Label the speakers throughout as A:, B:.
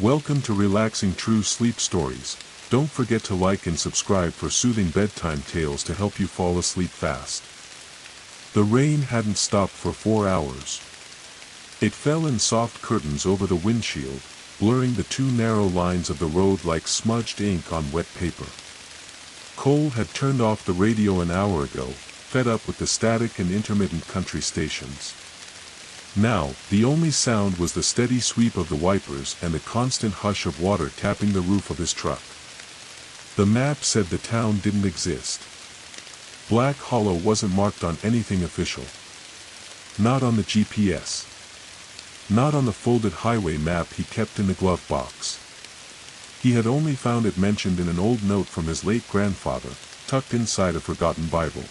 A: Welcome to Relaxing True Sleep Stories. Don't forget to like and subscribe for soothing bedtime tales to help you fall asleep fast. The rain hadn't stopped for 4 hours. It fell in soft curtains over the windshield, blurring the two narrow lines of the road like smudged ink on wet paper. Cole had turned off the radio an hour ago, fed up with the static and intermittent country stations. Now, the only sound was the steady sweep of the wipers and the constant hush of water tapping the roof of his truck. The map said the town didn't exist. Black Hollow wasn't marked on anything official. Not on the GPS. Not on the folded highway map he kept in the glove box. He had only found it mentioned in an old note from his late grandfather, tucked inside a forgotten Bible.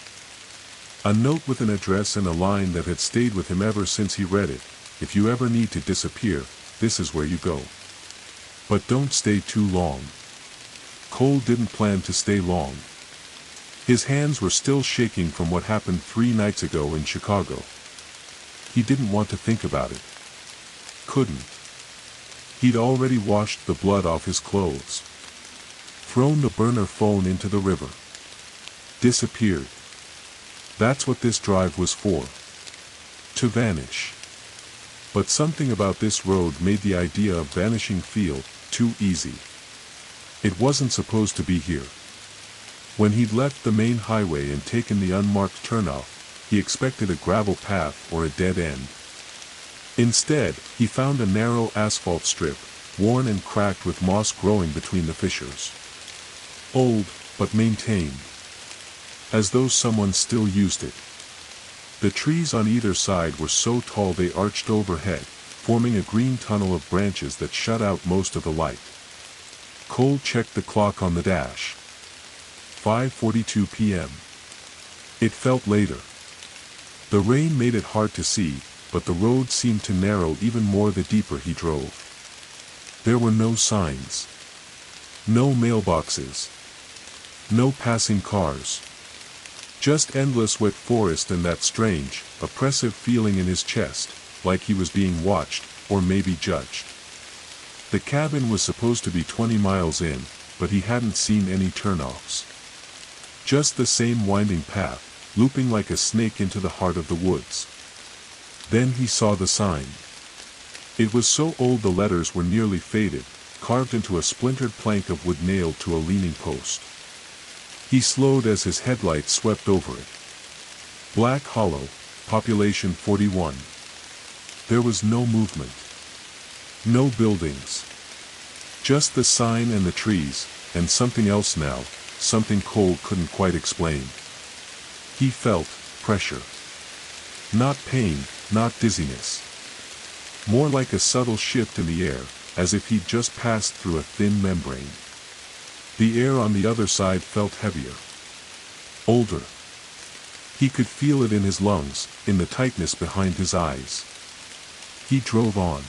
A: A note with an address and a line that had stayed with him ever since he read it: "If you ever need to disappear, this is where you go. But don't stay too long." Cole didn't plan to stay long. His hands were still shaking from what happened 3 nights ago in Chicago. He didn't want to think about it. Couldn't. He'd already washed the blood off his clothes. Thrown the burner phone into the river. Disappeared. That's what this drive was for. To vanish. But something about this road made the idea of vanishing feel too easy. It wasn't supposed to be here. When he'd left the main highway and taken the unmarked turnoff, he expected a gravel path or a dead end. Instead, he found a narrow asphalt strip, worn and cracked with moss growing between the fissures. Old, but maintained. As though someone still used it. The trees on either side were so tall they arched overhead, forming a green tunnel of branches that shut out most of the light. Cole checked the clock on the dash. 5:42 p.m. It felt later. The rain made it hard to see, but the road seemed to narrow even more the deeper he drove. There were no signs. No mailboxes. No passing cars. Just endless wet forest and that strange, oppressive feeling in his chest, like he was being watched, or maybe judged. The cabin was supposed to be 20 miles in, but he hadn't seen any turnoffs. Just the same winding path, looping like a snake into the heart of the woods. Then he saw the sign. It was so old the letters were nearly faded, carved into a splintered plank of wood nailed to a leaning post. He slowed as his headlights swept over it. Black Hollow, population 41. There was no movement. No buildings. Just the sign and the trees, and something else now, something Cole couldn't quite explain. He felt pressure. Not pain, not dizziness. More like a subtle shift in the air, as if he'd just passed through a thin membrane. The air on the other side felt heavier. Older. He could feel it in his lungs, in the tightness behind his eyes. He drove on.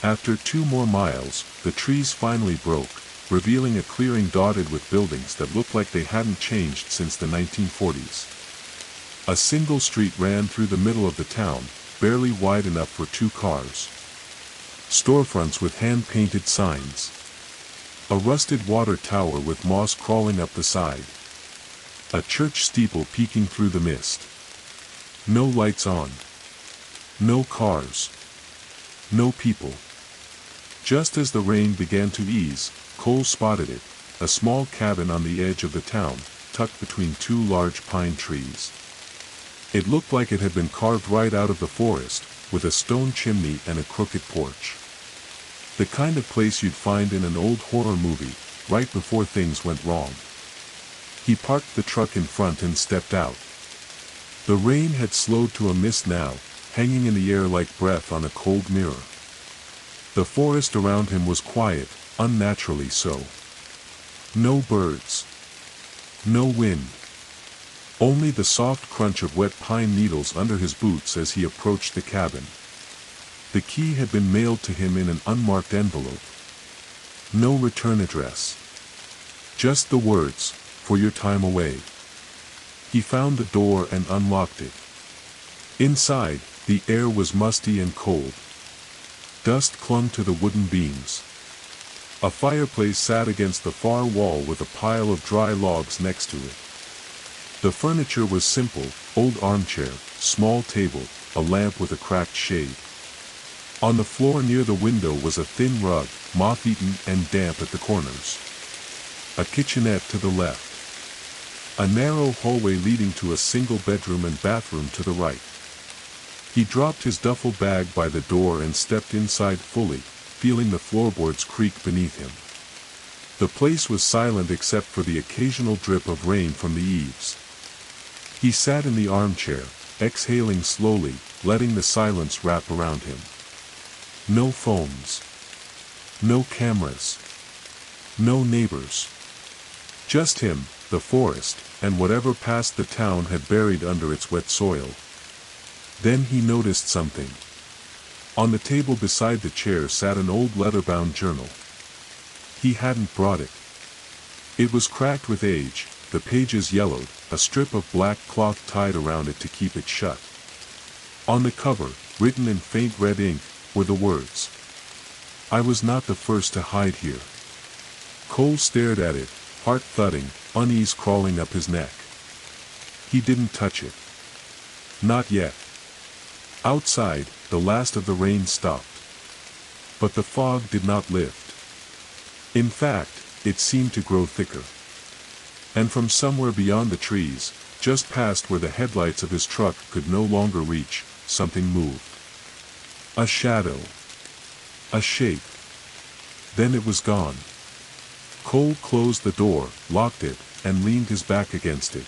A: After 2 more miles, the trees finally broke, revealing a clearing dotted with buildings that looked like they hadn't changed since the 1940s. A single street ran through the middle of the town, barely wide enough for 2 cars. Storefronts with hand-painted signs. A rusted water tower with moss crawling up the side. A church steeple peeking through the mist. No lights on. No cars. No people. Just as the rain began to ease, Cole spotted it, a small cabin on the edge of the town, tucked between 2 large pine trees. It looked like it had been carved right out of the forest, with a stone chimney and a crooked porch. The kind of place you'd find in an old horror movie, right before things went wrong. He parked the truck in front and stepped out. The rain had slowed to a mist now, hanging in the air like breath on a cold mirror. The forest around him was quiet, unnaturally so. No birds. No wind. Only the soft crunch of wet pine needles under his boots as he approached the cabin. The key had been mailed to him in an unmarked envelope. No return address. Just the words, "For your time away." He found the door and unlocked it. Inside, the air was musty and cold. Dust clung to the wooden beams. A fireplace sat against the far wall with a pile of dry logs next to it. The furniture was simple: old armchair, small table, a lamp with a cracked shade. On the floor near the window was a thin rug, moth-eaten and damp at the corners. A kitchenette to the left. A narrow hallway leading to a single bedroom and bathroom to the right. He dropped his duffel bag by the door and stepped inside fully, feeling the floorboards creak beneath him. The place was silent except for the occasional drip of rain from the eaves. He sat in the armchair, exhaling slowly, letting the silence wrap around him. No phones. No cameras. No neighbors. Just him, the forest, and whatever past the town had buried under its wet soil. Then he noticed something. On the table beside the chair sat an old leather-bound journal. He hadn't brought it. It was cracked with age, the pages yellowed, a strip of black cloth tied around it to keep it shut. On the cover, written in faint red ink, were the words, "I was not the first to hide here." Cole stared at it, heart thudding, unease crawling up his neck. He didn't touch it. Not yet. Outside, the last of the rain stopped. But the fog did not lift. In fact, it seemed to grow thicker. And from somewhere beyond the trees, just past where the headlights of his truck could no longer reach, something moved. A shadow. A shape. Then it was gone. Cole closed the door, locked it, and leaned his back against it.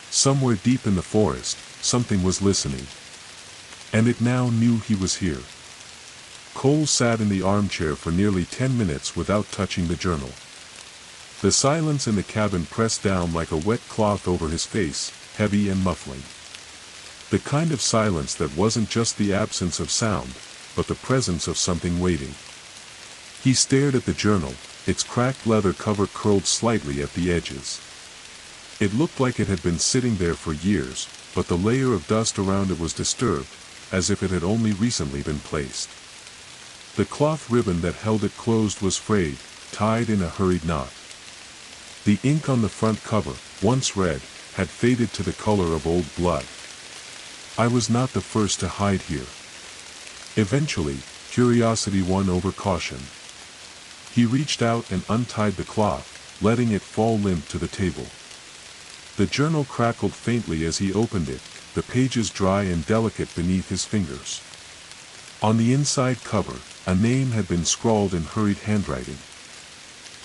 A: Somewhere deep in the forest, something was listening. And it now knew he was here. Cole sat in the armchair for nearly 10 minutes without touching the journal. The silence in the cabin pressed down like a wet cloth over his face, heavy and muffling. The kind of silence that wasn't just the absence of sound, but the presence of something waiting. He stared at the journal, its cracked leather cover curled slightly at the edges. It looked like it had been sitting there for years, but the layer of dust around it was disturbed, as if it had only recently been placed. The cloth ribbon that held it closed was frayed, tied in a hurried knot. The ink on the front cover, once red, had faded to the color of old blood. I was not the first to hide here. Eventually, curiosity won over caution. He reached out and untied the cloth, letting it fall limp to the table. The journal crackled faintly as he opened it, the pages dry and delicate beneath his fingers. On the inside cover, a name had been scrawled in hurried handwriting.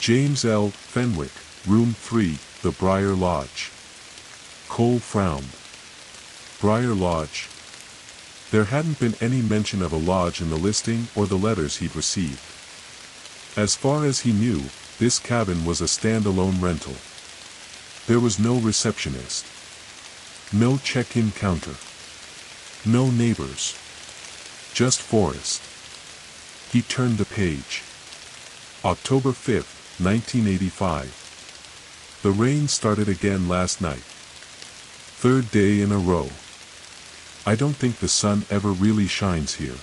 A: James L. Fenwick, Room 3, The Briar Lodge. Cole frowned. Briar Lodge. There hadn't been any mention of a lodge in the listing or the letters he'd received. As far as he knew, this cabin was a standalone rental. There was no receptionist. No check-in counter. No neighbors. Just forest. He turned the page. October 5, 1985. The rain started again last night. Third day in a row. I don't think the sun ever really shines here.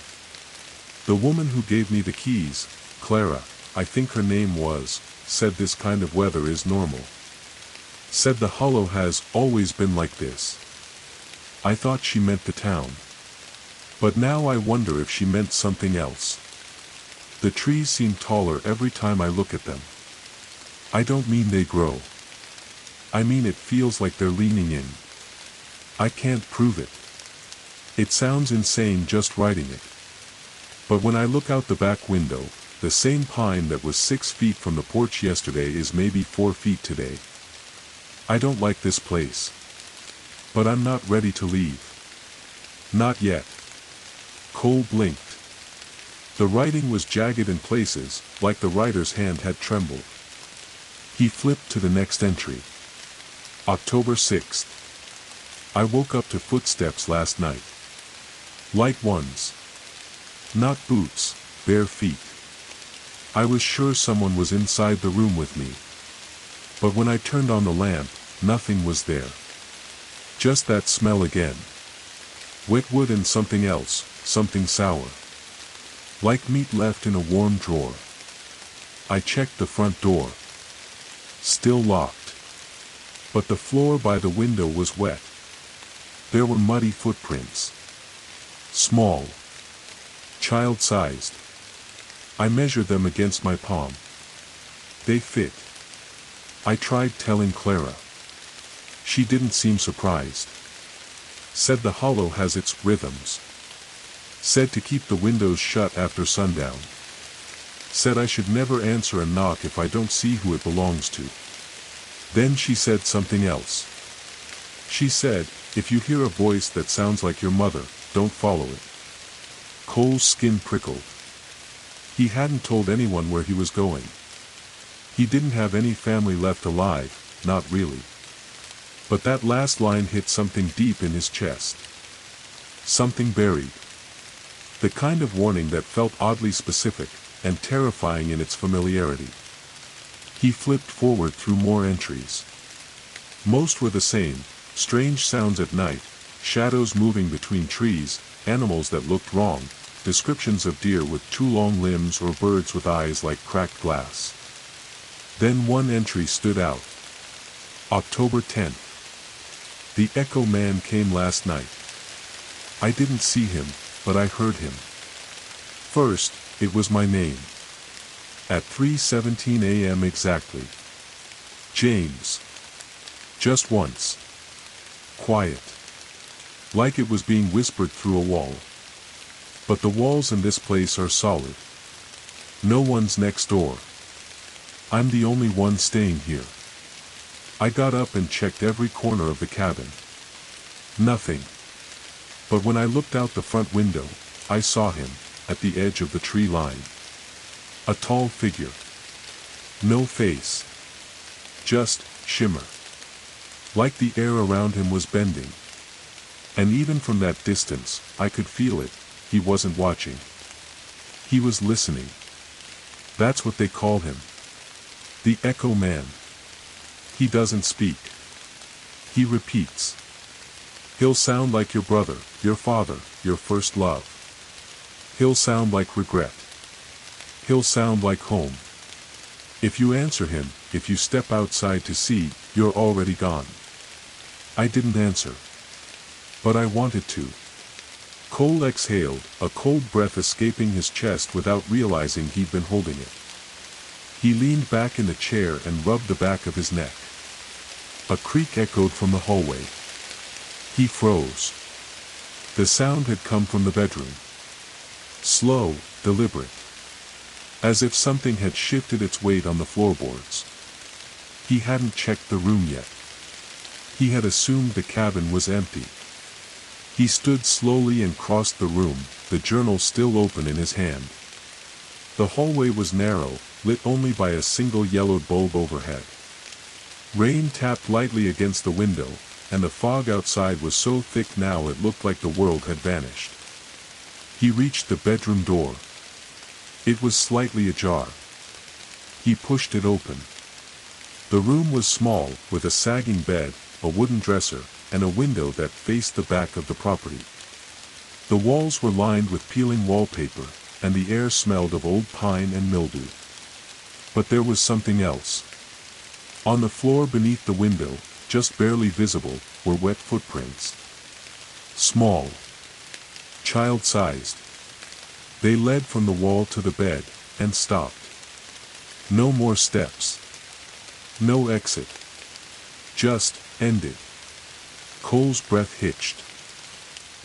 A: The woman who gave me the keys, Clara, I think her name was, said this kind of weather is normal. Said the hollow has always been like this. I thought she meant the town. But now I wonder if she meant something else. The trees seem taller every time I look at them. I don't mean they grow. I mean it feels like they're leaning in. I can't prove it. It sounds insane just writing it. But when I look out the back window, the same pine that was 6 feet from the porch yesterday is maybe 4 feet today. I don't like this place. But I'm not ready to leave. Not yet. Cole blinked. The writing was jagged in places, like the writer's hand had trembled. He flipped to the next entry. October 6th. I woke up to footsteps last night. Light ones. Not boots, bare feet. I was sure someone was inside the room with me. But when I turned on the lamp, nothing was there. Just that smell again. Wet wood and something else, something sour. Like meat left in a warm drawer. I checked the front door. Still locked. But the floor by the window was wet. There were muddy footprints. Small. Child-sized. I measured them against my palm. They fit. I tried telling Clara. She didn't seem surprised. Said the hollow has its rhythms. Said to keep the windows shut after sundown. Said I should never answer a knock if I don't see who it belongs to. Then she said something else. She said, if you hear a voice that sounds like your mother, don't follow it. Cole's skin prickled. He hadn't told anyone where he was going. He didn't have any family left alive, not really. But that last line hit something deep in his chest. Something buried. The kind of warning that felt oddly specific, and terrifying in its familiarity. He flipped forward through more entries. Most were the same: strange sounds at night, shadows moving between trees, animals that looked wrong, descriptions of deer with too long limbs or birds with eyes like cracked glass. Then one entry stood out. October 10th. The Echo Man came last night. I didn't see him, but I heard him. First, it was my name. At 3:17 a.m. exactly. James. Just once. Quiet. Like it was being whispered through a wall. But the walls in this place are solid. No one's next door. I'm the only one staying here. I got up and checked every corner of the cabin. Nothing. But when I looked out the front window, I saw him, at the edge of the tree line. A tall figure. No face. Just shimmer. Like the air around him was bending. And even from that distance, I could feel it. He wasn't watching. He was listening. That's what they call him. The Echo Man. He doesn't speak. He repeats. He'll sound like your brother, your father, your first love. He'll sound like regret. He'll sound like home. If you answer him, if you step outside to see, you're already gone. I didn't answer. But I wanted to. Cole exhaled, a cold breath escaping his chest without realizing he'd been holding it. He leaned back in the chair and rubbed the back of his neck. A creak echoed from the hallway. He froze. The sound had come from the bedroom. Slow, deliberate. As if something had shifted its weight on the floorboards. He hadn't checked the room yet. He had assumed the cabin was empty. He stood slowly and crossed the room, the journal still open in his hand. The hallway was narrow, lit only by a single yellowed bulb overhead. Rain tapped lightly against the window, and the fog outside was so thick now it looked like the world had vanished. He reached the bedroom door. It was slightly ajar. He pushed it open. The room was small, with a sagging bed, a wooden dresser, and a window that faced the back of the property. The walls were lined with peeling wallpaper, and the air smelled of old pine and mildew. But there was something else. On the floor beneath the window, just barely visible, were wet footprints. Small. Child-sized. They led from the wall to the bed, and stopped. No more steps. No exit. Just ended. Cole's breath hitched.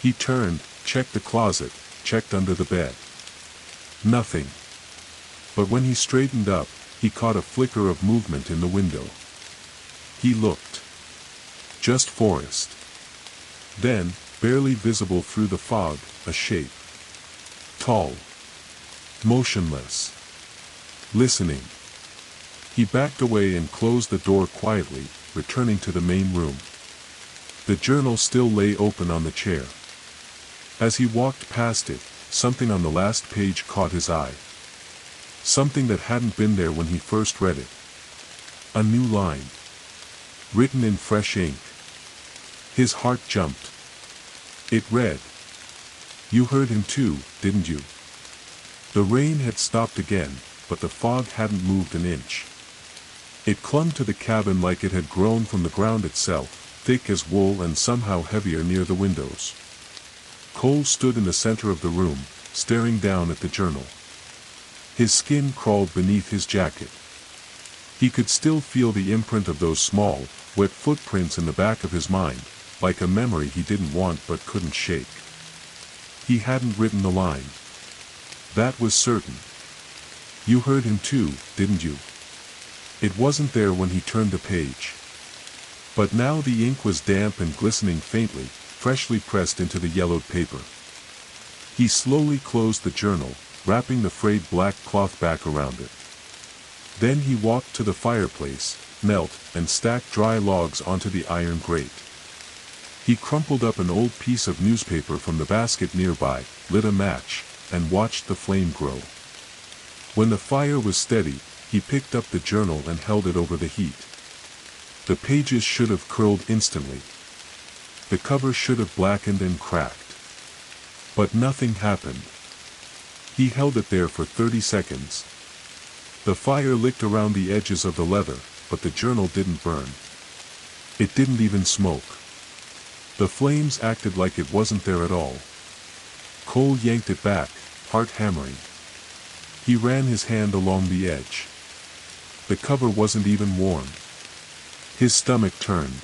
A: He turned, checked the closet, checked under the bed. Nothing. But when he straightened up, he caught a flicker of movement in the window. He looked. Just forest. Then, barely visible through the fog, a shape. Tall. Motionless. Listening. He backed away and closed the door quietly, returning to the main room. The journal still lay open on the chair. As he walked past it, something on the last page caught his eye. Something that hadn't been there when he first read it. A new line. Written in fresh ink. His heart jumped. It read, "You heard him too, didn't you?" The rain had stopped again, but the fog hadn't moved an inch. It clung to the cabin like it had grown from the ground itself, thick as wool and somehow heavier near the windows. Cole stood in the center of the room, staring down at the journal. His skin crawled beneath his jacket. He could still feel the imprint of those small, wet footprints in the back of his mind, like a memory he didn't want but couldn't shake. He hadn't written the line. That was certain. You heard him too, didn't you? It wasn't there when he turned the page. But now the ink was damp and glistening faintly, freshly pressed into the yellowed paper. He slowly closed the journal, wrapping the frayed black cloth back around it. Then he walked to the fireplace, knelt, and stacked dry logs onto the iron grate. He crumpled up an old piece of newspaper from the basket nearby, lit a match, and watched the flame grow. When the fire was steady, he picked up the journal and held it over the heat. The pages should have curled instantly. The cover should have blackened and cracked. But nothing happened. He held it there for 30 seconds. The fire licked around the edges of the leather, but the journal didn't burn. It didn't even smoke. The flames acted like it wasn't there at all. Cole yanked it back, heart hammering. He ran his hand along the edge. The cover wasn't even warm. His stomach turned.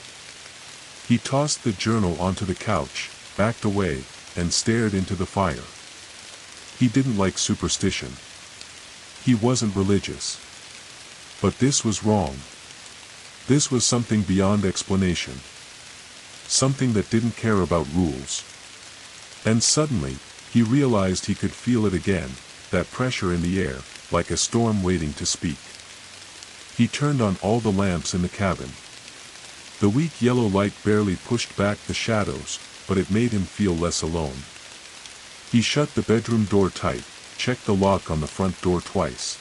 A: He tossed the journal onto the couch, backed away, and stared into the fire. He didn't like superstition. He wasn't religious. But this was wrong. This was something beyond explanation. Something that didn't care about rules. And suddenly, he realized he could feel it again, that pressure in the air, like a storm waiting to speak. He turned on all the lamps in the cabin. The weak yellow light barely pushed back the shadows, but it made him feel less alone. He shut the bedroom door tight, checked the lock on the front door twice.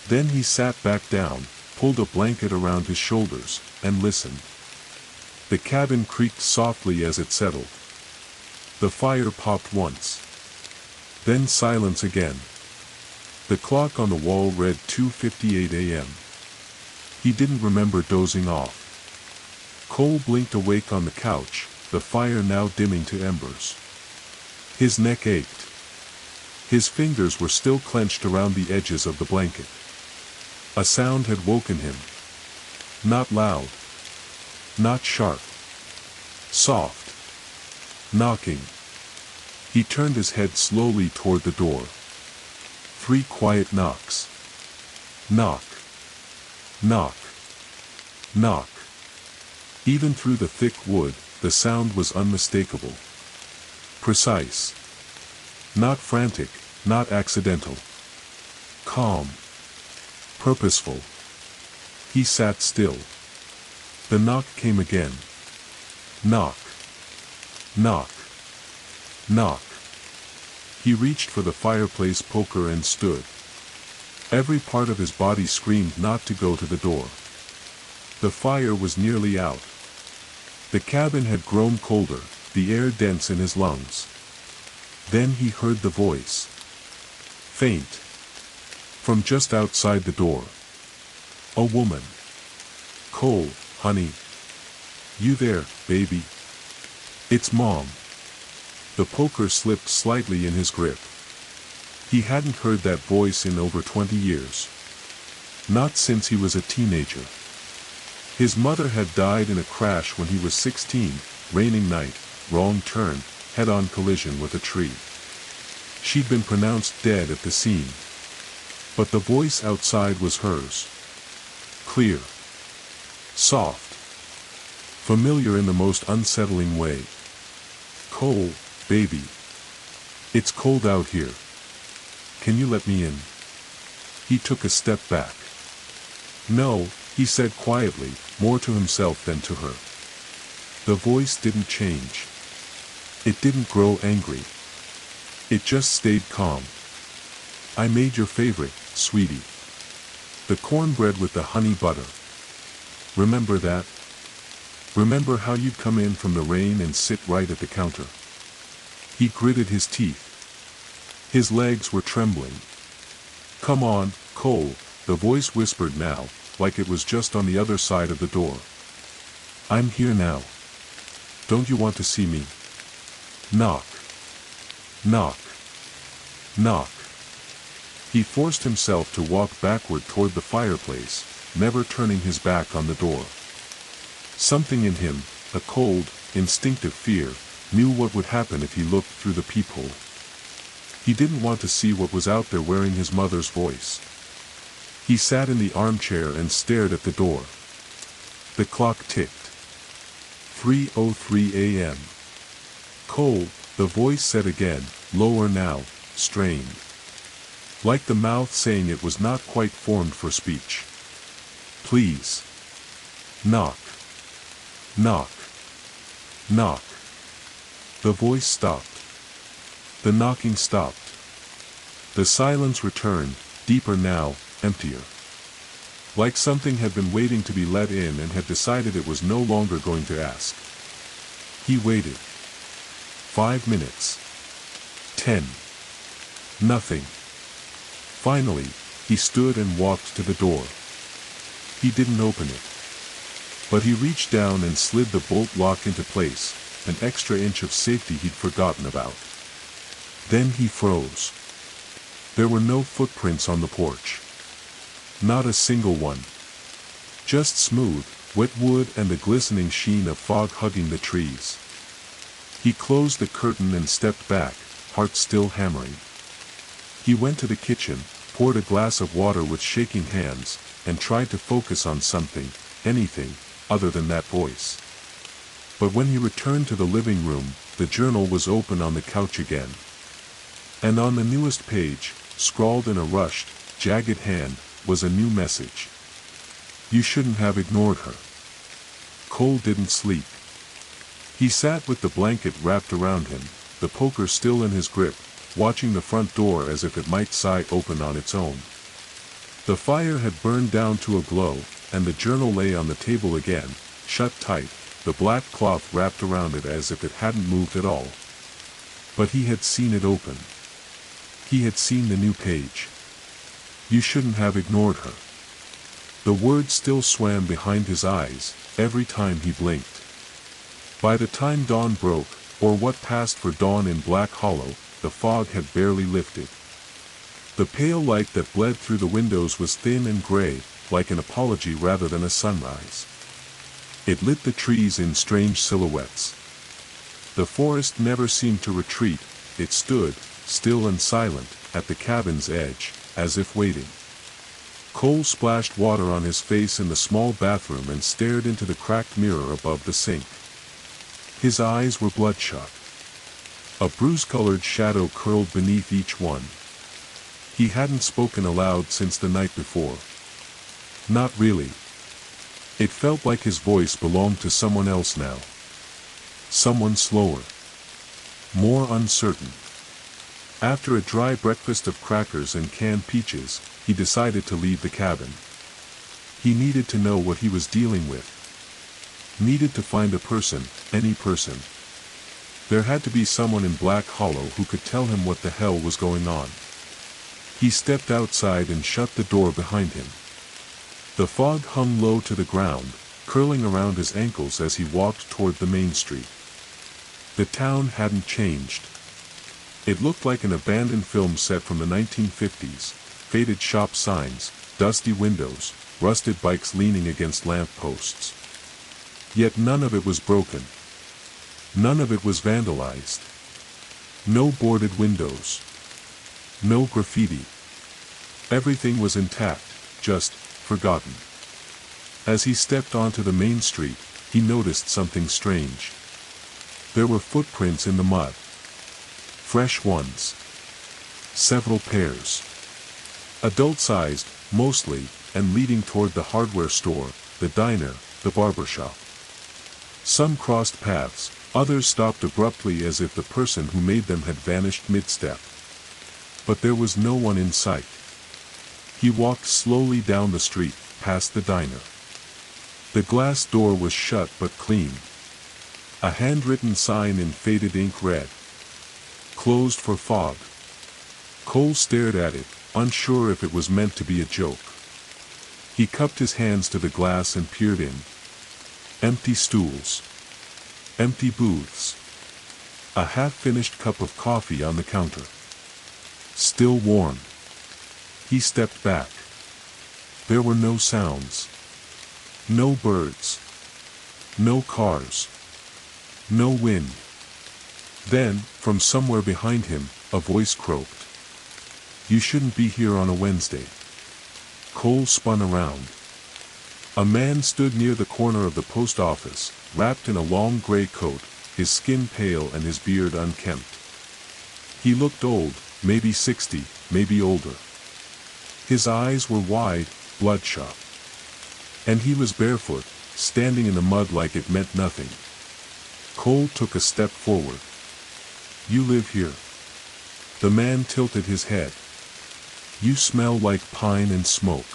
A: Then he sat back down, pulled a blanket around his shoulders, and listened. The cabin creaked softly as it settled. The fire popped once. Then silence again. The clock on the wall read 2:58 a.m. He didn't remember dozing off. Cole blinked awake on the couch, the fire now dimming to embers. His neck ached. His fingers were still clenched around the edges of the blanket. A sound had woken him. Not loud. Not sharp. Soft. Knocking. He turned his head slowly toward the door. 3 quiet knocks. Knock. Knock. Knock. Even through the thick wood, the sound was unmistakable. Precise. Not frantic, not accidental. Calm. Purposeful. He sat still. The knock came again. Knock. Knock. Knock. He reached for the fireplace poker and stood. Every part of his body screamed not to go to the door. The fire was nearly out. The cabin had grown colder, the air dense in his lungs. Then he heard the voice. Faint. From just outside the door. A woman. Cole, honey. You there, baby? It's Mom. The poker slipped slightly in his grip. He hadn't heard that voice in over 20 years. Not since he was a teenager. His mother had died in a crash when he was 16, raining night, wrong turn, head-on collision with a tree. She'd been pronounced dead at the scene. But the voice outside was hers. Clear. Soft. Familiar in the most unsettling way. Cole, baby. It's cold out here. Can you let me in? He took a step back. No, he said quietly, more to himself than to her. The voice didn't change. It didn't grow angry. It just stayed calm. I made your favorite, sweetie. The cornbread with the honey butter. Remember that? Remember how you'd come in from the rain and sit right at the counter? He gritted his teeth. His legs were trembling. "Come on, Cole," the voice whispered now, like it was just on the other side of the door. "I'm here now. Don't you want to see me? Knock. Knock. Knock." He forced himself to walk backward toward the fireplace, never turning his back on the door. Something in him, a cold, instinctive fear, knew what would happen if he looked through the peephole. He didn't want to see what was out there wearing his mother's voice. He sat in the armchair and stared at the door. The clock ticked. 3:03 a.m. "Cole," the voice said again, lower now, strained. Like the mouth saying it was not quite formed for speech. "Please. Knock. Knock. Knock." The voice stopped. The knocking stopped. The silence returned, deeper now, emptier. Like something had been waiting to be let in and had decided it was no longer going to ask. He waited. 5 minutes. 10. Nothing. Finally, he stood and walked to the door. He didn't open it. But he reached down and slid the bolt lock into place, an extra inch of safety he'd forgotten about. Then he froze. There were no footprints on the porch. Not a single one. Just smooth, wet wood and the glistening sheen of fog hugging the trees. He closed the curtain and stepped back, heart still hammering. He went to the kitchen, poured a glass of water with shaking hands, and tried to focus on something, anything, other than that voice. But when he returned to the living room, the journal was open on the couch again. And on the newest page, scrawled in a rushed, jagged hand, was a new message. "You shouldn't have ignored her." Cole didn't sleep. He sat with the blanket wrapped around him, the poker still in his grip, watching the front door as if it might sigh open on its own. The fire had burned down to a glow, and the journal lay on the table again, shut tight, the black cloth wrapped around it as if it hadn't moved at all. But he had seen it open. He had seen the new page. "You shouldn't have ignored her." The word still swam behind his eyes, every time he blinked. By the time dawn broke, or what passed for dawn in Black Hollow, the fog had barely lifted. The pale light that bled through the windows was thin and gray, like an apology rather than a sunrise. It lit the trees in strange silhouettes. The forest never seemed to retreat, it stood, still and silent, at the cabin's edge, as if waiting. Cole splashed water on his face in the small bathroom and stared into the cracked mirror above the sink. His eyes were bloodshot. A bruise-colored shadow curled beneath each one. He hadn't spoken aloud since the night before. Not really. It felt like his voice belonged to someone else now. Someone slower. More uncertain. After a dry breakfast of crackers and canned peaches, he decided to leave the cabin. He needed to know what he was dealing with. Needed to find a person, any person. There had to be someone in Black Hollow who could tell him what the hell was going on. He stepped outside and shut the door behind him. The fog hung low to the ground, curling around his ankles as he walked toward the main street. The town hadn't changed. It looked like an abandoned film set from the 1950s, faded shop signs, dusty windows, rusted bikes leaning against lamp posts. Yet none of it was broken. None of it was vandalized. No boarded windows. No graffiti. Everything was intact, just forgotten. As he stepped onto the main street, he noticed something strange. There were footprints in the mud. Fresh ones. Several pairs. Adult-sized, mostly, and leading toward the hardware store, the diner, the barbershop. Some crossed paths, others stopped abruptly as if the person who made them had vanished mid-step. But there was no one in sight. He walked slowly down the street, past the diner. The glass door was shut but clean. A handwritten sign in faded ink read, "Closed for fog." Cole stared at it, unsure if it was meant to be a joke. He cupped his hands to the glass and peered in. Empty stools. Empty booths. A half-finished cup of coffee on the counter. Still warm. He stepped back. There were no sounds. No birds. No cars. No wind. Then, from somewhere behind him, a voice croaked. "You shouldn't be here on a Wednesday." Cole spun around. A man stood near the corner of the post office, wrapped in a long gray coat, his skin pale and his beard unkempt. He looked old, maybe 60, maybe older. His eyes were wide, bloodshot. And he was barefoot, standing in the mud like it meant nothing. Cole took a step forward. "You live here?" The man tilted his head. "You smell like pine and smoke.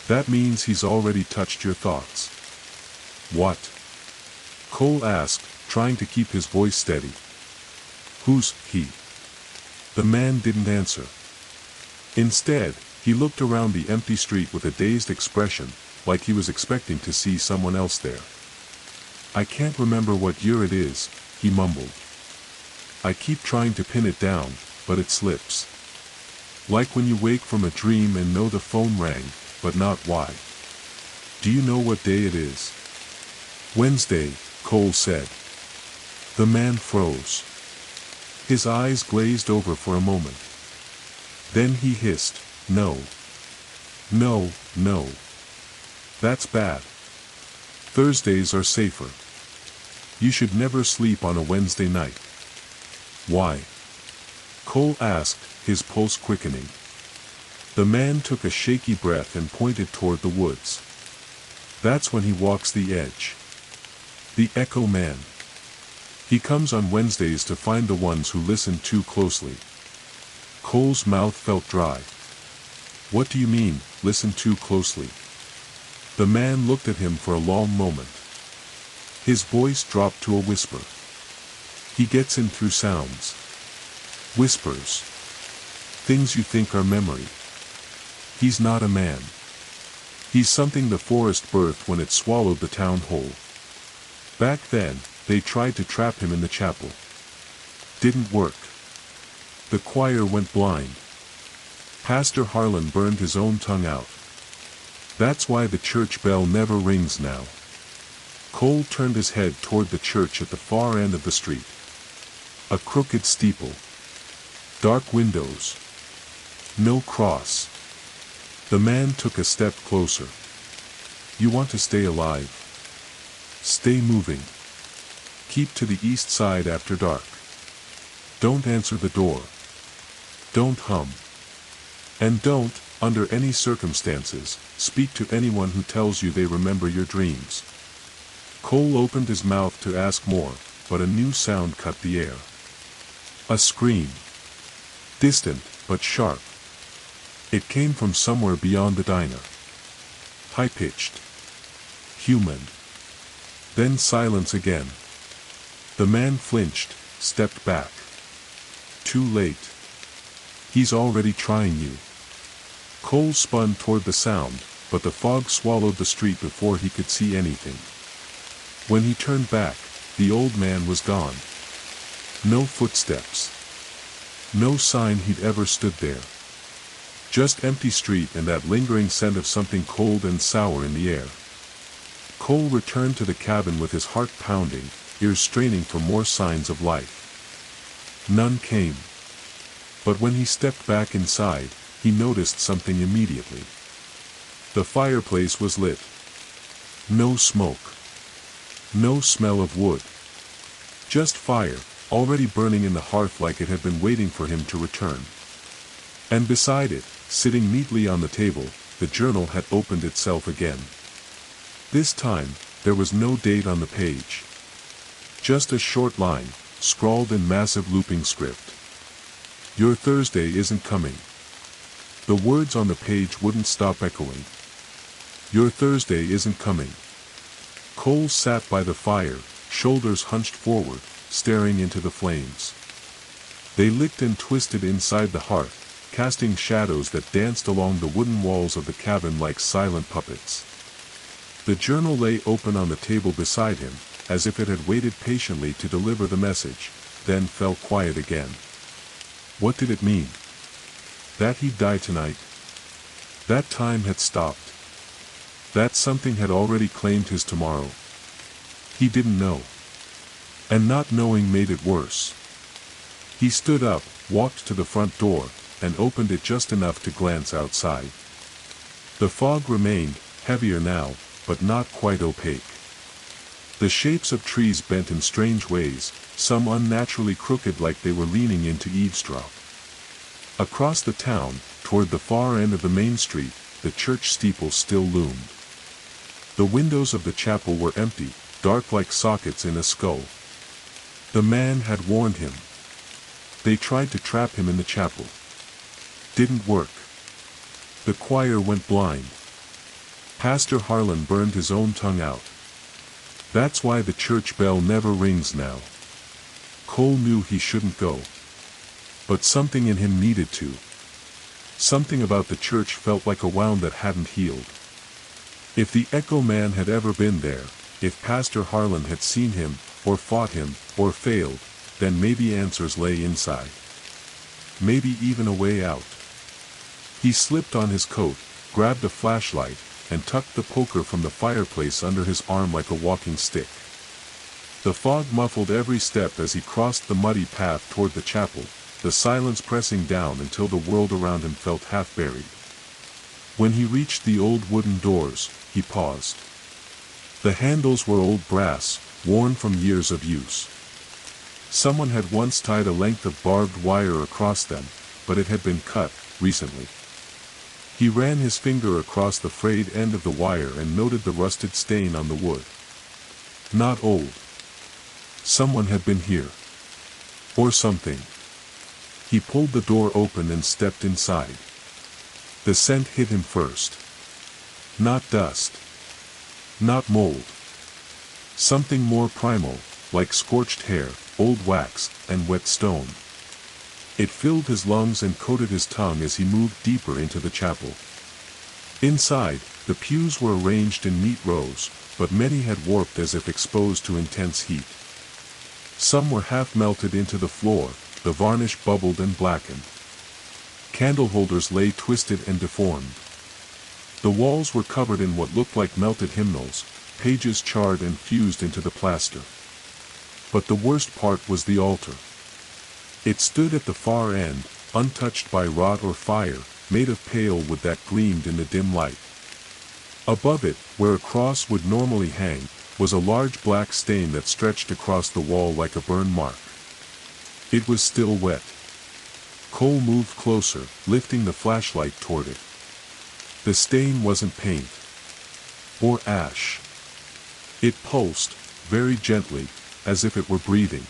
A: That means he's already touched your thoughts." "What?" Cole asked, trying to keep his voice steady. "Who's he?" The man didn't answer. Instead, he looked around the empty street with a dazed expression, like he was expecting to see someone else there. "I can't remember what year it is," he mumbled. "I keep trying to pin it down, but it slips. Like when you wake from a dream and know the phone rang, but not why." "Do you know what day it is?" "Wednesday," Cole said. The man froze. His eyes glazed over for a moment. Then he hissed, "No. No, no. That's bad. Thursdays are safer. You should never sleep on a Wednesday night." "Why?" Cole asked, his pulse quickening. The man took a shaky breath and pointed toward the woods. "That's when he walks the edge. The Echo Man. He comes on Wednesdays to find the ones who listen too closely." Cole's mouth felt dry. "What do you mean, listen too closely?" The man looked at him for a long moment. His voice dropped to a whisper. "He gets in through sounds. Whispers. Things you think are memory. He's not a man. He's something the forest birthed when it swallowed the town whole. Back then, they tried to trap him in the chapel. Didn't work. The choir went blind. Pastor Harlan burned his own tongue out. That's why the church bell never rings now." Cole turned his head toward the church at the far end of the street. A crooked steeple. Dark windows. No cross. The man took a step closer. "You want to stay alive? Stay moving. Keep to the east side after dark. Don't answer the door. Don't hum. And don't, under any circumstances, speak to anyone who tells you they remember your dreams." Cole opened his mouth to ask more, but a new sound cut the air. A scream. Distant, but sharp. It came from somewhere beyond the diner. High-pitched. Human. Then silence again. The man flinched, stepped back. Too late. He's already trying you. Cole spun toward the sound, but the fog swallowed the street before he could see anything. When he turned back, the old man was gone. No footsteps. No sign he'd ever stood there. Just empty street and that lingering scent of something cold and sour in the air. Cole returned to the cabin with his heart pounding, ears straining for more signs of life. None came. But when he stepped back inside, he noticed something immediately. The fireplace was lit. No smoke. No smell of wood. Just fire, already burning in the hearth like it had been waiting for him to return. And beside it, sitting neatly on the table, the journal had opened itself again. This time, there was no date on the page. Just a short line, scrawled in massive looping script. "Your Thursday isn't coming." The words on the page wouldn't stop echoing. "Your Thursday isn't coming." Cole sat by the fire, shoulders hunched forward, staring into the flames. They licked and twisted inside the hearth, casting shadows that danced along the wooden walls of the cabin like silent puppets. The journal lay open on the table beside him, as if it had waited patiently to deliver the message, then fell quiet again. What did it mean? That he'd die tonight? That time had stopped? That something had already claimed his tomorrow? He didn't know. And not knowing made it worse. He stood up, walked to the front door, and opened it just enough to glance outside. The fog remained, heavier now, but not quite opaque. The shapes of trees bent in strange ways, some unnaturally crooked like they were leaning in to eavesdrop. Across the town, toward the far end of the main street, the church steeple still loomed. The windows of the chapel were empty, dark like sockets in a skull. The man had warned him. They tried to trap him in the chapel. Didn't work. The choir went blind. Pastor Harlan burned his own tongue out. That's why the church bell never rings now. Cole knew he shouldn't go. But something in him needed to. Something about the church felt like a wound that hadn't healed. If the Echo Man had ever been there, if Pastor Harlan had seen him, or fought him, or failed, then maybe answers lay inside. Maybe even a way out. He slipped on his coat, grabbed a flashlight, and tucked the poker from the fireplace under his arm like a walking stick. The fog muffled every step as he crossed the muddy path toward the chapel, the silence pressing down until the world around him felt half-buried. When he reached the old wooden doors, he paused. The handles were old brass, worn from years of use. Someone had once tied a length of barbed wire across them, but it had been cut, recently. He ran his finger across the frayed end of the wire and noted the rusted stain on the wood. Not old. Someone had been here. Or something. He pulled the door open and stepped inside. The scent hit him first. Not dust. Not mold. Something more primal, like scorched hair, old wax, and wet stone. It filled his lungs and coated his tongue as he moved deeper into the chapel. Inside, the pews were arranged in neat rows, but many had warped as if exposed to intense heat. Some were half melted into the floor, the varnish bubbled and blackened. Candle holders lay twisted and deformed. The walls were covered in what looked like melted hymnals, pages charred and fused into the plaster. But the worst part was the altar. It stood at the far end, untouched by rot or fire, made of pale wood that gleamed in the dim light. Above it, where a cross would normally hang, was a large black stain that stretched across the wall like a burn mark. It was still wet. Cole moved closer, lifting the flashlight toward it. The stain wasn't paint. Or ash. It pulsed, very gently, as if it were breathing.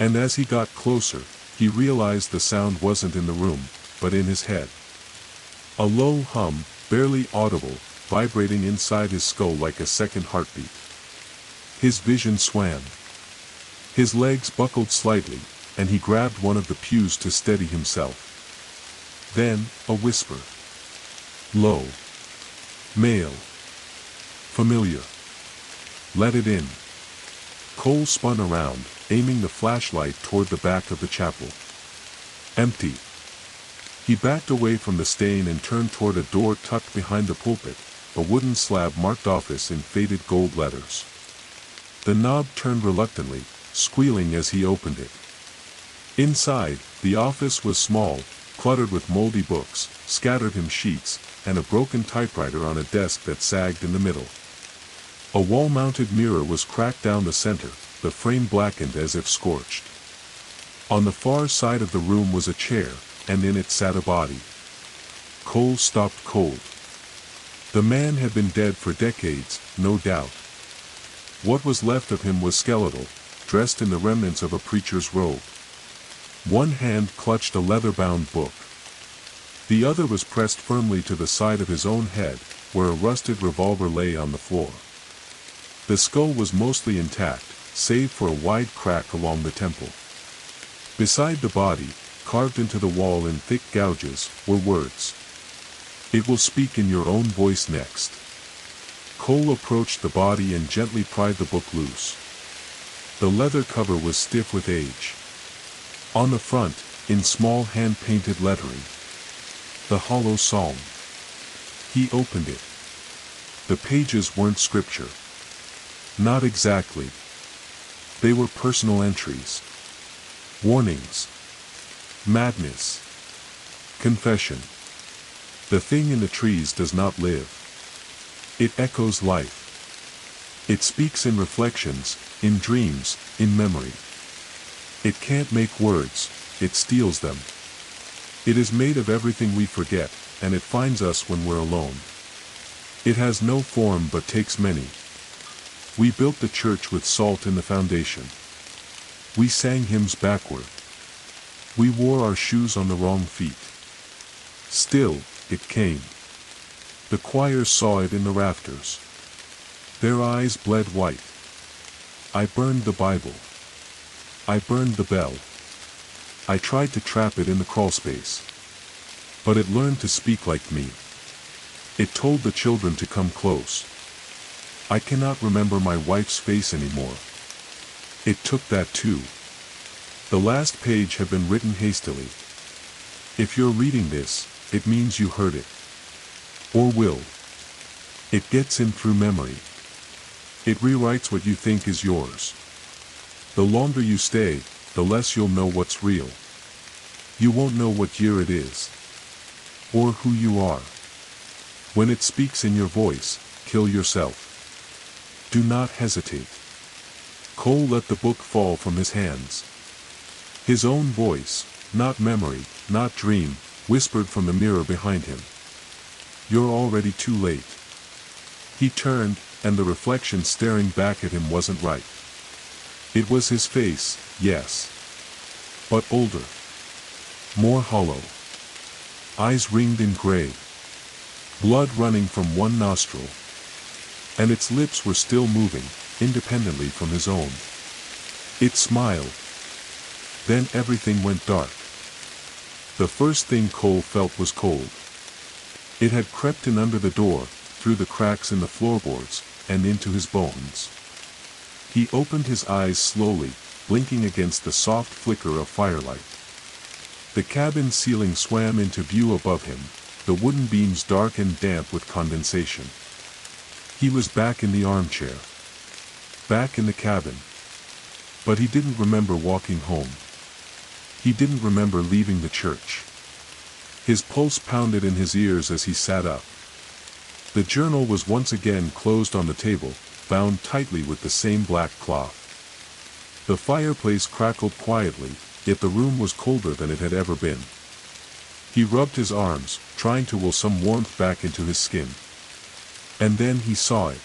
A: And as he got closer, he realized the sound wasn't in the room, but in his head. A low hum, barely audible, vibrating inside his skull like a second heartbeat. His vision swam. His legs buckled slightly, and he grabbed one of the pews to steady himself. Then, a whisper. Low. Male. Familiar. Let it in. Cole spun around, aiming the flashlight toward the back of the chapel. Empty. He backed away from the stain and turned toward a door tucked behind the pulpit, a wooden slab marked office in faded gold letters. The knob turned reluctantly, squealing as he opened it. Inside, the office was small, cluttered with moldy books, scattered hymn sheets, and a broken typewriter on a desk that sagged in the middle. A wall-mounted mirror was cracked down the center, the frame blackened as if scorched. On the far side of the room was a chair, and in it sat a body. Cole stopped cold. The man had been dead for decades, no doubt. What was left of him was skeletal, dressed in the remnants of a preacher's robe. One hand clutched a leather-bound book. The other was pressed firmly to the side of his own head, where a rusted revolver lay on the floor. The skull was mostly intact, save for a wide crack along the temple. Beside the body, carved into the wall in thick gouges, were words. "It will speak in your own voice next." Cole approached the body and gently pried the book loose. The leather cover was stiff with age. On the front, in small hand-painted lettering, the hollow psalm. He opened it. The pages weren't scripture. Not exactly. They were personal entries. Warnings. Madness. Confession. The thing in the trees does not live. It echoes life. It speaks in reflections, in dreams, in memory. It can't make words, it steals them. It is made of everything we forget, and it finds us when we're alone. It has no form but takes many. We built the church with salt in the foundation. We sang hymns backward. We wore our shoes on the wrong feet. Still, it came. The choir saw it in the rafters. Their eyes bled white. I burned the Bible. I burned the bell. I tried to trap it in the crawlspace. But it learned to speak like me. It told the children to come close. I cannot remember my wife's face anymore. It took that too. The last page had been written hastily. If you're reading this, it means you heard it. Or will. It gets in through memory. It rewrites what you think is yours. The longer you stay, the less you'll know what's real. You won't know what year it is. Or who you are. When it speaks in your voice, kill yourself. Do not hesitate. Cole let the book fall from his hands. His own voice, not memory, not dream, whispered from the mirror behind him. You're already too late. He turned, and the reflection staring back at him wasn't right. It was his face, yes. But older. More hollow. Eyes ringed in gray. Blood running from one nostril. And its lips were still moving, independently from his own. It smiled. Then everything went dark. The first thing Cole felt was cold. It had crept in under the door, through the cracks in the floorboards, and into his bones. He opened his eyes slowly, blinking against the soft flicker of firelight. The cabin ceiling swam into view above him, the wooden beams dark and damp with condensation. He was back in the armchair. Back in the cabin. But he didn't remember walking home. He didn't remember leaving the church. His pulse pounded in his ears as he sat up. The journal was once again closed on the table, bound tightly with the same black cloth. The fireplace crackled quietly, yet the room was colder than it had ever been. He rubbed his arms, trying to will some warmth back into his skin. And then he saw it.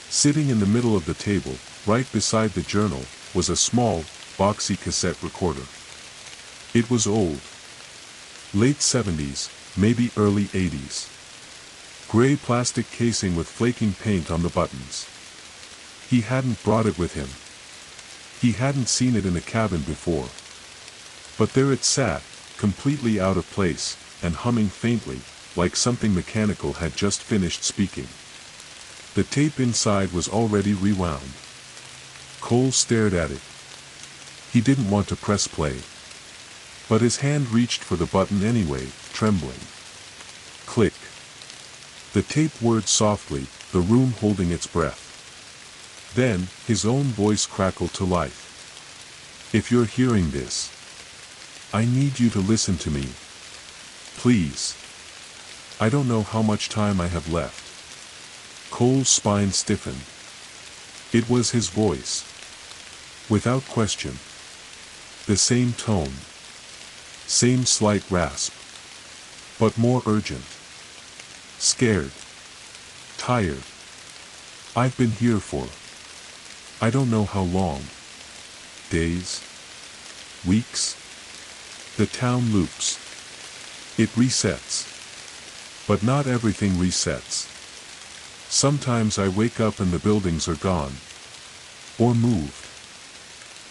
A: Sitting in the middle of the table, right beside the journal, was a small, boxy cassette recorder. It was old. Late 70s, maybe early 80s. Gray plastic casing with flaking paint on the buttons. He hadn't brought it with him. He hadn't seen it in a cabin before. But there it sat, completely out of place, and humming faintly, like something mechanical had just finished speaking. The tape inside was already rewound. Cole stared at it. He didn't want to press play. But his hand reached for the button anyway, trembling. Click. The tape whirred softly, the room holding its breath. Then, his own voice crackled to life. If you're hearing this, I need you to listen to me. Please. I don't know how much time I have left. Cole's spine stiffened. It was his voice. Without question. The same tone. Same slight rasp. But more urgent. Scared. Tired. I've been here for I don't know how long. Days? Weeks? The town loops. It resets. But not everything resets. Sometimes I wake up and the buildings are gone. Or moved.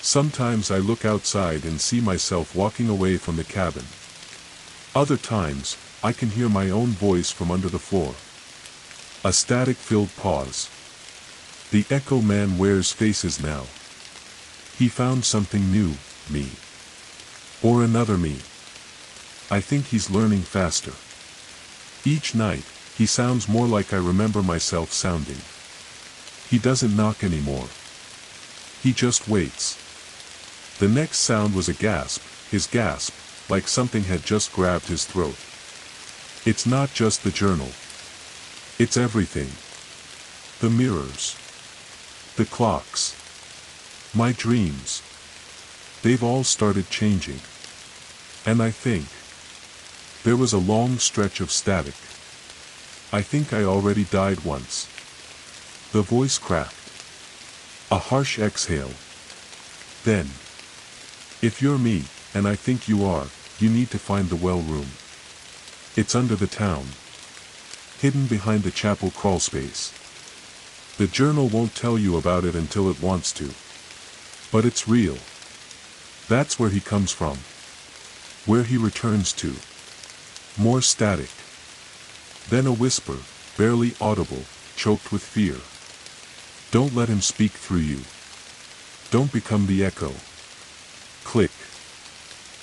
A: Sometimes I look outside and see myself walking away from the cabin. Other times, I can hear my own voice from under the floor. A static-filled pause. The Echo Man wears faces now. He found something new, me. Or another me. I think he's learning faster. Each night, he sounds more like I remember myself sounding. He doesn't knock anymore. He just waits. The next sound was a gasp, his gasp, like something had just grabbed his throat. It's not just the journal. It's everything. The mirrors. The clocks. My dreams. They've all started changing. And I think there was a long stretch of static. I think I already died once. The voice cracked. A harsh exhale. Then, if you're me, and I think you are, you need to find the well room. It's under the town. Hidden behind the chapel crawlspace. The journal won't tell you about it until it wants to. But it's real. That's where he comes from. Where he returns to. More static. Then a whisper, barely audible, choked with fear. Don't let him speak through you. Don't become the echo. Click.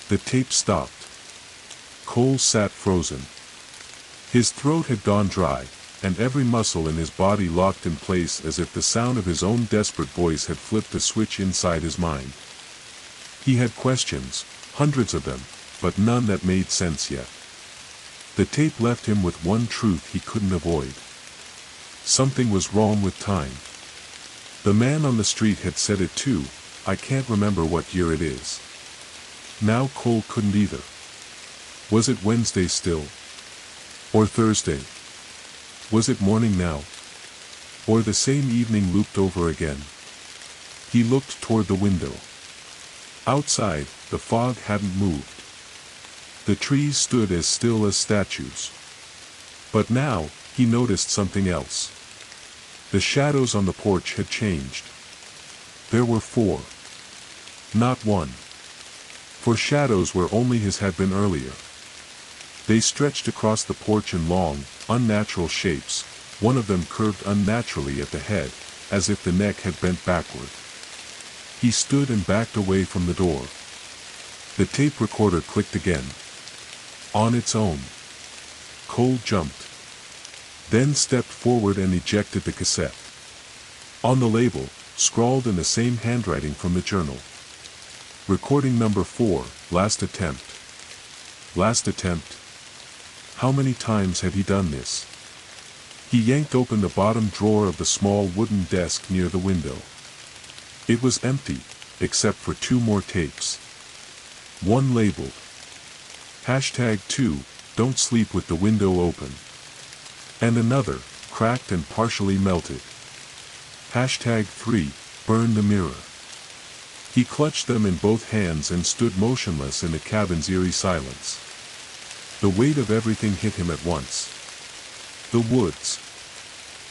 A: The tape stopped. Cole sat frozen. His throat had gone dry, and every muscle in his body locked in place as if the sound of his own desperate voice had flipped a switch inside his mind. He had questions, hundreds of them, but none that made sense yet. The tape left him with one truth he couldn't avoid. Something was wrong with time. The man on the street had said it too. I can't remember what year it is. Now Cole couldn't either. Was it Wednesday still? Or Thursday? Was it morning now? Or the same evening looped over again? He looked toward the window. Outside, the fog hadn't moved. The trees stood as still as statues. But now, he noticed something else. The shadows on the porch had changed. There were 4. Not 1. For shadows where only his had been earlier. They stretched across the porch in long, unnatural shapes, one of them curved unnaturally at the head, as if the neck had bent backward. He stood and backed away from the door. The tape recorder clicked again. On its own. Cole jumped. Then stepped forward and ejected the cassette. On the label, scrawled in the same handwriting from the journal. Recording number 4, last attempt. Last attempt. How many times had he done this? He yanked open the bottom drawer of the small wooden desk near the window. It was empty, except for 2 more tapes. One labeled. #2, don't sleep with the window open. And another, cracked and partially melted. #3, burn the mirror. He clutched them in both hands and stood motionless in the cabin's eerie silence. The weight of everything hit him at once. The woods.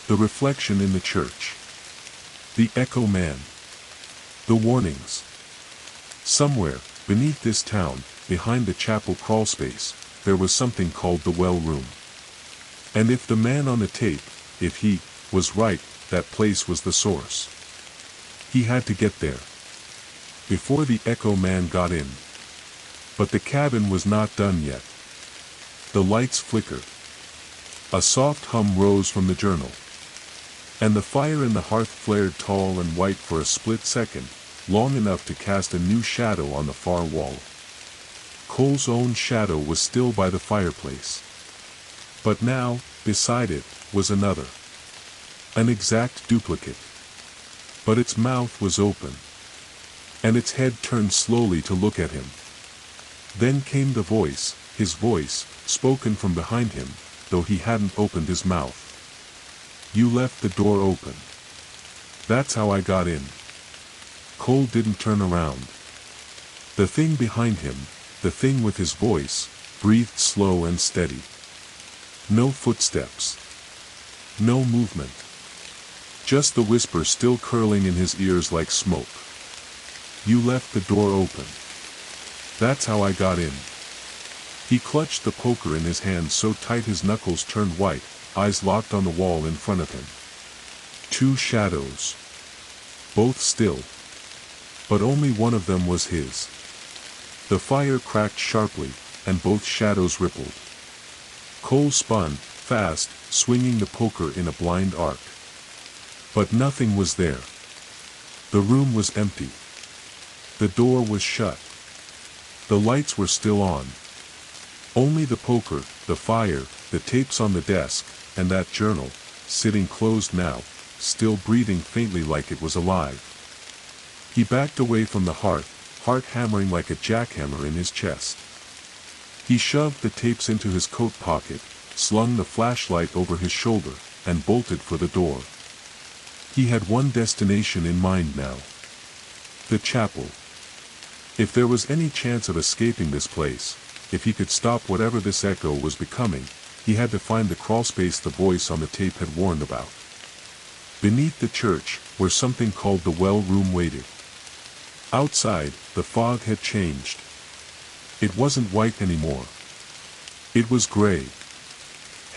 A: The reflection in the church. The Echo Man. The warnings. Somewhere, beneath this town, behind the chapel crawlspace, there was something called the well room. And if the man on the tape, if he was right, that place was the source. He had to get there. Before the Echo Man got in. But the cabin was not done yet. The lights flickered. A soft hum rose from the journal. And the fire in the hearth flared tall and white for a split second, long enough to cast a new shadow on the far wall. Cole's own shadow was still by the fireplace. But now, beside it, was another. An exact duplicate. But its mouth was open. And its head turned slowly to look at him. Then came the voice, his voice, spoken from behind him, though he hadn't opened his mouth. You left the door open. That's how I got in. Cole didn't turn around. The thing behind him, the thing with his voice, breathed slow and steady. No footsteps. No movement. Just the whisper still curling in his ears like smoke. You left the door open. That's how I got in. He clutched the poker in his hand so tight his knuckles turned white, eyes locked on the wall in front of him. Two shadows. Both still. But only one of them was his. The fire cracked sharply, and both shadows rippled. Cole spun, fast, swinging the poker in a blind arc. But nothing was there. The room was empty. The door was shut. The lights were still on. Only the poker, the fire, the tapes on the desk, and that journal, sitting closed now, still breathing faintly like it was alive. He backed away from the hearth, heart hammering like a jackhammer in his chest. He shoved the tapes into his coat pocket, slung the flashlight over his shoulder, and bolted for the door. He had one destination in mind now. The chapel. If there was any chance of escaping this place, if he could stop whatever this echo was becoming, he had to find the crawlspace the voice on the tape had warned about. Beneath the church, where something called the well room waited. Outside, the fog had changed. It wasn't white anymore. It was gray.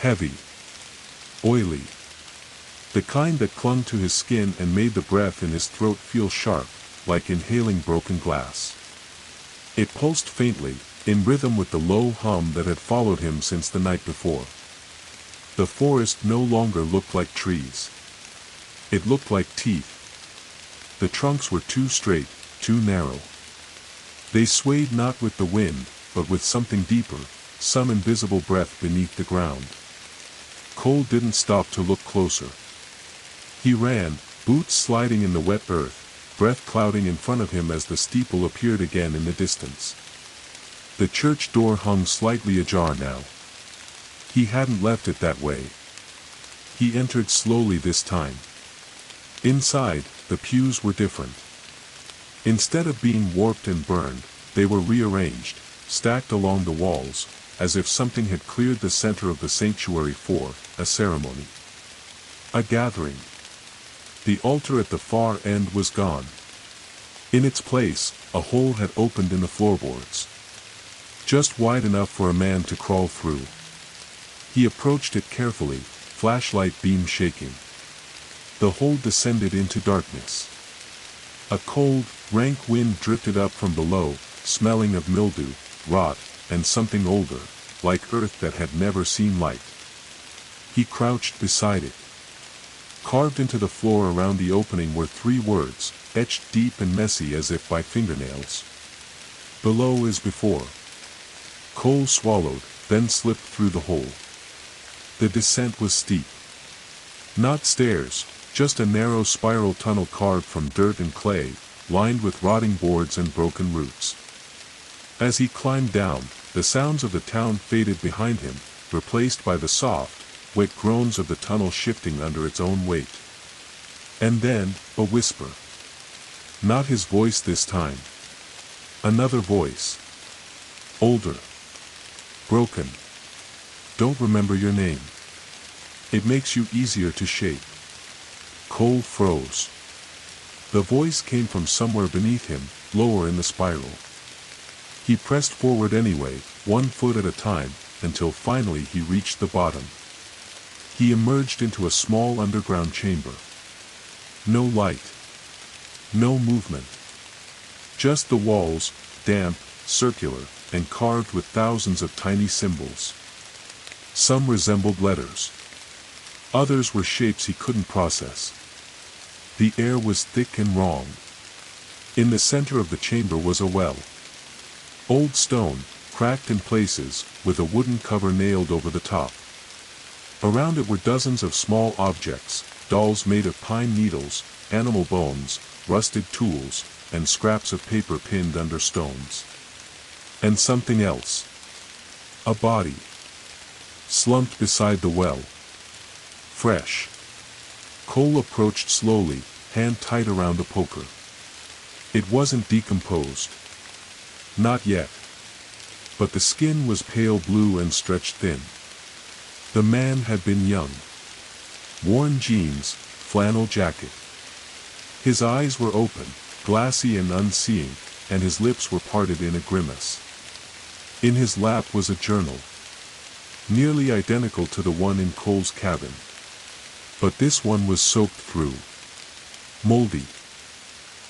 A: Heavy. Oily. The kind that clung to his skin and made the breath in his throat feel sharp, like inhaling broken glass. It pulsed faintly, in rhythm with the low hum that had followed him since the night before. The forest no longer looked like trees. It looked like teeth. The trunks were too straight, too narrow. They swayed not with the wind, but with something deeper, some invisible breath beneath the ground. Cole didn't stop to look closer. He ran, boots sliding in the wet earth, breath clouding in front of him as the steeple appeared again in the distance. The church door hung slightly ajar now. He hadn't left it that way. He entered slowly this time. Inside, the pews were different. Instead of being warped and burned, they were rearranged, stacked along the walls, as if something had cleared the center of the sanctuary for a ceremony. A gathering. The altar at the far end was gone. In its place, a hole had opened in the floorboards. Just wide enough for a man to crawl through. He approached it carefully, flashlight beam shaking. The hole descended into darkness. A cold, rank wind drifted up from below, smelling of mildew, rot, and something older, like earth that had never seen light. He crouched beside it. Carved into the floor around the opening were 3 words, etched deep and messy as if by fingernails. Below as before. Cole swallowed, then slipped through the hole. The descent was steep. Not stairs, just a narrow spiral tunnel carved from dirt and clay, lined with rotting boards and broken roots. As he climbed down, the sounds of the town faded behind him, replaced by the soft, wet groans of the tunnel shifting under its own weight. And then, a whisper. Not his voice this time. Another voice. Older. Broken. Don't remember your name. It makes you easier to shake. Cole froze. The voice came from somewhere beneath him, lower in the spiral. He pressed forward anyway, 1 foot at a time, until finally he reached the bottom. He emerged into a small underground chamber. No light. No movement. Just the walls, damp, circular, and carved with thousands of tiny symbols. Some resembled letters. Others were shapes he couldn't process. The air was thick and wrong. In the center of the chamber was a well. Old stone, cracked in places, with a wooden cover nailed over the top. Around it were dozens of small objects, dolls made of pine needles, animal bones, rusted tools, and scraps of paper pinned under stones. And something else. A body. Slumped beside the well. Fresh. Cole approached slowly, hand tight around the poker. It wasn't decomposed. Not yet. But the skin was pale blue and stretched thin. The man had been young. Worn jeans, flannel jacket. His eyes were open, glassy and unseeing, and his lips were parted in a grimace. In his lap was a journal, nearly identical to the one in Cole's cabin. But this one was soaked through, moldy,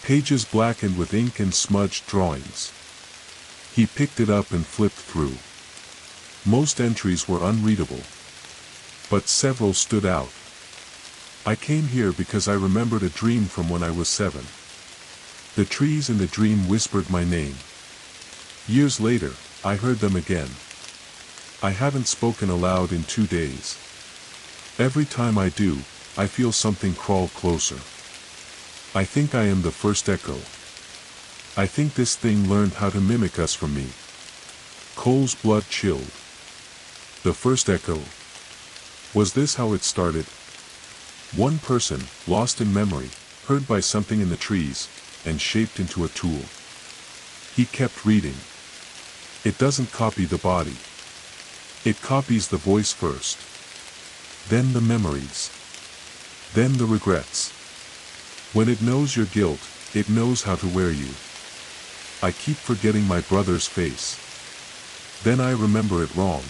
A: pages blackened with ink and smudged drawings. He picked it up and flipped through. Most entries were unreadable, but several stood out. I came here because I remembered a dream from when I was 7. The trees in the dream whispered my name. Years later, I heard them again. I haven't spoken aloud in 2 days. Every time I do, I feel something crawl closer. I think I am the first echo. I think this thing learned how to mimic us from me. Cole's blood chilled. The first echo. Was this how it started? One person, lost in memory, heard by something in the trees, and shaped into a tool. He kept reading. It doesn't copy the body. It copies the voice first. Then the memories. Then the regrets. When it knows your guilt, it knows how to wear you. I keep forgetting my brother's face. Then I remember it wrong.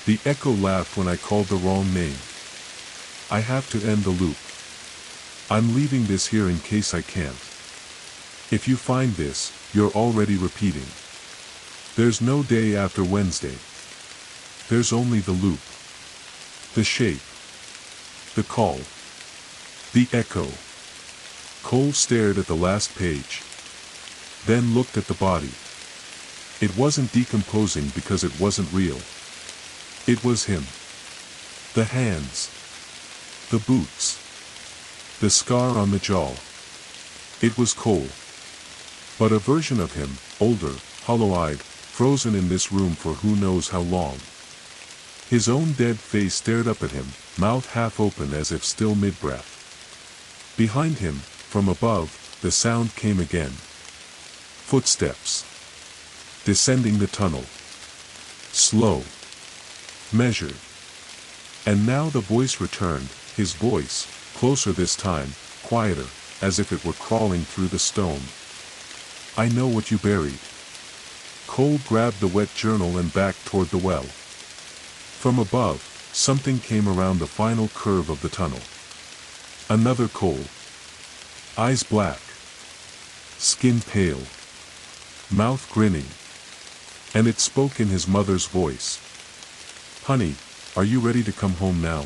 A: The echo laughed when I called the wrong name. I have to end the loop. I'm leaving this here in case I can't. If you find this, you're already repeating. There's no day after Wednesday. There's only the loop. The shape. The call. The echo. Cole stared at the last page. Then looked at the body. It wasn't decomposing because it wasn't real. It was him. The hands. The boots. The scar on the jaw. It was Cole. But a version of him, older, hollow-eyed, frozen in this room for who knows how long. His own dead face stared up at him, mouth half open as if still mid-breath. Behind him, from above, the sound came again. Footsteps. Descending the tunnel. Slow. Measured. And now the voice returned, his voice, closer this time, quieter, as if it were crawling through the stone. I know what you buried. Cole grabbed the wet journal and backed toward the well. From above, something came around the final curve of the tunnel. Another Cole. Eyes black. Skin pale. Mouth grinning. And it spoke in his mother's voice. Honey, are you ready to come home now?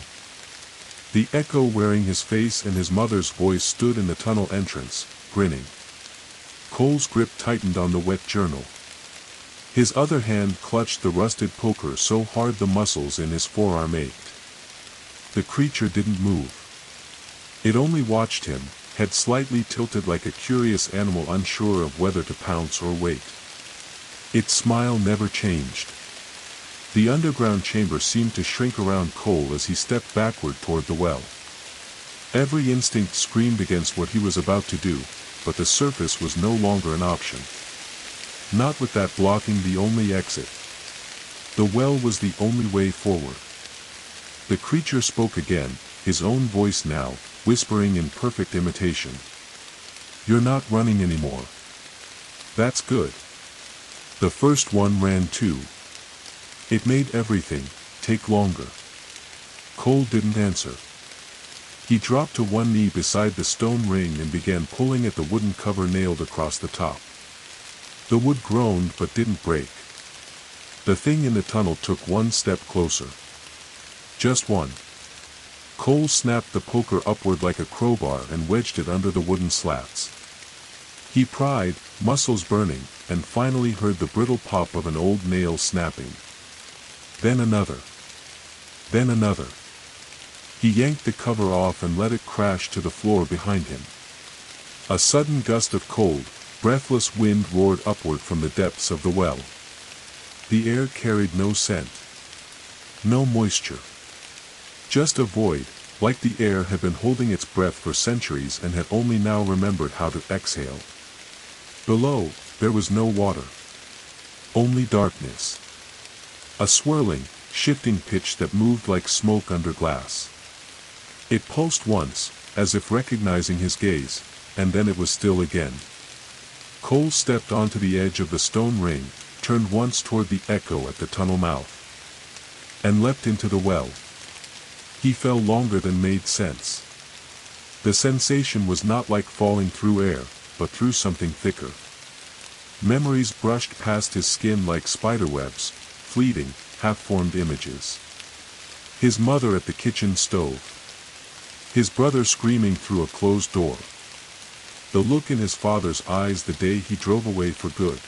A: The echo wearing his face and his mother's voice stood in the tunnel entrance, grinning. Cole's grip tightened on the wet journal. His other hand clutched the rusted poker so hard the muscles in his forearm ached. The creature didn't move. It only watched him, head slightly tilted like a curious animal unsure of whether to pounce or wait. Its smile never changed. The underground chamber seemed to shrink around Cole as he stepped backward toward the well. Every instinct screamed against what he was about to do, but the surface was no longer an option. Not with that blocking the only exit. The well was the only way forward. The creature spoke again, his own voice now, whispering in perfect imitation. You're not running anymore. That's good. The first one ran too. It made everything take longer. Cole didn't answer. He dropped to one knee beside the stone ring and began pulling at the wooden cover nailed across the top. The wood groaned but didn't break. The thing in the tunnel took one step closer. Just one. Cole snapped the poker upward like a crowbar and wedged it under the wooden slats. He pried, muscles burning, and finally heard the brittle pop of an old nail snapping. Then another. Then another. He yanked the cover off and let it crash to the floor behind him. A sudden gust of cold, breathless wind roared upward from the depths of the well. The air carried no scent. No moisture. Just a void, like the air had been holding its breath for centuries and had only now remembered how to exhale. Below, there was no water. Only darkness. A swirling, shifting pitch that moved like smoke under glass. It pulsed once, as if recognizing his gaze, and then it was still again. Cole stepped onto the edge of the stone ring, turned once toward the echo at the tunnel mouth, and leapt into the well. He fell longer than made sense. The sensation was not like falling through air, but through something thicker. Memories brushed past his skin like spiderwebs, fleeting, half-formed images. His mother at the kitchen stove. His brother screaming through a closed door. The look in his father's eyes the day he drove away for good.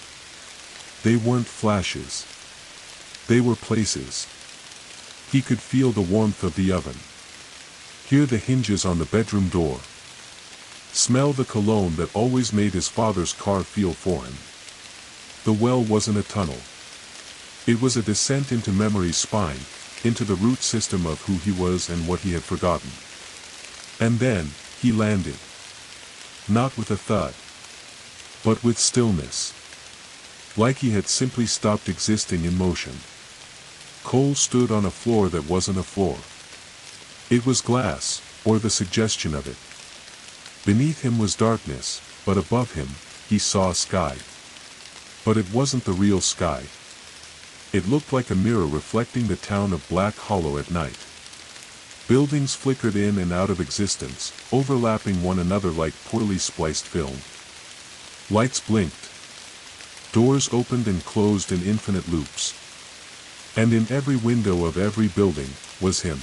A: They weren't flashes. They were places. He could feel the warmth of the oven. Hear the hinges on the bedroom door. Smell the cologne that always made his father's car feel foreign. The well wasn't a tunnel. It was a descent into memory's spine, into the root system of who he was and what he had forgotten. And then, he landed. Not with a thud, but with stillness. Like he had simply stopped existing in motion. Cole stood on a floor that wasn't a floor. It was glass, or the suggestion of it. Beneath him was darkness, but above him, he saw a sky. But it wasn't the real sky. It looked like a mirror reflecting the town of Black Hollow at night. Buildings flickered in and out of existence, overlapping one another like poorly spliced film. Lights blinked. Doors opened and closed in infinite loops. And in every window of every building, was him.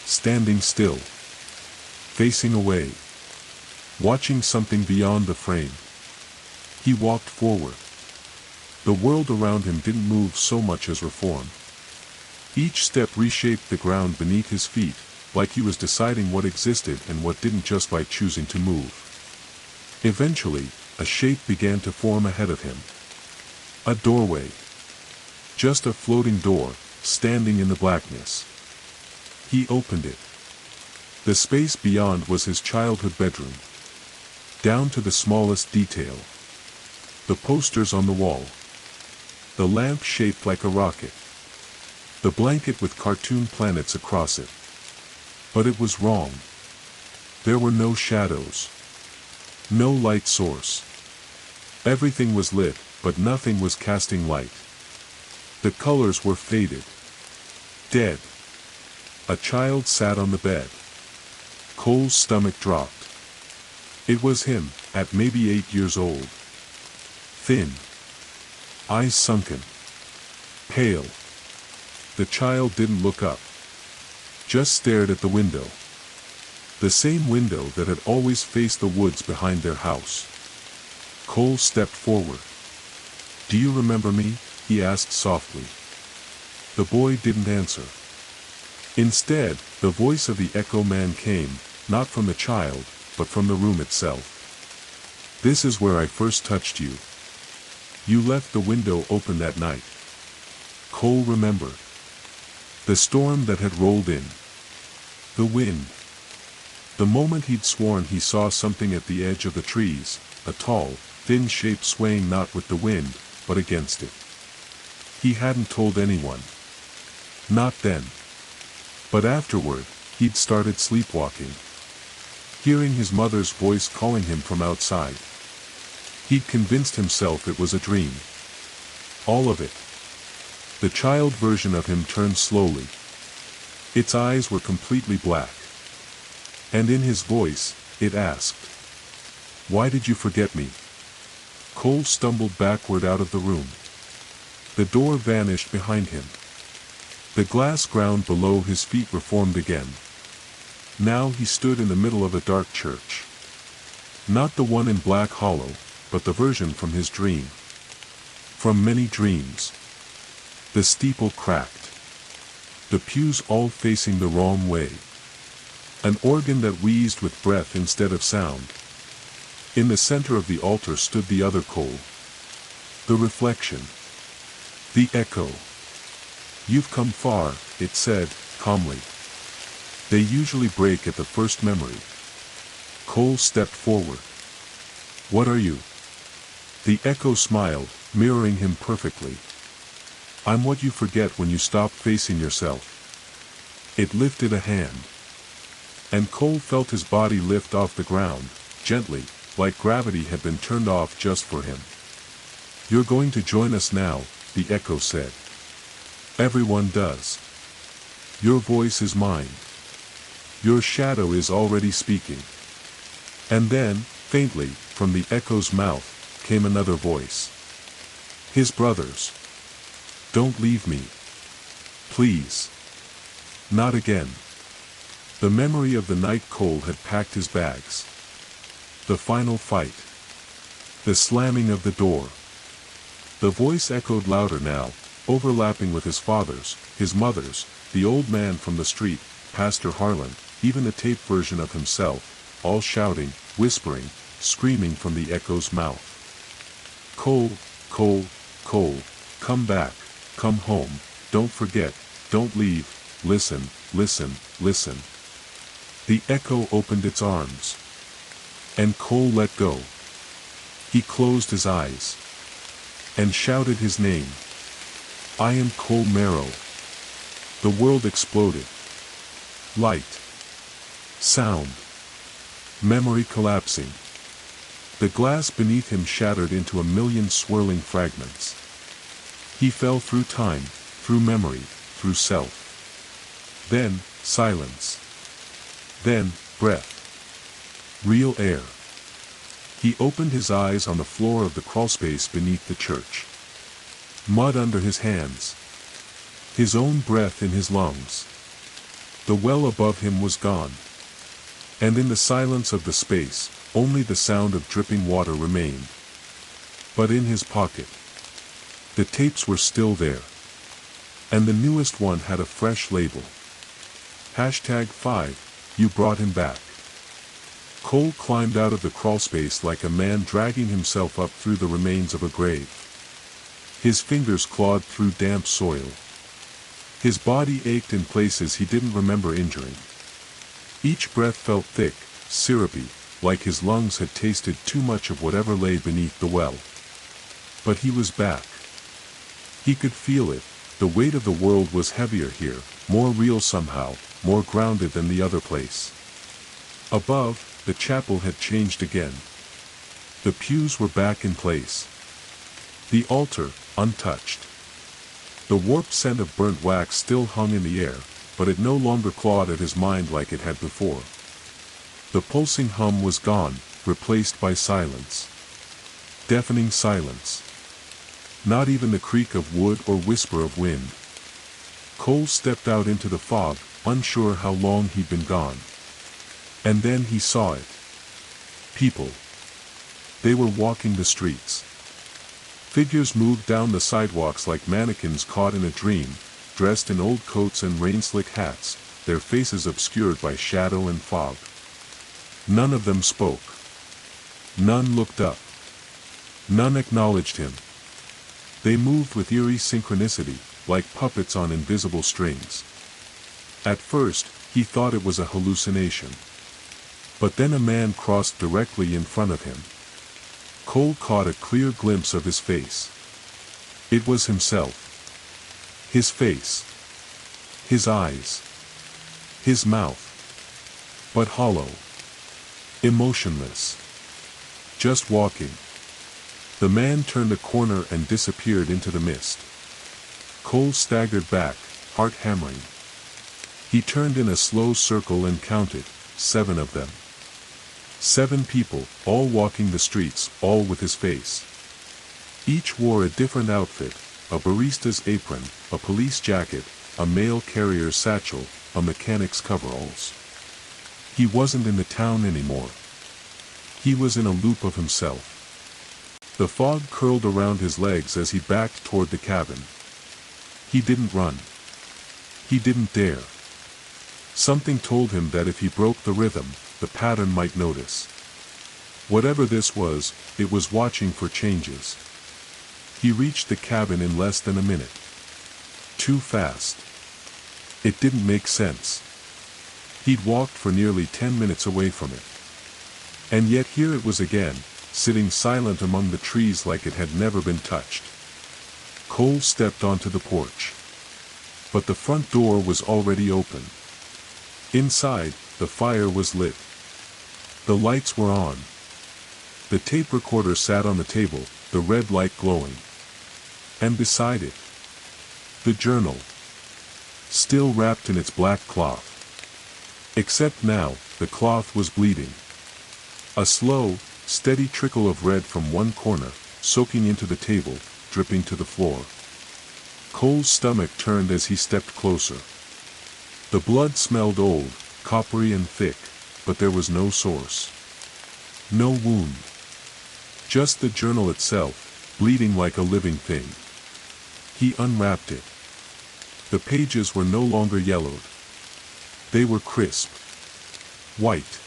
A: Standing still. Facing away. Watching something beyond the frame. He walked forward. The world around him didn't move so much as reform. Each step reshaped the ground beneath his feet, like he was deciding what existed and what didn't just by choosing to move. Eventually, a shape began to form ahead of him. A doorway. Just a floating door, standing in the blackness. He opened it. The space beyond was his childhood bedroom. Down to the smallest detail. The posters on the wall. The lamp shaped like a rocket. The blanket with cartoon planets across it. But it was wrong. There were no shadows. No light source. Everything was lit, but nothing was casting light. The colors were faded. Dead. A child sat on the bed. Cole's stomach dropped. It was him, at maybe 8 years old. Thin. Eyes sunken. Pale. The child didn't look up. Just stared at the window. The same window that had always faced the woods behind their house. Cole stepped forward. "Do you remember me?" he asked softly. The boy didn't answer. Instead, the voice of the Echo Man came, not from the child, but from the room itself. "This is where I first touched you. You left the window open that night." Cole remembered. The storm that had rolled in. The wind. The moment he'd sworn he saw something at the edge of the trees, a tall, thin shape swaying not with the wind, but against it. He hadn't told anyone. Not then. But afterward, he'd started sleepwalking. Hearing his mother's voice calling him from outside. He'd convinced himself it was a dream. All of it. The child version of him turned slowly. Its eyes were completely black. And in his voice, it asked, "Why did you forget me?" Cole stumbled backward out of the room. The door vanished behind him. The glass ground below his feet reformed again. Now he stood in the middle of a dark church. Not the one in Black Hollow, but the version from his dream. From many dreams. The steeple cracked. The pews all facing the wrong way. An organ that wheezed with breath instead of sound. In the center of the altar stood the other Cole. The reflection. The echo. "You've come far," it said, calmly. They usually break at the first memory. Cole stepped forward. "What are you?" The echo smiled, mirroring him perfectly. "I'm what you forget when you stop facing yourself." It lifted a hand. And Cole felt his body lift off the ground, gently, like gravity had been turned off just for him. "You're going to join us now," the echo said. "Everyone does. Your voice is mine. Your shadow is already speaking." And then, faintly, from the echo's mouth, came another voice. His brother's. "Don't leave me. Please. Not again." The memory of the night Cole had packed his bags. The final fight. The slamming of the door. The voice echoed louder now, overlapping with his father's, his mother's, the old man from the street, Pastor Harlan, even a tape version of himself, all shouting, whispering, screaming from the echo's mouth. "Cole, Cole, Cole, come back, come home, don't forget, don't leave, listen, listen, listen." The echo opened its arms. And Cole let go. He closed his eyes. And shouted his name. "I am Cole Merrow." The world exploded. Light. Sound. Memory collapsing. The glass beneath him shattered into a million swirling fragments. He fell through time, through memory, through self. Then, silence. Then, breath. Real air. He opened his eyes on the floor of the crawlspace beneath the church. Mud under his hands. His own breath in his lungs. The well above him was gone. And in the silence of the space, only the sound of dripping water remained. But in his pocket, the tapes were still there. And the newest one had a fresh label. #5, you brought him back. Cole climbed out of the crawlspace like a man dragging himself up through the remains of a grave. His fingers clawed through damp soil. His body ached in places he didn't remember injuring. Each breath felt thick, syrupy, like his lungs had tasted too much of whatever lay beneath the well. But he was back. He could feel it. The weight of the world was heavier here, more real somehow, more grounded than the other place. Above, the chapel had changed again. The pews were back in place. The altar, untouched. The warped scent of burnt wax still hung in the air, but it no longer clawed at his mind like it had before. The pulsing hum was gone, replaced by silence. Deafening silence. Not even the creak of wood or whisper of wind. Cole stepped out into the fog, unsure how long he'd been gone. And then he saw it. People. They were walking the streets. Figures moved down the sidewalks like mannequins caught in a dream, dressed in old coats and rain-slick hats, their faces obscured by shadow and fog. None of them spoke. None looked up. None acknowledged him. They moved with eerie synchronicity, like puppets on invisible strings. At first, he thought it was a hallucination. But then a man crossed directly in front of him. Cole caught a clear glimpse of his face. It was himself. His face. His eyes. His mouth. But hollow. Emotionless. Just walking. The man turned a corner and disappeared into the mist. Cole staggered back, heart hammering. He turned in a slow circle and counted, 7 of them. 7 people, all walking the streets, all with his face. Each wore a different outfit, a barista's apron, a police jacket, a mail carrier's satchel, a mechanic's coveralls. He wasn't in the town anymore. He was in a loop of himself. The fog curled around his legs as he backed toward the cabin. He didn't run. He didn't dare. Something told him that if he broke the rhythm, the pattern might notice. Whatever this was, it was watching for changes. He reached the cabin in less than a minute. Too fast. It didn't make sense. He'd walked for nearly 10 minutes away from it. And yet here it was again, sitting silent among the trees like it had never been touched. Cole stepped onto the porch. But the front door was already open. Inside, the fire was lit. The lights were on. The tape recorder sat on the table, the red light glowing. And beside it, the journal, still wrapped in its black cloth. Except now, the cloth was bleeding. A slow, steady trickle of red from one corner, soaking into the table, dripping to the floor. Cole's stomach turned as he stepped closer. The blood smelled old, coppery and thick, but there was no source. No wound. Just the journal itself, bleeding like a living thing. He unwrapped it. The pages were no longer yellowed. They were crisp, white,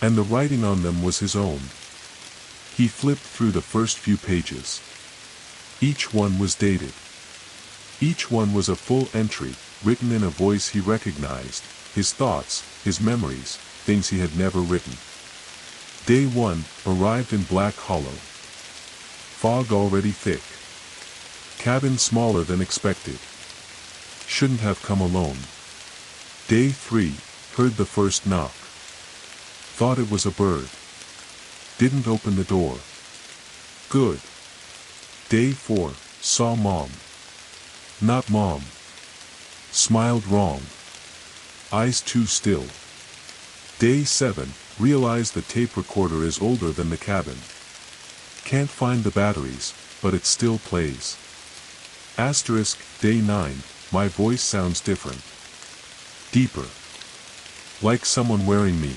A: and the writing on them was his own. He flipped through the first few pages. Each one was dated. Each one was a full entry, written in a voice he recognized, his thoughts, his memories, things he had never written. Day 1, arrived in Black Hollow. Fog already thick. Cabin smaller than expected. Shouldn't have come alone. Day 3, heard the first knock. Thought it was a bird. Didn't open the door. Good. Day 4, saw Mom. Not Mom. Smiled wrong. Eyes too still. Day 7, realized the tape recorder is older than the cabin. Can't find the batteries, but it still plays. Asterisk, Day 9, my voice sounds different. Deeper. Like someone wearing me.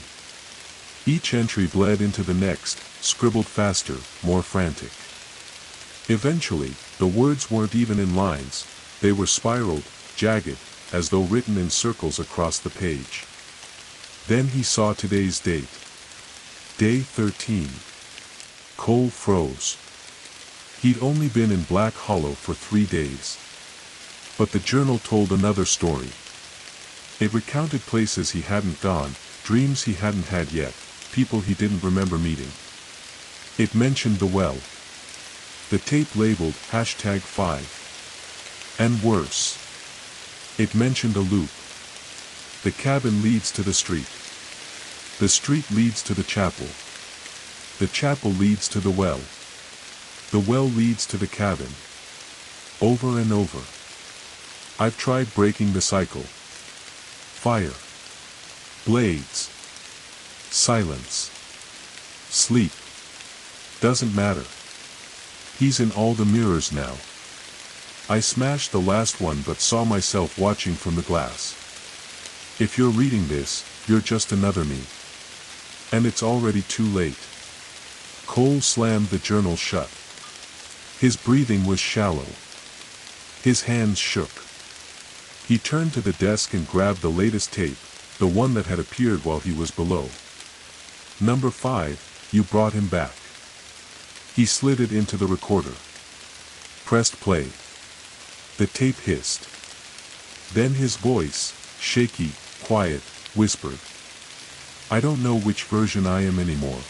A: Each entry bled into the next, scribbled faster, more frantic. Eventually, the words weren't even in lines, they were spiraled, jagged, as though written in circles across the page. Then he saw today's date. Day 13. Cole froze. He'd only been in Black Hollow for 3 days. But the journal told another story. It recounted places he hadn't gone, dreams he hadn't had yet, people he didn't remember meeting. It mentioned the well. The tape labeled #5. And worse. It mentioned a loop. The cabin leads to the street. The street leads to the chapel. The chapel leads to the well. The well leads to the cabin. Over and over. I've tried breaking the cycle. Fire. Blades. Silence. Sleep. Doesn't matter. He's in all the mirrors now. I smashed the last one but saw myself watching from the glass. If you're reading this, you're just another me. And it's already too late. Cole slammed the journal shut. His breathing was shallow. His hands shook. He turned to the desk and grabbed the latest tape, the one that had appeared while he was below. Number 5, you brought him back. He slid it into the recorder. Pressed play. The tape hissed. Then his voice, shaky, quiet, whispered. I don't know which version I am anymore.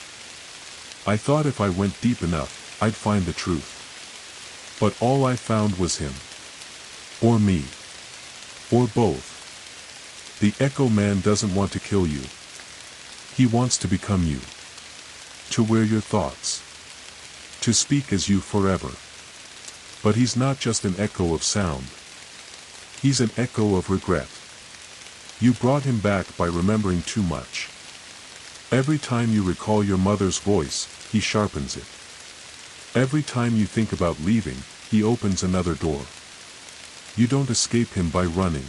A: I thought if I went deep enough, I'd find the truth. But all I found was him. Or me. Or both. The Echo Man doesn't want to kill you. He wants to become you. To wear your thoughts. To speak as you forever. But he's not just an echo of sound. He's an echo of regret. You brought him back by remembering too much. Every time you recall your mother's voice, he sharpens it. Every time you think about leaving, he opens another door. You don't escape him by running.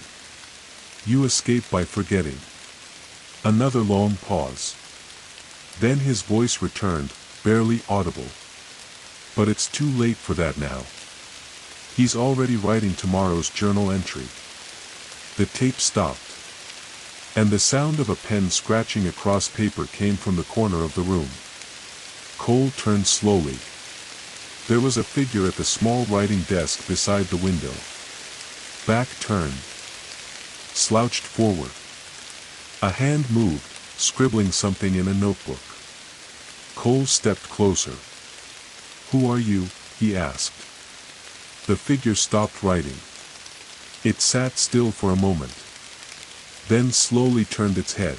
A: You escape by forgetting. Another long pause. Then his voice returned, barely audible. But it's too late for that now. He's already writing tomorrow's journal entry. The tape stopped. And the sound of a pen scratching across paper came from the corner of the room. Cole turned slowly. There was a figure at the small writing desk beside the window. Back turned. Slouched forward. A hand moved, scribbling something in a notebook. Cole stepped closer. Who are you? He asked. The figure stopped writing. It sat still for a moment. Then slowly turned its head.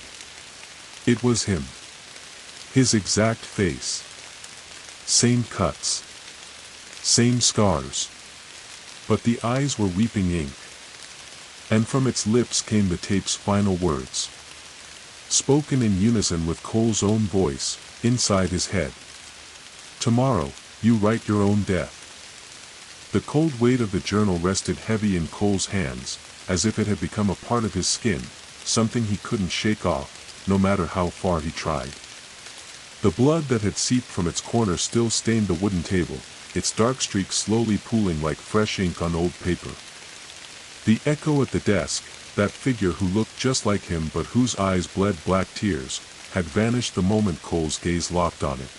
A: It was him. His exact face. Same cuts. Same scars. But the eyes were weeping ink. And from its lips came the tape's final words. Spoken in unison with Cole's own voice, inside his head. Tomorrow, you write your own death. The cold weight of the journal rested heavy in Cole's hands, as if it had become a part of his skin, something he couldn't shake off, no matter how far he tried. The blood that had seeped from its corner still stained the wooden table, its dark streaks slowly pooling like fresh ink on old paper. The echo at the desk, that figure who looked just like him but whose eyes bled black tears, had vanished the moment Cole's gaze locked on it.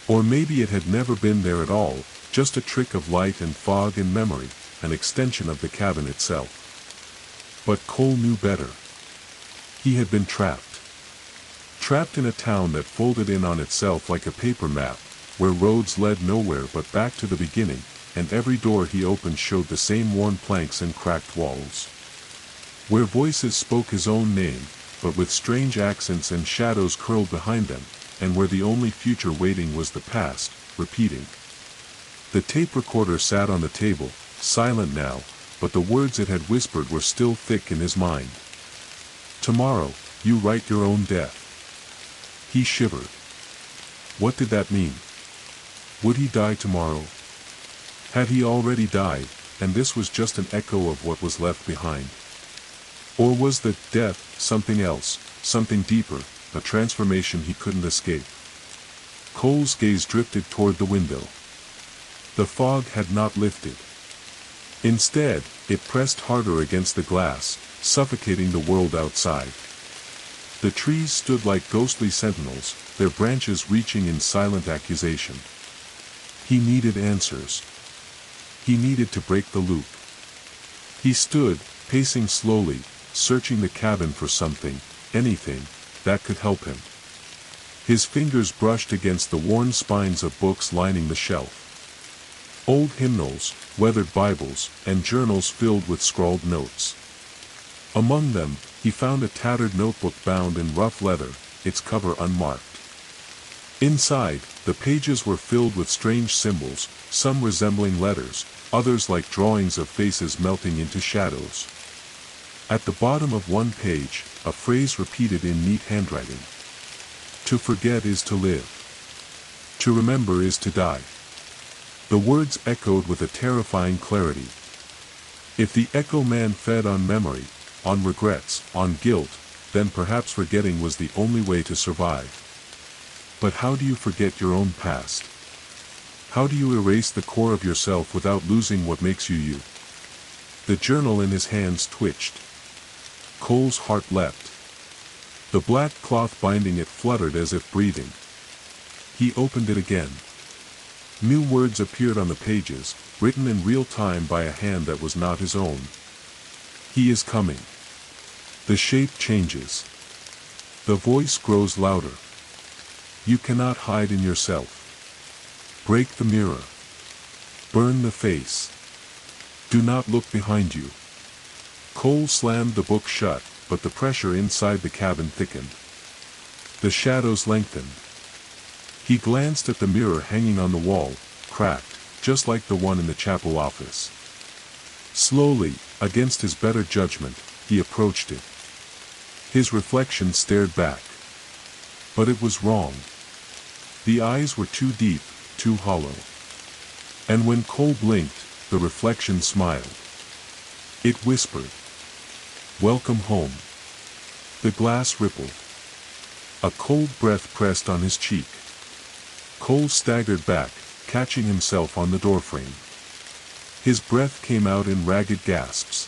A: Or maybe it had never been there at all, just a trick of light and fog and memory, an extension of the cabin itself. But Cole knew better. He had been trapped. Trapped in a town that folded in on itself like a paper map, where roads led nowhere but back to the beginning, and every door he opened showed the same worn planks and cracked walls. Where voices spoke his own name, but with strange accents and shadows curled behind them, and where the only future waiting was the past, repeating. The tape recorder sat on the table, silent now, but the words it had whispered were still thick in his mind. Tomorrow, you write your own death. He shivered. What did that mean? Would he die tomorrow? Had he already died, and this was just an echo of what was left behind? Or was the death something else, something deeper, a transformation he couldn't escape? Cole's gaze drifted toward the window. The fog had not lifted. Instead, it pressed harder against the glass, suffocating the world outside. The trees stood like ghostly sentinels, their branches reaching in silent accusation. He needed answers. He needed to break the loop. He stood, pacing slowly, searching the cabin for something, anything, that could help him. His fingers brushed against the worn spines of books lining the shelf. Old hymnals, weathered Bibles, and journals filled with scrawled notes. Among them, he found a tattered notebook bound in rough leather, its cover unmarked. Inside, the pages were filled with strange symbols, some resembling letters, others like drawings of faces melting into shadows. At the bottom of one page, a phrase repeated in neat handwriting. To forget is to live. To remember is to die. The words echoed with a terrifying clarity. If the Echo Man fed on memory, on regrets, on guilt, then perhaps forgetting was the only way to survive. But how do you forget your own past? How do you erase the core of yourself without losing what makes you you? The journal in his hands twitched. Cole's heart leapt. The black cloth binding it fluttered as if breathing. He opened it again. New words appeared on the pages, written in real time by a hand that was not his own. He is coming. The shape changes. The voice grows louder. You cannot hide in yourself. Break the mirror. Burn the face. Do not look behind you. Cole slammed the book shut, but the pressure inside the cabin thickened. The shadows lengthened. He glanced at the mirror hanging on the wall, cracked, just like the one in the chapel office. Slowly, against his better judgment, he approached it. His reflection stared back. But it was wrong. The eyes were too deep, too hollow. And when Cole blinked, the reflection smiled. It whispered, "Welcome home." The glass rippled. A cold breath pressed on his cheek. Cole staggered back, catching himself on the doorframe. His breath came out in ragged gasps.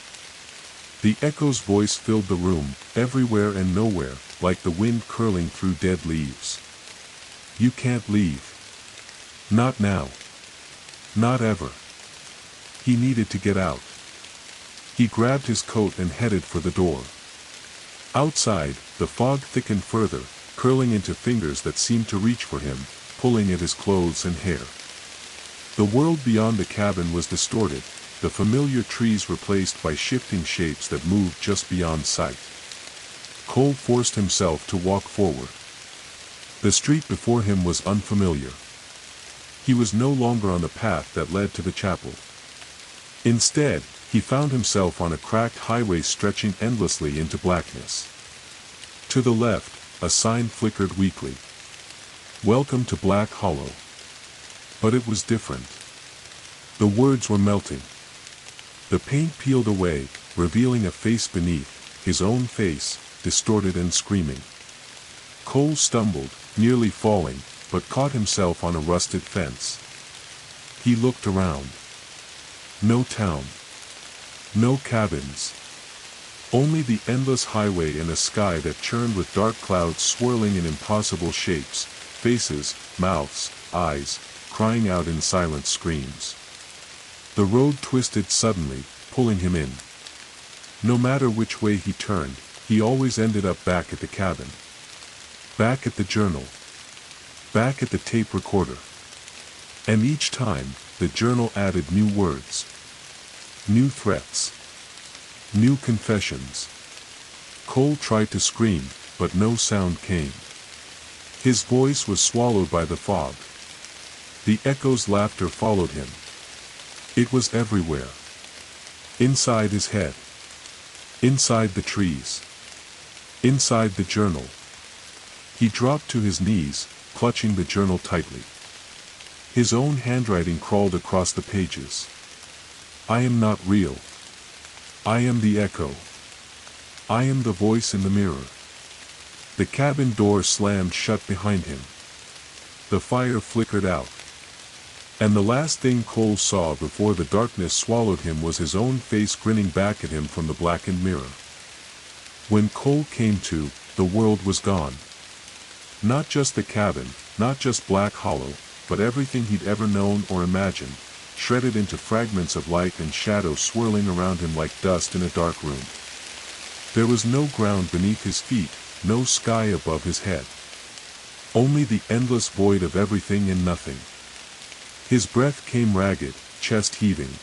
A: The Echo's voice filled the room, everywhere and nowhere, like the wind curling through dead leaves. You can't leave. Not now. Not ever. He needed to get out. He grabbed his coat and headed for the door. Outside, the fog thickened further, curling into fingers that seemed to reach for him, pulling at his clothes and hair. The world beyond the cabin was distorted, the familiar trees replaced by shifting shapes that moved just beyond sight. Cole forced himself to walk forward. The street before him was unfamiliar. He was no longer on the path that led to the chapel. Instead, he found himself on a cracked highway stretching endlessly into blackness. To the left, a sign flickered weakly. "Welcome to Black Hollow." But it was different. The words were melting. The paint peeled away, revealing a face beneath, his own face, distorted and screaming. Cole stumbled, nearly falling, but caught himself on a rusted fence. He looked around. No town. No cabins. Only the endless highway and a sky that churned with dark clouds swirling in impossible shapes, faces, mouths, eyes, crying out in silent screams. The road twisted suddenly, pulling him in. No matter which way he turned, he always ended up back at the cabin. Back at the journal. Back at the tape recorder. And each time, the journal added new words. New threats. New confessions. Cole tried to scream, but no sound came. His voice was swallowed by the fog. The echo's laughter followed him. It was everywhere. Inside his head. Inside the trees. Inside the journal. He dropped to his knees, clutching the journal tightly. His own handwriting crawled across the pages. "I am not real. I am the echo. I am the voice in the mirror." The cabin door slammed shut behind him. The fire flickered out. And the last thing Cole saw before the darkness swallowed him was his own face grinning back at him from the blackened mirror. When Cole came to, the world was gone. Not just the cabin, not just Black Hollow, but everything he'd ever known or imagined, shredded into fragments of light and shadow swirling around him like dust in a dark room. There was no ground beneath his feet, no sky above his head. Only the endless void of everything and nothing. His breath came ragged, chest heaving.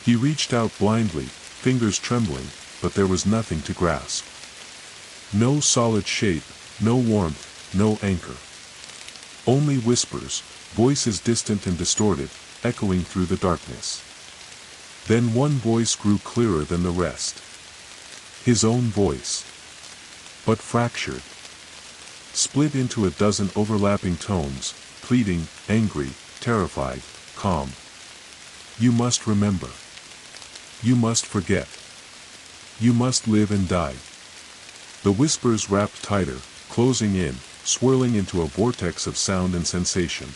A: He reached out blindly, fingers trembling, but there was nothing to grasp. No solid shape, no warmth, no anchor. Only whispers, voices distant and distorted, echoing through the darkness. Then one voice grew clearer than the rest. His own voice. But fractured. Split into a dozen overlapping tones, pleading, angry, terrified, calm. "You must remember. You must forget. You must live and die." The whispers wrapped tighter, closing in, swirling into a vortex of sound and sensation.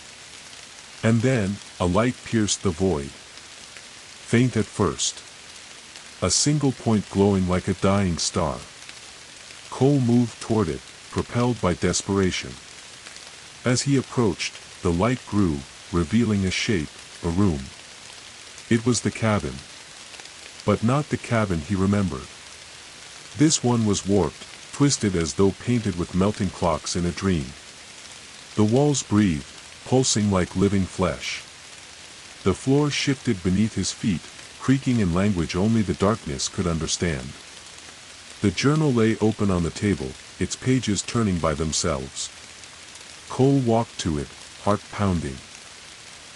A: And then, a light pierced the void. Faint at first. A single point glowing like a dying star. Cole moved toward it, propelled by desperation. As he approached, the light grew, revealing a shape, a room. It was the cabin. But not the cabin he remembered. This one was warped, twisted as though painted with melting clocks in a dream. The walls breathed, pulsing like living flesh. The floor shifted beneath his feet, creaking in language only the darkness could understand. The journal lay open on the table, its pages turning by themselves. Cole walked to it, heart pounding.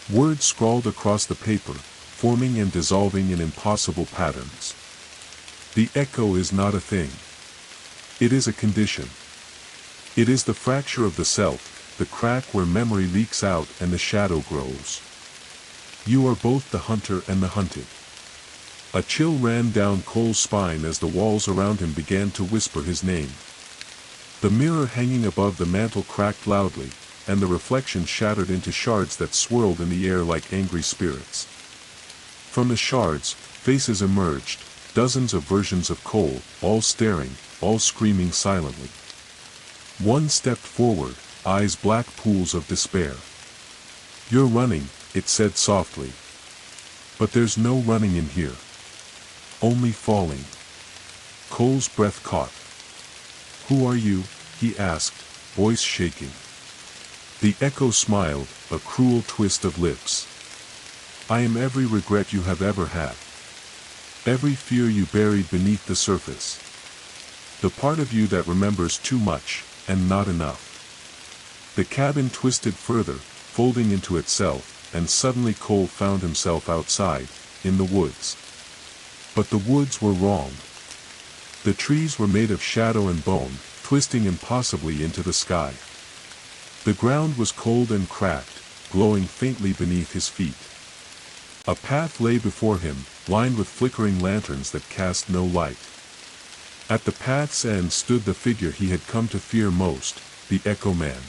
A: Words scrawled across the paper, forming and dissolving in impossible patterns. The echo is not a thing. It is a condition. It is the fracture of the self, the crack where memory leaks out and the shadow grows. You are both the hunter and the hunted. A chill ran down Cole's spine as the walls around him began to whisper his name. The mirror hanging above the mantel cracked loudly, and the reflection shattered into shards that swirled in the air like angry spirits. From the shards, faces emerged, dozens of versions of Cole, all staring, all screaming silently. One stepped forward, eyes black pools of despair. "You're running," it said softly. "But there's no running in here. Only falling." Cole's breath caught. "Who are you?" he asked, voice shaking. The echo smiled, a cruel twist of lips. "I am every regret you have ever had. Every fear you buried beneath the surface. The part of you that remembers too much, and not enough. The cabin twisted further, folding into itself, and suddenly Cole found himself outside, in the woods. But the woods were wrong. The trees were made of shadow and bone, twisting impossibly into the sky. The ground was cold and cracked, glowing faintly beneath his feet. A path lay before him, lined with flickering lanterns that cast no light. At the path's end stood the figure he had come to fear most, the Echo Man.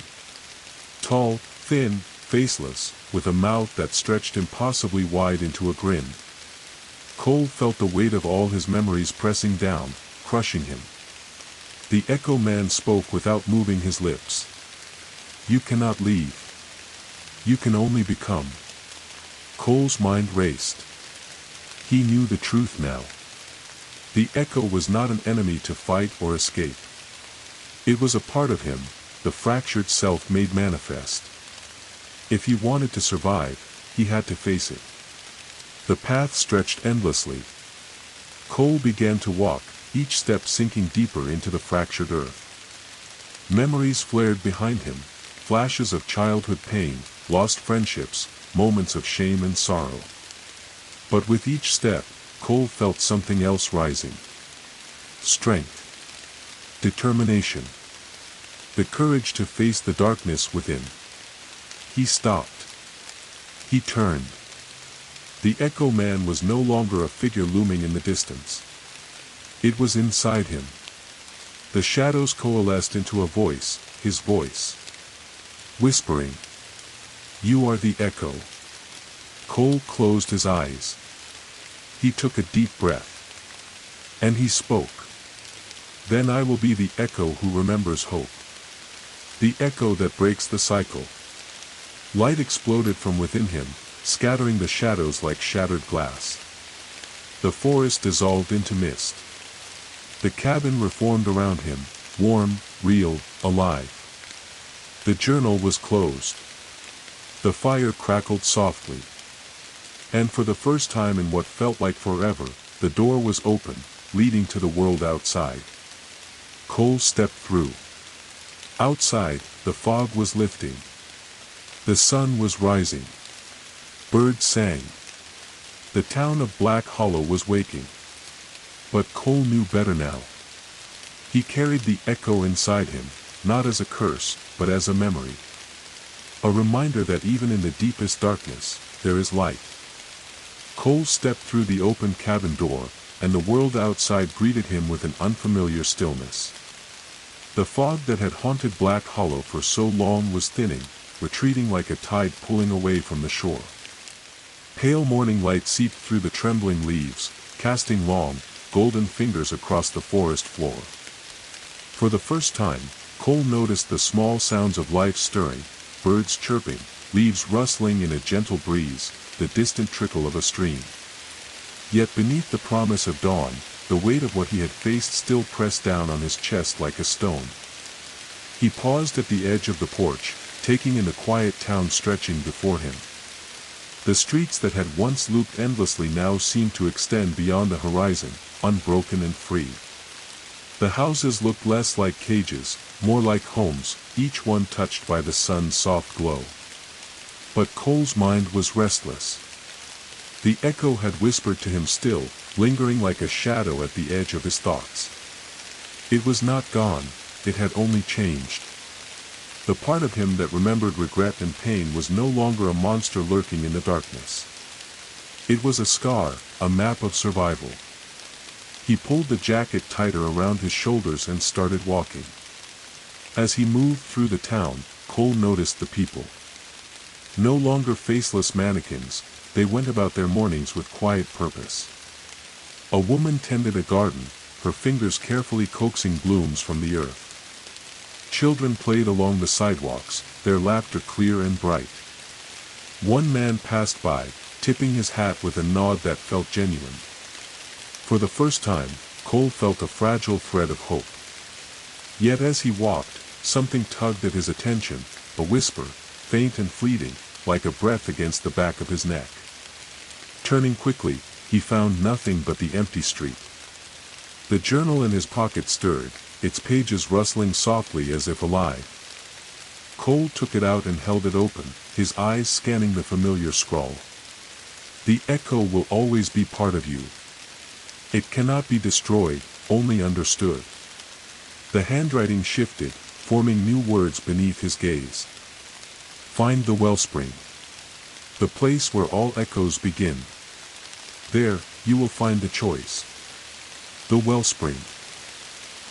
A: Tall, thin, faceless, with a mouth that stretched impossibly wide into a grin. Cole felt the weight of all his memories pressing down, crushing him. The Echo Man spoke without moving his lips. "You cannot leave. You can only become." Cole's mind raced. He knew the truth now. The Echo was not an enemy to fight or escape. It was a part of him, the fractured self made manifest. If he wanted to survive, he had to face it. The path stretched endlessly. Cole began to walk, each step sinking deeper into the fractured earth. Memories flared behind him, flashes of childhood pain, lost friendships, moments of shame and sorrow. But with each step, Cole felt something else rising. Strength. Determination. The courage to face the darkness within. He stopped. He turned. The Echo Man was no longer a figure looming in the distance. It was inside him. The shadows coalesced into a voice, his voice. Whispering. "You are the Echo." Cole closed his eyes. He took a deep breath. And he spoke. "Then I will be the Echo who remembers hope. The Echo that breaks the cycle." Light exploded from within him, scattering the shadows like shattered glass. The forest dissolved into mist. The cabin reformed around him, warm, real, alive. The journal was closed. The fire crackled softly. And for the first time in what felt like forever, the door was open, leading to the world outside. Cole stepped through. Outside, the fog was lifting. The sun was rising. Birds sang. The town of Black Hollow was waking. But Cole knew better now. He carried the Echo inside him, not as a curse, but as a memory. A reminder that even in the deepest darkness, there is light. Cole stepped through the open cabin door, and the world outside greeted him with an unfamiliar stillness. The fog that had haunted Black Hollow for so long was thinning, retreating like a tide pulling away from the shore. Pale morning light seeped through the trembling leaves, casting long, golden fingers across the forest floor. For the first time, Cole noticed the small sounds of life stirring, birds chirping, leaves rustling in a gentle breeze, the distant trickle of a stream. Yet beneath the promise of dawn, the weight of what he had faced still pressed down on his chest like a stone. He paused at the edge of the porch, taking in the quiet town stretching before him. The streets that had once looped endlessly now seemed to extend beyond the horizon, unbroken and free. The houses looked less like cages, more like homes, each one touched by the sun's soft glow. But Cole's mind was restless. The Echo had whispered to him still, lingering like a shadow at the edge of his thoughts. It was not gone, it had only changed. The part of him that remembered regret and pain was no longer a monster lurking in the darkness. It was a scar, a map of survival. He pulled the jacket tighter around his shoulders and started walking. As he moved through the town, Cole noticed the people. No longer faceless mannequins, they went about their mornings with quiet purpose. A woman tended a garden, her fingers carefully coaxing blooms from the earth. Children played along the sidewalks, their laughter clear and bright. One man passed by, tipping his hat with a nod that felt genuine. For the first time, Cole felt a fragile thread of hope. Yet as he walked, something tugged at his attention, a whisper, faint and fleeting, like a breath against the back of his neck. Turning quickly, he found nothing but the empty street. The journal in his pocket stirred, its pages rustling softly as if alive. Cole took it out and held it open, his eyes scanning the familiar scrawl. The echo will always be part of you. It cannot be destroyed, only understood. The handwriting shifted, forming new words beneath his gaze. Find the wellspring. The place where all echoes begin. There, you will find the choice. The wellspring.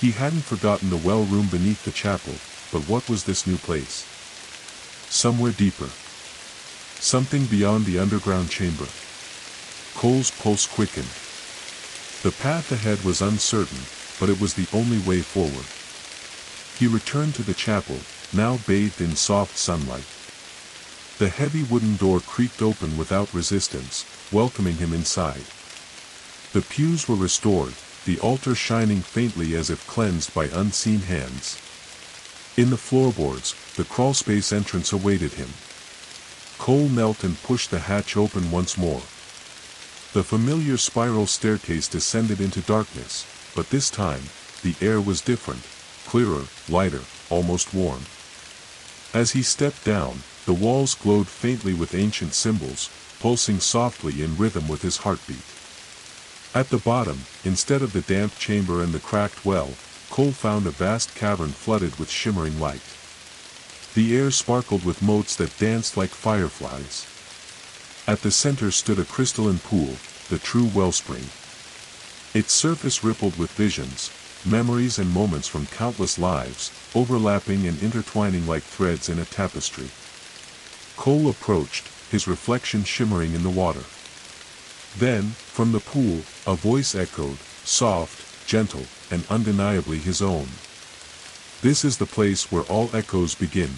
A: He hadn't forgotten the well room beneath the chapel, but what was this new place? Somewhere deeper. Something beyond the underground chamber. Cole's pulse quickened. The path ahead was uncertain, but it was the only way forward. He returned to the chapel, now bathed in soft sunlight. The heavy wooden door creaked open without resistance, welcoming him inside. The pews were restored, the altar shining faintly as if cleansed by unseen hands. In the floorboards, the crawlspace entrance awaited him. Cole knelt and pushed the hatch open once more. The familiar spiral staircase descended into darkness, but this time, the air was different, clearer, lighter, almost warm. As he stepped down, the walls glowed faintly with ancient symbols, pulsing softly in rhythm with his heartbeat. At the bottom, instead of the damp chamber and the cracked well, Cole found a vast cavern flooded with shimmering light. The air sparkled with motes that danced like fireflies. At the center stood a crystalline pool, the true wellspring. Its surface rippled with visions, memories and moments from countless lives, overlapping and intertwining like threads in a tapestry. Cole approached, his reflection shimmering in the water. Then, from the pool, a voice echoed, soft, gentle, and undeniably his own. This is the place where all echoes begin.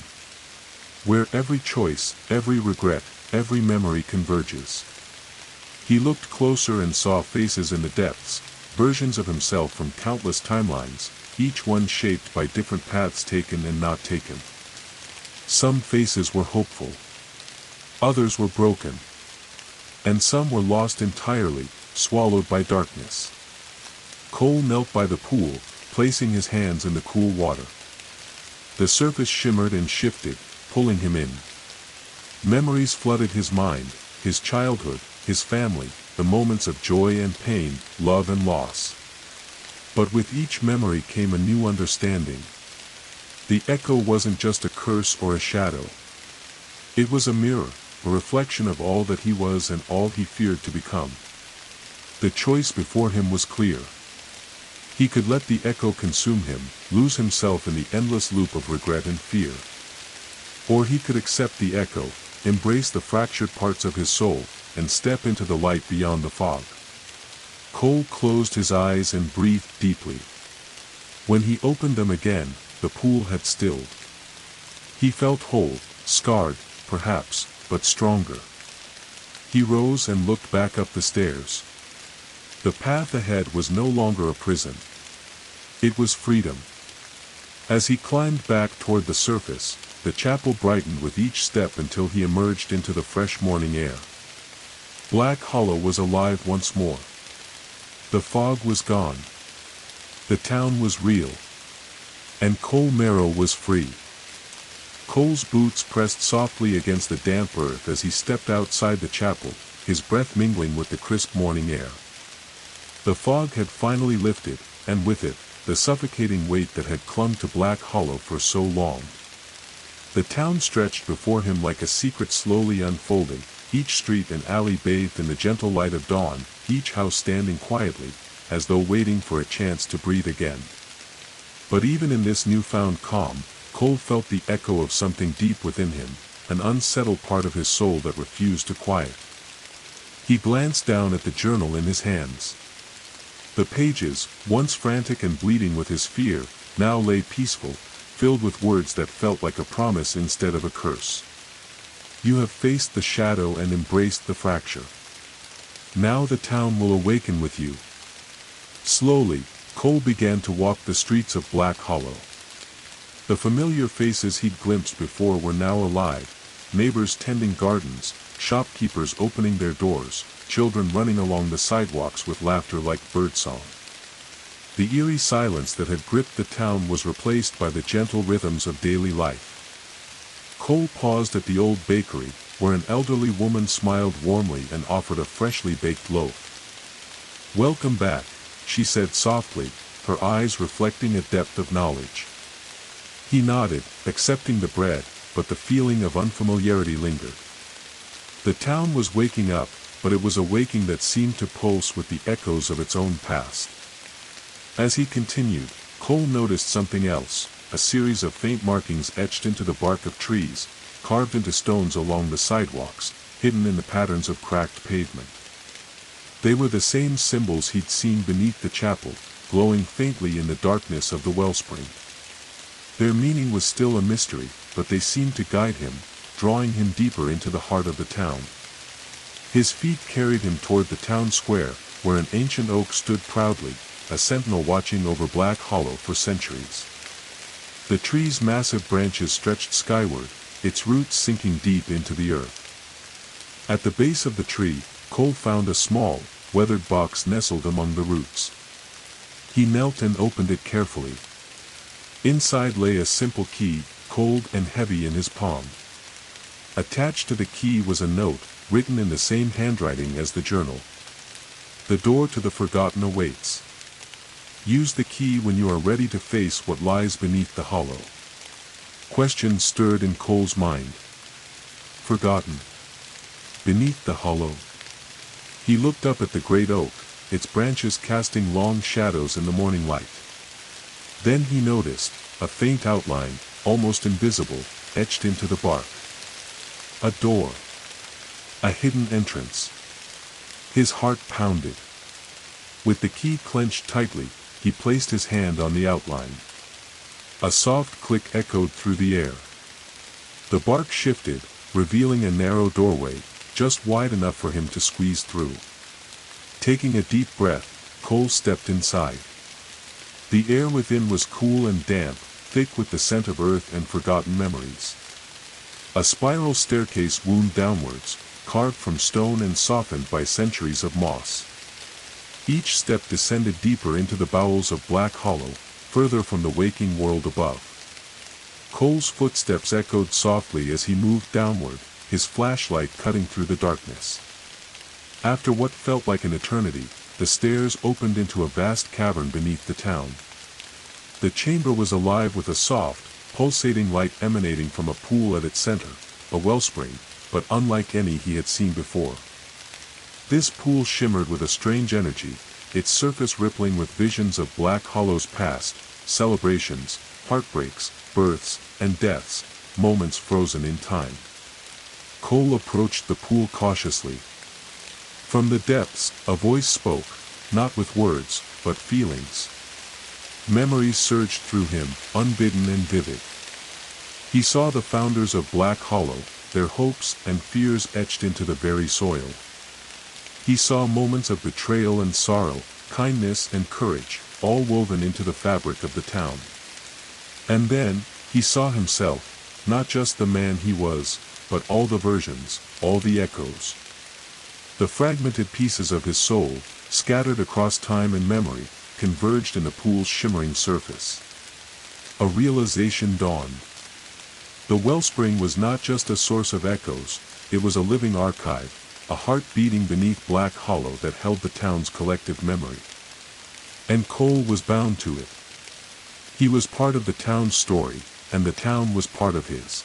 A: Where every choice, every regret, every memory converges. He looked closer and saw faces in the depths, versions of himself from countless timelines, each one shaped by different paths taken and not taken. Some faces were hopeful. Others were broken. And some were lost entirely, swallowed by darkness. Cole knelt by the pool, placing his hands in the cool water. The surface shimmered and shifted, pulling him in. Memories flooded his mind, his childhood, his family, the moments of joy and pain, love and loss. But with each memory came a new understanding. The echo wasn't just a curse or a shadow. It was a mirror, a reflection of all that he was and all he feared to become. The choice before him was clear. He could let the echo consume him, lose himself in the endless loop of regret and fear. Or he could accept the echo, embrace the fractured parts of his soul, and step into the light beyond the fog. Cole closed his eyes and breathed deeply. When he opened them again, the pool had stilled. He felt whole, scarred, perhaps, but stronger. He rose and looked back up the stairs. The path ahead was no longer a prison. It was freedom. As he climbed back toward the surface, the chapel brightened with each step until he emerged into the fresh morning air. Black Hollow was alive once more. The fog was gone. The town was real. And Cole Merrow was free. Cole's boots pressed softly against the damp earth as he stepped outside the chapel, his breath mingling with the crisp morning air. The fog had finally lifted, and with it, the suffocating weight that had clung to Black Hollow for so long. The town stretched before him like a secret slowly unfolding, each street and alley bathed in the gentle light of dawn, each house standing quietly, as though waiting for a chance to breathe again. But even in this newfound calm, Cole felt the echo of something deep within him, an unsettled part of his soul that refused to quiet. He glanced down at the journal in his hands. The pages, once frantic and bleeding with his fear, now lay peaceful, filled with words that felt like a promise instead of a curse. You have faced the shadow and embraced the fracture. Now the town will awaken with you. Slowly, Cole began to walk the streets of Black Hollow. The familiar faces he'd glimpsed before were now alive, neighbors tending gardens, shopkeepers opening their doors, children running along the sidewalks with laughter like birdsong. The eerie silence that had gripped the town was replaced by the gentle rhythms of daily life. Cole paused at the old bakery, where an elderly woman smiled warmly and offered a freshly baked loaf. "Welcome back," she said softly, her eyes reflecting a depth of knowledge. He nodded, accepting the bread, but the feeling of unfamiliarity lingered. The town was waking up, but it was a waking that seemed to pulse with the echoes of its own past. As he continued, Cole noticed something else, a series of faint markings etched into the bark of trees, carved into stones along the sidewalks, hidden in the patterns of cracked pavement. They were the same symbols he'd seen beneath the chapel, glowing faintly in the darkness of the wellspring. Their meaning was still a mystery, but they seemed to guide him, drawing him deeper into the heart of the town. His feet carried him toward the town square, where an ancient oak stood proudly, a sentinel watching over Black Hollow for centuries. The tree's massive branches stretched skyward, its roots sinking deep into the earth. At the base of the tree, Cole found a small, weathered box nestled among the roots. He knelt and opened it carefully. Inside lay a simple key, cold and heavy in his palm. Attached to the key was a note, written in the same handwriting as the journal. "The door to the forgotten awaits. Use the key when you are ready to face what lies beneath the hollow." Questions stirred in Cole's mind. Forgotten. Beneath the hollow. He looked up at the great oak, its branches casting long shadows in the morning light. Then he noticed a faint outline, almost invisible, etched into the bark. A door. A hidden entrance. His heart pounded. With the key clenched tightly, he placed his hand on the outline. A soft click echoed through the air. The bark shifted, revealing a narrow doorway, just wide enough for him to squeeze through. Taking a deep breath, Cole stepped inside. The air within was cool and damp, thick with the scent of earth and forgotten memories. A spiral staircase wound downwards, carved from stone and softened by centuries of moss. Each step descended deeper into the bowels of Black Hollow, further from the waking world above. Cole's footsteps echoed softly as he moved downward, his flashlight cutting through the darkness. After what felt like an eternity, the stairs opened into a vast cavern beneath the town. The chamber was alive with a soft, pulsating light emanating from a pool at its center, a wellspring, but unlike any he had seen before. This pool shimmered with a strange energy, its surface rippling with visions of Black Hollow's past, celebrations, heartbreaks, births, and deaths, moments frozen in time. Cole approached the pool cautiously. From the depths, a voice spoke, not with words, but feelings. Memories surged through him, unbidden and vivid. He saw the founders of Black Hollow, their hopes and fears etched into the very soil. He saw moments of betrayal and sorrow, kindness and courage, all woven into the fabric of the town. And then, he saw himself, not just the man he was, but all the versions, all the echoes. The fragmented pieces of his soul, scattered across time and memory, converged in the pool's shimmering surface. A realization dawned. The wellspring was not just a source of echoes, it was a living archive, a heart beating beneath Black Hollow that held the town's collective memory. And Cole was bound to it. He was part of the town's story, and the town was part of his.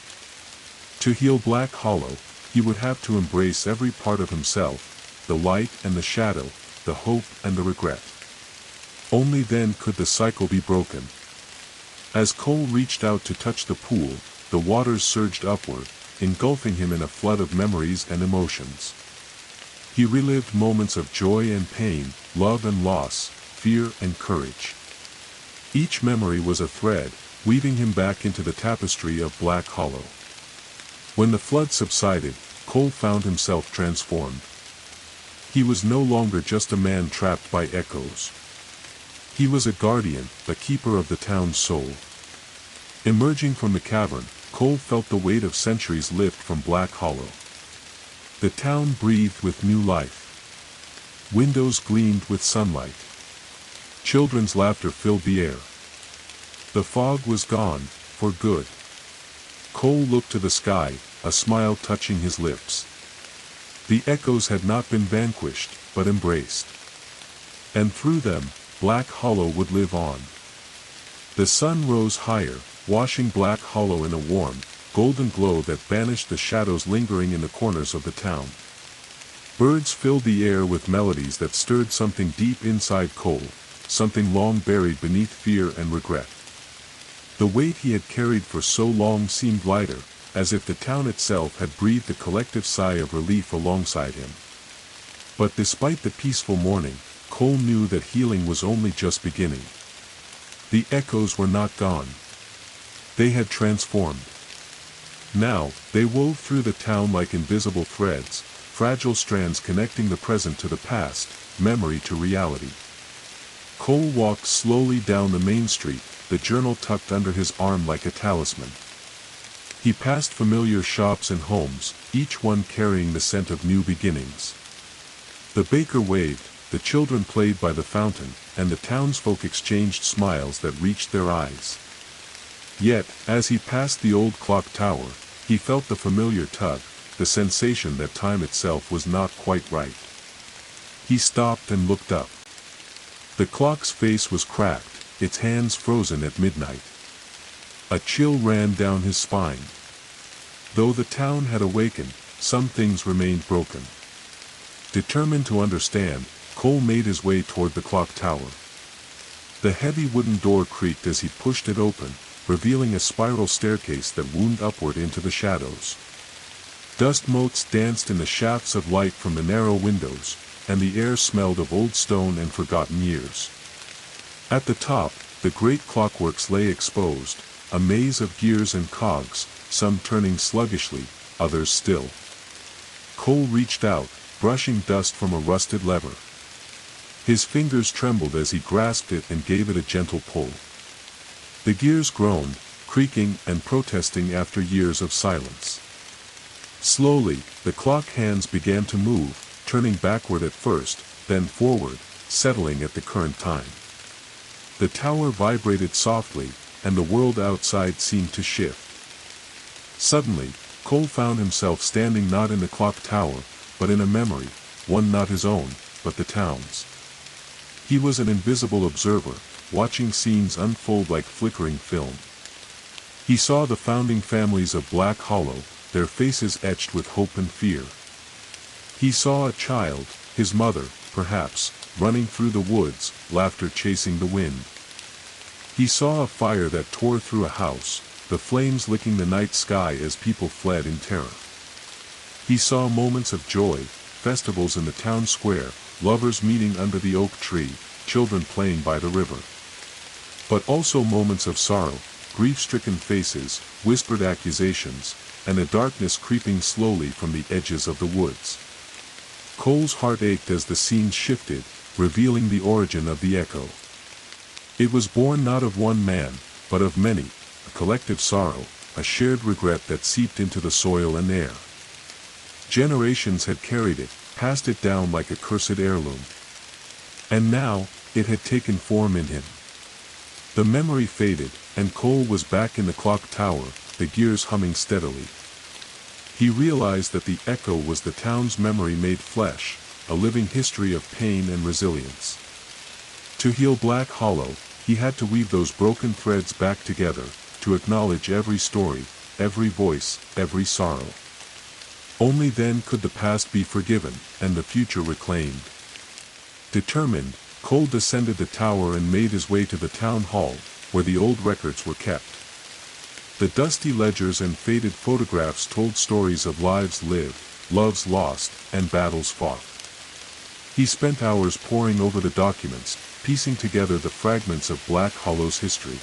A: To heal Black Hollow, he would have to embrace every part of himself, the light and the shadow, the hope and the regret. Only then could the cycle be broken. As Cole reached out to touch the pool, the waters surged upward, engulfing him in a flood of memories and emotions. He relived moments of joy and pain, love and loss, fear and courage. Each memory was a thread, weaving him back into the tapestry of Black Hollow. When the flood subsided, Cole found himself transformed. He was no longer just a man trapped by echoes. He was a guardian, a keeper of the town's soul. Emerging from the cavern, Cole felt the weight of centuries lift from Black Hollow. The town breathed with new life. Windows gleamed with sunlight. Children's laughter filled the air. The fog was gone, for good. Cole looked to the sky, a smile touching his lips. The echoes had not been vanquished, but embraced. And through them, Black Hollow would live on. The sun rose higher, washing Black Hollow in a warm, golden glow that banished the shadows lingering in the corners of the town. Birds filled the air with melodies that stirred something deep inside Cole, something long buried beneath fear and regret. The weight he had carried for so long seemed lighter, as if the town itself had breathed a collective sigh of relief alongside him. But despite the peaceful morning, Cole knew that healing was only just beginning. The echoes were not gone. They had transformed. Now, they wove through the town like invisible threads, fragile strands connecting the present to the past, memory to reality. Cole walked slowly down the main street, the journal tucked under his arm like a talisman. He passed familiar shops and homes, each one carrying the scent of new beginnings. The baker waved, the children played by the fountain, and the townsfolk exchanged smiles that reached their eyes. Yet, as he passed the old clock tower, he felt the familiar tug, the sensation that time itself was not quite right. He stopped and looked up. The clock's face was cracked, its hands frozen at midnight. A chill ran down his spine. Though the town had awakened, some things remained broken. Determined to understand, Cole made his way toward the clock tower. The heavy wooden door creaked as he pushed it open, revealing a spiral staircase that wound upward into the shadows. Dust motes danced in the shafts of light from the narrow windows, and the air smelled of old stone and forgotten years. At the top, the great clockworks lay exposed, a maze of gears and cogs, some turning sluggishly, others still. Cole reached out, brushing dust from a rusted lever. His fingers trembled as he grasped it and gave it a gentle pull. The gears groaned, creaking and protesting after years of silence. Slowly, the clock hands began to move, turning backward at first, then forward, settling at the current time. The tower vibrated softly, and the world outside seemed to shift. Suddenly, Cole found himself standing not in the clock tower, but in a memory, one not his own, but the town's. He was an invisible observer, watching scenes unfold like flickering film. He saw the founding families of Black Hollow, their faces etched with hope and fear. He saw a child, his mother, perhaps, running through the woods, laughter chasing the wind. He saw a fire that tore through a house, the flames licking the night sky as people fled in terror. He saw moments of joy, festivals in the town square, lovers meeting under the oak tree, children playing by the river. But also moments of sorrow, grief-stricken faces, whispered accusations, and a darkness creeping slowly from the edges of the woods. Cole's heart ached as the scene shifted, revealing the origin of the echo. It was born not of one man, but of many, a collective sorrow, a shared regret that seeped into the soil and air. Generations had carried it, passed it down like a cursed heirloom. And now, it had taken form in him. The memory faded, and Cole was back in the clock tower, the gears humming steadily. He realized that the echo was the town's memory made flesh, a living history of pain and resilience. To heal Black Hollow, he had to weave those broken threads back together, to acknowledge every story, every voice, every sorrow. Only then could the past be forgiven, and the future reclaimed. Determined, Cole descended the tower and made his way to the town hall, where the old records were kept. The dusty ledgers and faded photographs told stories of lives lived, loves lost, and battles fought. He spent hours poring over the documents, piecing together the fragments of Black Hollow's history.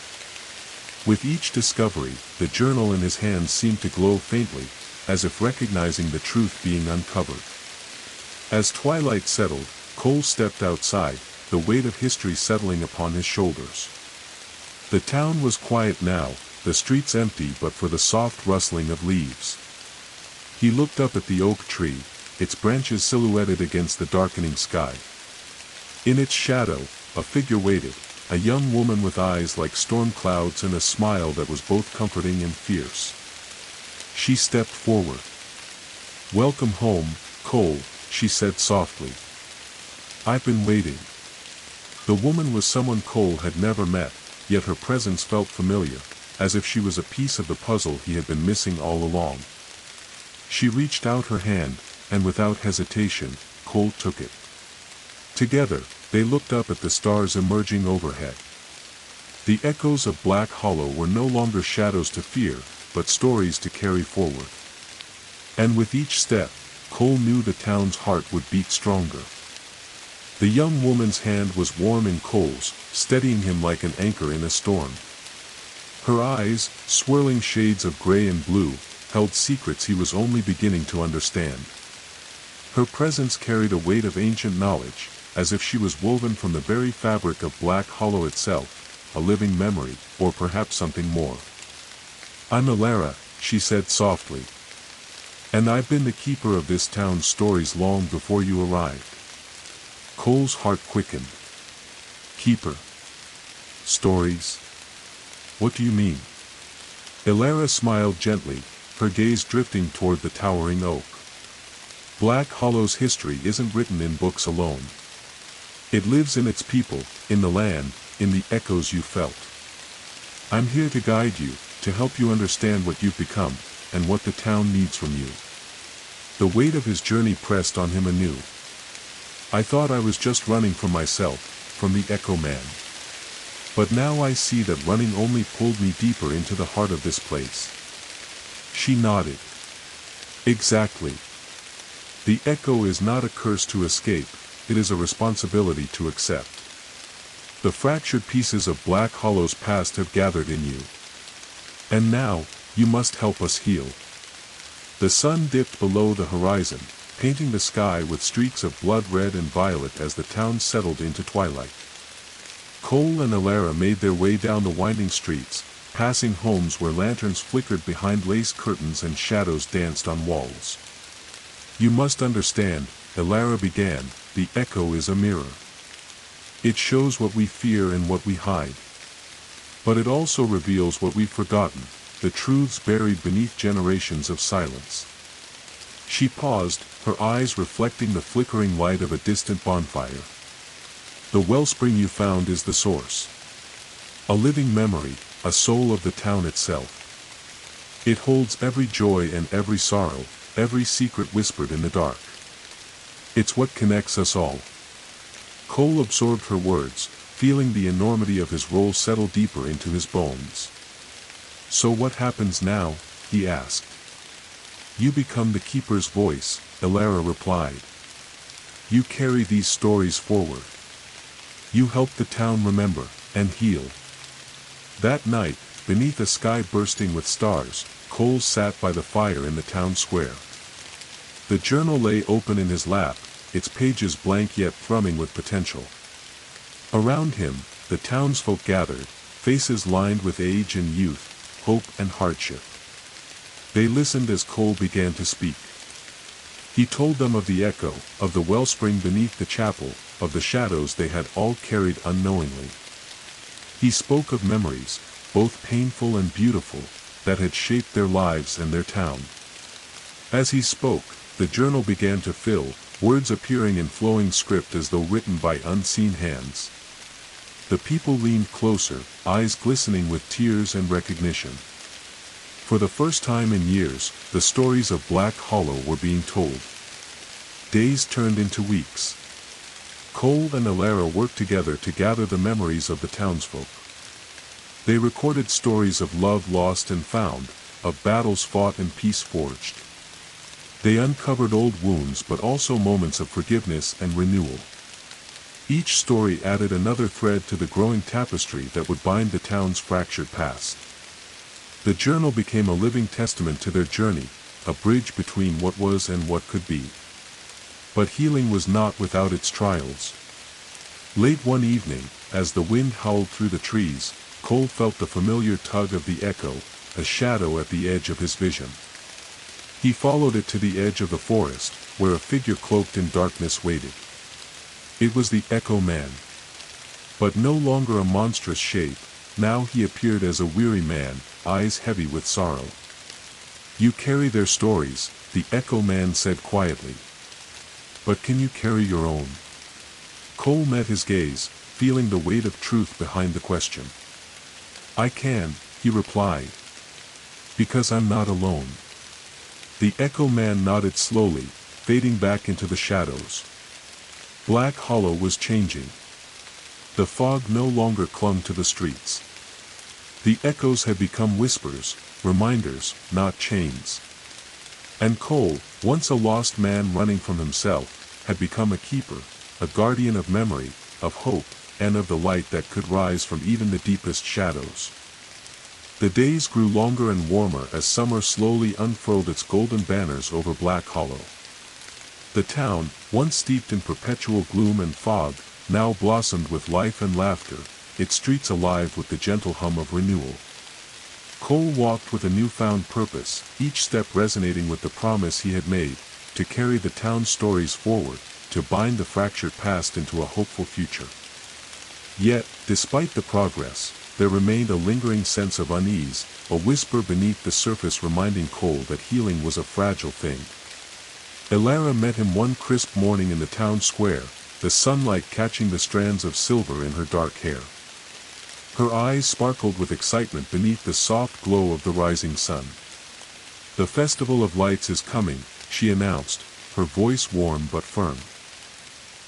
A: With each discovery, the journal in his hands seemed to glow faintly, as if recognizing the truth being uncovered. As twilight settled, Cole stepped outside, the weight of history settling upon his shoulders. The town was quiet now, the streets empty but for the soft rustling of leaves. He looked up at the oak tree, its branches silhouetted against the darkening sky. In its shadow, a figure waited, a young woman with eyes like storm clouds and a smile that was both comforting and fierce. She stepped forward. "Welcome home, Cole," she said softly. "I've been waiting." The woman was someone Cole had never met, yet her presence felt familiar, as if she was a piece of the puzzle he had been missing all along. She reached out her hand, and without hesitation, Cole took it. Together, they looked up at the stars emerging overhead. The echoes of Black Hollow were no longer shadows to fear, but stories to carry forward. And with each step, Cole knew the town's heart would beat stronger. The young woman's hand was warm in Cole's, steadying him like an anchor in a storm. Her eyes, swirling shades of gray and blue, held secrets he was only beginning to understand. Her presence carried a weight of ancient knowledge, as if she was woven from the very fabric of Black Hollow itself, a living memory, or perhaps something more. "I'm Elara," she said softly. "And I've been the keeper of this town's stories long before you arrived." Cole's heart quickened. "Keeper? Stories? What do you mean?" Elara smiled gently, her gaze drifting toward the towering oak. "Black Hollow's history isn't written in books alone. It lives in its people, in the land, in the echoes you felt. I'm here to guide you, to help you understand what you've become, and what the town needs from you." The weight of his journey pressed on him anew. "I thought I was just running from myself, from the Echo Man. But now I see that running only pulled me deeper into the heart of this place." She nodded. "Exactly. The Echo is not a curse to escape, it is a responsibility to accept. The fractured pieces of Black Hollow's past have gathered in you. And now, you must help us heal." The sun dipped below the horizon, painting the sky with streaks of blood red and violet as the town settled into twilight. Cole and Elara made their way down the winding streets, passing homes where lanterns flickered behind lace curtains and shadows danced on walls. "You must understand," Elara began, "the Echo is a mirror. It shows what we fear and what we hide. But it also reveals what we've forgotten, the truths buried beneath generations of silence." She paused, her eyes reflecting the flickering light of a distant bonfire. "The wellspring you found is the source. A living memory, a soul of the town itself. It holds every joy and every sorrow, every secret whispered in the dark. It's what connects us all." Cole absorbed her words, feeling the enormity of his role settle deeper into his bones. "So what happens now?" he asked. "You become the Keeper's voice," Elara replied. "You carry these stories forward. You help the town remember, and heal." That night, beneath a sky bursting with stars, Cole sat by the fire in the town square. The journal lay open in his lap, its pages blank yet thrumming with potential. Around him, the townsfolk gathered, faces lined with age and youth, hope and hardship. They listened as Cole began to speak. He told them of the echo, of the wellspring beneath the chapel, of the shadows they had all carried unknowingly. He spoke of memories, both painful and beautiful, that had shaped their lives and their town. As he spoke, the journal began to fill, words appearing in flowing script as though written by unseen hands. The people leaned closer, eyes glistening with tears and recognition. For the first time in years, the stories of Black Hollow were being told. Days turned into weeks. Cole and Elara worked together to gather the memories of the townsfolk. They recorded stories of love lost and found, of battles fought and peace forged. They uncovered old wounds but also moments of forgiveness and renewal. Each story added another thread to the growing tapestry that would bind the town's fractured past. The journal became a living testament to their journey, a bridge between what was and what could be. But healing was not without its trials. Late one evening, as the wind howled through the trees, Cole felt the familiar tug of the echo, a shadow at the edge of his vision. He followed it to the edge of the forest, where a figure cloaked in darkness waited. It was the Echo Man. But no longer a monstrous shape, now he appeared as a weary man, eyes heavy with sorrow. You carry their stories, the Echo Man said quietly. But can you carry your own? Cole met his gaze, feeling the weight of truth behind the question. I can, he replied. Because I'm not alone. The Echo Man nodded slowly, fading back into the shadows. Black Hollow was changing. The fog no longer clung to the streets. The echoes had become whispers, reminders, not chains. And Cole, once a lost man running from himself, had become a keeper, a guardian of memory, of hope, and of the light that could rise from even the deepest shadows. The days grew longer and warmer as summer slowly unfurled its golden banners over Black Hollow. The town, once steeped in perpetual gloom and fog, now blossomed with life and laughter, its streets alive with the gentle hum of renewal. Cole walked with a newfound purpose, each step resonating with the promise he had made, to carry the town's stories forward, to bind the fractured past into a hopeful future. Yet, despite the progress, there remained a lingering sense of unease, a whisper beneath the surface reminding Cole that healing was a fragile thing. Elara met him one crisp morning in the town square, the sunlight catching the strands of silver in her dark hair. Her eyes sparkled with excitement beneath the soft glow of the rising sun. The Festival of Lights is coming, she announced, her voice warm but firm.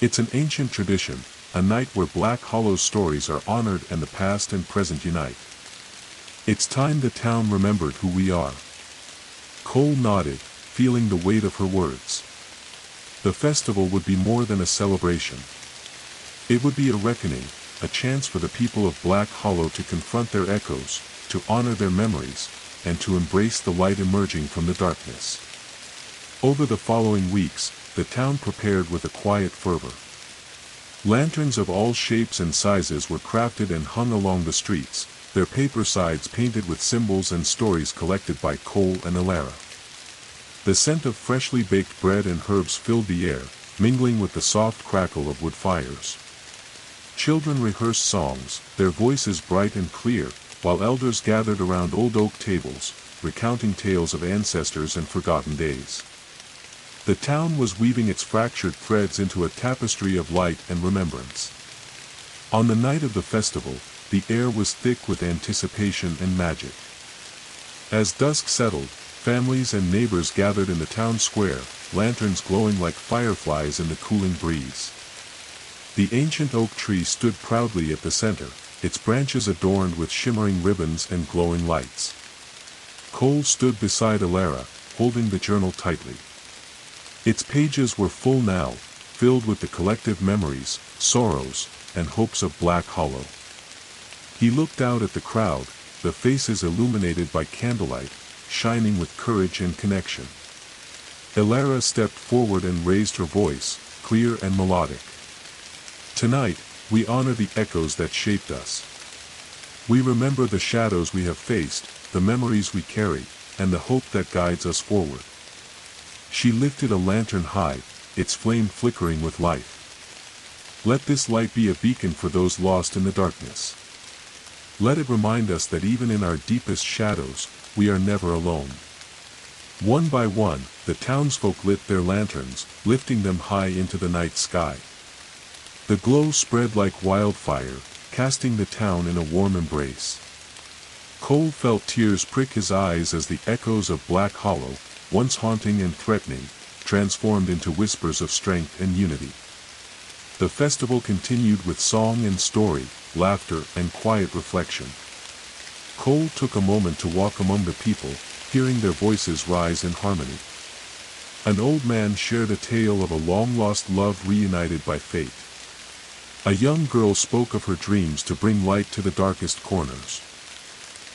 A: It's an ancient tradition, a night where Black Hollow's stories are honored and the past and present unite. It's time the town remembered who we are. Cole nodded, feeling the weight of her words. The festival would be more than a celebration. It would be a reckoning, a chance for the people of Black Hollow to confront their echoes, to honor their memories, and to embrace the light emerging from the darkness. Over the following weeks, the town prepared with a quiet fervor. Lanterns of all shapes and sizes were crafted and hung along the streets, their paper sides painted with symbols and stories collected by Cole and Elara. The scent of freshly baked bread and herbs filled the air, mingling with the soft crackle of wood fires. Children rehearsed songs, their voices bright and clear, while elders gathered around old oak tables, recounting tales of ancestors and forgotten days. The town was weaving its fractured threads into a tapestry of light and remembrance. On the night of the festival, the air was thick with anticipation and magic. As dusk settled, families and neighbors gathered in the town square, lanterns glowing like fireflies in the cooling breeze. The ancient oak tree stood proudly at the center, its branches adorned with shimmering ribbons and glowing lights. Cole stood beside Elara, holding the journal tightly. Its pages were full now, filled with the collective memories, sorrows, and hopes of Black Hollow. He looked out at the crowd, the faces illuminated by candlelight, shining with courage and connection. Elara stepped forward and raised her voice, clear and melodic. Tonight, we honor the echoes that shaped us. We remember the shadows we have faced, the memories we carry, and the hope that guides us forward. She lifted a lantern high, its flame flickering with life. Let this light be a beacon for those lost in the darkness. Let it remind us that even in our deepest shadows, we are never alone. One by one, the townsfolk lit their lanterns, lifting them high into the night sky. The glow spread like wildfire, casting the town in a warm embrace. Cole felt tears prick his eyes as the echoes of Black Hollow, once haunting and threatening, transformed into whispers of strength and unity. The festival continued with song and story, laughter and quiet reflection. Cole took a moment to walk among the people, hearing their voices rise in harmony. An old man shared a tale of a long-lost love reunited by fate. A young girl spoke of her dreams to bring light to the darkest corners.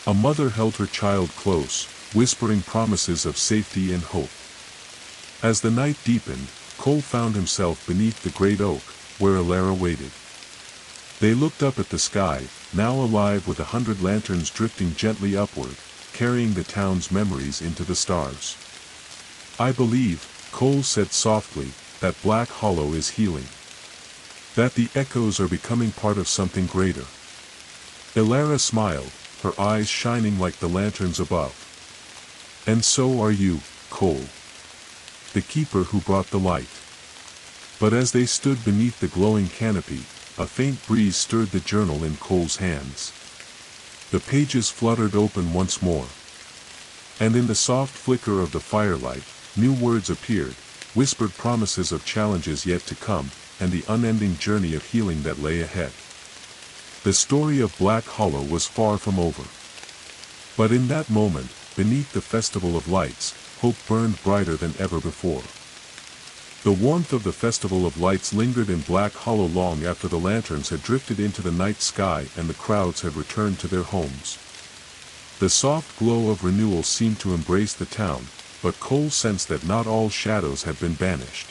A: A mother held her child close, whispering promises of safety and hope. As the night deepened, Cole found himself beneath the great oak, where Elara waited. They looked up at the sky, now alive with 100 lanterns drifting gently upward, carrying the town's memories into the stars. I believe, Cole said softly, that Black Hollow is healing. That the echoes are becoming part of something greater. Elara smiled, her eyes shining like the lanterns above. And so are you, Cole. The keeper who brought the light. But as they stood beneath the glowing canopy, a faint breeze stirred the journal in Cole's hands. The pages fluttered open once more. And in the soft flicker of the firelight, new words appeared, whispered promises of challenges yet to come, and the unending journey of healing that lay ahead. The story of Black Hollow was far from over. But in that moment, beneath the Festival of Lights, hope burned brighter than ever before. The warmth of the Festival of Lights lingered in Black Hollow long after the lanterns had drifted into the night sky and the crowds had returned to their homes. The soft glow of renewal seemed to embrace the town, but Cole sensed that not all shadows had been banished.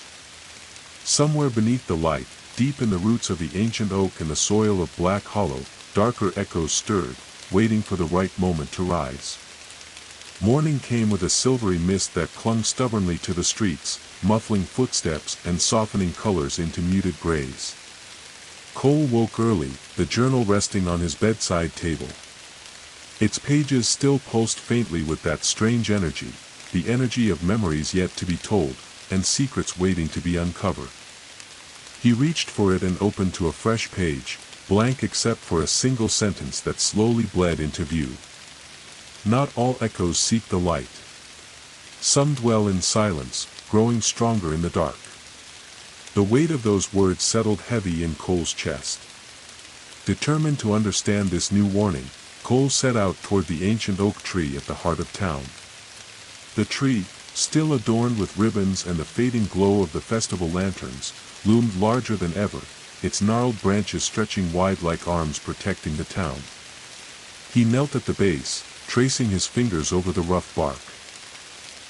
A: Somewhere beneath the light, deep in the roots of the ancient oak and the soil of Black Hollow, darker echoes stirred, waiting for the right moment to rise. Morning came with a silvery mist that clung stubbornly to the streets, muffling footsteps and softening colors into muted grays. Cole woke early, the journal resting on his bedside table. Its pages still pulsed faintly with that strange energy, the energy of memories yet to be told, and secrets waiting to be uncovered. He reached for it and opened to a fresh page, blank except for a single sentence that slowly bled into view. Not all echoes seek the light. Some dwell in silence, growing stronger in the dark. The weight of those words settled heavy in Cole's chest. Determined to understand this new warning, Cole set out toward the ancient oak tree at the heart of town. The tree, still adorned with ribbons and the fading glow of the festival lanterns, loomed larger than ever, its gnarled branches stretching wide like arms protecting the town. He knelt at the base, tracing his fingers over the rough bark.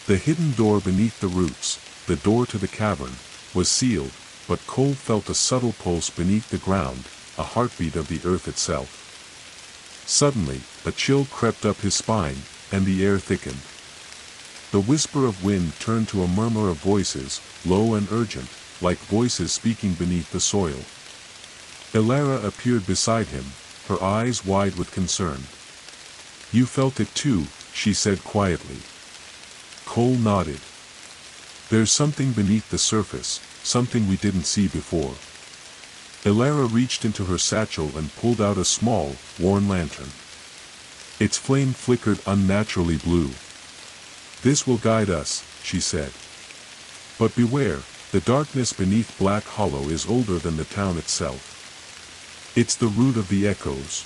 A: The hidden door beneath the roots, the door to the cavern, was sealed, but Cole felt a subtle pulse beneath the ground, a heartbeat of the earth itself. Suddenly, a chill crept up his spine, and the air thickened. The whisper of wind turned to a murmur of voices, low and urgent, like voices speaking beneath the soil. Elara appeared beside him, her eyes wide with concern. "You felt it too," she said quietly. Cole nodded. "There's something beneath the surface, something we didn't see before." Elara reached into her satchel and pulled out a small, worn lantern. Its flame flickered unnaturally blue. "This will guide us," she said. "But beware, the darkness beneath Black Hollow is older than the town itself. It's the root of the echoes."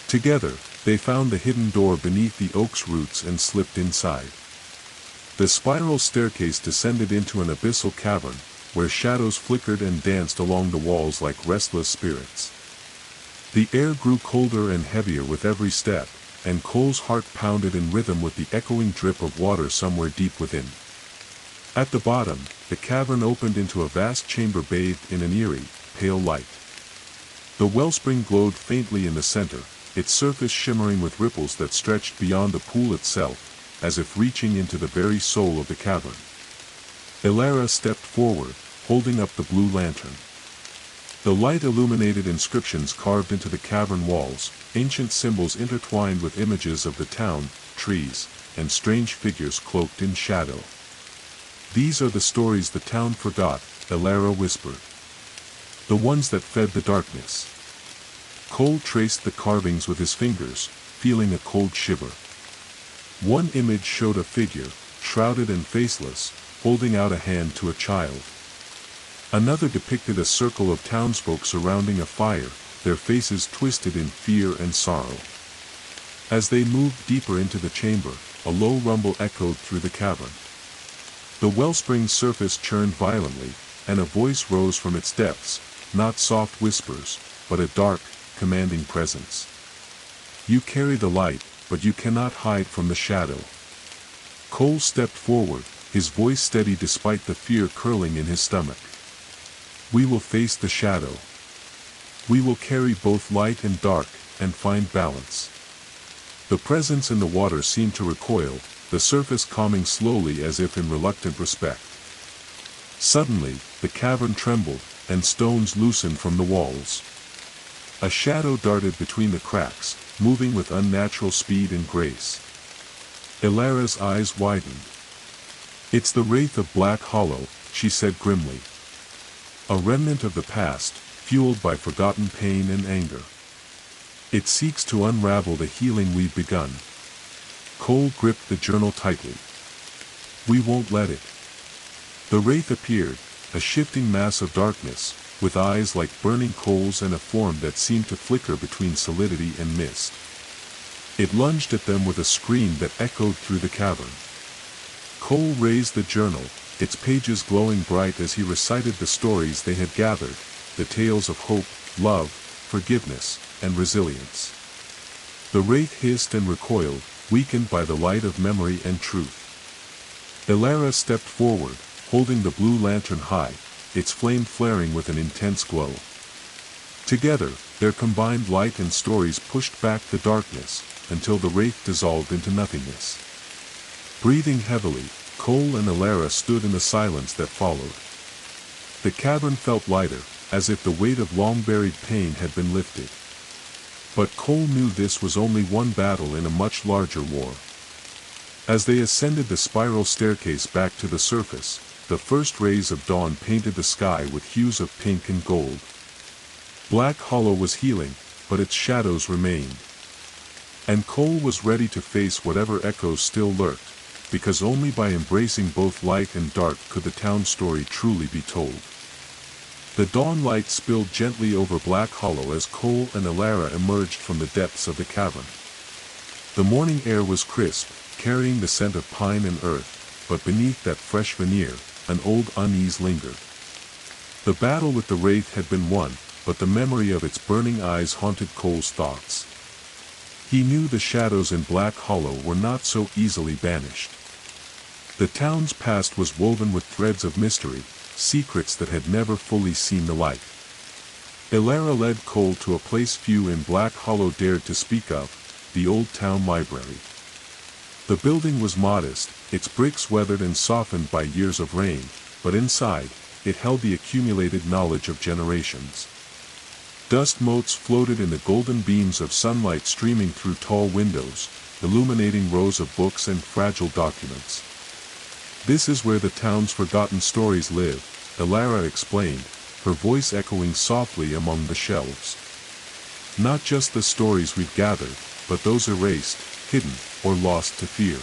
A: Together, they found the hidden door beneath the oak's roots and slipped inside. The spiral staircase descended into an abyssal cavern, where shadows flickered and danced along the walls like restless spirits. The air grew colder and heavier with every step, and Cole's heart pounded in rhythm with the echoing drip of water somewhere deep within. At the bottom, the cavern opened into a vast chamber bathed in an eerie, pale light. The wellspring glowed faintly in the center, its surface shimmering with ripples that stretched beyond the pool itself, as if reaching into the very soul of the cavern. Elara stepped forward, holding up the blue lantern. The light illuminated inscriptions carved into the cavern walls, ancient symbols intertwined with images of the town, trees, and strange figures cloaked in shadow. "These are the stories the town forgot," Elara whispered. "The ones that fed the darkness." Cole traced the carvings with his fingers, feeling a cold shiver. One image showed a figure, shrouded and faceless, holding out a hand to a child. Another depicted a circle of townsfolk surrounding a fire, their faces twisted in fear and sorrow. As they moved deeper into the chamber, a low rumble echoed through the cavern. The wellspring's surface churned violently, and a voice rose from its depths, not soft whispers, but a dark, commanding presence. "You carry the light, but you cannot hide from the shadow." Cole stepped forward, his voice steady despite the fear curling in his stomach. "We will face the shadow. We will carry both light and dark, and find balance." The presence in the water seemed to recoil, the surface calming slowly as if in reluctant respect. Suddenly, the cavern trembled, and stones loosened from the walls. A shadow darted between the cracks, moving with unnatural speed and grace. Ilara's eyes widened. "It's the wraith of Black Hollow," she said grimly. "A remnant of the past, fueled by forgotten pain and anger. It seeks to unravel the healing we've begun." Cole gripped the journal tightly. "We won't let it." The wraith appeared, a shifting mass of darkness, with eyes like burning coals and a form that seemed to flicker between solidity and mist. It lunged at them with a scream that echoed through the cavern. Cole raised the journal, its pages glowing bright as he recited the stories they had gathered, the tales of hope, love, forgiveness, and resilience. The wraith hissed and recoiled, weakened by the light of memory and truth. Ilara stepped forward, holding the blue lantern high, its flame flaring with an intense glow. Together, their combined light and stories pushed back the darkness, until the wraith dissolved into nothingness. Breathing heavily, Cole and Ilara stood in the silence that followed. The cavern felt lighter, as if the weight of long-buried pain had been lifted. But Cole knew this was only one battle in a much larger war. As they ascended the spiral staircase back to the surface, the first rays of dawn painted the sky with hues of pink and gold. Black Hollow was healing, but its shadows remained. And Cole was ready to face whatever echoes still lurked, because only by embracing both light and dark could the town story truly be told. The dawn light spilled gently over Black Hollow as Cole and Ilara emerged from the depths of the cavern. The morning air was crisp, carrying the scent of pine and earth, but beneath that fresh veneer, an old unease lingered. The battle with the wraith had been won, but the memory of its burning eyes haunted Cole's thoughts. He knew the shadows in Black Hollow were not so easily banished. The town's past was woven with threads of mystery, secrets that had never fully seen the light. Ilara led Cole to a place few in Black Hollow dared to speak of, the old town library. The building was modest, its bricks weathered and softened by years of rain, but inside, it held the accumulated knowledge of generations. Dust motes floated in the golden beams of sunlight streaming through tall windows, illuminating rows of books and fragile documents. "This is where the town's forgotten stories live," Ilara explained, her voice echoing softly among the shelves. "Not just the stories we've gathered, but those erased, hidden, or lost to fear."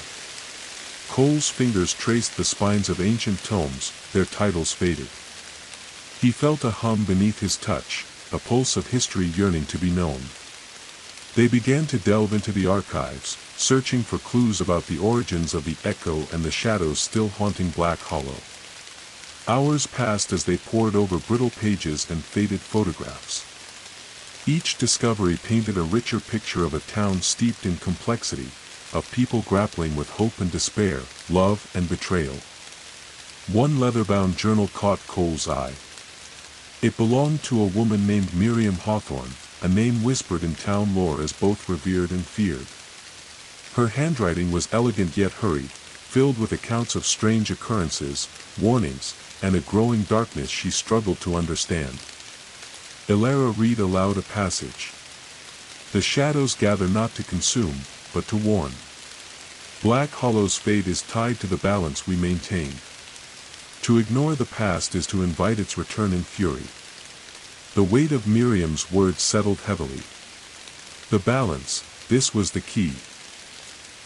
A: Cole's fingers traced the spines of ancient tomes, their titles faded. He felt a hum beneath his touch, a pulse of history yearning to be known. They began to delve into the archives, searching for clues about the origins of the echo and the shadows still haunting Black Hollow. Hours passed as they pored over brittle pages and faded photographs. Each discovery painted a richer picture of a town steeped in complexity, of people grappling with hope and despair, love and betrayal. One leather-bound journal caught Cole's eye. It belonged to a woman named Miriam Hawthorne, a name whispered in town lore as both revered and feared. Her handwriting was elegant yet hurried, filled with accounts of strange occurrences, warnings, and a growing darkness she struggled to understand. Ilara read aloud a passage. "The shadows gather not to consume, but to warn. Black Hollow's fate is tied to the balance we maintain. To ignore the past is to invite its return in fury." The weight of Miriam's words settled heavily. The balance, this was the key.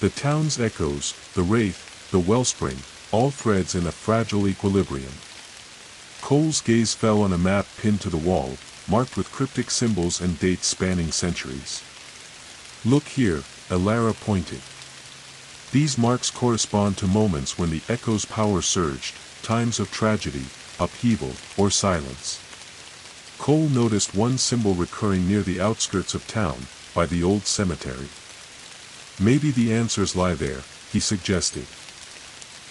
A: The town's echoes, the wraith, the wellspring, all threads in a fragile equilibrium. Cole's gaze fell on a map pinned to the wall, marked with cryptic symbols and dates spanning centuries. "Look here," Ilara pointed. "These marks correspond to moments when the echo's power surged, times of tragedy, upheaval, or silence." Cole noticed one symbol recurring near the outskirts of town, by the old cemetery. "Maybe the answers lie there," he suggested.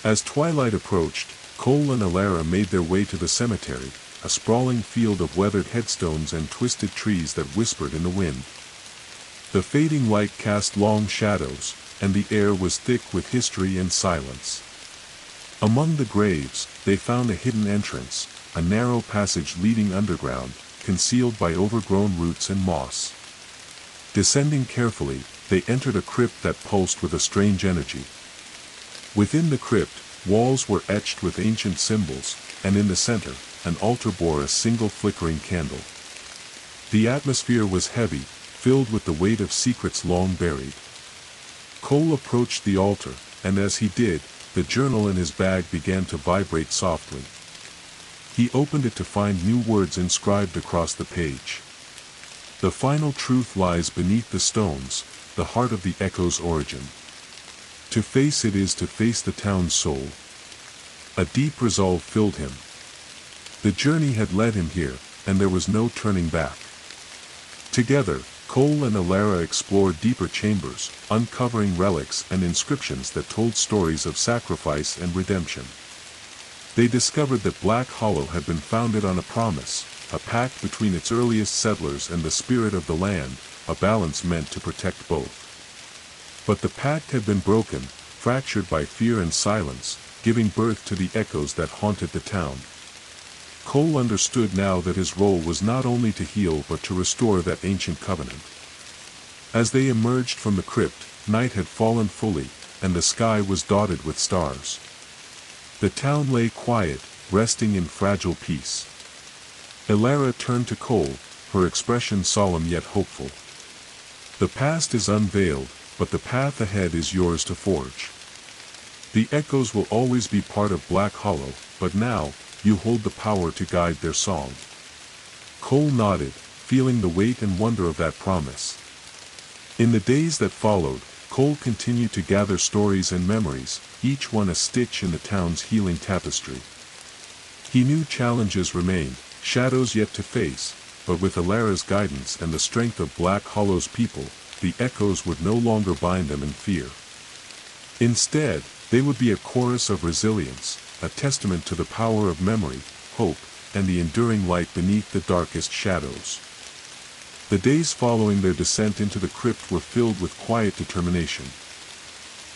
A: As twilight approached, Cole and Ilara made their way to the cemetery, a sprawling field of weathered headstones and twisted trees that whispered in the wind. The fading light cast long shadows, and the air was thick with history and silence. Among the graves, they found a hidden entrance, a narrow passage leading underground, concealed by overgrown roots and moss. Descending carefully, they entered a crypt that pulsed with a strange energy, Within the crypt, walls were etched with ancient symbols, and in the center, an altar bore a single flickering candle. The atmosphere was heavy, filled with the weight of secrets long buried. Cole approached the altar, and as he did, the journal in his bag began to vibrate softly. He opened it to find new words inscribed across the page. The final truth lies beneath the stones, the heart of the echo's origin. To face it is to face the town's soul. A deep resolve filled him. The journey had led him here, and there was no turning back. Together, Cole and Alara explored deeper chambers, uncovering relics and inscriptions that told stories of sacrifice and redemption. They discovered that Black Hollow had been founded on a promise, a pact between its earliest settlers and the spirit of the land, a balance meant to protect both. But the pact had been broken, fractured by fear and silence, giving birth to the echoes that haunted the town. Cole understood now that his role was not only to heal but to restore that ancient covenant. As they emerged from the crypt, night had fallen fully, and the sky was dotted with stars. The town lay quiet, resting in fragile peace. Alara turned to Cole, her expression solemn yet hopeful. The past is unveiled, but the path ahead is yours to forge. The echoes will always be part of Black Hollow, but now, you hold the power to guide their song. Cole nodded, feeling the weight and wonder of that promise. In the days that followed, Cole continued to gather stories and memories, each one a stitch in the town's healing tapestry. He knew challenges remained, shadows yet to face, but with Alara's guidance and the strength of Black Hollow's people, the echoes would no longer bind them in fear. Instead, they would be a chorus of resilience, a testament to the power of memory, hope, and the enduring light beneath the darkest shadows. The days following their descent into the crypt were filled with quiet determination.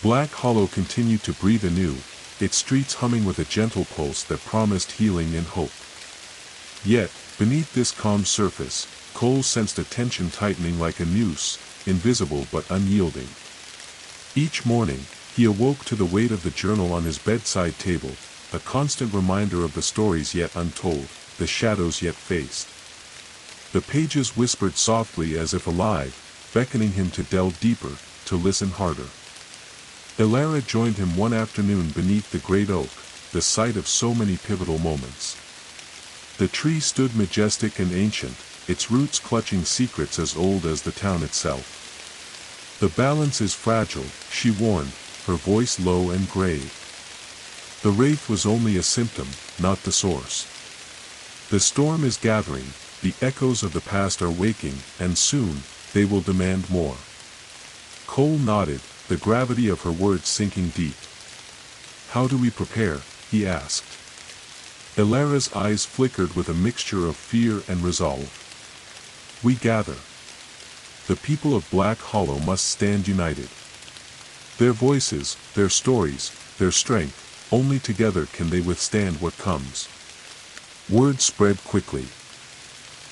A: Black Hollow continued to breathe anew, its streets humming with a gentle pulse that promised healing and hope. Yet, beneath this calm surface, Cole sensed a tension tightening like a noose, invisible but unyielding. Each morning, he awoke to the weight of the journal on his bedside table, a constant reminder of the stories yet untold, the shadows yet faced. The pages whispered softly as if alive, beckoning him to delve deeper, to listen harder. Alara joined him one afternoon beneath the great oak, the site of so many pivotal moments. The tree stood majestic and ancient, its roots clutching secrets as old as the town itself. The balance is fragile, she warned, her voice low and grave. The wraith was only a symptom, not the source. The storm is gathering, the echoes of the past are waking, and soon, they will demand more. Cole nodded, the gravity of her words sinking deep. How do we prepare? He asked. Alara's eyes flickered with a mixture of fear and resolve. We gather. The people of Black Hollow must stand united. Their voices, their stories, their strength, only together can they withstand what comes. Word spread quickly.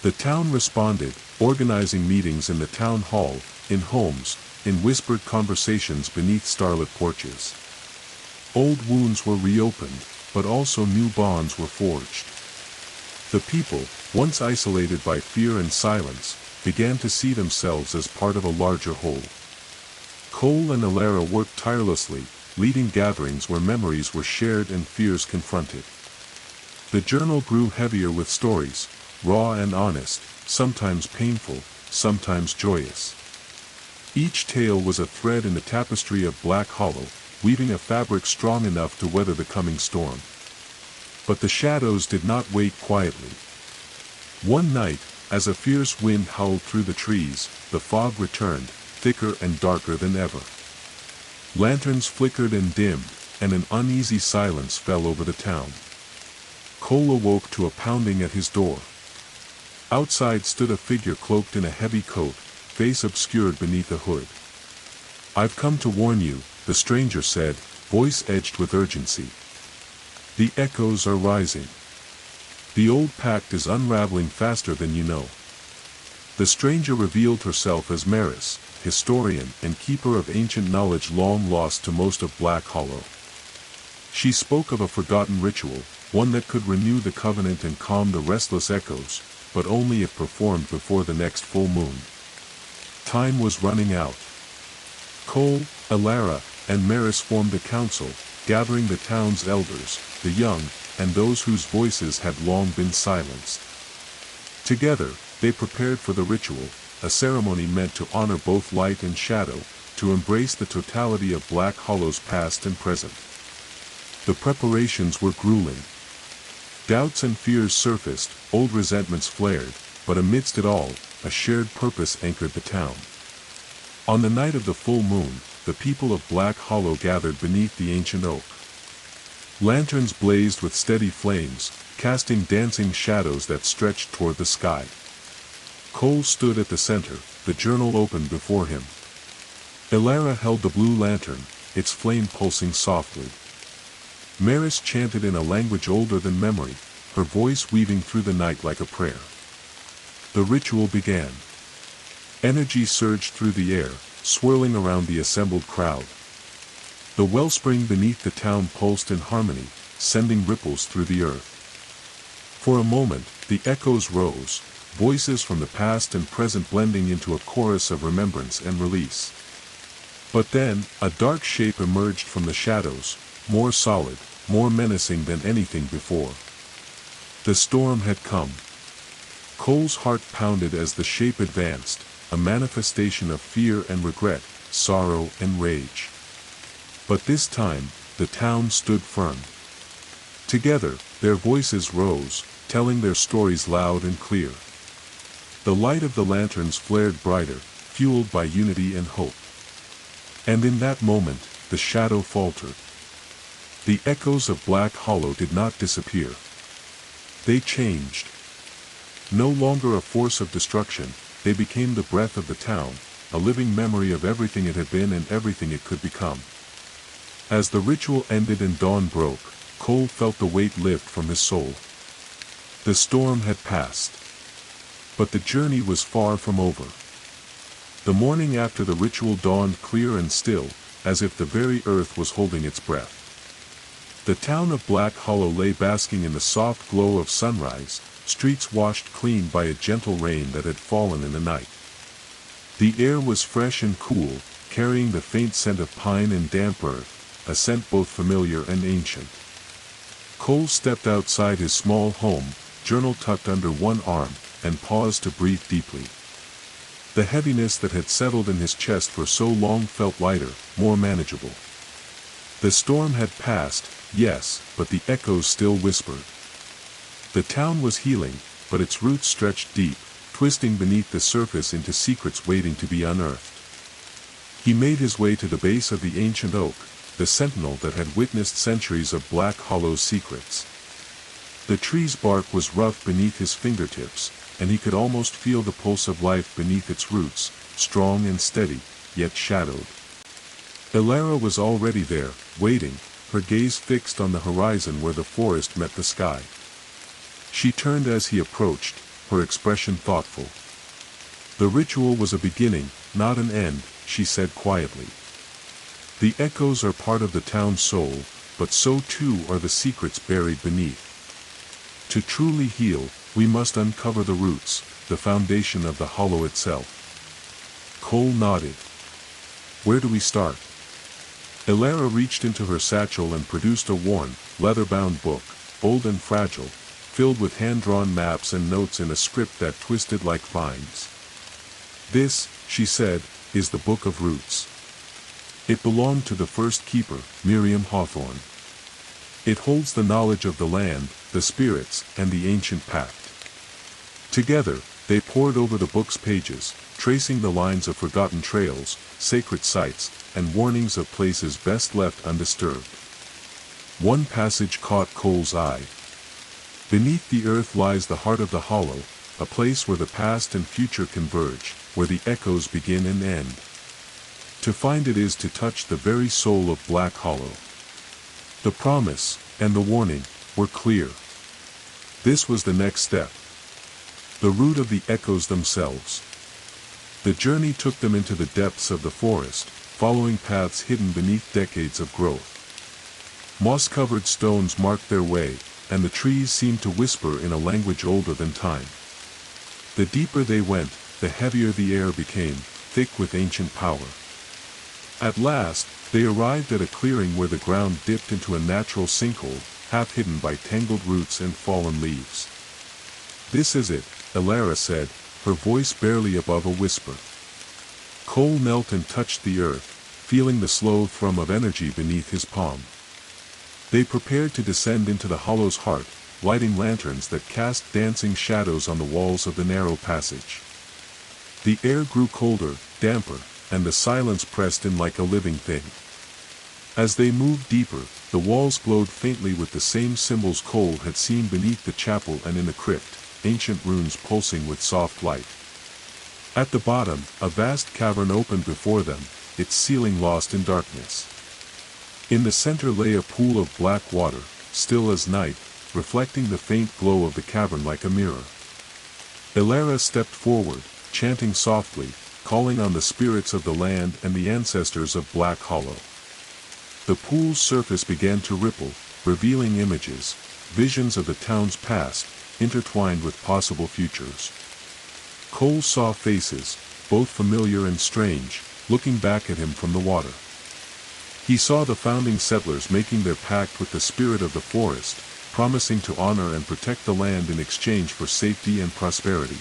A: The town responded, organizing meetings in the town hall, in homes, in whispered conversations beneath starlit porches. Old wounds were reopened, but also new bonds were forged. The people, once isolated by fear and silence, began to see themselves as part of a larger whole. Cole and Alara worked tirelessly, leading gatherings where memories were shared and fears confronted. The journal grew heavier with stories, raw and honest, sometimes painful, sometimes joyous. Each tale was a thread in the tapestry of Black Hollow, weaving a fabric strong enough to weather the coming storm. But the shadows did not wait quietly. One night, as a fierce wind howled through the trees, the fog returned, thicker and darker than ever. Lanterns flickered and dimmed, and an uneasy silence fell over the town. Cole awoke to a pounding at his door. Outside stood a figure cloaked in a heavy coat, face obscured beneath a hood. I've come to warn you, the stranger said, voice edged with urgency. The echoes are rising. The old pact is unraveling faster than you know. The stranger revealed herself as Maris, historian and keeper of ancient knowledge long lost to most of Black Hollow. She spoke of a forgotten ritual, one that could renew the covenant and calm the restless echoes, but only if performed before the next full moon. Time was running out. Cole, Alara, and Maris formed a council, gathering the town's elders, the young, and those whose voices had long been silenced. Together, they prepared for the ritual, a ceremony meant to honor both light and shadow, to embrace the totality of Black Hollow's past and present. The preparations were grueling. Doubts and fears surfaced, old resentments flared, but amidst it all, a shared purpose anchored the town. On the night of the full moon, the people of Black Hollow gathered beneath the ancient oak. Lanterns blazed with steady flames, casting dancing shadows that stretched toward the sky. Cole stood at the center, the journal open before him. Alara held the blue lantern, its flame pulsing softly. Maris chanted in a language older than memory, her voice weaving through the night like a prayer. The ritual began. Energy surged through the air, swirling around the assembled crowd. The wellspring beneath the town pulsed in harmony, sending ripples through the earth. For a moment, the echoes rose, voices from the past and present blending into a chorus of remembrance and release. But then, a dark shape emerged from the shadows, more solid, more menacing than anything before. The storm had come. Cole's heart pounded as the shape advanced, a manifestation of fear and regret, sorrow and rage. But this time, the town stood firm. Together, their voices rose, telling their stories loud and clear. The light of the lanterns flared brighter, fueled by unity and hope. And in that moment, the shadow faltered. The echoes of Black Hollow did not disappear. They changed. No longer a force of destruction, they became the breath of the town, a living memory of everything it had been and everything it could become. As the ritual ended and dawn broke, Cole felt the weight lift from his soul. The storm had passed. But the journey was far from over. The morning after the ritual dawned clear and still, as if the very earth was holding its breath. The town of Black Hollow lay basking in the soft glow of sunrise, streets washed clean by a gentle rain that had fallen in the night. The air was fresh and cool, carrying the faint scent of pine and damp earth, a scent both familiar and ancient. Cole stepped outside his small home, journal tucked under one arm, and paused to breathe deeply. The heaviness that had settled in his chest for so long felt lighter, more manageable. The storm had passed, yes, but the echoes still whispered. The town was healing, but its roots stretched deep, twisting beneath the surface into secrets waiting to be unearthed. He made his way to the base of the ancient oak, the sentinel that had witnessed centuries of Black Hollow's secrets. The tree's bark was rough beneath his fingertips, and he could almost feel the pulse of life beneath its roots, strong and steady, yet shadowed. Alara was already there, waiting, her gaze fixed on the horizon where the forest met the sky. She turned as he approached, her expression thoughtful. The ritual was a beginning, not an end, she said quietly. The echoes are part of the town's soul, but so too are the secrets buried beneath. To truly heal, we must uncover the roots, the foundation of the hollow itself. Cole nodded. Where do we start? Alara reached into her satchel and produced a worn, leather-bound book, old and fragile, filled with hand-drawn maps and notes in a script that twisted like vines. This, she said, is the Book of Roots. It belonged to the first keeper, Miriam Hawthorne. It holds the knowledge of the land, the spirits, and the ancient pact. Together, they pored over the book's pages, tracing the lines of forgotten trails, sacred sites, and warnings of places best left undisturbed. One passage caught Cole's eye. Beneath the earth lies the heart of the hollow, a place where the past and future converge, where the echoes begin and end. To find it is to touch the very soul of Black Hollow. The promise, and the warning, were clear. This was the next step. The root of the echoes themselves. The journey took them into the depths of the forest, following paths hidden beneath decades of growth. Moss-covered stones marked their way, and the trees seemed to whisper in a language older than time. The deeper they went, the heavier the air became, thick with ancient power. At last, they arrived at a clearing where the ground dipped into a natural sinkhole, half hidden by tangled roots and fallen leaves. "This is it," Elara said, her voice barely above a whisper. Cole knelt and touched the earth, feeling the slow thrum of energy beneath his palm. They prepared to descend into the hollow's heart, lighting lanterns that cast dancing shadows on the walls of the narrow passage. The air grew colder, damper, and the silence pressed in like a living thing. As they moved deeper, the walls glowed faintly with the same symbols Cole had seen beneath the chapel and in the crypt, ancient runes pulsing with soft light. At the bottom, a vast cavern opened before them, its ceiling lost in darkness. In the center lay a pool of black water, still as night, reflecting the faint glow of the cavern like a mirror. Elara stepped forward, chanting softly, calling on the spirits of the land and the ancestors of Black Hollow. The pool's surface began to ripple, revealing images, visions of the town's past, intertwined with possible futures. Cole saw faces, both familiar and strange, looking back at him from the water. He saw the founding settlers making their pact with the spirit of the forest, promising to honor and protect the land in exchange for safety and prosperity.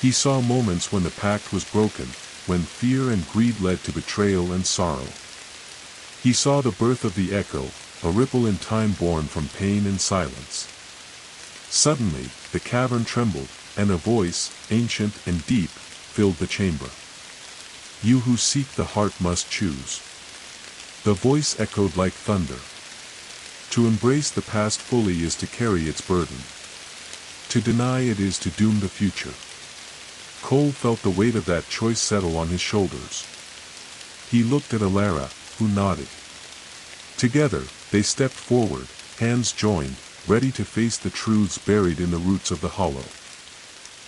A: He saw moments when the pact was broken, when fear and greed led to betrayal and sorrow. He saw the birth of the echo, a ripple in time born from pain and silence. Suddenly, the cavern trembled, and a voice, ancient and deep, filled the chamber. "You who seek the heart must choose." The voice echoed like thunder. To embrace the past fully is to carry its burden. To deny it is to doom the future. Cole felt the weight of that choice settle on his shoulders. He looked at Elara, who nodded. Together, they stepped forward, hands joined, ready to face the truths buried in the roots of the hollow.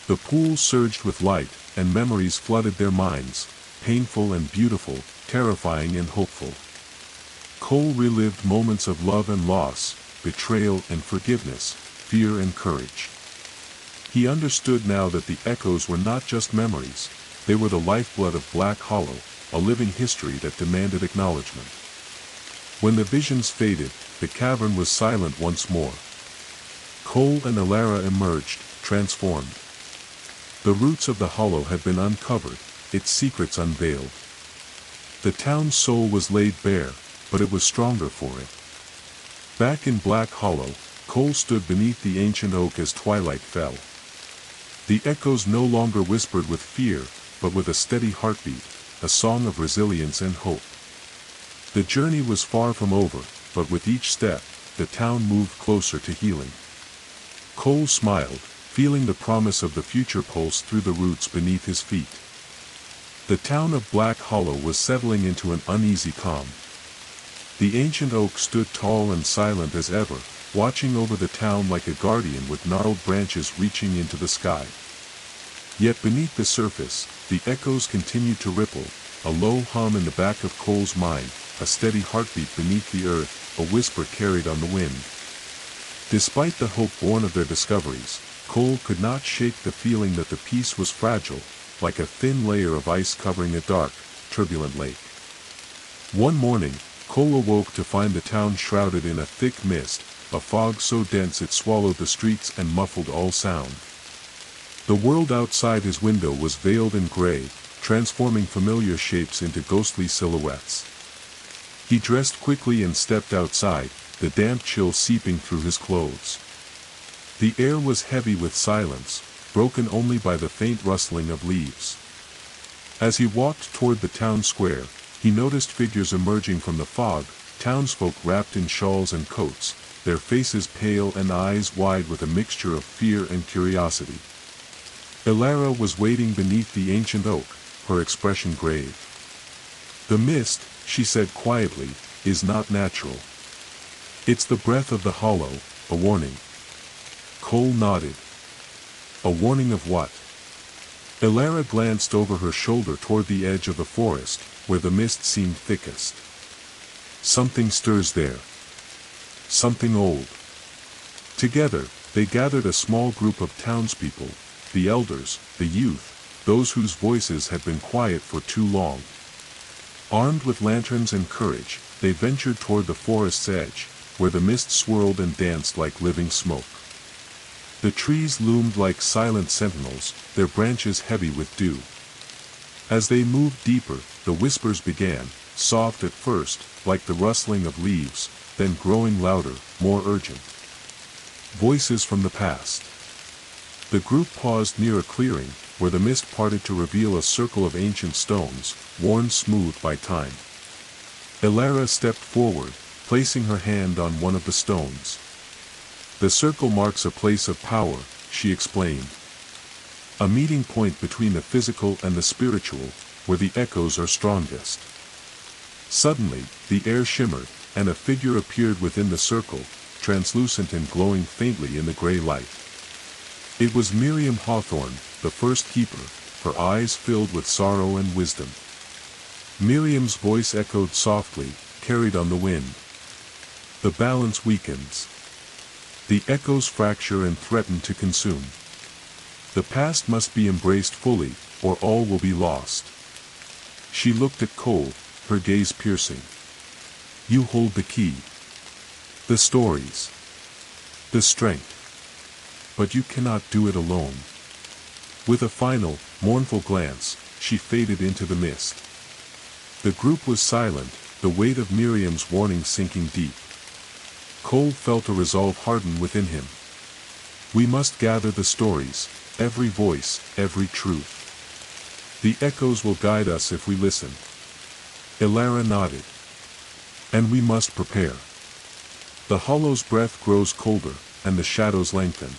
A: The pool surged with light, and memories flooded their minds, painful and beautiful, terrifying and hopeful. Cole relived moments of love and loss, betrayal and forgiveness, fear and courage. He understood now that the echoes were not just memories, they were the lifeblood of Black Hollow, a living history that demanded acknowledgement. When the visions faded, the cavern was silent once more. Cole and Elara emerged, transformed. The roots of the hollow had been uncovered, its secrets unveiled. The town's soul was laid bare, but it was stronger for it. Back in Black Hollow, Cole stood beneath the ancient oak as twilight fell. The echoes no longer whispered with fear, but with a steady heartbeat, a song of resilience and hope. The journey was far from over, but with each step, the town moved closer to healing. Cole smiled, feeling the promise of the future pulse through the roots beneath his feet. The town of Black Hollow was settling into an uneasy calm. The ancient oak stood tall and silent as ever, watching over the town like a guardian with gnarled branches reaching into the sky. Yet beneath the surface, the echoes continued to ripple, a low hum in the back of Cole's mind, a steady heartbeat beneath the earth, a whisper carried on the wind. Despite the hope born of their discoveries, Cole could not shake the feeling that the peace was fragile, like a thin layer of ice covering a dark, turbulent lake. One morning, Cole awoke to find the town shrouded in a thick mist, a fog so dense it swallowed the streets and muffled all sound. The world outside his window was veiled in gray, transforming familiar shapes into ghostly silhouettes. He dressed quickly and stepped outside, the damp chill seeping through his clothes. The air was heavy with silence, broken only by the faint rustling of leaves. As he walked toward the town square, he noticed figures emerging from the fog, townsfolk wrapped in shawls and coats, their faces pale and eyes wide with a mixture of fear and curiosity. Elara was waiting beneath the ancient oak, her expression grave. "The mist," she said quietly, "is not natural. It's the breath of the hollow, a warning." Cole nodded. "A warning of what?" Elara glanced over her shoulder toward the edge of the forest, where the mist seemed thickest. "Something stirs there," something old. Together, they gathered a small group of townspeople, the elders, the youth, those whose voices had been quiet for too long. Armed with lanterns and courage, they ventured toward the forest's edge, where the mist swirled and danced like living smoke. The trees loomed like silent sentinels, their branches heavy with dew. As they moved deeper, the whispers began, soft at first, like the rustling of leaves, then growing louder, more urgent. Voices from the past. The group paused near a clearing, where the mist parted to reveal a circle of ancient stones, worn smooth by time. Elara stepped forward, placing her hand on one of the stones. "The circle marks a place of power," she explained. "A meeting point between the physical and the spiritual, where the echoes are strongest." Suddenly, the air shimmered, and a figure appeared within the circle, translucent and glowing faintly in the gray light. It was Miriam Hawthorne, the first keeper, her eyes filled with sorrow and wisdom. Miriam's voice echoed softly, carried on the wind. "The balance weakens. The echoes fracture and threaten to consume. The past must be embraced fully, or all will be lost." She looked at Cole, her gaze piercing. "You hold the key. The stories. The strength. But you cannot do it alone." With a final, mournful glance, she faded into the mist. The group was silent, the weight of Miriam's warning sinking deep. Cole felt a resolve harden within him. "We must gather the stories, every voice, every truth. The echoes will guide us if we listen." Elara nodded. "And we must prepare. The hollow's breath grows colder, and the shadows lengthen."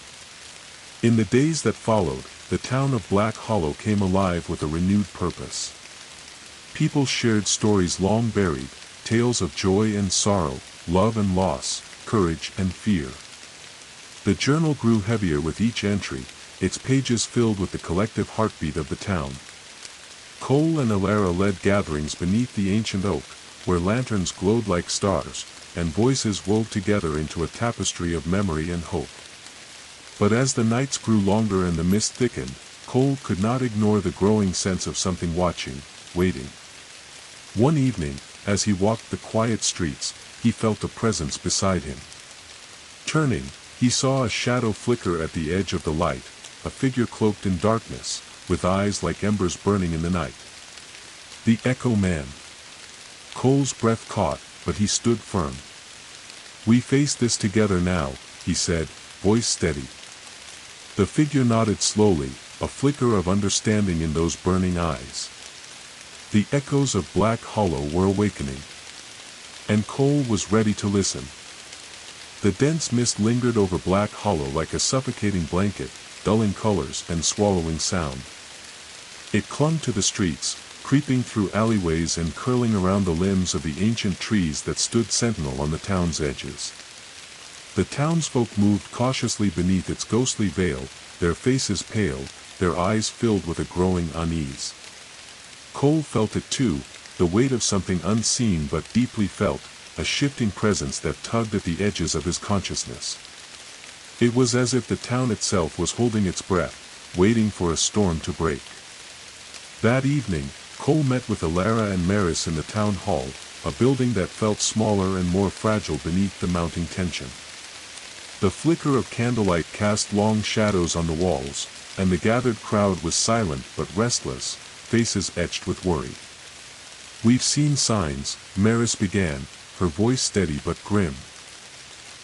A: In the days that followed, the town of Black Hollow came alive with a renewed purpose. People shared stories long buried, tales of joy and sorrow, love and loss, courage and fear. The journal grew heavier with each entry, its pages filled with the collective heartbeat of the town. Cole and Elara led gatherings beneath the ancient oak, where lanterns glowed like stars, and voices wove together into a tapestry of memory and hope. But as the nights grew longer and the mist thickened, Cole could not ignore the growing sense of something watching, waiting. One evening, as he walked the quiet streets, he felt a presence beside him. Turning, he saw a shadow flicker at the edge of the light, a figure cloaked in darkness, with eyes like embers burning in the night. The Echo Man. Cole's breath caught, but he stood firm. "We face this together now," he said, voice steady. The figure nodded slowly, a flicker of understanding in those burning eyes. The echoes of Black Hollow were awakening. And Cole was ready to listen. The dense mist lingered over Black Hollow like a suffocating blanket, dulling colors and swallowing sound. It clung to the streets, creeping through alleyways and curling around the limbs of the ancient trees that stood sentinel on the town's edges. The townsfolk moved cautiously beneath its ghostly veil, their faces pale, their eyes filled with a growing unease. Cole felt it too, the weight of something unseen but deeply felt, a shifting presence that tugged at the edges of his consciousness. It was as if the town itself was holding its breath, waiting for a storm to break. That evening, Cole met with Elara and Maris in the town hall, a building that felt smaller and more fragile beneath the mounting tension. The flicker of candlelight cast long shadows on the walls, and the gathered crowd was silent but restless, faces etched with worry. "We've seen signs," Maris began, her voice steady but grim.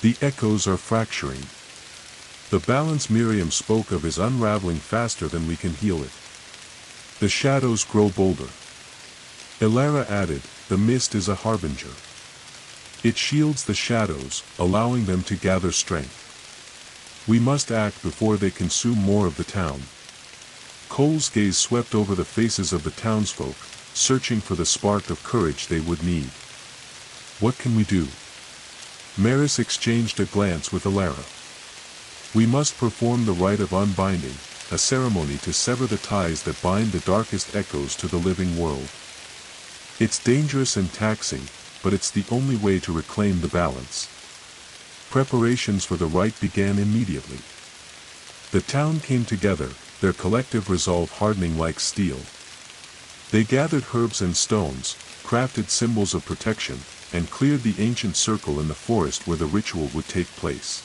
A: "The echoes are fracturing. The balance Miriam spoke of is unraveling faster than we can heal it. The shadows grow bolder." Elara added, "The mist is a harbinger. It shields the shadows, allowing them to gather strength. We must act before they consume more of the town." Cole's gaze swept over the faces of the townsfolk, searching for the spark of courage they would need. "What can we do?" Maris exchanged a glance with Elara. "We must perform the rite of unbinding, a ceremony to sever the ties that bind the darkest echoes to the living world. It's dangerous and taxing, but it's the only way to reclaim the balance." Preparations for the rite began immediately. The town came together, their collective resolve hardening like steel. They gathered herbs and stones, crafted symbols of protection, and cleared the ancient circle in the forest where the ritual would take place.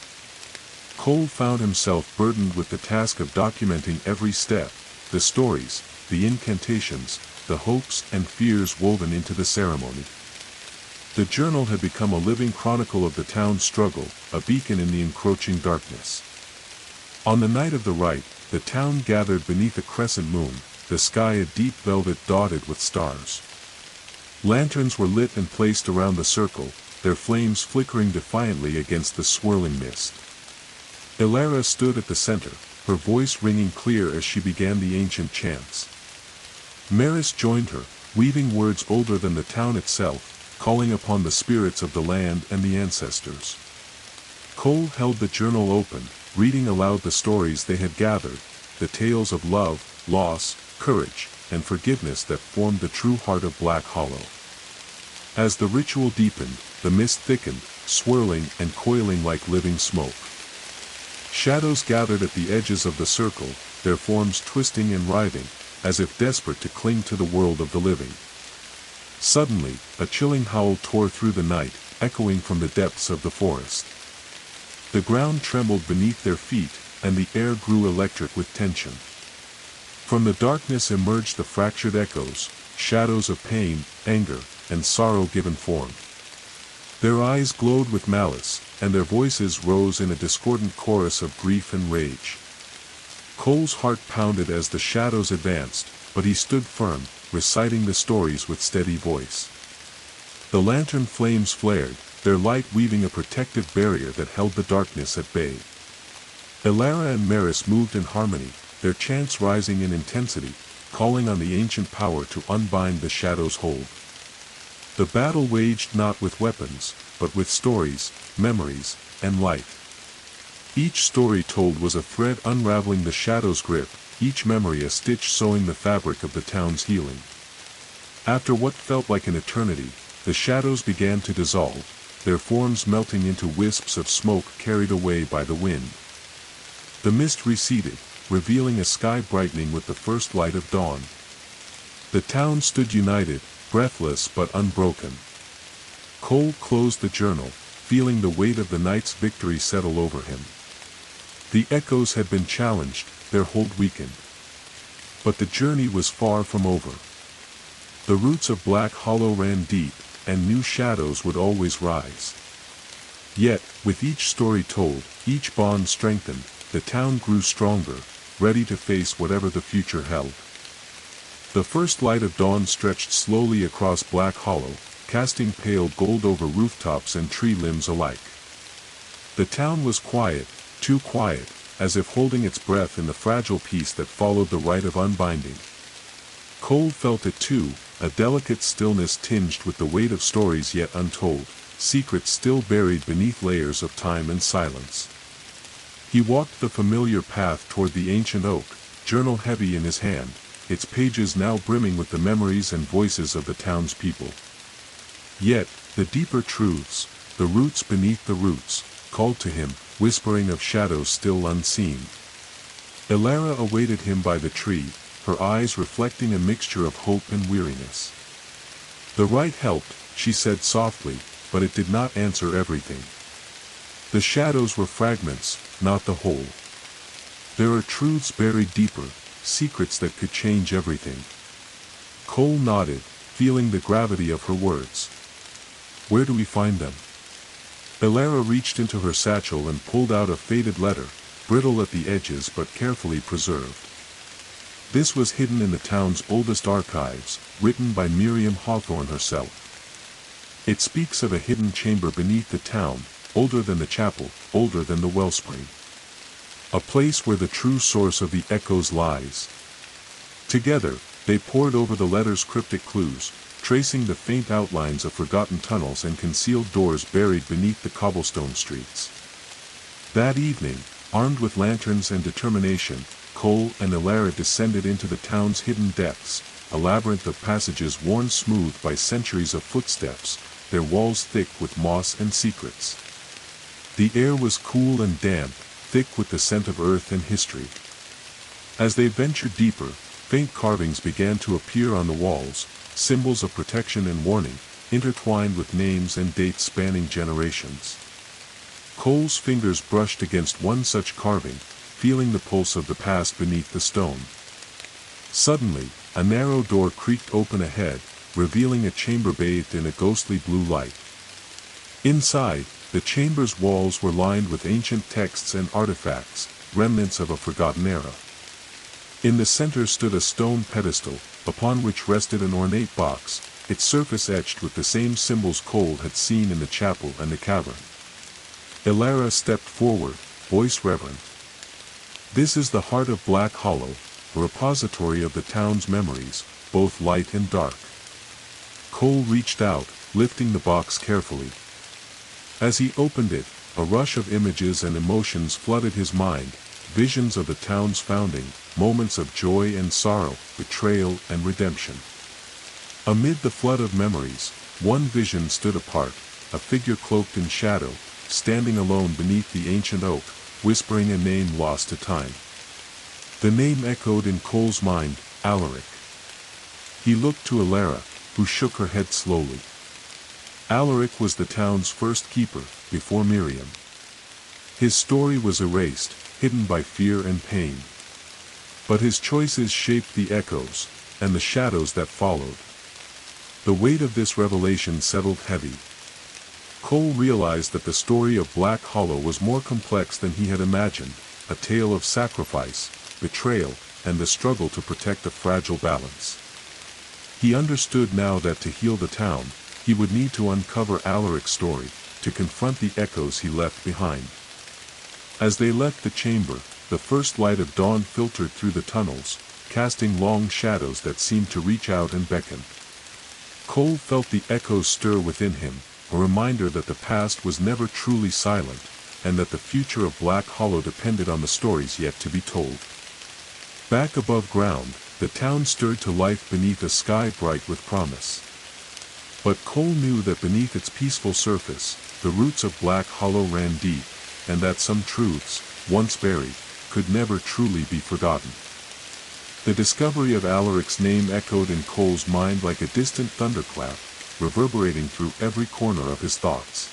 A: Cole found himself burdened with the task of documenting every step, the stories, the incantations, the hopes and fears woven into the ceremony. The journal had become a living chronicle of the town's struggle, a beacon in the encroaching darkness. On the night of the rite, the town gathered beneath a crescent moon, the sky a deep velvet dotted with stars. Lanterns were lit and placed around the circle, their flames flickering defiantly against the swirling mist. Elara stood at the center, her voice ringing clear as she began the ancient chants. Maris joined her, weaving words older than the town itself, calling upon the spirits of the land and the ancestors. Cole held the journal open, reading aloud the stories they had gathered, the tales of love, loss, courage, and forgiveness that formed the true heart of Black Hollow. As the ritual deepened, the mist thickened, swirling and coiling like living smoke. Shadows gathered at the edges of the circle, their forms twisting and writhing, as if desperate to cling to the world of the living. Suddenly, a chilling howl tore through the night, echoing from the depths of the forest. The ground trembled beneath their feet, and the air grew electric with tension. From the darkness emerged the fractured echoes, shadows of pain, anger, and sorrow given form. Their eyes glowed with malice, and their voices rose in a discordant chorus of grief and rage. Cole's heart pounded as the shadows advanced, but he stood firm, reciting the stories with steady voice. The lantern flames flared, their light weaving a protective barrier that held the darkness at bay. Elara and Maris moved in harmony, their chants rising in intensity, calling on the ancient power to unbind the shadow's hold. The battle waged not with weapons, but with stories, memories, and light. Each story told was a thread unraveling the shadow's grip, each memory a stitch sewing the fabric of the town's healing. After what felt like an eternity, the shadows began to dissolve, their forms melting into wisps of smoke carried away by the wind. The mist receded, revealing a sky brightening with the first light of dawn. The town stood united, breathless but unbroken. Cole closed the journal, feeling the weight of the night's victory settle over him. The echoes had been challenged, their hold weakened. But the journey was far from over. The roots of Black Hollow ran deep, and new shadows would always rise. Yet, with each story told, each bond strengthened, the town grew stronger, ready to face whatever the future held. The first light of dawn stretched slowly across Black Hollow, casting pale gold over rooftops and tree limbs alike. The town was quiet, too quiet, as if holding its breath in the fragile peace that followed the rite of unbinding. Cole felt it too, a delicate stillness tinged with the weight of stories yet untold, secrets still buried beneath layers of time and silence. He walked the familiar path toward the ancient oak, journal heavy in his hand, its pages now brimming with the memories and voices of the townspeople. Yet, the deeper truths, the roots beneath the roots, called to him, whispering of shadows still unseen. Elara awaited him by the tree, her eyes reflecting a mixture of hope and weariness. The rite helped, she said softly, but it did not answer everything. The shadows were fragments, not the whole. There are truths buried deeper, secrets that could change everything. Cole nodded, feeling the gravity of her words. Where do we find them? Elara reached into her satchel and pulled out a faded letter, brittle at the edges but carefully preserved. This was hidden in the town's oldest archives, written by Miriam Hawthorne herself. It speaks of a hidden chamber beneath the town, older than the chapel, older than the wellspring. A place where the true source of the echoes lies. Together, they pored over the letter's cryptic clues, tracing the faint outlines of forgotten tunnels and concealed doors buried beneath the cobblestone streets. That evening, armed with lanterns and determination, Cole and Elara descended into the town's hidden depths, a labyrinth of passages worn smooth by centuries of footsteps, their walls thick with moss and secrets. The air was cool and damp, thick with the scent of earth and history. As they ventured deeper, faint carvings began to appear on the walls, symbols of protection and warning, intertwined with names and dates spanning generations. Cole's fingers brushed against one such carving, feeling the pulse of the past beneath the stone. Suddenly, a narrow door creaked open ahead, revealing a chamber bathed in a ghostly blue light. Inside, the chamber's walls were lined with ancient texts and artifacts, remnants of a forgotten era. In the center stood a stone pedestal, upon which rested an ornate box, its surface etched with the same symbols Cole had seen in the chapel and the cavern. Elara stepped forward, voice reverent. "This is the heart of Black Hollow, a repository of the town's memories, both light and dark." Cole reached out, lifting the box carefully. As he opened it, a rush of images and emotions flooded his mind, visions of the town's founding, moments of joy and sorrow, betrayal and redemption. Amid the flood of memories, one vision stood apart, a figure cloaked in shadow, standing alone beneath the ancient oak, whispering a name lost to time. The name echoed in Cole's mind, Alaric. He looked to Elara, who shook her head slowly. Alaric was the town's first keeper, before Miriam. His story was erased, hidden by fear and pain. But his choices shaped the echoes, and the shadows that followed. The weight of this revelation settled heavy. Cole realized that the story of Black Hollow was more complex than he had imagined, a tale of sacrifice, betrayal, and the struggle to protect a fragile balance. He understood now that to heal the town, he would need to uncover Alaric's story, to confront the echoes he left behind. As they left the chamber, the first light of dawn filtered through the tunnels, casting long shadows that seemed to reach out and beckon. Cole felt the echoes stir within him, a reminder that the past was never truly silent, and that the future of Black Hollow depended on the stories yet to be told. Back above ground, the town stirred to life beneath a sky bright with promise. But Cole knew that beneath its peaceful surface, the roots of Black Hollow ran deep, and that some truths, once buried, could never truly be forgotten. The discovery of Alaric's name echoed in Cole's mind like a distant thunderclap, reverberating through every corner of his thoughts.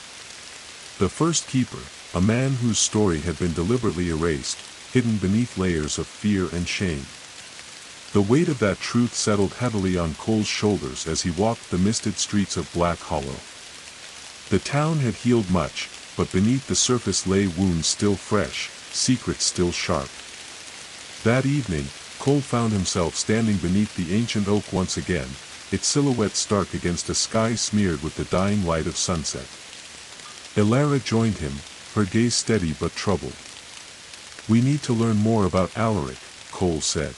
A: The first keeper, a man whose story had been deliberately erased, hidden beneath layers of fear and shame. The weight of that truth settled heavily on Cole's shoulders as he walked the misted streets of Black Hollow. The town had healed much, but beneath the surface lay wounds still fresh, secrets still sharp. That evening, Cole found himself standing beneath the ancient oak once again, its silhouette stark against a sky smeared with the dying light of sunset. Elara joined him, her gaze steady but troubled. "We need to learn more about Alaric," Cole said.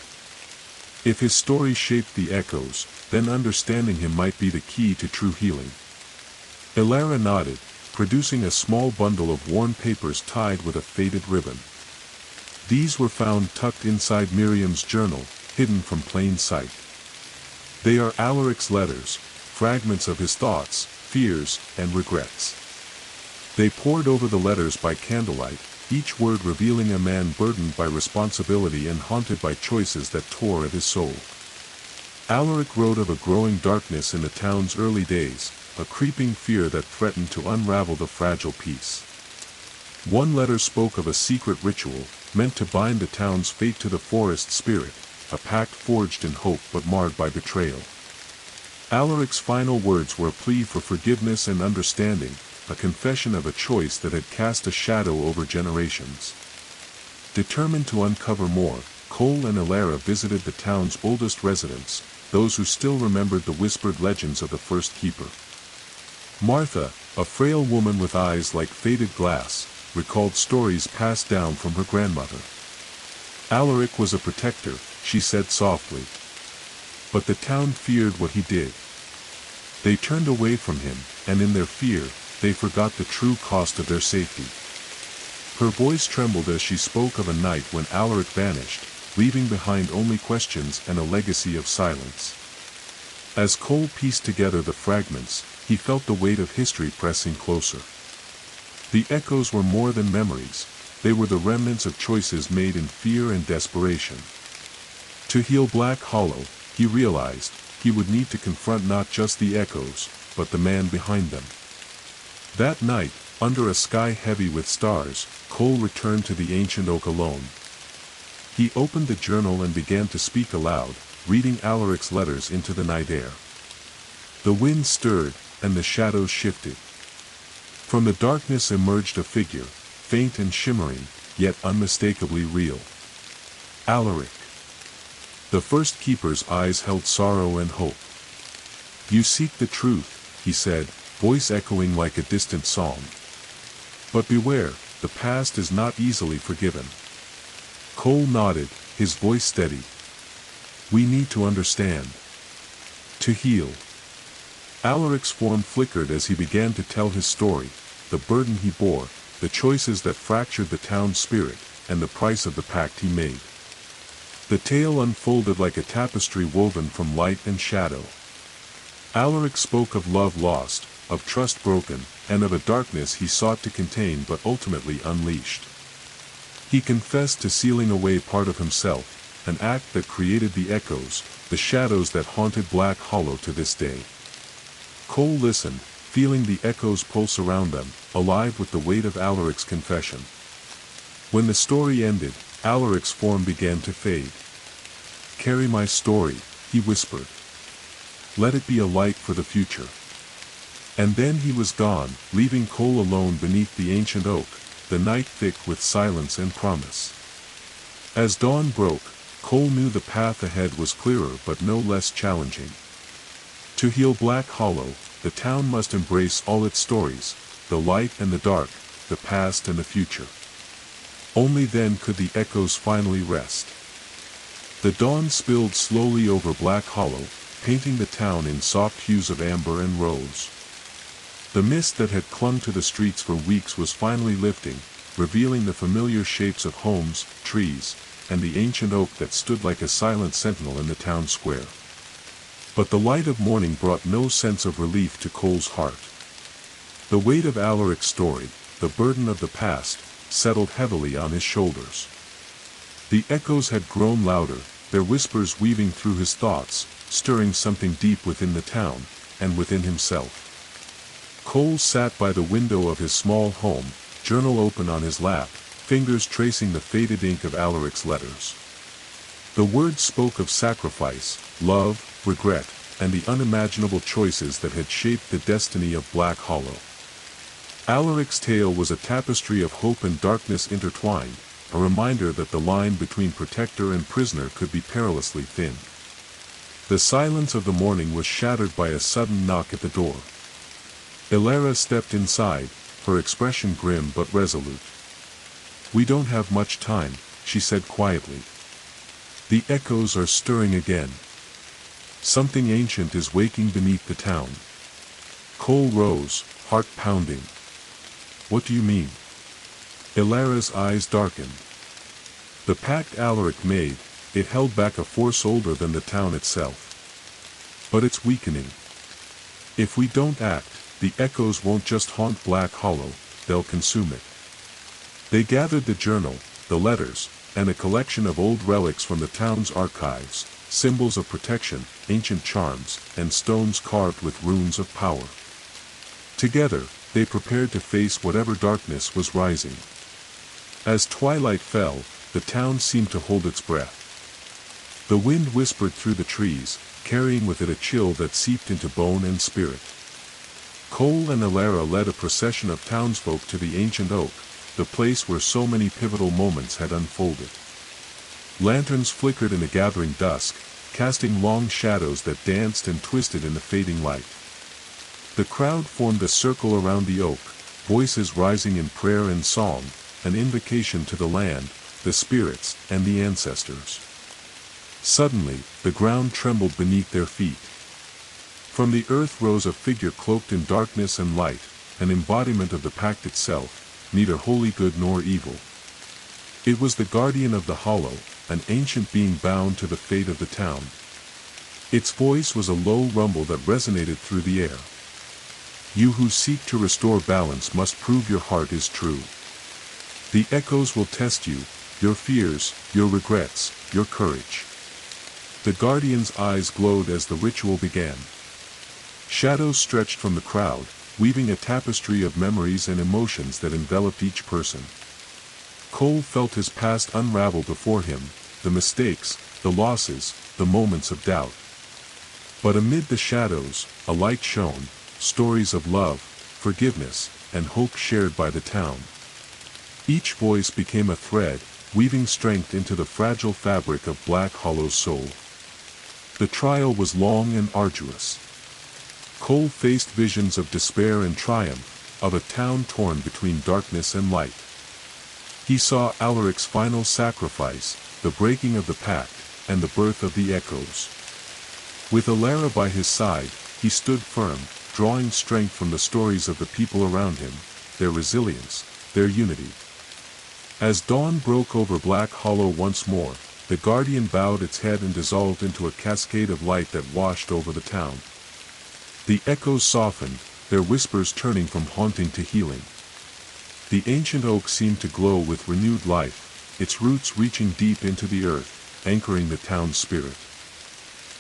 A: "If his story shaped the echoes, then understanding him might be the key to true healing." Elara nodded, producing a small bundle of worn papers tied with a faded ribbon. These were found tucked inside Miriam's journal, hidden from plain sight. They are Alaric's letters, fragments of his thoughts, fears, and regrets. They pored over the letters by candlelight, each word revealing a man burdened by responsibility and haunted by choices that tore at his soul. Alaric wrote of a growing darkness in the town's early days, a creeping fear that threatened to unravel the fragile peace. One letter spoke of a secret ritual, meant to bind the town's fate to the forest spirit, a pact forged in hope but marred by betrayal. Alaric's final words were a plea for forgiveness and understanding, a confession of a choice that had cast a shadow over generations. Determined to uncover more, Cole and Elara visited the town's oldest residents, those who still remembered the whispered legends of the first keeper. Martha, a frail woman with eyes like faded glass, recalled stories passed down from her grandmother. Alaric was a protector, she said softly. But the town feared what he did. They turned away from him, and in their fear, they forgot the true cost of their safety. Her voice trembled as she spoke of a night when Alaric vanished, leaving behind only questions and a legacy of silence. As Cole pieced together the fragments, he felt the weight of history pressing closer. The echoes were more than memories, they were the remnants of choices made in fear and desperation. To heal Black Hollow, he realized, he would need to confront not just the echoes, but the man behind them. That night, under a sky heavy with stars, Cole returned to the ancient oak alone. He opened the journal and began to speak aloud, reading Alaric's letters into the night air. The wind stirred, and the shadows shifted. From the darkness emerged a figure, faint and shimmering, yet unmistakably real. Alaric. The first keeper's eyes held sorrow and hope. "You seek the truth," he said, voice echoing like a distant song. "But beware, the past is not easily forgiven." Cole nodded, his voice steady. "We need to understand. To heal." Alaric's form flickered as he began to tell his story, the burden he bore, the choices that fractured the town's spirit, and the price of the pact he made. The tale unfolded like a tapestry woven from light and shadow. Alaric spoke of love lost, of trust broken, and of a darkness he sought to contain but ultimately unleashed. He confessed to sealing away part of himself, an act that created the echoes, the shadows that haunted Black Hollow to this day. Cole listened, feeling the echoes pulse around them, alive with the weight of Alaric's confession. When the story ended, Alaric's form began to fade. "Carry my story," he whispered. "Let it be a light for the future." And then he was gone, leaving Cole alone beneath the ancient oak, the night thick with silence and promise. As dawn broke, Cole knew the path ahead was clearer but no less challenging. To heal Black Hollow, the town must embrace all its stories, the light and the dark, the past and the future. Only then could the echoes finally rest. The dawn spilled slowly over Black Hollow, painting the town in soft hues of amber and rose. The mist that had clung to the streets for weeks was finally lifting, revealing the familiar shapes of homes, trees, and the ancient oak that stood like a silent sentinel in the town square. But the light of morning brought no sense of relief to Cole's heart. The weight of Alaric's story, the burden of the past, settled heavily on his shoulders. The echoes had grown louder, their whispers weaving through his thoughts, stirring something deep within the town, and within himself. Cole sat by the window of his small home, journal open on his lap, fingers tracing the faded ink of Alaric's letters. The words spoke of sacrifice, love, regret, and the unimaginable choices that had shaped the destiny of Black Hollow. Alaric's tale was a tapestry of hope and darkness intertwined, a reminder that the line between protector and prisoner could be perilously thin. The silence of the morning was shattered by a sudden knock at the door. Ilara stepped inside, her expression grim but resolute. "We don't have much time," she said quietly. "The echoes are stirring again. Something ancient is waking beneath the town." Cole rose, heart pounding. "What do you mean?" Ilara's eyes darkened. "The pact Alaric made, it held back a force older than the town itself. But it's weakening. If we don't act, the echoes won't just haunt Black Hollow, they'll consume it." They gathered the journal, the letters, and a collection of old relics from the town's archives, symbols of protection, ancient charms, and stones carved with runes of power. Together, they prepared to face whatever darkness was rising. As twilight fell, the town seemed to hold its breath. The wind whispered through the trees, carrying with it a chill that seeped into bone and spirit. Cole and Ilara led a procession of townsfolk to the ancient oak, the place where so many pivotal moments had unfolded. Lanterns flickered in the gathering dusk, casting long shadows that danced and twisted in the fading light. The crowd formed a circle around the oak, voices rising in prayer and song, an invocation to the land, the spirits, and the ancestors. Suddenly, the ground trembled beneath their feet. From the earth rose a figure cloaked in darkness and light, an embodiment of the pact itself, neither wholly good nor evil. It was the guardian of the hollow, an ancient being bound to the fate of the town. Its voice was a low rumble that resonated through the air. You who seek to restore balance must prove your heart is true. The echoes will test you, your fears, your regrets, your courage. The guardian's eyes glowed as the ritual began. Shadows stretched from the crowd, weaving a tapestry of memories and emotions that enveloped each person. Cole felt his past unravel before him, the mistakes, the losses, the moments of doubt. But amid the shadows, a light shone, stories of love, forgiveness, and hope shared by the town. Each voice became a thread, weaving strength into the fragile fabric of Black Hollow's soul. The trial was long and arduous. Cole faced visions of despair and triumph, of a town torn between darkness and light. He saw Alaric's final sacrifice, the breaking of the pact, and the birth of the echoes. With Alara by his side, he stood firm, drawing strength from the stories of the people around him, their resilience, their unity. As dawn broke over Black Hollow once more, the guardian bowed its head and dissolved into a cascade of light that washed over the town. The echoes softened, their whispers turning from haunting to healing. The ancient oak seemed to glow with renewed life, its roots reaching deep into the earth, anchoring the town's spirit.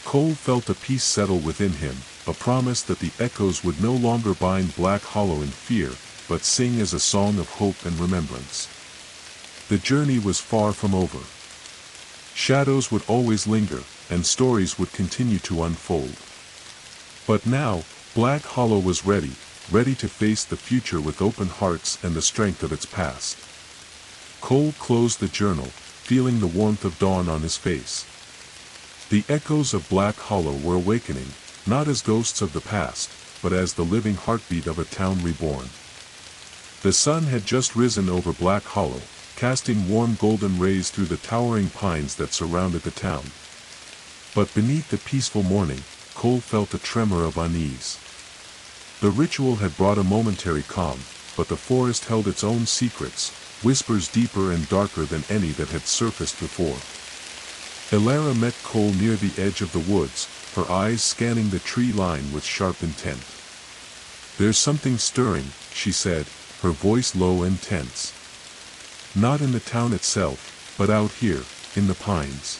A: Cole felt a peace settle within him, a promise that the echoes would no longer bind Black Hollow in fear, but sing as a song of hope and remembrance. The journey was far from over. Shadows would always linger, and stories would continue to unfold. But now, Black Hollow was ready to face the future with open hearts and the strength of its past. Cole closed the journal, feeling the warmth of dawn on his face. The echoes of Black Hollow were awakening, not as ghosts of the past, but as the living heartbeat of a town reborn. The sun had just risen over Black Hollow, casting warm golden rays through the towering pines that surrounded the town. But beneath the peaceful morning, Cole felt a tremor of unease. The ritual had brought a momentary calm, but the forest held its own secrets, whispers deeper and darker than any that had surfaced before. Alara met Cole near the edge of the woods, her eyes scanning the tree line with sharp intent. "There's something stirring," she said, her voice low and tense. "Not in the town itself, but out here, in the pines.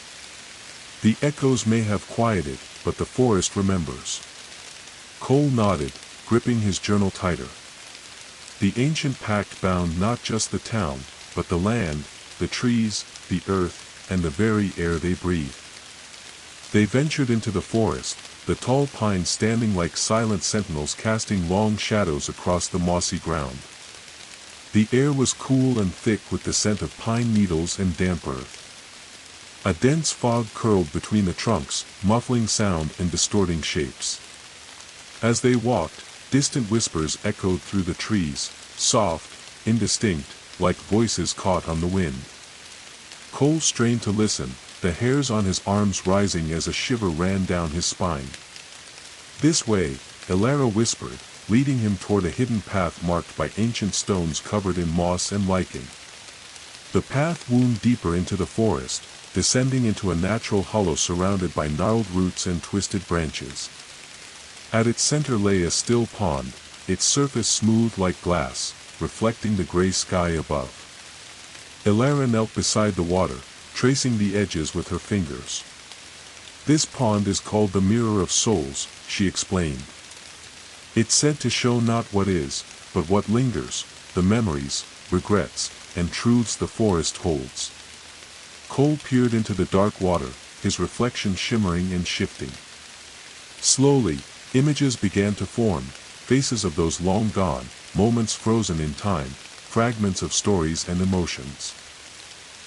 A: The echoes may have quieted, but the forest remembers." Cole nodded, gripping his journal tighter. The ancient pact bound not just the town, but the land, the trees, the earth, and the very air they breathed. They ventured into the forest, the tall pines standing like silent sentinels casting long shadows across the mossy ground. The air was cool and thick with the scent of pine needles and damp earth. A dense fog curled between the trunks, muffling sound and distorting shapes. As they walked, distant whispers echoed through the trees, soft, indistinct, like voices caught on the wind. Cole strained to listen, the hairs on his arms rising as a shiver ran down his spine. "This way," Alara whispered, leading him toward a hidden path marked by ancient stones covered in moss and lichen. The path wound deeper into the forest, descending into a natural hollow surrounded by gnarled roots and twisted branches. At its center lay a still pond, its surface smooth like glass, reflecting the gray sky above. Alara knelt beside the water, tracing the edges with her fingers. "This pond is called the Mirror of Souls," she explained. "It's said to show not what is, but what lingers, the memories, regrets, and truths the forest holds." Cole peered into the dark water, his reflection shimmering and shifting. Slowly, images began to form, faces of those long gone, moments frozen in time, fragments of stories and emotions.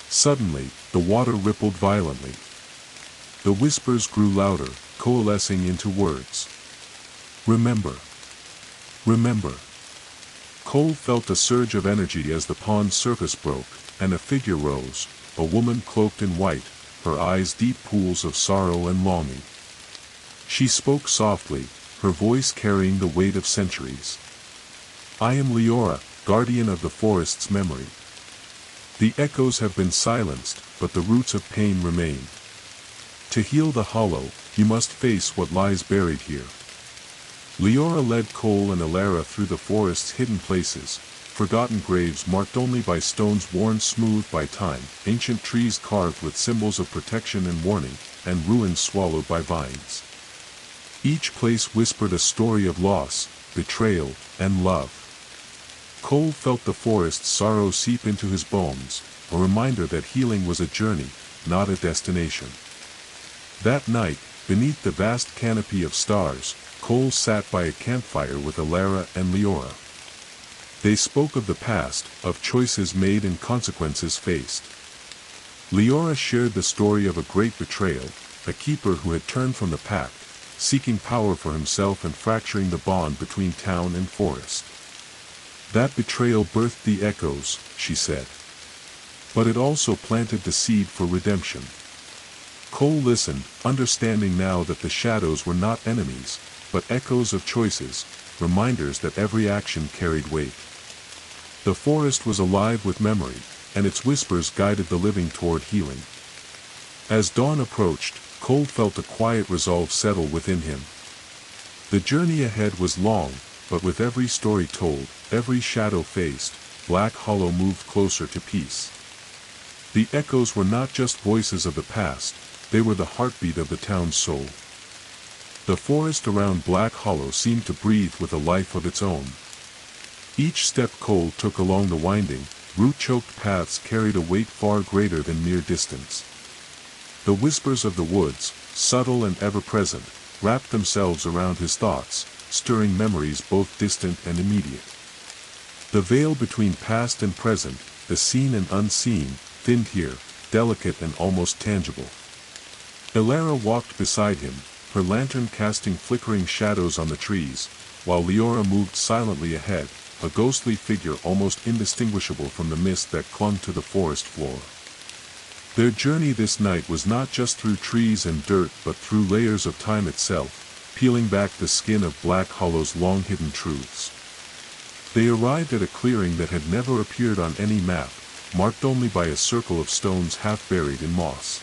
A: Suddenly, the water rippled violently. The whispers grew louder, coalescing into words. "Remember. Remember." Cole felt a surge of energy as the pond's surface broke, and a figure rose, a woman cloaked in white, her eyes deep pools of sorrow and longing. She spoke softly, her voice carrying the weight of centuries. "I am Leora, guardian of the forest's memory. The echoes have been silenced, but the roots of pain remain. To heal the hollow, you must face what lies buried here." Leora led Cole and Alara through the forest's hidden places, forgotten graves marked only by stones worn smooth by time, ancient trees carved with symbols of protection and warning, and ruins swallowed by vines. Each place whispered a story of loss, betrayal, and love. Cole felt the forest's sorrow seep into his bones, a reminder that healing was a journey, not a destination. That night, beneath the vast canopy of stars, Cole sat by a campfire with Alara and Leora. They spoke of the past, of choices made and consequences faced. Leora shared the story of a great betrayal, a keeper who had turned from the pack, seeking power for himself and fracturing the bond between town and forest. That betrayal birthed the echoes, she said. But it also planted the seed for redemption. Cole listened, understanding now that the shadows were not enemies, but echoes of choices, reminders that every action carried weight. The forest was alive with memory, and its whispers guided the living toward healing. As dawn approached, Cole felt a quiet resolve settle within him. The journey ahead was long, but with every story told, every shadow faced, Black Hollow moved closer to peace. The echoes were not just voices of the past, they were the heartbeat of the town's soul. The forest around Black Hollow seemed to breathe with a life of its own. Each step Cole took along the winding, root-choked paths carried a weight far greater than mere distance. The whispers of the woods, subtle and ever-present, wrapped themselves around his thoughts, stirring memories both distant and immediate. The veil between past and present, the seen and unseen, thinned here, delicate and almost tangible. Alara walked beside him, her lantern casting flickering shadows on the trees, while Leora moved silently ahead, a ghostly figure almost indistinguishable from the mist that clung to the forest floor. Their journey this night was not just through trees and dirt but through layers of time itself, peeling back the skin of Black Hollow's long-hidden truths. They arrived at a clearing that had never appeared on any map, marked only by a circle of stones half buried in moss.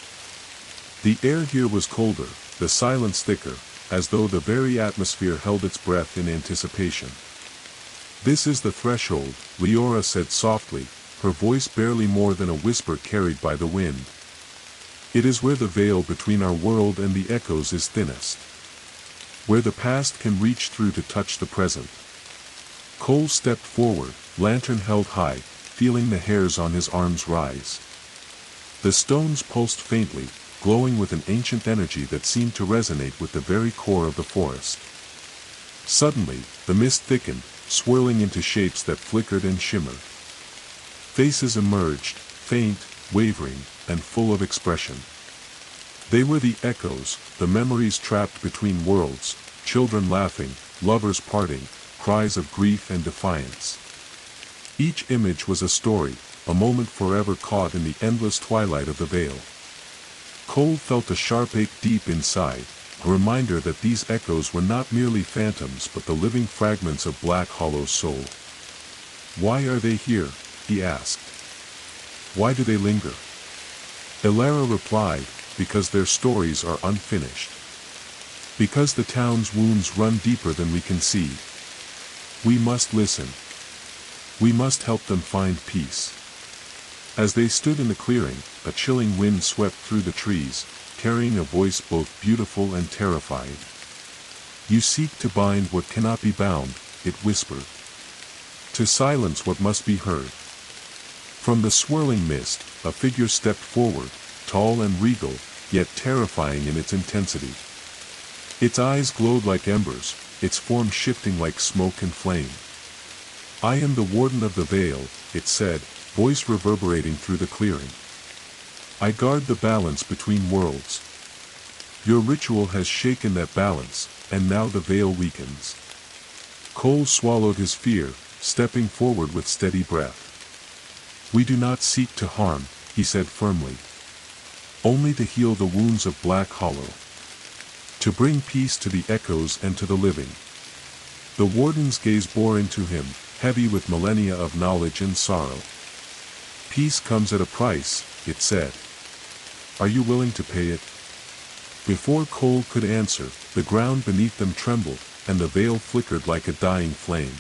A: The air here was colder, the silence thicker, as though the very atmosphere held its breath in anticipation. "This is the threshold," Leora said softly, her voice barely more than a whisper carried by the wind. "It is where the veil between our world and the echoes is thinnest. Where the past can reach through to touch the present." Cole stepped forward, lantern held high, feeling the hairs on his arms rise. The stones pulsed faintly, glowing with an ancient energy that seemed to resonate with the very core of the forest. Suddenly, the mist thickened, swirling into shapes that flickered and shimmered. Faces emerged, faint, wavering, and full of expression. They were the echoes, the memories trapped between worlds, children laughing, lovers parting, cries of grief and defiance. Each image was a story, a moment forever caught in the endless twilight of the veil. Cole felt a sharp ache deep inside, a reminder that these echoes were not merely phantoms but the living fragments of Black Hollow's soul. "Why are they here?" he asked. "Why do they linger?" Alara replied, "Because their stories are unfinished. Because the town's wounds run deeper than we can see. We must listen. We must help them find peace." As they stood in the clearing, a chilling wind swept through the trees, carrying a voice both beautiful and terrifying. "You seek to bind what cannot be bound," it whispered. "To silence what must be heard." From the swirling mist, a figure stepped forward, tall and regal, yet terrifying in its intensity. Its eyes glowed like embers, its form shifting like smoke and flame. "I am the Warden of the Veil," it said, voice reverberating through the clearing. "I guard the balance between worlds. Your ritual has shaken that balance, and now the veil weakens." Cole swallowed his fear, stepping forward with steady breath. "We do not seek to harm," he said firmly. "Only to heal the wounds of Black Hollow. To bring peace to the echoes and to the living." The warden's gaze bore into him, heavy with millennia of knowledge and sorrow. "Peace comes at a price," it said. "Are you willing to pay it?" Before Cole could answer, the ground beneath them trembled, and the veil flickered like a dying flame.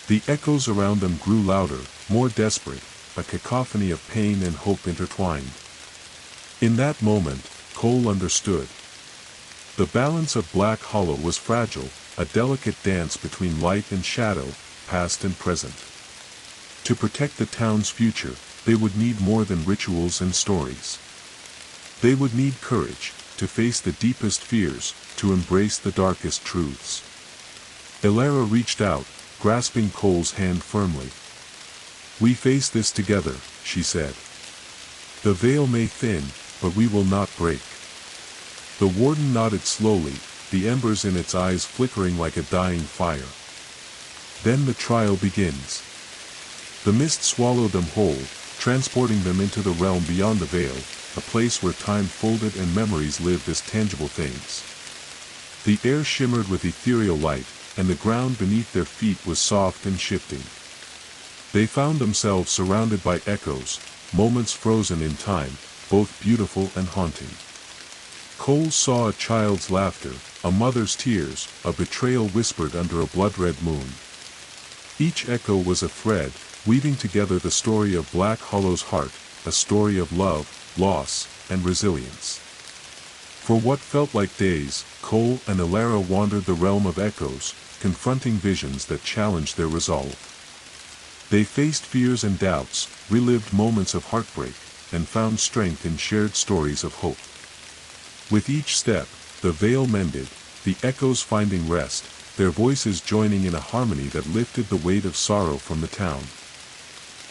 A: The echoes around them grew louder, more desperate, a cacophony of pain and hope intertwined. In that moment, Cole understood. The balance of Black Hollow was fragile, a delicate dance between light and shadow, past and present. To protect the town's future, they would need more than rituals and stories. They would need courage, to face the deepest fears, to embrace the darkest truths. Elara reached out, grasping Cole's hand firmly. "We face this together," she said. "The veil may thin, but we will not break." The warden nodded slowly, the embers in its eyes flickering like a dying fire. "Then the trial begins." The mist swallowed them whole, transporting them into the realm beyond the veil, a place where time folded and memories lived as tangible things. The air shimmered with ethereal light, and the ground beneath their feet was soft and shifting. They found themselves surrounded by echoes, moments frozen in time, both beautiful and haunting. Cole saw a child's laughter, a mother's tears, a betrayal whispered under a blood-red moon. Each echo was a thread, weaving together the story of Black Hollow's heart, a story of love, loss, and resilience. For what felt like days, Cole and Elara wandered the realm of echoes, confronting visions that challenged their resolve. They faced fears and doubts, relived moments of heartbreak, and found strength in shared stories of hope. With each step, the veil mended, the echoes finding rest, their voices joining in a harmony that lifted the weight of sorrow from the town.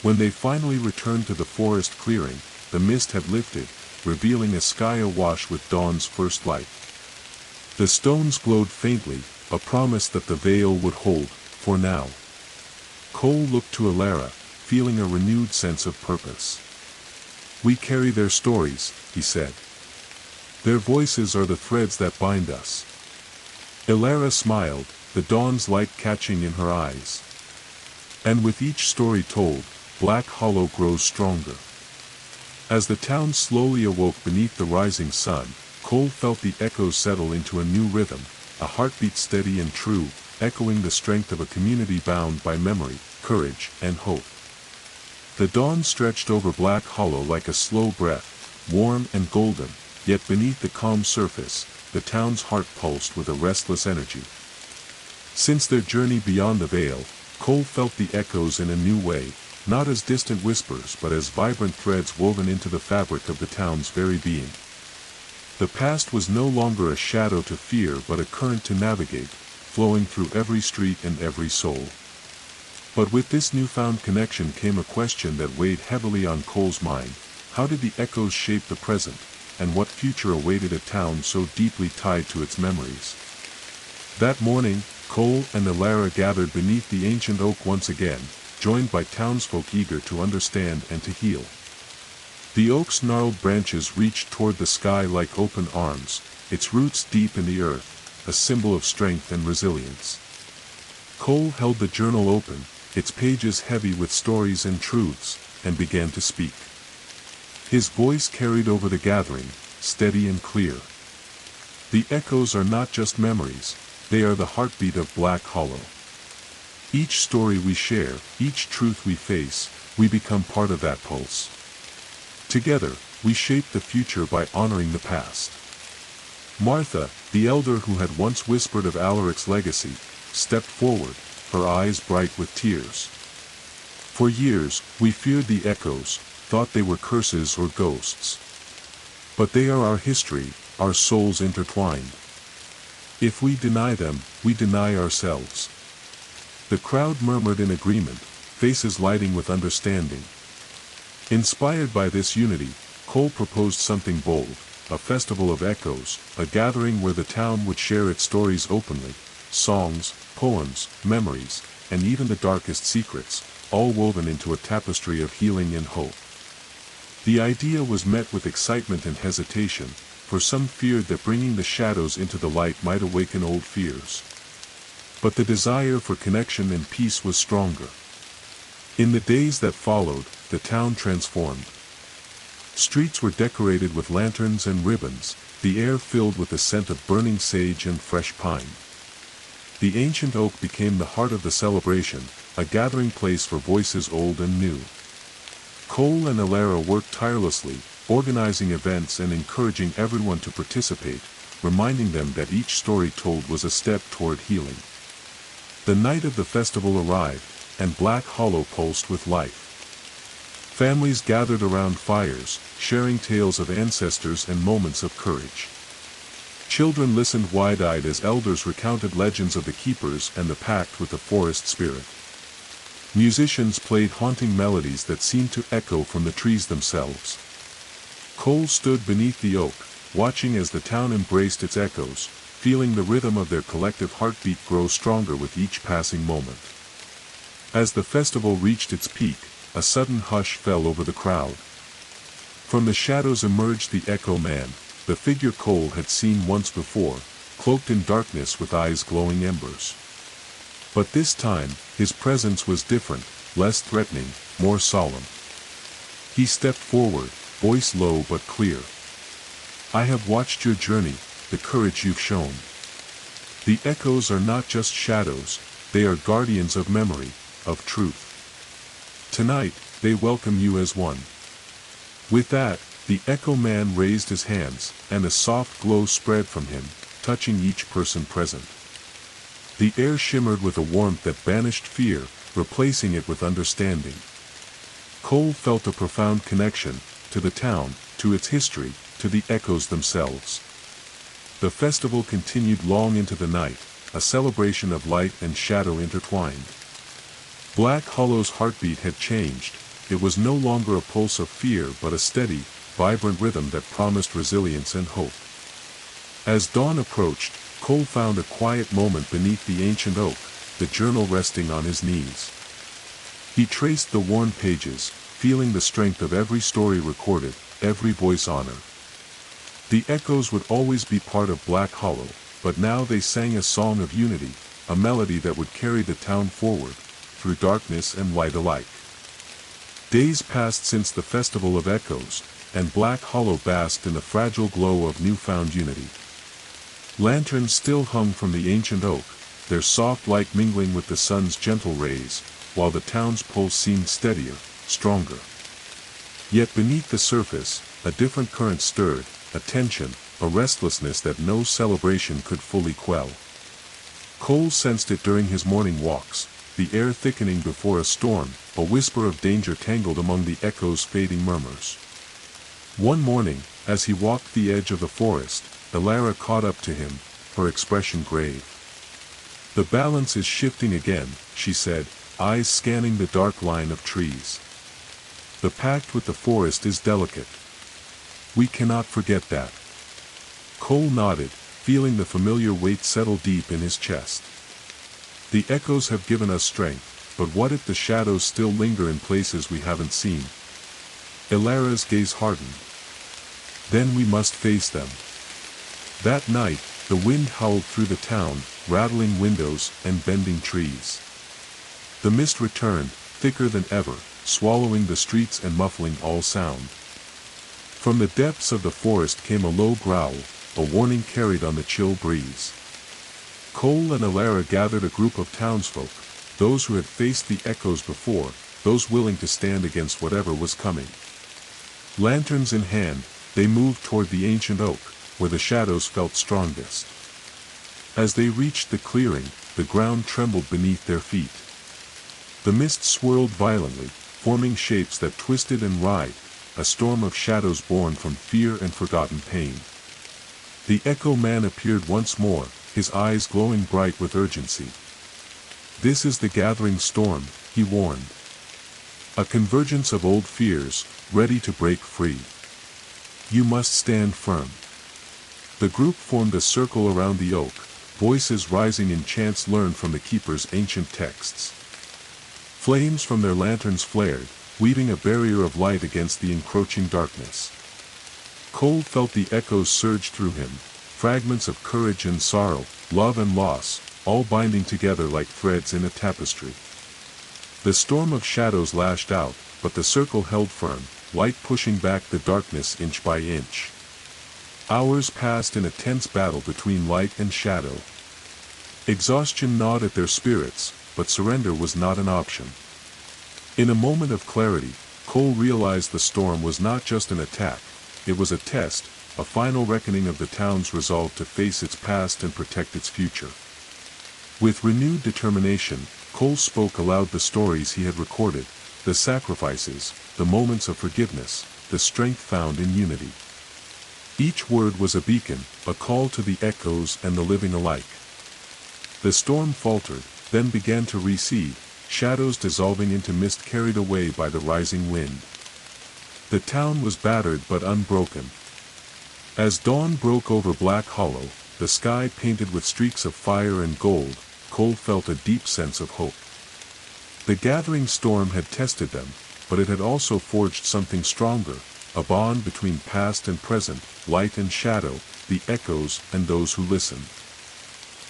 A: When they finally returned to the forest clearing, the mist had lifted, revealing a sky awash with dawn's first light. The stones glowed faintly, a promise that the veil would hold, for now. Cole looked to Elara, feeling a renewed sense of purpose. "We carry their stories," he said. "Their voices are the threads that bind us." Elara smiled, the dawn's light catching in her eyes. "And with each story told, Black Hollow grows stronger." As the town slowly awoke beneath the rising sun, Cole felt the echoes settle into a new rhythm, a heartbeat steady and true, echoing the strength of a community bound by memory, courage, and hope. The dawn stretched over Black Hollow like a slow breath, warm and golden, yet beneath the calm surface, the town's heart pulsed with a restless energy. Since their journey beyond the veil, Cole felt the echoes in a new way, not as distant whispers but as vibrant threads woven into the fabric of the town's very being. The past was no longer a shadow to fear but a current to navigate, flowing through every street and every soul. But with this newfound connection came a question that weighed heavily on Cole's mind: how did the echoes shape the present, and what future awaited a town so deeply tied to its memories? That morning, Cole and Elara gathered beneath the ancient oak once again, joined by townsfolk eager to understand and to heal. The oak's gnarled branches reached toward the sky like open arms, its roots deep in the earth, a symbol of strength and resilience. Cole held the journal open, its pages heavy with stories and truths, and began to speak. His voice carried over the gathering, steady and clear. "The echoes are not just memories, they are the heartbeat of Black Hollow. Each story we share, each truth we face, we become part of that pulse. Together, we shape the future by honoring the past." Martha, the elder who had once whispered of Alaric's legacy, stepped forward, her eyes bright with tears. "For years, we feared the echoes, thought they were curses or ghosts. But they are our history, our souls intertwined. If we deny them, we deny ourselves." The crowd murmured in agreement, faces lighting with understanding. Inspired by this unity, Cole proposed something bold: a festival of echoes, a gathering where the town would share its stories openly, songs, poems, memories, and even the darkest secrets, all woven into a tapestry of healing and hope. The idea was met with excitement and hesitation, for some feared that bringing the shadows into the light might awaken old fears. But the desire for connection and peace was stronger. In the days that followed, the town transformed. Streets were decorated with lanterns and ribbons, the air filled with the scent of burning sage and fresh pine. The ancient oak became the heart of the celebration, a gathering place for voices old and new. Cole and Alara worked tirelessly, organizing events and encouraging everyone to participate, reminding them that each story told was a step toward healing. The night of the festival arrived, and Black Hollow pulsed with life. Families gathered around fires, sharing tales of ancestors and moments of courage. Children listened wide-eyed as elders recounted legends of the keepers and the pact with the forest spirit. Musicians played haunting melodies that seemed to echo from the trees themselves. Cole stood beneath the oak, watching as the town embraced its echoes, feeling the rhythm of their collective heartbeat grow stronger with each passing moment. As the festival reached its peak, a sudden hush fell over the crowd. From the shadows emerged the Echo Man, the figure Cole had seen once before, cloaked in darkness with eyes glowing embers. But this time, his presence was different, less threatening, more solemn. He stepped forward, voice low but clear. "I have watched your journey, the courage you've shown. The echoes are not just shadows, they are guardians of memory, of truth. Tonight, they welcome you as one." With that, the Echo Man raised his hands, and a soft glow spread from him, touching each person present. The air shimmered with a warmth that banished fear, replacing it with understanding. Cole felt a profound connection, to the town, to its history, to the echoes themselves. The festival continued long into the night, a celebration of light and shadow intertwined. Black Hollow's heartbeat had changed, it was no longer a pulse of fear but a steady, vibrant rhythm that promised resilience and hope. As dawn approached, Cole found a quiet moment beneath the ancient oak, the journal resting on his knees. He traced the worn pages, feeling the strength of every story recorded, every voice honored. The echoes would always be part of Black Hollow, but now they sang a song of unity, a melody that would carry the town forward, through darkness and light alike. Days passed since the Festival of Echoes, and Black Hollow basked in the fragile glow of newfound unity. Lanterns still hung from the ancient oak, their soft light mingling with the sun's gentle rays, while the town's pulse seemed steadier, stronger. Yet beneath the surface, a different current stirred, a tension, a restlessness that no celebration could fully quell. Cole sensed it during his morning walks, the air thickening before a storm, a whisper of danger tangled among the echo's fading murmurs. One morning, as he walked the edge of the forest, Alara caught up to him, her expression grave. "The balance is shifting again," she said, eyes scanning the dark line of trees. "The pact with the forest is delicate. We cannot forget that." Cole nodded, feeling the familiar weight settle deep in his chest. "The echoes have given us strength, but what if the shadows still linger in places we haven't seen?" Alara's gaze hardened. "Then we must face them." That night, the wind howled through the town, rattling windows and bending trees. The mist returned, thicker than ever, swallowing the streets and muffling all sound. From the depths of the forest came a low growl, a warning carried on the chill breeze. Cole and Alara gathered a group of townsfolk, those who had faced the echoes before, those willing to stand against whatever was coming. Lanterns in hand, they moved toward the ancient oak, where the shadows felt strongest. As they reached the clearing, the ground trembled beneath their feet. The mist swirled violently, forming shapes that twisted and writhed, a storm of shadows born from fear and forgotten pain. The Echo Man appeared once more, his eyes glowing bright with urgency. "This is the gathering storm," he warned. "A convergence of old fears, ready to break free. You must stand firm." The group formed a circle around the oak, voices rising in chants learned from the keeper's ancient texts. Flames from their lanterns flared, weaving a barrier of light against the encroaching darkness. Cole felt the echoes surge through him, fragments of courage and sorrow, love and loss, all binding together like threads in a tapestry. The storm of shadows lashed out, but the circle held firm, light pushing back the darkness inch by inch. Hours passed in a tense battle between light and shadow. Exhaustion gnawed at their spirits, but surrender was not an option. In a moment of clarity, Cole realized the storm was not just an attack, it was a test, a final reckoning of the town's resolve to face its past and protect its future. With renewed determination, Cole spoke aloud the stories he had recorded, the sacrifices, the moments of forgiveness, the strength found in unity. Each word was a beacon, a call to the echoes and the living alike. The storm faltered, then began to recede, shadows dissolving into mist carried away by the rising wind. The town was battered but unbroken. As dawn broke over Black Hollow, the sky painted with streaks of fire and gold, Cole felt a deep sense of hope. The gathering storm had tested them, but it had also forged something stronger, a bond between past and present, light and shadow, the echoes and those who listened.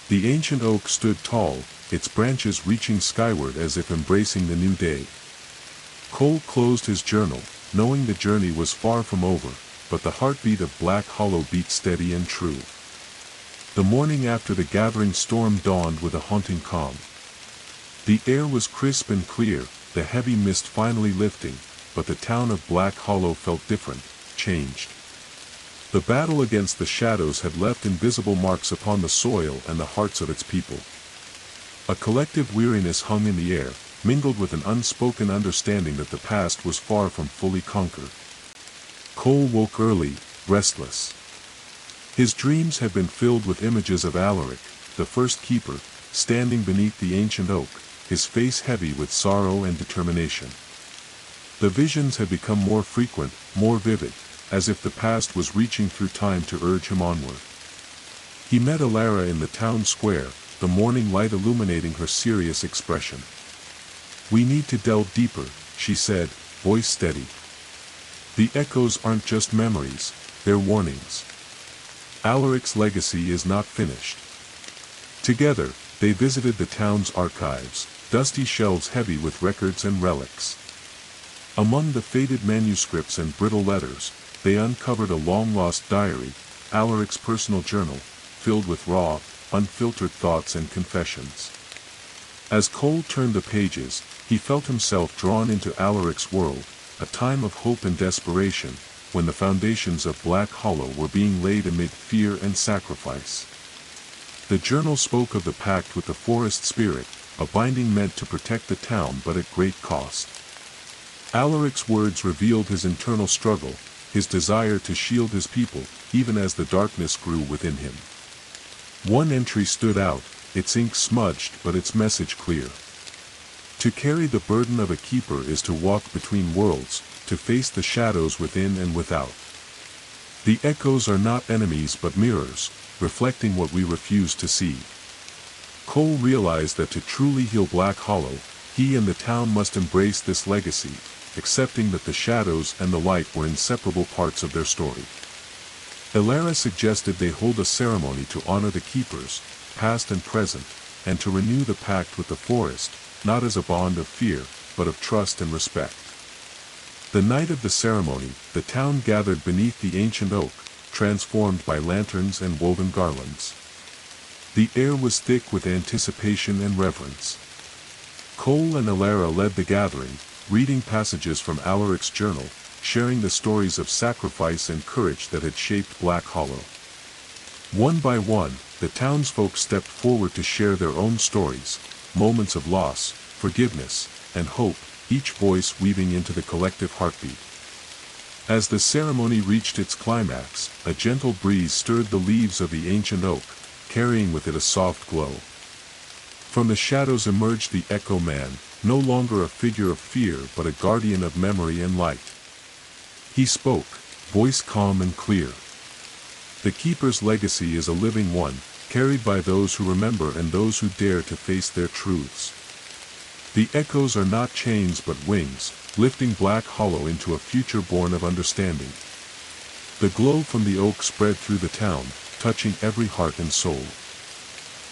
A: The ancient oak stood tall, its branches reaching skyward as if embracing the new day. Cole closed his journal, knowing the journey was far from over, but the heartbeat of Black Hollow beat steady and true. The morning after the gathering storm dawned with a haunting calm. The air was crisp and clear, the heavy mist finally lifting, but the town of Black Hollow felt different, changed. The battle against the shadows had left invisible marks upon the soil and the hearts of its people. A collective weariness hung in the air, mingled with an unspoken understanding that the past was far from fully conquered. Cole woke early, restless. His dreams had been filled with images of Alaric, the first keeper, standing beneath the ancient oak, his face heavy with sorrow and determination. The visions had become more frequent, more vivid, as if the past was reaching through time to urge him onward. He met Alara in the town square, the morning light illuminating her serious expression. "We need to delve deeper," she said, voice steady. "The echoes aren't just memories, they're warnings. Alaric's legacy is not finished." Together, they visited the town's archives, dusty shelves heavy with records and relics. Among the faded manuscripts and brittle letters, they uncovered a long-lost diary, Alaric's personal journal, filled with raw, unfiltered thoughts and confessions. As Cole turned the pages, he felt himself drawn into Alaric's world, a time of hope and desperation, when the foundations of Black Hollow were being laid amid fear and sacrifice. The journal spoke of the pact with the forest spirit, a binding meant to protect the town but at great cost. Alaric's words revealed his internal struggle, his desire to shield his people, even as the darkness grew within him. One entry stood out, its ink smudged but its message clear. To carry the burden of a keeper is to walk between worlds, to face the shadows within and without. The echoes are not enemies but mirrors, reflecting what we refuse to see. Cole realized that to truly heal Black Hollow, he and the town must embrace this legacy, accepting that the shadows and the light were inseparable parts of their story. Alara suggested they hold a ceremony to honor the keepers, past and present, and to renew the pact with the forest, not as a bond of fear, but of trust and respect. The night of the ceremony, the town gathered beneath the ancient oak, transformed by lanterns and woven garlands. The air was thick with anticipation and reverence. Cole and Alara led the gathering, reading passages from Alaric's journal, sharing the stories of sacrifice and courage that had shaped Black Hollow. One by one, the townsfolk stepped forward to share their own stories, moments of loss, forgiveness, and hope, each voice weaving into the collective heartbeat. As the ceremony reached its climax, a gentle breeze stirred the leaves of the ancient oak, carrying with it a soft glow. From the shadows emerged the Echo Man, no longer a figure of fear but a guardian of memory and light. He spoke, voice calm and clear. The Keeper's legacy is a living one, carried by those who remember and those who dare to face their truths. The echoes are not chains but wings, lifting Black Hollow into a future born of understanding. The glow from the oak spread through the town, touching every heart and soul.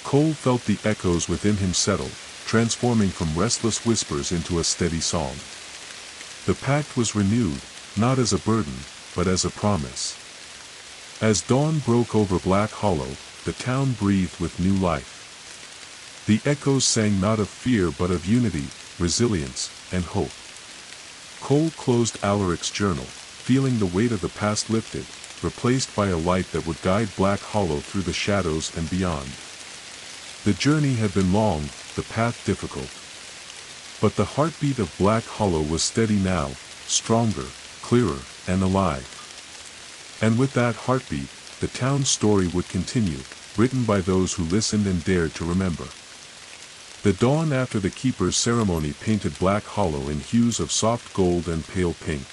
A: Cole felt the echoes within him settle, transforming from restless whispers into a steady song. The pact was renewed, not as a burden, but as a promise. As dawn broke over Black Hollow, the town breathed with new life. The echoes sang not of fear but of unity, resilience, and hope. Cole closed Alaric's journal, feeling the weight of the past lifted, replaced by a light that would guide Black Hollow through the shadows and beyond. The journey had been long, the path difficult. But the heartbeat of Black Hollow was steady now, stronger, clearer, and alive. And with that heartbeat, the town's story would continue, written by those who listened and dared to remember. The dawn after the Keeper's ceremony painted Black Hollow in hues of soft gold and pale pink.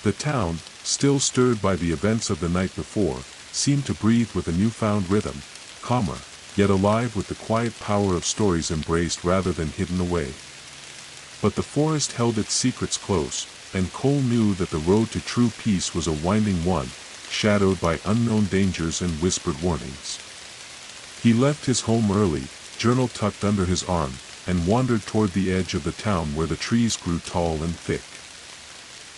A: The town, still stirred by the events of the night before, seemed to breathe with a newfound rhythm, calmer, yet alive with the quiet power of stories embraced rather than hidden away. But the forest held its secrets close, and Cole knew that the road to true peace was a winding one, shadowed by unknown dangers and whispered warnings. He left his home early, journal tucked under his arm, and wandered toward the edge of the town where the trees grew tall and thick.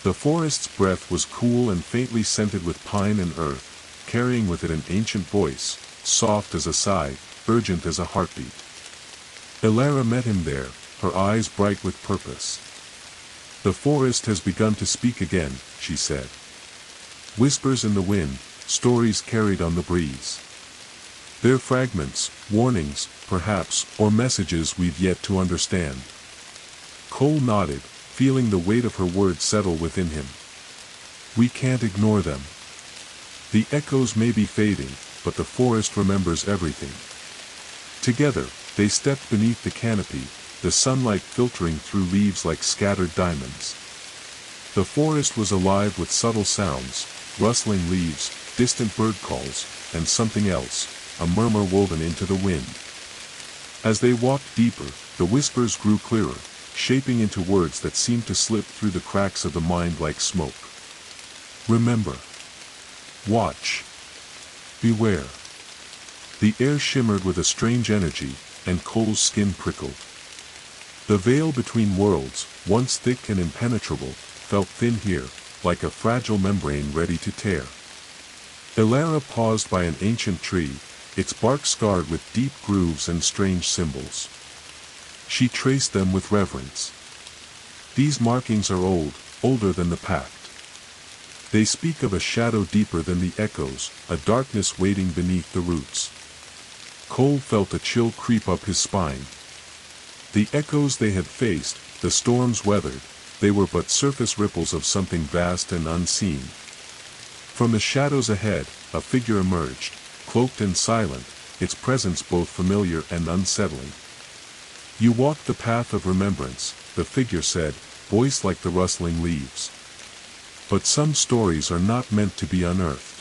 A: The forest's breath was cool and faintly scented with pine and earth, carrying with it an ancient voice, soft as a sigh, urgent as a heartbeat. Elara met him there, her eyes bright with purpose. "The forest has begun to speak again," she said. "Whispers in the wind, stories carried on the breeze. They're fragments, warnings, perhaps, or messages we've yet to understand." Cole nodded, feeling the weight of her words settle within him. "We can't ignore them. The echoes may be fading, but the forest remembers everything." Together, they stepped beneath the canopy, the sunlight filtering through leaves like scattered diamonds. The forest was alive with subtle sounds, rustling leaves, distant bird calls, and something else, a murmur woven into the wind. As they walked deeper, the whispers grew clearer, shaping into words that seemed to slip through the cracks of the mind like smoke. "Remember. Watch. Beware." The air shimmered with a strange energy, and Cole's skin prickled. The veil between worlds, once thick and impenetrable, felt thin here, like a fragile membrane ready to tear. Elara paused by an ancient tree, its bark scarred with deep grooves and strange symbols. She traced them with reverence. "These markings are old, older than the pact. They speak of a shadow deeper than the echoes, a darkness waiting beneath the roots." Cole felt a chill creep up his spine. The echoes they had faced, the storms weathered, they were but surface ripples of something vast and unseen. From the shadows ahead, a figure emerged, cloaked and silent, its presence both familiar and unsettling. "You walk the path of remembrance," the figure said, voice like the rustling leaves. "But some stories are not meant to be unearthed."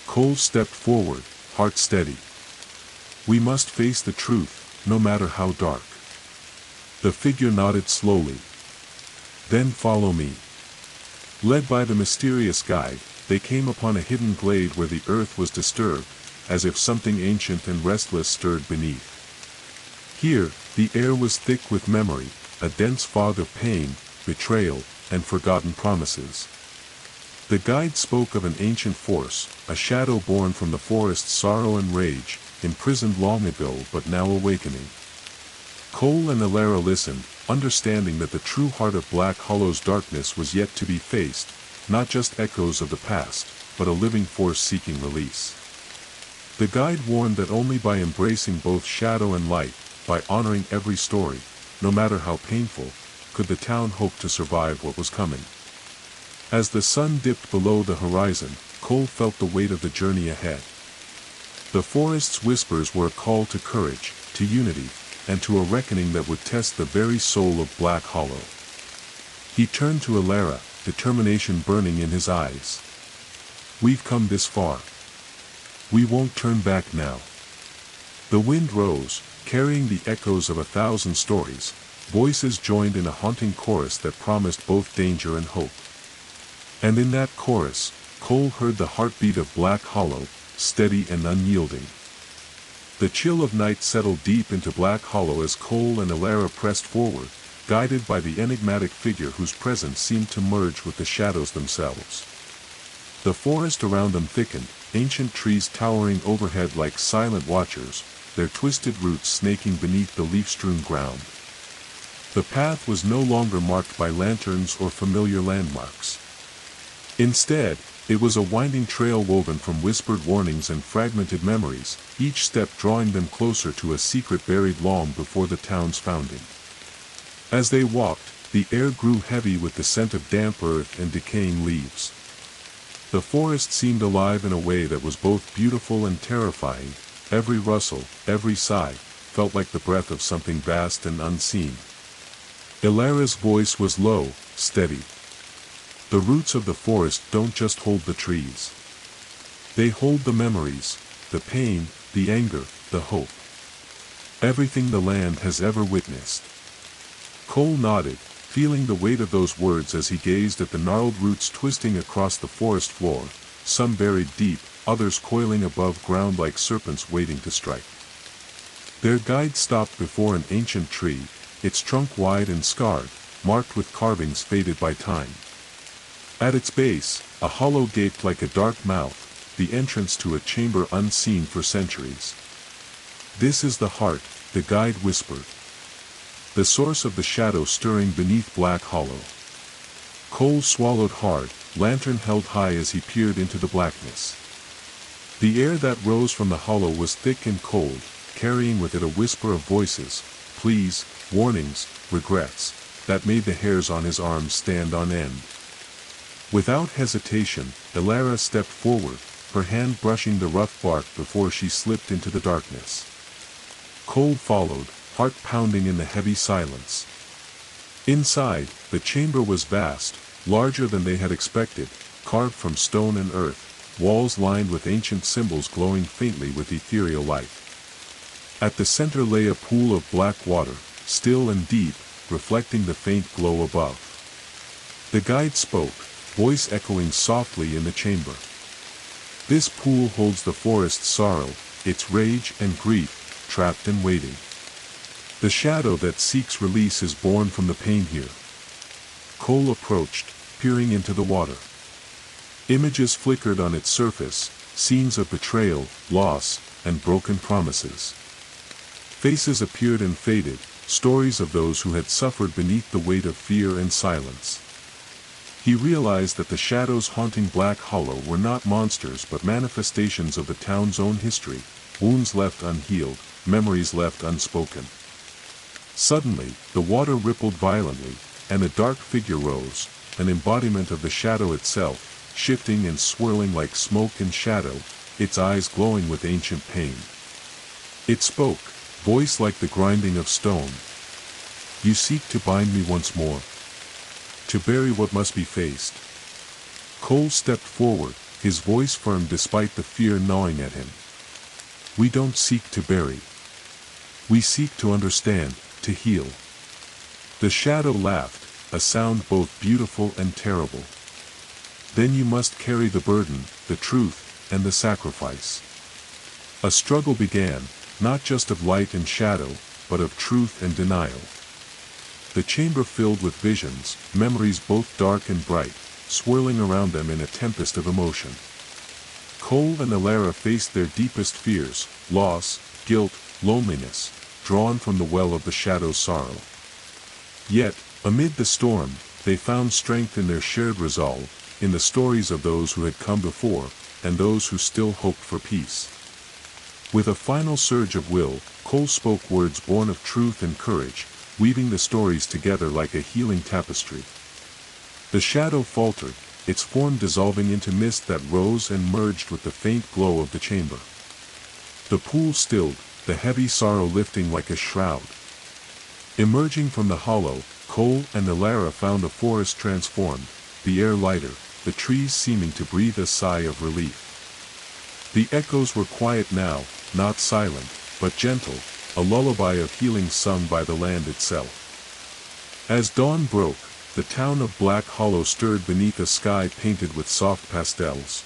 A: Cole stepped forward, heart steady. "We must face the truth, no matter how dark." The figure nodded slowly. "Then follow me." Led by the mysterious guide, they came upon a hidden glade where the earth was disturbed, as if something ancient and restless stirred beneath. Here, the air was thick with memory, a dense fog of pain, betrayal, and forgotten promises. The guide spoke of an ancient force, a shadow born from the forest's sorrow and rage, imprisoned long ago but now awakening. Cole and Elara listened, understanding that the true heart of Black Hollow's darkness was yet to be faced, not just echoes of the past, but a living force seeking release. The guide warned that only by embracing both shadow and light, by honoring every story, no matter how painful, could the town hope to survive what was coming. As the sun dipped below the horizon, Cole felt the weight of the journey ahead. The forest's whispers were a call to courage, to unity, and to a reckoning that would test the very soul of Black Hollow. He turned to Elara, determination burning in his eyes. "We've come this far. We won't turn back now." The wind rose, carrying the echoes of 1,000 stories. Voices joined in a haunting chorus that promised both danger and hope. And in that chorus, Cole heard the heartbeat of Black Hollow, steady and unyielding. The chill of night settled deep into Black Hollow as Cole and Elara pressed forward, guided by the enigmatic figure whose presence seemed to merge with the shadows themselves. The forest around them thickened, ancient trees towering overhead like silent watchers, their twisted roots snaking beneath the leaf-strewn ground. The path was no longer marked by lanterns or familiar landmarks. Instead, it was a winding trail woven from whispered warnings and fragmented memories, each step drawing them closer to a secret buried long before the town's founding. As they walked, the air grew heavy with the scent of damp earth and decaying leaves. The forest seemed alive in a way that was both beautiful and terrifying. Every rustle, every sigh, felt like the breath of something vast and unseen. Ilara's voice was low, steady. The roots of the forest don't just hold the trees. They hold the memories, the pain, the anger, the hope. Everything the land has ever witnessed. Cole nodded, feeling the weight of those words as he gazed at the gnarled roots twisting across the forest floor, some buried deep, others coiling above ground like serpents waiting to strike. Their guide stopped before an ancient tree, its trunk wide and scarred, marked with carvings faded by time. At its base, a hollow gaped like a dark mouth, the entrance to a chamber unseen for centuries. "This is the heart," the guide whispered. "The source of the shadow stirring beneath Black Hollow." Cole swallowed hard, lantern held high as he peered into the blackness. The air that rose from the hollow was thick and cold, carrying with it a whisper of voices, pleas, warnings, regrets, that made the hairs on his arms stand on end. Without hesitation, Ilara stepped forward, her hand brushing the rough bark before she slipped into the darkness. Cole followed, heart pounding in the heavy silence. Inside, the chamber was vast, larger than they had expected, carved from stone and earth, walls lined with ancient symbols glowing faintly with ethereal light. At the center lay a pool of black water, still and deep, reflecting the faint glow above. The guide spoke, voice echoing softly in the chamber. "This pool holds the forest's sorrow, its rage and grief, trapped and waiting. The shadow that seeks release is born from the pain here." Cole approached, peering into the water. Images flickered on its surface, scenes of betrayal, loss, and broken promises. Faces appeared and faded, stories of those who had suffered beneath the weight of fear and silence. He realized that the shadows haunting Black Hollow were not monsters but manifestations of the town's own history, wounds left unhealed, memories left unspoken. Suddenly, the water rippled violently, and a dark figure rose, an embodiment of the shadow itself, shifting and swirling like smoke and shadow, its eyes glowing with ancient pain. It spoke, voice like the grinding of stone. "You seek to bind me once more. To bury what must be faced." Cole stepped forward, his voice firm despite the fear gnawing at him. "We don't seek to bury. We seek to understand, to heal." The shadow laughed, a sound both beautiful and terrible. "Then you must carry the burden, the truth, and the sacrifice." A struggle began, not just of light and shadow, but of truth and denial. The chamber filled with visions, memories both dark and bright, swirling around them in a tempest of emotion. Cole and Ilara faced their deepest fears, loss, guilt, loneliness, drawn from the well of the shadow's sorrow. Yet, amid the storm, they found strength in their shared resolve, in the stories of those who had come before, and those who still hoped for peace. With a final surge of will, Cole spoke words born of truth and courage, weaving the stories together like a healing tapestry. The shadow faltered, its form dissolving into mist that rose and merged with the faint glow of the chamber. The pool stilled, the heavy sorrow lifting like a shroud. Emerging from the hollow, Cole and Ilara found the forest transformed, the air lighter, the trees seeming to breathe a sigh of relief. The echoes were quiet now, not silent, but gentle, a lullaby of healing sung by the land itself. As dawn broke, the town of Black Hollow stirred beneath a sky painted with soft pastels.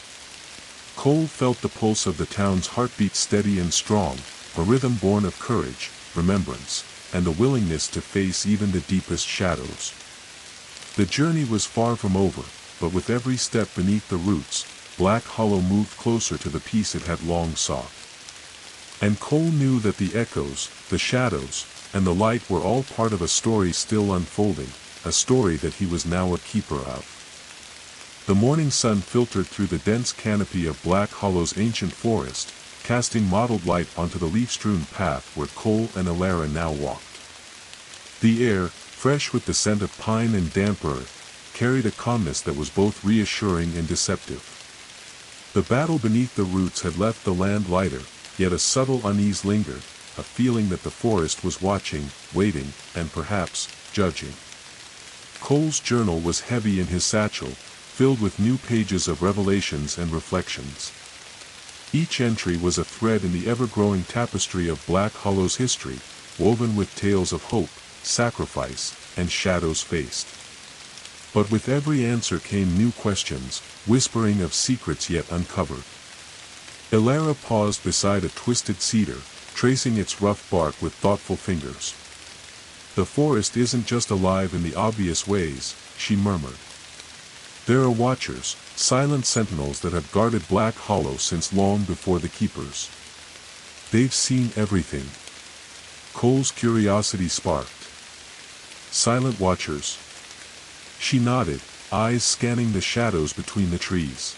A: Cole felt the pulse of the town's heartbeat steady and strong, a rhythm born of courage, remembrance, and the willingness to face even the deepest shadows. The journey was far from over, but with every step beneath the roots, Black Hollow moved closer to the peace it had long sought. And Cole knew that the echoes, the shadows, and the light were all part of a story still unfolding, a story that he was now a keeper of. The morning sun filtered through the dense canopy of Black Hollow's ancient forest, casting mottled light onto the leaf-strewn path where Cole and Alara now walked. The air, fresh with the scent of pine and damp earth, carried a calmness that was both reassuring and deceptive. The battle beneath the roots had left the land lighter, yet a subtle unease lingered, a feeling that the forest was watching, waiting, and perhaps, judging. Cole's journal was heavy in his satchel, filled with new pages of revelations and reflections. Each entry was a thread in the ever-growing tapestry of Black Hollow's history, woven with tales of hope, sacrifice, and shadows faced. But with every answer came new questions, whispering of secrets yet uncovered. Alara paused beside a twisted cedar, tracing its rough bark with thoughtful fingers. "The forest isn't just alive in the obvious ways," she murmured. "There are watchers, silent sentinels that have guarded Black Hollow since long before the keepers. They've seen everything." Cole's curiosity sparked. "Silent watchers?" She nodded, eyes scanning the shadows between the trees.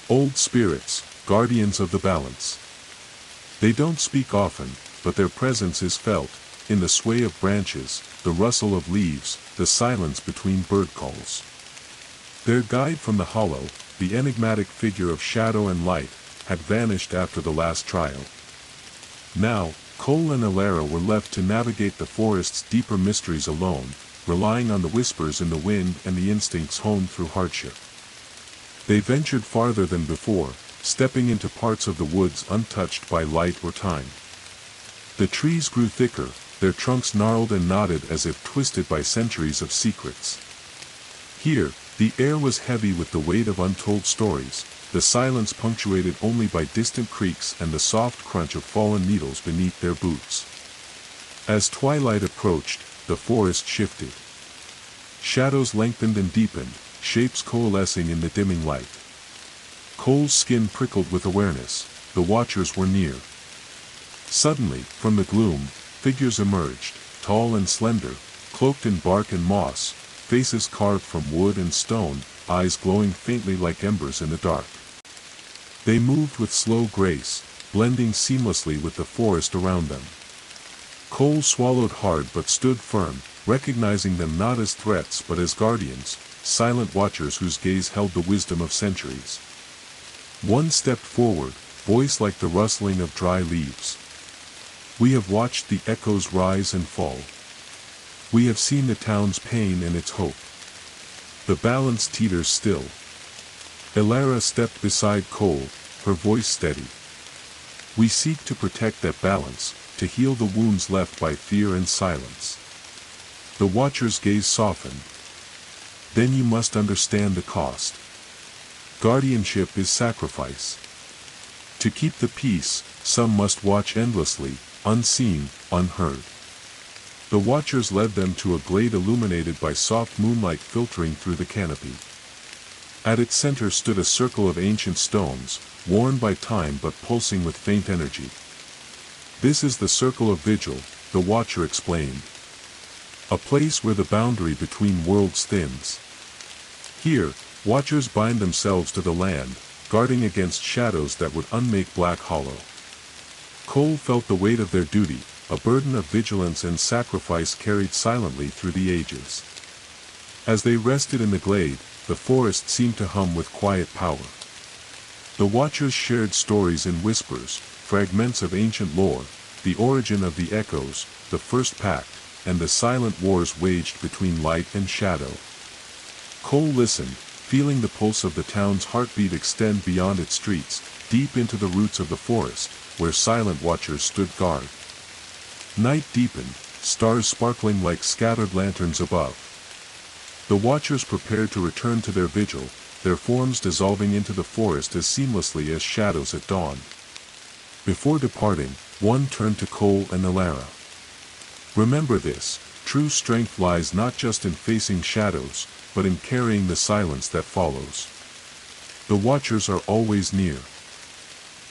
A: "Old spirits, guardians of the balance. They don't speak often, but their presence is felt, in the sway of branches, the rustle of leaves, the silence between bird calls. Their guide from the hollow, the enigmatic figure of shadow and light, had vanished after the last trial. Now, Cole and Alara were left to navigate the forest's deeper mysteries alone, relying on the whispers in the wind and the instincts honed through hardship. They ventured farther than before, stepping into parts of the woods untouched by light or time. The trees grew thicker, their trunks gnarled and knotted as if twisted by centuries of secrets. Here, the air was heavy with the weight of untold stories, the silence punctuated only by distant creaks and the soft crunch of fallen needles beneath their boots. As twilight approached, the forest shifted. Shadows lengthened and deepened, shapes coalescing in the dimming light. Cole's skin prickled with awareness, the watchers were near. Suddenly, from the gloom, figures emerged, tall and slender, cloaked in bark and moss, faces carved from wood and stone, eyes glowing faintly like embers in the dark. They moved with slow grace, blending seamlessly with the forest around them. Cole swallowed hard but stood firm, recognizing them not as threats but as guardians, silent watchers whose gaze held the wisdom of centuries. One stepped forward, voice like the rustling of dry leaves. "We have watched the echoes rise and fall. We have seen the town's pain and its hope. The balance teeters still." Alara stepped beside Cole, her voice steady. "We seek to protect that balance, to heal the wounds left by fear and silence." The watcher's gaze softened. "Then you must understand the cost. Guardianship is sacrifice. To keep the peace, some must watch endlessly, unseen, unheard." The watchers led them to a glade illuminated by soft moonlight filtering through the canopy. At its center stood a circle of ancient stones, worn by time but pulsing with faint energy. "This is the circle of vigil," the watcher explained. "A place where the boundary between worlds thins. Here, watchers bind themselves to the land, guarding against shadows that would unmake Black Hollow." Cole felt the weight of their duty, a burden of vigilance and sacrifice carried silently through the ages. As they rested in the glade, the forest seemed to hum with quiet power. The watchers shared stories in whispers, fragments of ancient lore, the origin of the echoes, the first pact, and the silent wars waged between light and shadow. Cole listened, feeling the pulse of the town's heartbeat extend beyond its streets, deep into the roots of the forest, where silent watchers stood guard. Night deepened, stars sparkling like scattered lanterns above. The watchers prepared to return to their vigil, their forms dissolving into the forest as seamlessly as shadows at dawn. Before departing, one turned to Cole and Alara. "Remember this, true strength lies not just in facing shadows, but in carrying the silence that follows. The watchers are always near."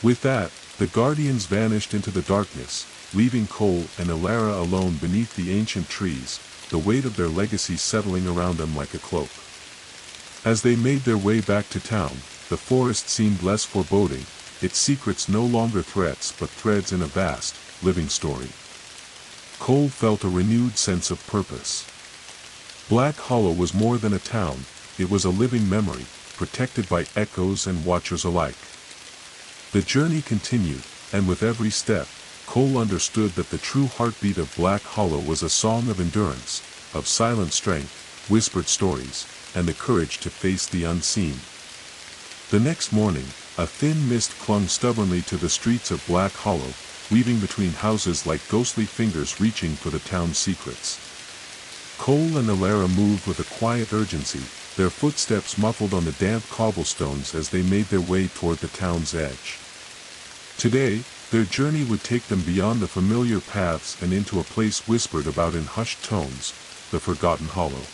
A: With that, The guardians vanished into the darkness, leaving Cole and Elara alone beneath the ancient trees, the weight of their legacy settling around them like a cloak. As they made their way back to town, the forest seemed less foreboding, its secrets no longer threats but threads in a vast, living story. Cole felt a renewed sense of purpose. Black Hollow was more than a town, it was a living memory, protected by echoes and watchers alike. The journey continued, and with every step, Cole understood that the true heartbeat of Black Hollow was a song of endurance, of silent strength, whispered stories, and the courage to face the unseen. The next morning, a thin mist clung stubbornly to the streets of Black Hollow, weaving between houses like ghostly fingers reaching for the town's secrets. Cole and Elara moved with a quiet urgency, their footsteps muffled on the damp cobblestones as they made their way toward the town's edge. Today, their journey would take them beyond the familiar paths and into a place whispered about in hushed tones, the Forgotten Hollow.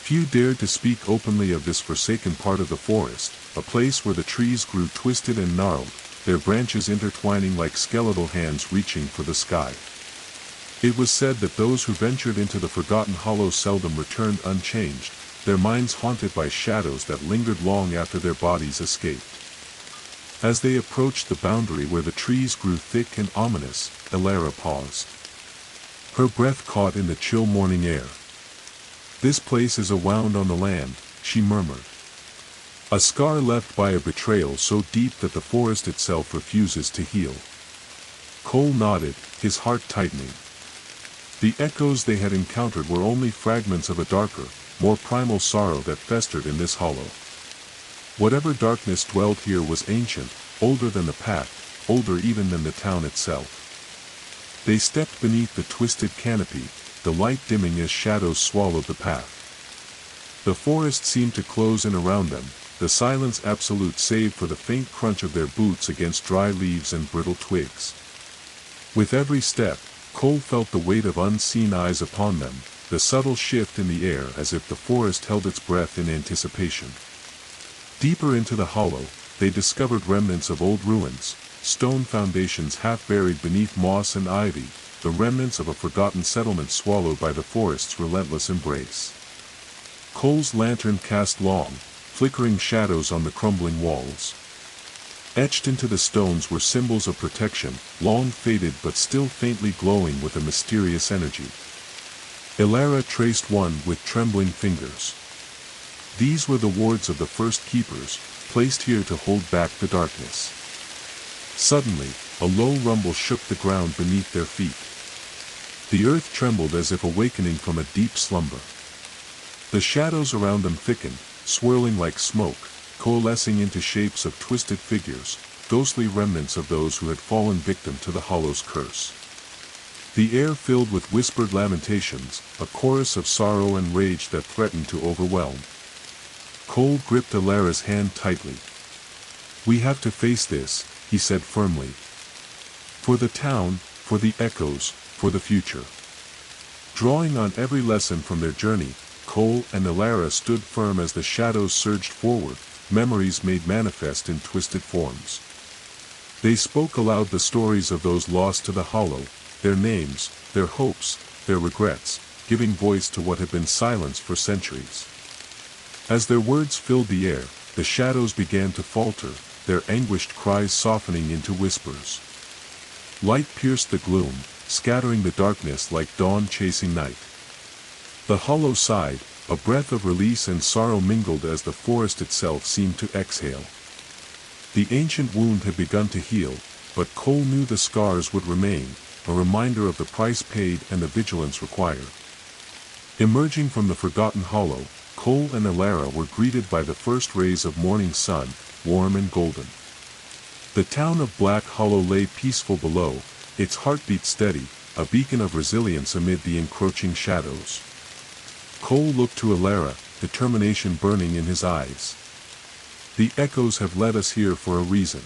A: Few dared to speak openly of this forsaken part of the forest, a place where the trees grew twisted and gnarled, their branches intertwining like skeletal hands reaching for the sky. It was said that those who ventured into the Forgotten Hollow seldom returned unchanged, their minds haunted by shadows that lingered long after their bodies escaped. As they approached the boundary where the trees grew thick and ominous, Elara paused. Her breath caught in the chill morning air. "This place is a wound on the land," she murmured. "A scar left by a betrayal so deep that the forest itself refuses to heal." Cole nodded, his heart tightening. The echoes they had encountered were only fragments of a darker, more primal sorrow that festered in this hollow. Whatever darkness dwelled here was ancient, older than the pact, older even than the town itself. They stepped beneath the twisted canopy, the light dimming as shadows swallowed the path. The forest seemed to close in around them, the silence absolute save for the faint crunch of their boots against dry leaves and brittle twigs. With every step, Cole felt the weight of unseen eyes upon them, the subtle shift in the air as if the forest held its breath in anticipation. Deeper into the hollow, they discovered remnants of old ruins, stone foundations half buried beneath moss and ivy, the remnants of a forgotten settlement swallowed by the forest's relentless embrace. Cole's lantern cast long, flickering shadows on the crumbling walls. Etched into the stones were symbols of protection, long faded but still faintly glowing with a mysterious energy. Elara traced one with trembling fingers. These were the wards of the first keepers, placed here to hold back the darkness. Suddenly, a low rumble shook the ground beneath their feet. The earth trembled as if awakening from a deep slumber. The shadows around them thickened, swirling like smoke, coalescing into shapes of twisted figures, ghostly remnants of those who had fallen victim to the hollow's curse. The air filled with whispered lamentations, a chorus of sorrow and rage that threatened to overwhelm. Cole gripped Elara's hand tightly. "We have to face this," he said firmly. "For the town, for the echoes, for the future." Drawing on every lesson from their journey, Cole and Elara stood firm as the shadows surged forward, memories made manifest in twisted forms. They spoke aloud the stories of those lost to the hollow, their names, their hopes, their regrets, giving voice to what had been silenced for centuries. As their words filled the air, the shadows began to falter, their anguished cries softening into whispers. Light pierced the gloom, scattering the darkness like dawn chasing night. The hollow sighed, a breath of release and sorrow mingled as the forest itself seemed to exhale. The ancient wound had begun to heal, but Cole knew the scars would remain, a reminder of the price paid and the vigilance required. Emerging from the Forgotten Hollow, Cole and Elara were greeted by the first rays of morning sun, warm and golden. The town of Black Hollow lay peaceful below, its heartbeat steady, a beacon of resilience amid the encroaching shadows. Cole looked to Elara, determination burning in his eyes. "The echoes have led us here for a reason.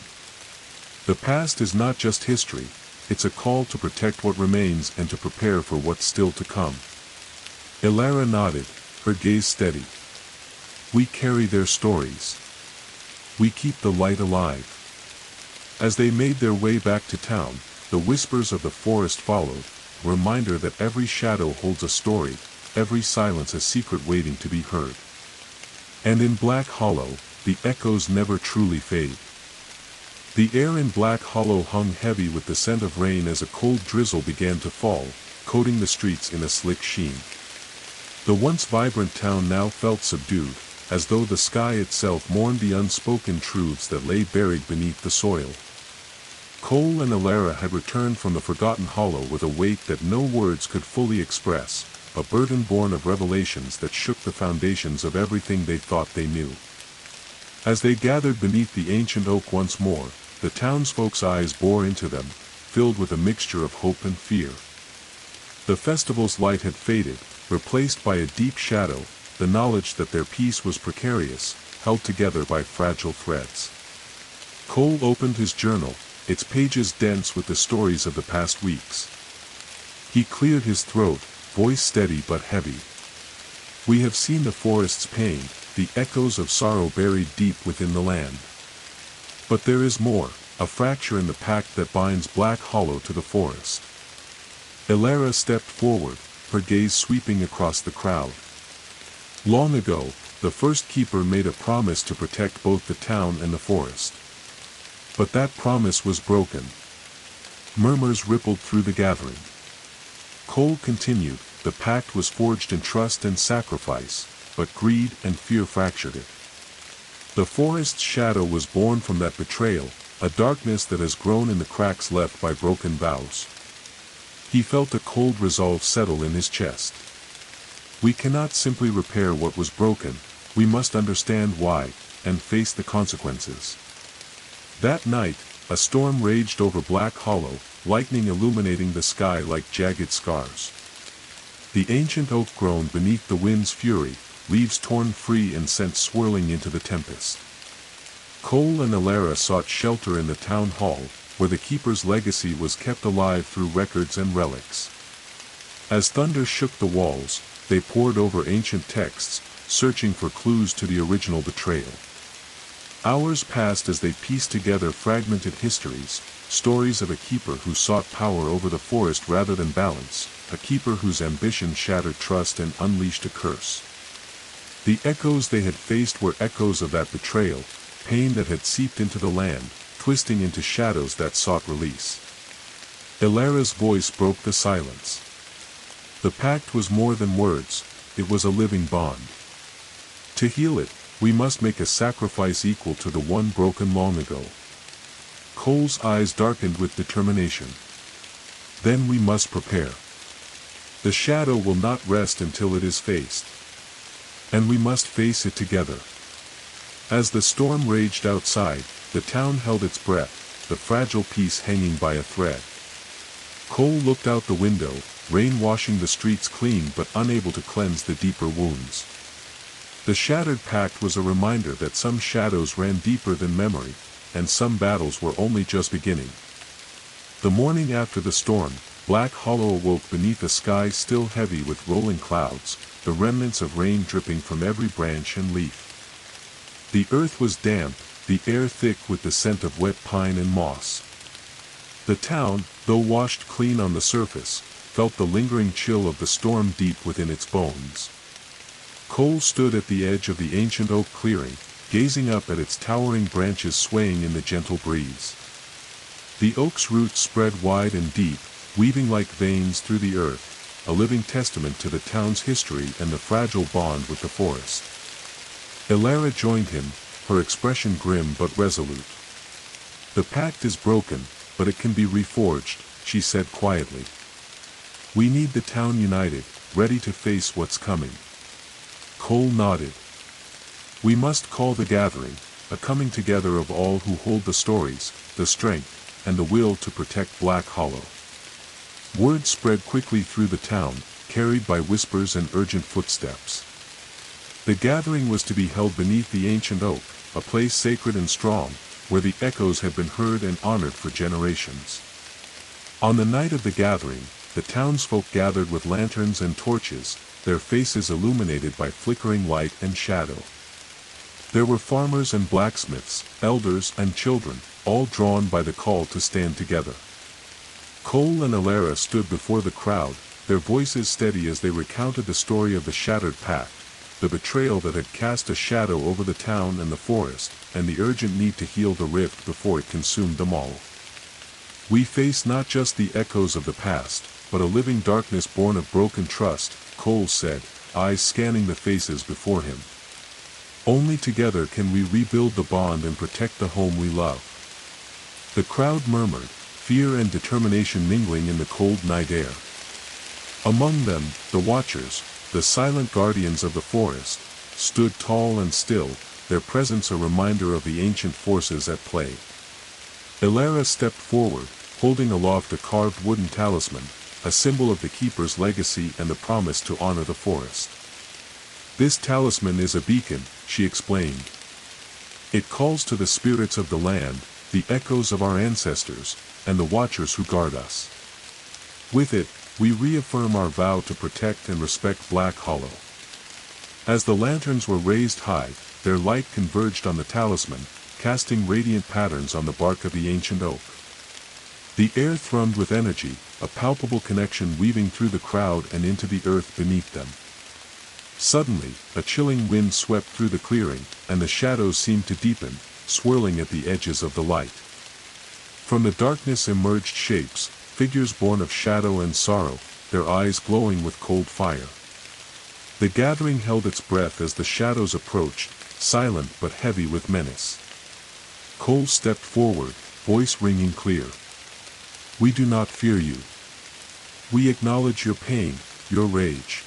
A: The past is not just history, it's a call to protect what remains and to prepare for what's still to come." Elara nodded, her gaze steady. "We carry their stories. We keep the light alive." As they made their way back to town, the whispers of the forest followed, a reminder that every shadow holds a story, every silence a secret waiting to be heard. And in Black Hollow, the echoes never truly fade. The air in Black Hollow hung heavy with the scent of rain as a cold drizzle began to fall, coating the streets in a slick sheen. The once vibrant town now felt subdued, as though the sky itself mourned the unspoken truths that lay buried beneath the soil. Cole and Alara had returned from the Forgotten Hollow with a weight that no words could fully express, a burden born of revelations that shook the foundations of everything they thought they knew. As they gathered beneath the ancient oak once more, the townsfolk's eyes bore into them, filled with a mixture of hope and fear. The festival's light had faded, replaced by a deep shadow, the knowledge that their peace was precarious, held together by fragile threads. Cole opened his journal, its pages dense with the stories of the past weeks. He cleared his throat, voice steady but heavy. We have seen the forest's pain, the echoes of sorrow buried deep within the land. But there is more, a fracture in the pact that binds Black Hollow to the forest. Alara stepped forward, her gaze sweeping across the crowd. Long ago, the first keeper made a promise to protect both the town and the forest. But that promise was broken. Murmurs rippled through the gathering. Cole continued, the pact was forged in trust and sacrifice, but greed and fear fractured it. The forest's shadow was born from that betrayal, a darkness that has grown in the cracks left by broken vows. He felt a cold resolve settle in his chest. We cannot simply repair what was broken, we must understand why, and face the consequences. That night, a storm raged over Black Hollow, lightning illuminating the sky like jagged scars. The ancient oak groaned beneath the wind's fury, leaves torn free and sent swirling into the tempest. Cole and Alara sought shelter in the town hall, where the keeper's legacy was kept alive through records and relics. As thunder shook the walls, they pored over ancient texts, searching for clues to the original betrayal. Hours passed as they pieced together fragmented histories, stories of a keeper who sought power over the forest rather than balance, a keeper whose ambition shattered trust and unleashed a curse. The echoes they had faced were echoes of that betrayal, pain that had seeped into the land, twisting into shadows that sought release. Alara's voice broke the silence. The pact was more than words, it was a living bond. To heal it, we must make a sacrifice equal to the one broken long ago. Cole's eyes darkened with determination. Then we must prepare. The shadow will not rest until it is faced. And we must face it together. As the storm raged outside, the town held its breath, the fragile peace hanging by a thread. Cole looked out the window, rain washing the streets clean but unable to cleanse the deeper wounds. The shattered pact was a reminder that some shadows ran deeper than memory, and some battles were only just beginning. The morning after the storm, Black Hollow awoke beneath a sky still heavy with rolling clouds, the remnants of rain dripping from every branch and leaf. The earth was damp, the air thick with the scent of wet pine and moss. The town, though washed clean on the surface, felt the lingering chill of the storm deep within its bones. Cole stood at the edge of the ancient oak clearing, gazing up at its towering branches swaying in the gentle breeze. The oak's roots spread wide and deep, weaving like veins through the earth, a living testament to the town's history and the fragile bond with the forest. Alara joined him, her expression grim but resolute. The pact is broken, but it can be reforged, she said quietly. We need the town united, ready to face what's coming. Cole nodded. We must call the gathering, a coming together of all who hold the stories, the strength, and the will to protect Black Hollow. Word spread quickly through the town, carried by whispers and urgent footsteps. The gathering was to be held beneath the ancient oak, a place sacred and strong, where the echoes had been heard and honored for generations. On the night of the gathering, the townsfolk gathered with lanterns and torches, their faces illuminated by flickering light and shadow. There were farmers and blacksmiths, elders and children, all drawn by the call to stand together. Cole and Alara stood before the crowd, their voices steady as they recounted the story of the shattered pact, the betrayal that had cast a shadow over the town and the forest, and the urgent need to heal the rift before it consumed them all. "We face not just the echoes of the past, but a living darkness born of broken trust," Cole said, eyes scanning the faces before him. "Only together can we rebuild the bond and protect the home we love." The crowd murmured, fear and determination mingling in the cold night air. Among them, the Watchers, the silent guardians of the forest, stood tall and still, their presence a reminder of the ancient forces at play. Alara stepped forward, holding aloft a carved wooden talisman, a symbol of the Keeper's legacy and the promise to honor the forest. "This talisman is a beacon," she explained. "It calls to the spirits of the land, the echoes of our ancestors, and the Watchers who guard us. With it, we reaffirm our vow to protect and respect Black Hollow." As the lanterns were raised high, their light converged on the talisman, casting radiant patterns on the bark of the ancient oak. The air thrummed with energy, a palpable connection weaving through the crowd and into the earth beneath them. Suddenly, a chilling wind swept through the clearing, and the shadows seemed to deepen, swirling at the edges of the light. From the darkness emerged shapes, figures born of shadow and sorrow, their eyes glowing with cold fire. The gathering held its breath as the shadows approached, silent but heavy with menace. Cole stepped forward, voice ringing clear. "We do not fear you. We acknowledge your pain, your rage.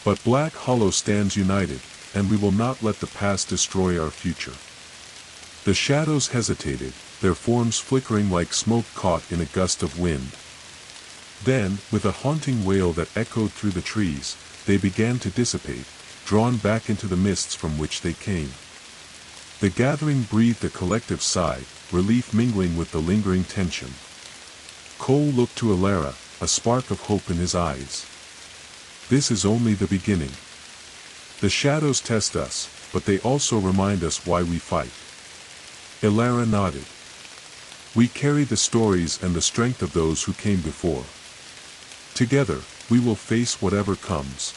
A: But Black Hollow stands united, and we will not let the past destroy our future." The shadows hesitated, their forms flickering like smoke caught in a gust of wind. Then, with a haunting wail that echoed through the trees, they began to dissipate, drawn back into the mists from which they came. The gathering breathed a collective sigh, relief mingling with the lingering tension. Cole looked to Alara, a spark of hope in his eyes. "This is only the beginning. The shadows test us, but they also remind us why we fight." Alara nodded. "We carry the stories and the strength of those who came before. Together, we will face whatever comes."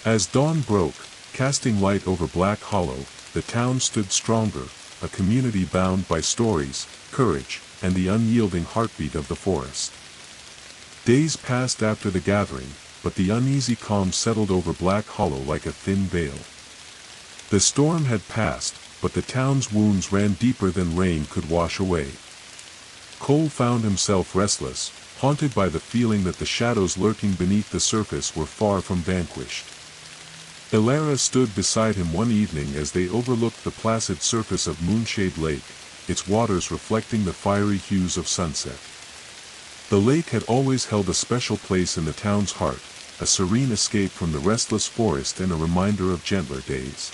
A: As dawn broke, casting light over Black Hollow, the town stood stronger, a community bound by stories, courage, and the unyielding heartbeat of the forest. Days passed after the gathering, but the uneasy calm settled over Black Hollow like a thin veil. The storm had passed, but the town's wounds ran deeper than rain could wash away. Cole found himself restless, haunted by the feeling that the shadows lurking beneath the surface were far from vanquished. Alara stood beside him one evening as they overlooked the placid surface of Moonshade Lake, its waters reflecting the fiery hues of sunset. The lake had always held a special place in the town's heart, a serene escape from the restless forest and a reminder of gentler days.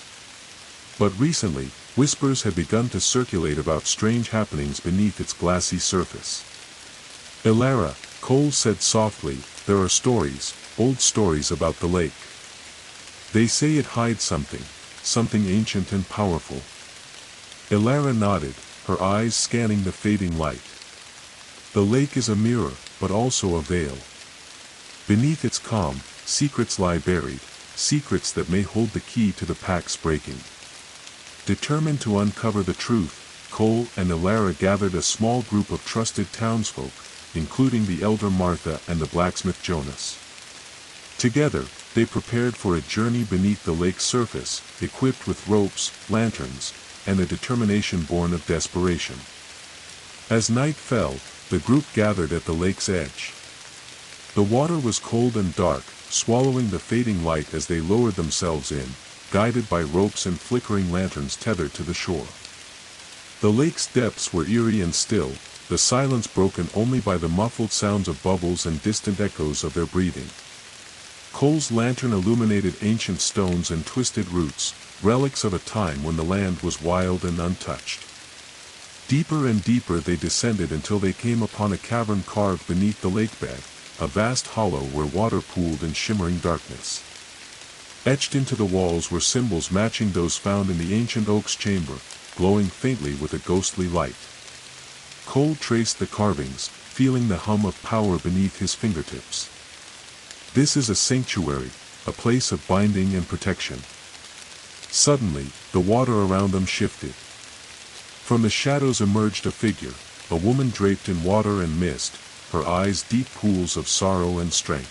A: But recently, whispers had begun to circulate about strange happenings beneath its glassy surface. "Alara," Cole said softly, "there are stories, old stories about the lake. They say it hides something, something ancient and powerful." Alara nodded, her eyes scanning the fading light. "The lake is a mirror, but also a veil. Beneath its calm, secrets lie buried, secrets that may hold the key to the pact's breaking." Determined to uncover the truth, Cole and Alara gathered a small group of trusted townsfolk, including the elder Martha and the blacksmith Jonas. Together, they prepared for a journey beneath the lake's surface, equipped with ropes, lanterns, and a determination born of desperation. As night fell, the group gathered at the lake's edge. The water was cold and dark, swallowing the fading light as they lowered themselves in, guided by ropes and flickering lanterns tethered to the shore. The lake's depths were eerie and still, the silence broken only by the muffled sounds of bubbles and distant echoes of their breathing. Cole's lantern illuminated ancient stones and twisted roots, relics of a time when the land was wild and untouched. Deeper and deeper they descended until they came upon a cavern carved beneath the lakebed, a vast hollow where water pooled in shimmering darkness. Etched into the walls were symbols matching those found in the ancient oak's chamber, glowing faintly with a ghostly light. Cole traced the carvings, feeling the hum of power beneath his fingertips. This is a sanctuary, a place of binding and protection. Suddenly, the water around them shifted. From the shadows emerged a figure, a woman draped in water and mist, her eyes deep pools of sorrow and strength.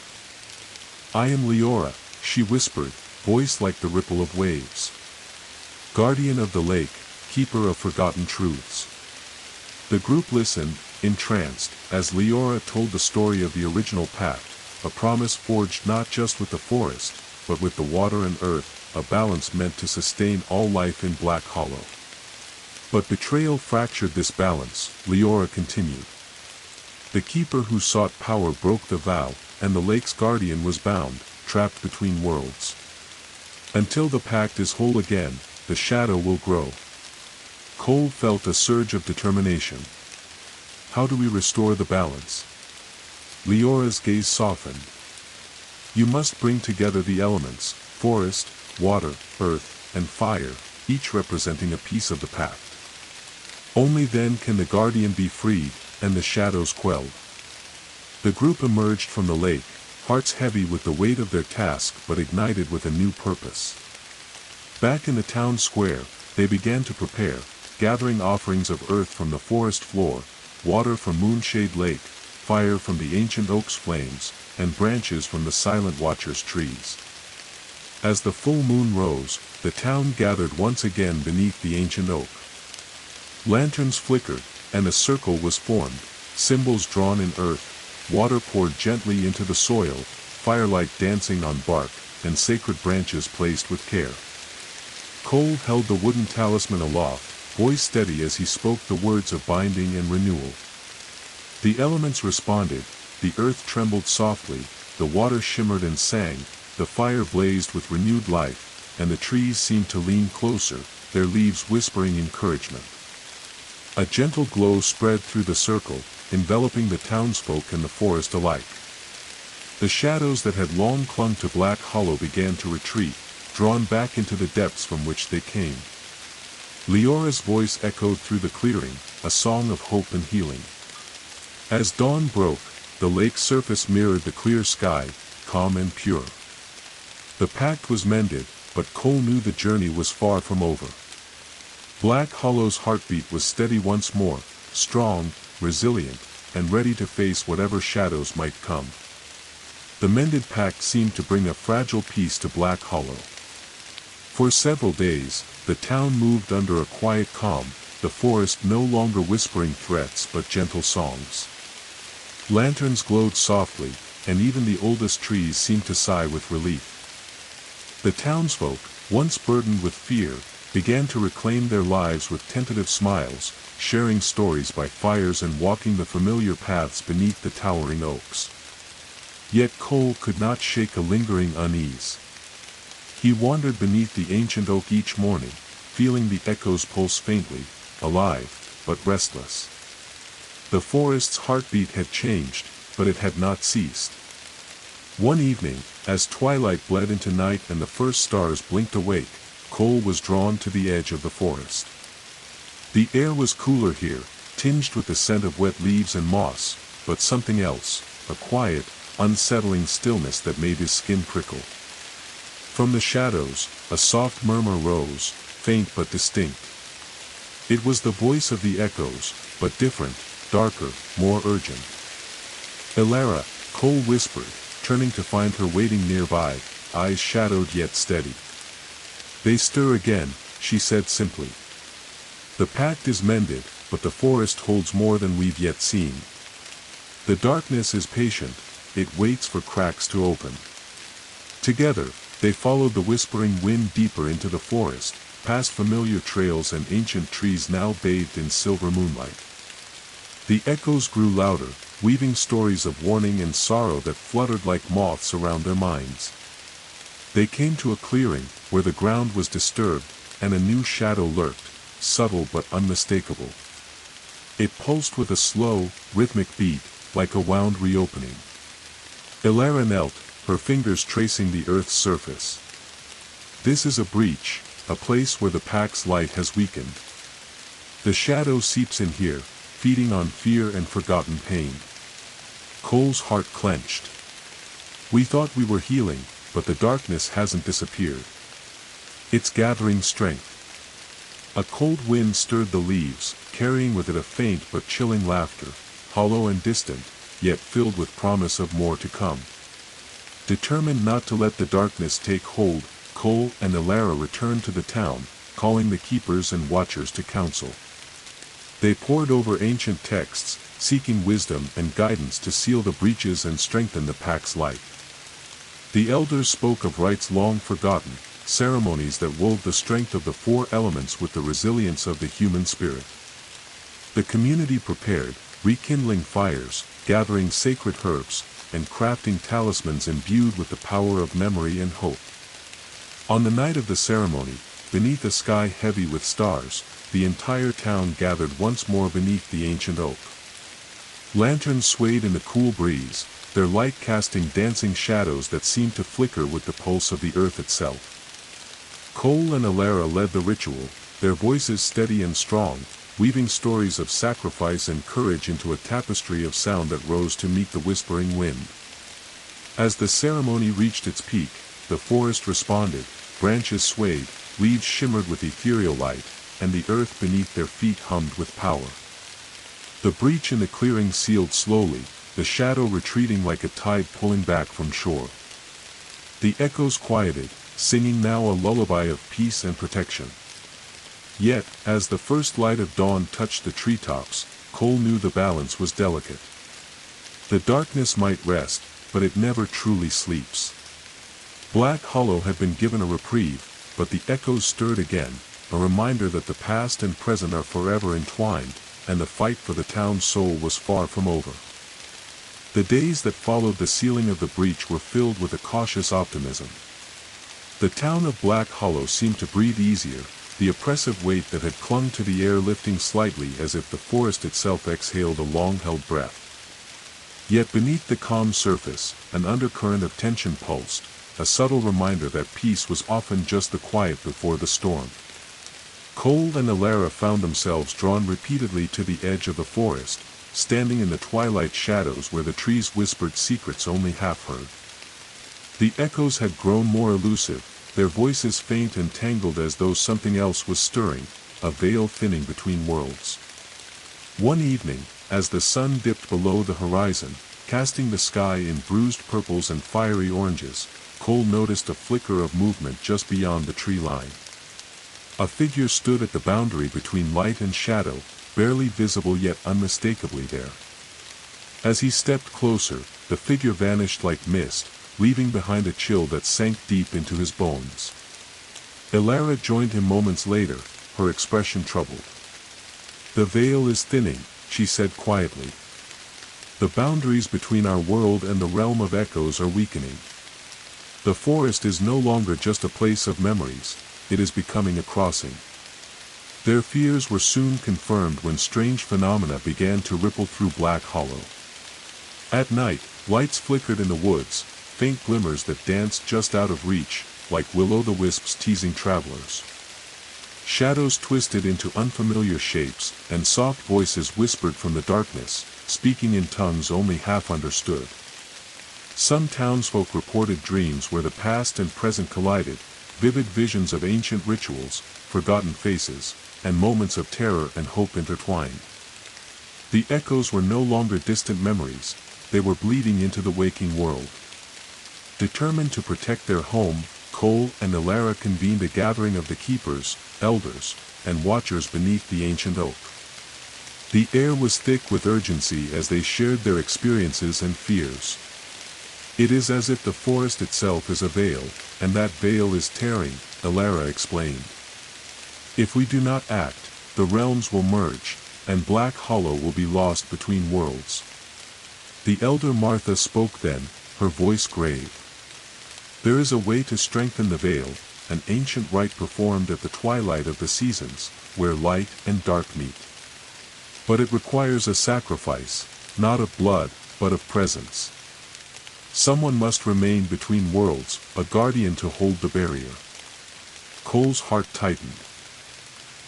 A: "I am Leora," she whispered, voice like the ripple of waves. "Guardian of the lake, keeper of forgotten truths." The group listened, entranced, as Leora told the story of the original pact, a promise forged not just with the forest, but with the water and earth, a balance meant to sustain all life in Black Hollow. But betrayal fractured this balance, Leora continued. The keeper who sought power broke the vow, and the lake's guardian was bound, trapped between worlds. Until the pact is whole again, the shadow will grow. Cole felt a surge of determination. How do we restore the balance? Leora's gaze softened. You must bring together the elements, forest, water, earth, and fire, each representing a piece of the pact. Only then can the guardian be freed, and the shadows quelled. The group emerged from the lake, hearts heavy with the weight of their task but ignited with a new purpose. Back in the town square, they began to prepare, gathering offerings of earth from the forest floor, water from Moonshade Lake, fire from the ancient oak's flames, and branches from the silent watcher's trees. As the full moon rose, the town gathered once again beneath the ancient oak. Lanterns flickered, and a circle was formed, symbols drawn in earth, water poured gently into the soil, firelight dancing on bark, and sacred branches placed with care. Cole held the wooden talisman aloft, voice steady as he spoke the words of binding and renewal. The elements responded, the earth trembled softly, the water shimmered and sang, the fire blazed with renewed life, and the trees seemed to lean closer, their leaves whispering encouragement. A gentle glow spread through the circle, enveloping the townsfolk and the forest alike. The shadows that had long clung to Black Hollow began to retreat, drawn back into the depths from which they came. Leora's voice echoed through the clearing, a song of hope and healing. As dawn broke, the lake's surface mirrored the clear sky, calm and pure. The pact was mended, but Cole knew the journey was far from over. Black Hollow's heartbeat was steady once more, strong, resilient, and ready to face whatever shadows might come. The mended pact seemed to bring a fragile peace to Black Hollow. For several days, the town moved under a quiet calm, the forest no longer whispering threats but gentle songs. Lanterns glowed softly, and even the oldest trees seemed to sigh with relief. The townsfolk, once burdened with fear, began to reclaim their lives with tentative smiles, sharing stories by fires and walking the familiar paths beneath the towering oaks. Yet Cole could not shake a lingering unease. He wandered beneath the ancient oak each morning, feeling the echoes pulse faintly, alive, but restless. The forest's heartbeat had changed, but it had not ceased. One evening, as twilight bled into night and the first stars blinked awake, Cole was drawn to the edge of the forest. The air was cooler here, tinged with the scent of wet leaves and moss, but something else, a quiet, unsettling stillness that made his skin prickle. From the shadows, a soft murmur rose, faint but distinct. It was the voice of the echoes, but different, darker, more urgent. "Elara," Cole whispered, turning to find her waiting nearby, eyes shadowed yet steady. "They stir again," she said simply. "The pact is mended, but the forest holds more than we've yet seen. The darkness is patient, it waits for cracks to open." Together, they followed the whispering wind deeper into the forest, past familiar trails and ancient trees now bathed in silver moonlight. The echoes grew louder, weaving stories of warning and sorrow that fluttered like moths around their minds. They came to a clearing, where the ground was disturbed, and a new shadow lurked, subtle but unmistakable. It pulsed with a slow, rhythmic beat, like a wound reopening. Elara knelt, her fingers tracing the earth's surface. "This is a breach, a place where the pact's light has weakened." The shadow seeps in here, feeding on fear and forgotten pain. Cole's heart clenched. We thought we were healing, but the darkness hasn't disappeared. It's gathering strength. A cold wind stirred the leaves, carrying with it a faint but chilling laughter, hollow and distant, yet filled with promise of more to come. Determined not to let the darkness take hold, Cole and Alara returned to the town, calling the keepers and watchers to council. They pored over ancient texts, seeking wisdom and guidance to seal the breaches and strengthen the pack's light. The elders spoke of rites long forgotten, ceremonies that wove the strength of the four elements with the resilience of the human spirit. The community prepared, rekindling fires, gathering sacred herbs, and crafting talismans imbued with the power of memory and hope. On the night of the ceremony, beneath a sky heavy with stars, the entire town gathered once more beneath the ancient oak. Lanterns swayed in the cool breeze, their light casting dancing shadows that seemed to flicker with the pulse of the earth itself. Cole and Alara led the ritual, their voices steady and strong, weaving stories of sacrifice and courage into a tapestry of sound that rose to meet the whispering wind. As the ceremony reached its peak, the forest responded, branches swayed, leaves shimmered with ethereal light, and the earth beneath their feet hummed with power. The breach in the clearing sealed slowly, the shadow retreating like a tide pulling back from shore. The echoes quieted, singing now a lullaby of peace and protection. Yet, as the first light of dawn touched the treetops, Cole knew the balance was delicate. The darkness might rest, but it never truly sleeps. Black Hollow had been given a reprieve, but the echoes stirred again, a reminder that the past and present are forever entwined, and the fight for the town's soul was far from over. The days that followed the sealing of the breach were filled with a cautious optimism. The town of Black Hollow seemed to breathe easier, the oppressive weight that had clung to the air lifting slightly as if the forest itself exhaled a long-held breath. Yet beneath the calm surface, an undercurrent of tension pulsed, a subtle reminder that peace was often just the quiet before the storm. Cole and Alara found themselves drawn repeatedly to the edge of the forest, standing in the twilight shadows where the trees whispered secrets only half heard. The echoes had grown more elusive, their voices faint and tangled as though something else was stirring, a veil thinning between worlds. One evening, as the sun dipped below the horizon, casting the sky in bruised purples and fiery oranges, Cole noticed a flicker of movement just beyond the tree line. A figure stood at the boundary between light and shadow, barely visible yet unmistakably there. As he stepped closer, the figure vanished like mist, leaving behind a chill that sank deep into his bones. Alara joined him moments later, her expression troubled. "The veil is thinning," she said quietly. "The boundaries between our world and the realm of echoes are weakening. The forest is no longer just a place of memories, it is becoming a crossing." Their fears were soon confirmed when strange phenomena began to ripple through Black Hollow. At night, lights flickered in the woods, faint glimmers that danced just out of reach, like will-o'-the-wisps teasing travelers. Shadows twisted into unfamiliar shapes, and soft voices whispered from the darkness, speaking in tongues only half understood. Some townsfolk reported dreams where the past and present collided, vivid visions of ancient rituals, forgotten faces, and moments of terror and hope intertwined. The echoes were no longer distant memories, they were bleeding into the waking world. Determined to protect their home, Cole and Alara convened a gathering of the keepers, elders, and watchers beneath the ancient oak. The air was thick with urgency as they shared their experiences and fears. "It is as if the forest itself is a veil, and that veil is tearing," Alara explained. "If we do not act, the realms will merge, and Black Hollow will be lost between worlds." The elder Martha spoke then, her voice grave. "There is a way to strengthen the veil, an ancient rite performed at the twilight of the seasons, where light and dark meet. But it requires a sacrifice, not of blood, but of presence. Someone must remain between worlds, a guardian to hold the barrier." Cole's heart tightened.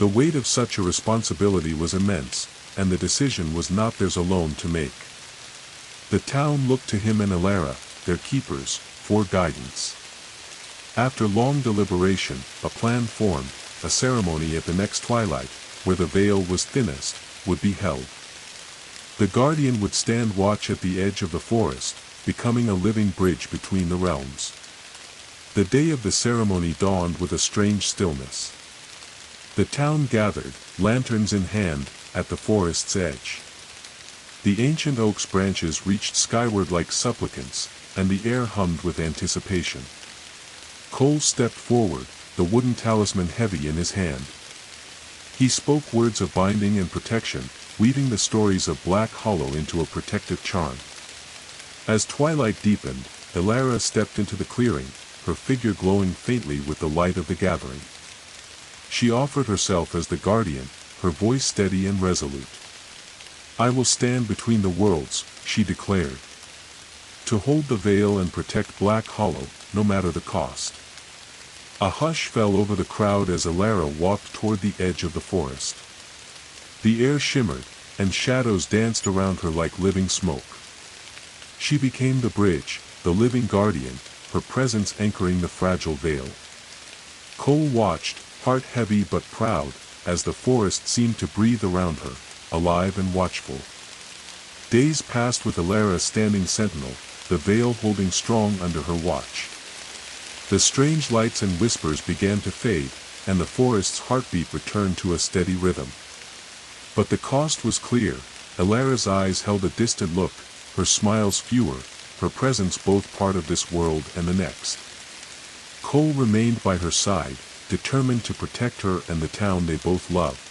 A: The weight of such a responsibility was immense, and the decision was not theirs alone to make. The town looked to him and Elara, their keepers, for guidance. After long deliberation, a plan formed. A ceremony at the next twilight, where the veil was thinnest, would be held. The guardian would stand watch at the edge of the forest, becoming a living bridge between the realms. The day of the ceremony dawned with a strange stillness. The town gathered, lanterns in hand, at the forest's edge. The ancient oak's branches reached skyward like supplicants, and the air hummed with anticipation. Cole stepped forward, the wooden talisman heavy in his hand. He spoke words of binding and protection, weaving the stories of Black Hollow into a protective charm. As twilight deepened, Elara stepped into the clearing, her figure glowing faintly with the light of the gathering. She offered herself as the guardian, her voice steady and resolute. "I will stand between the worlds," she declared. "To hold the veil and protect Black Hollow, no matter the cost." A hush fell over the crowd as Elara walked toward the edge of the forest. The air shimmered, and shadows danced around her like living smoke. She became the bridge, the living guardian, her presence anchoring the fragile veil. Cole watched, heart heavy but proud, as the forest seemed to breathe around her, alive and watchful. Days passed with Elara standing sentinel, the veil holding strong under her watch. The strange lights and whispers began to fade, and the forest's heartbeat returned to a steady rhythm. But the cost was clear. Elara's eyes held a distant look, her smiles fewer, her presence both part of this world and the next. Cole remained by her side, determined to protect her and the town they both loved.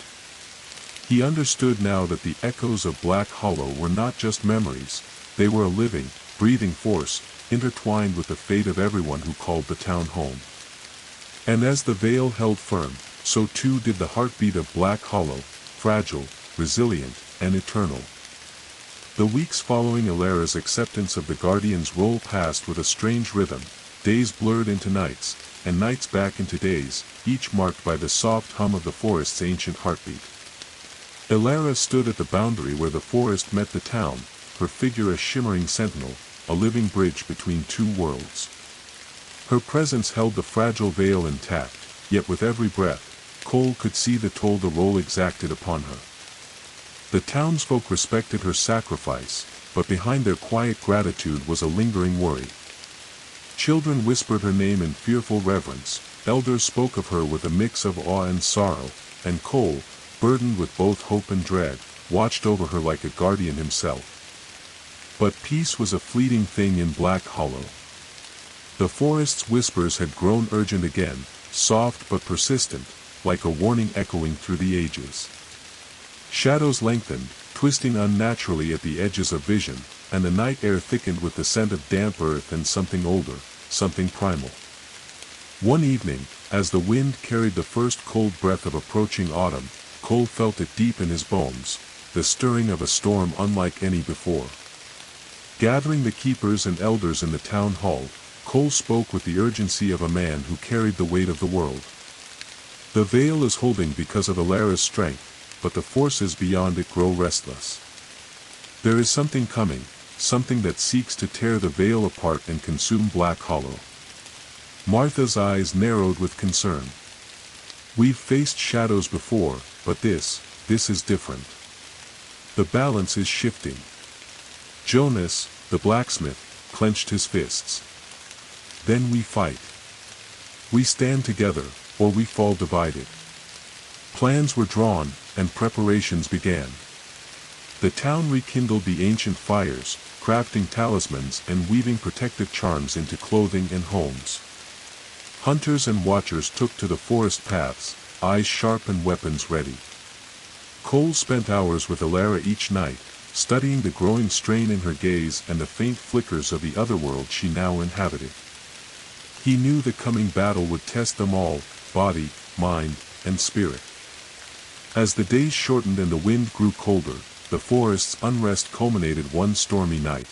A: He understood now that the echoes of Black Hollow were not just memories, they were a living, breathing force, intertwined with the fate of everyone who called the town home. And as the veil held firm, so too did the heartbeat of Black Hollow, fragile, resilient, and eternal. The weeks following Elara's acceptance of the Guardian's role passed with a strange rhythm, days blurred into nights, and nights back into days, each marked by the soft hum of the forest's ancient heartbeat. Elara stood at the boundary where the forest met the town, her figure a shimmering sentinel, a living bridge between two worlds. Her presence held the fragile veil intact, yet with every breath, Cole could see the toll the role exacted upon her. The townsfolk respected her sacrifice, but behind their quiet gratitude was a lingering worry. Children whispered her name in fearful reverence, elders spoke of her with a mix of awe and sorrow, and Cole, burdened with both hope and dread, watched over her like a guardian himself. But peace was a fleeting thing in Black Hollow. The forest's whispers had grown urgent again, soft but persistent, like a warning echoing through the ages. Shadows lengthened, twisting unnaturally at the edges of vision, and the night air thickened with the scent of damp earth and something older, something primal. One evening, as the wind carried the first cold breath of approaching autumn, Cole felt it deep in his bones, the stirring of a storm unlike any before. Gathering the keepers and elders in the town hall, Cole spoke with the urgency of a man who carried the weight of the world. The veil is holding because of Elara's strength, but the forces beyond it grow restless. There is something coming, something that seeks to tear the veil apart and consume Black Hollow. Martha's eyes narrowed with concern. We've faced shadows before, but this is different. The balance is shifting. Jonas, the blacksmith, clenched his fists. Then we fight. We stand together, or we fall divided. Plans were drawn, and preparations began. The town rekindled the ancient fires, crafting talismans and weaving protective charms into clothing and homes. Hunters and watchers took to the forest paths, eyes sharp and weapons ready. Cole spent hours with Elara each night, studying the growing strain in her gaze and the faint flickers of the otherworld she now inhabited. He knew the coming battle would test them all, body, mind, and spirit. As the days shortened and the wind grew colder, the forest's unrest culminated one stormy night.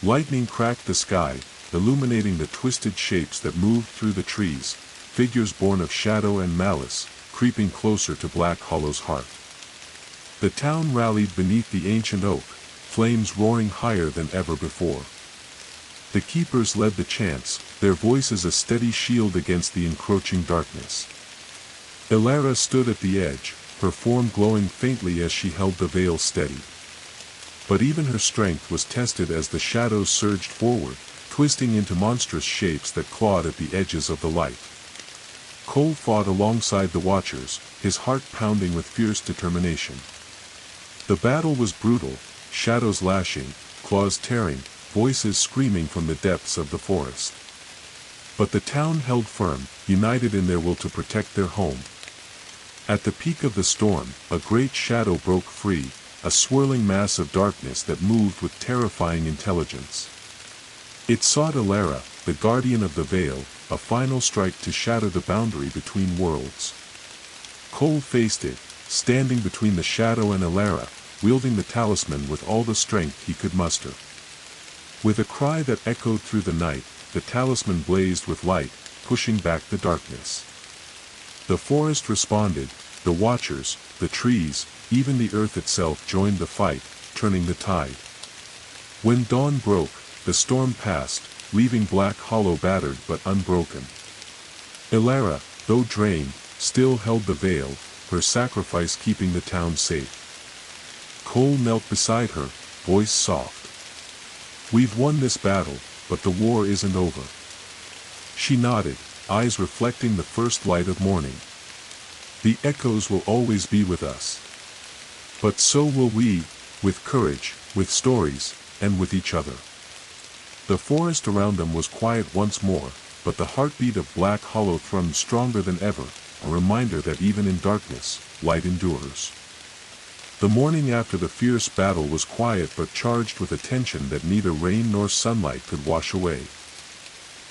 A: Lightning cracked the sky, illuminating the twisted shapes that moved through the trees, figures born of shadow and malice, creeping closer to Black Hollow's heart. The town rallied beneath the ancient oak, flames roaring higher than ever before. The keepers led the chants, their voices a steady shield against the encroaching darkness. Ilara stood at the edge, her form glowing faintly as she held the veil steady. But even her strength was tested as the shadows surged forward, twisting into monstrous shapes that clawed at the edges of the light. Cole fought alongside the Watchers, his heart pounding with fierce determination. The battle was brutal, shadows lashing, claws tearing, voices screaming from the depths of the forest. But the town held firm, united in their will to protect their home. At the peak of the storm, a great shadow broke free, a swirling mass of darkness that moved with terrifying intelligence. It sought Ilara, the guardian of the veil, a final strike to shatter the boundary between worlds. Cole faced it, standing between the shadow and Ilara, wielding the talisman with all the strength he could muster. With a cry that echoed through the night, the talisman blazed with light, pushing back the darkness. The forest responded, the Watchers, the trees, even the earth itself joined the fight, turning the tide. When dawn broke, the storm passed, leaving Black Hollow battered but unbroken. Ilara, though drained, still held the veil, her sacrifice keeping the town safe. Cole knelt beside her, voice soft. "We've won this battle, but the war isn't over." She nodded, eyes reflecting the first light of morning. "The echoes will always be with us. But so will we, with courage, with stories, and with each other." The forest around them was quiet once more, but the heartbeat of Black Hollow thrummed stronger than ever, a reminder that even in darkness, light endures. The morning after the fierce battle was quiet but charged with a tension that neither rain nor sunlight could wash away.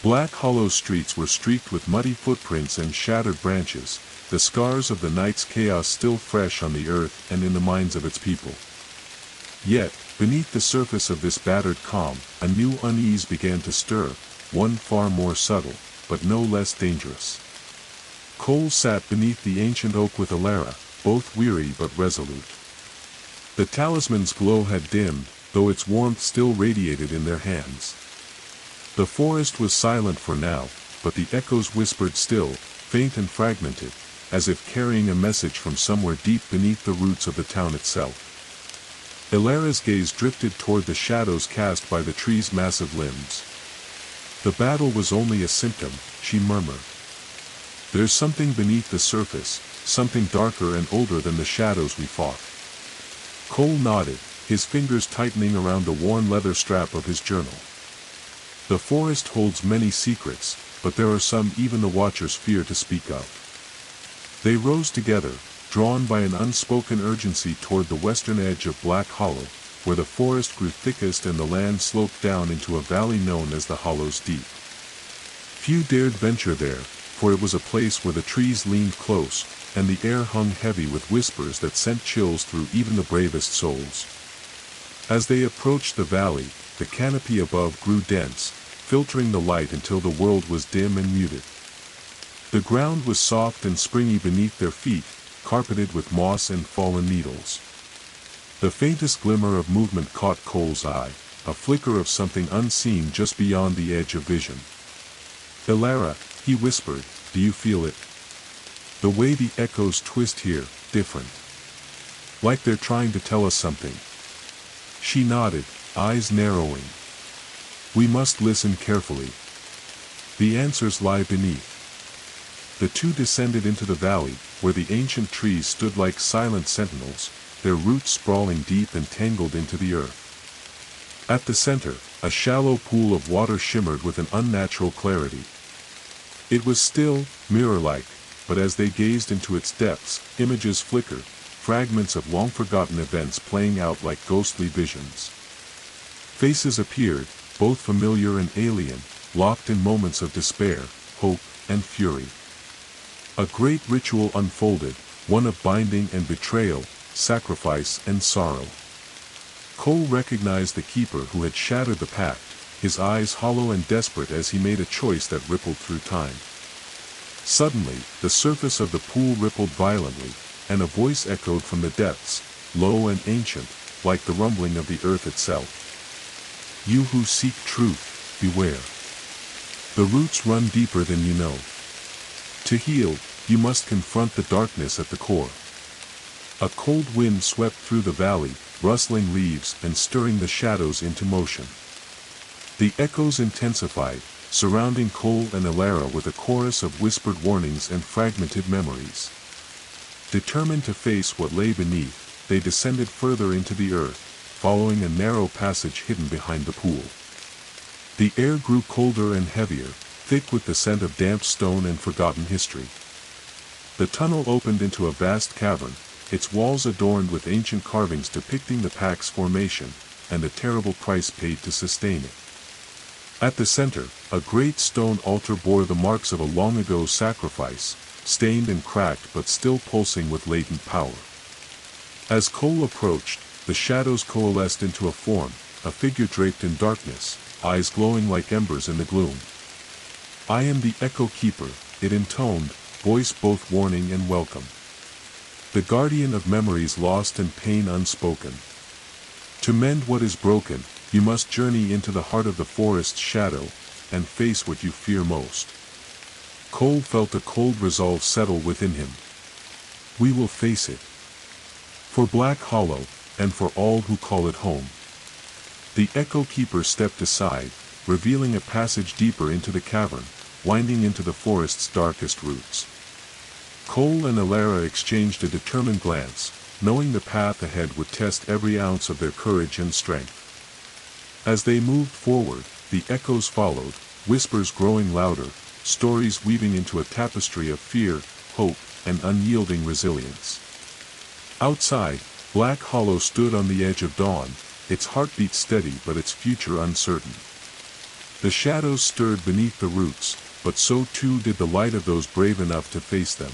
A: Black Hollow's streets were streaked with muddy footprints and shattered branches, the scars of the night's chaos still fresh on the earth and in the minds of its people. Yet, beneath the surface of this battered calm, a new unease began to stir, one far more subtle, but no less dangerous. Cole sat beneath the ancient oak with Ilara, both weary but resolute. The talisman's glow had dimmed, though its warmth still radiated in their hands. The forest was silent for now, but the echoes whispered still, faint and fragmented, as if carrying a message from somewhere deep beneath the roots of the town itself. Ilara's gaze drifted toward the shadows cast by the tree's massive limbs. "The battle was only a symptom," she murmured. "There's something beneath the surface, something darker and older than the shadows we fought." Cole nodded, his fingers tightening around the worn leather strap of his journal. "The forest holds many secrets, but there are some even the Watchers fear to speak of." They rose together, drawn by an unspoken urgency toward the western edge of Black Hollow, where the forest grew thickest and the land sloped down into a valley known as the Hollow's Deep. Few dared venture there, for it was a place where the trees leaned close, and the air hung heavy with whispers that sent chills through even the bravest souls. As they approached the valley, the canopy above grew dense, filtering the light until the world was dim and muted. The ground was soft and springy beneath their feet, carpeted with moss and fallen needles. The faintest glimmer of movement caught Cole's eye, a flicker of something unseen just beyond the edge of vision. "Ilara," he whispered, "do you feel it? The way the echoes twist here, different. Like they're trying to tell us something." She nodded, eyes narrowing. "We must listen carefully. The answers lie beneath." The two descended into the valley, where the ancient trees stood like silent sentinels, their roots sprawling deep and tangled into the earth. At the center, a shallow pool of water shimmered with an unnatural clarity. It was still, mirror-like, but as they gazed into its depths, images flickered, fragments of long-forgotten events playing out like ghostly visions. Faces appeared, both familiar and alien, locked in moments of despair, hope, and fury. A great ritual unfolded, one of binding and betrayal, sacrifice and sorrow. Cole recognized the keeper who had shattered the pact, his eyes hollow and desperate as he made a choice that rippled through time. Suddenly, the surface of the pool rippled violently, and a voice echoed from the depths, low and ancient, like the rumbling of the earth itself. You who seek truth, beware. The roots run deeper than you know. To heal, you must confront the darkness at the core. A cold wind swept through the valley, rustling leaves and stirring the shadows into motion. The echoes intensified, surrounding Cole and Alara with a chorus of whispered warnings and fragmented memories. Determined to face what lay beneath, they descended further into the earth, following a narrow passage hidden behind the pool. The air grew colder and heavier, thick with the scent of damp stone and forgotten history. The tunnel opened into a vast cavern, its walls adorned with ancient carvings depicting the pack's formation, and the terrible price paid to sustain it. At the center, a great stone altar bore the marks of a long-ago sacrifice, stained and cracked but still pulsing with latent power. As Cole approached, the shadows coalesced into a form, a figure draped in darkness, eyes glowing like embers in the gloom. I am the Echo Keeper, it intoned, voice both warning and welcome. The guardian of memories lost and pain unspoken. To mend what is broken, you must journey into the heart of the forest's shadow, and face what you fear most. Cole felt a cold resolve settle within him. We will face it. For Black Hollow, and for all who call it home. The Echo Keeper stepped aside, revealing a passage deeper into the cavern, winding into the forest's darkest roots. Cole and Alara exchanged a determined glance, knowing the path ahead would test every ounce of their courage and strength. As they moved forward, the echoes followed, whispers growing louder, stories weaving into a tapestry of fear, hope, and unyielding resilience. Outside, Black Hollow stood on the edge of dawn, its heartbeat steady but its future uncertain. The shadows stirred beneath the roots, but so too did the light of those brave enough to face them.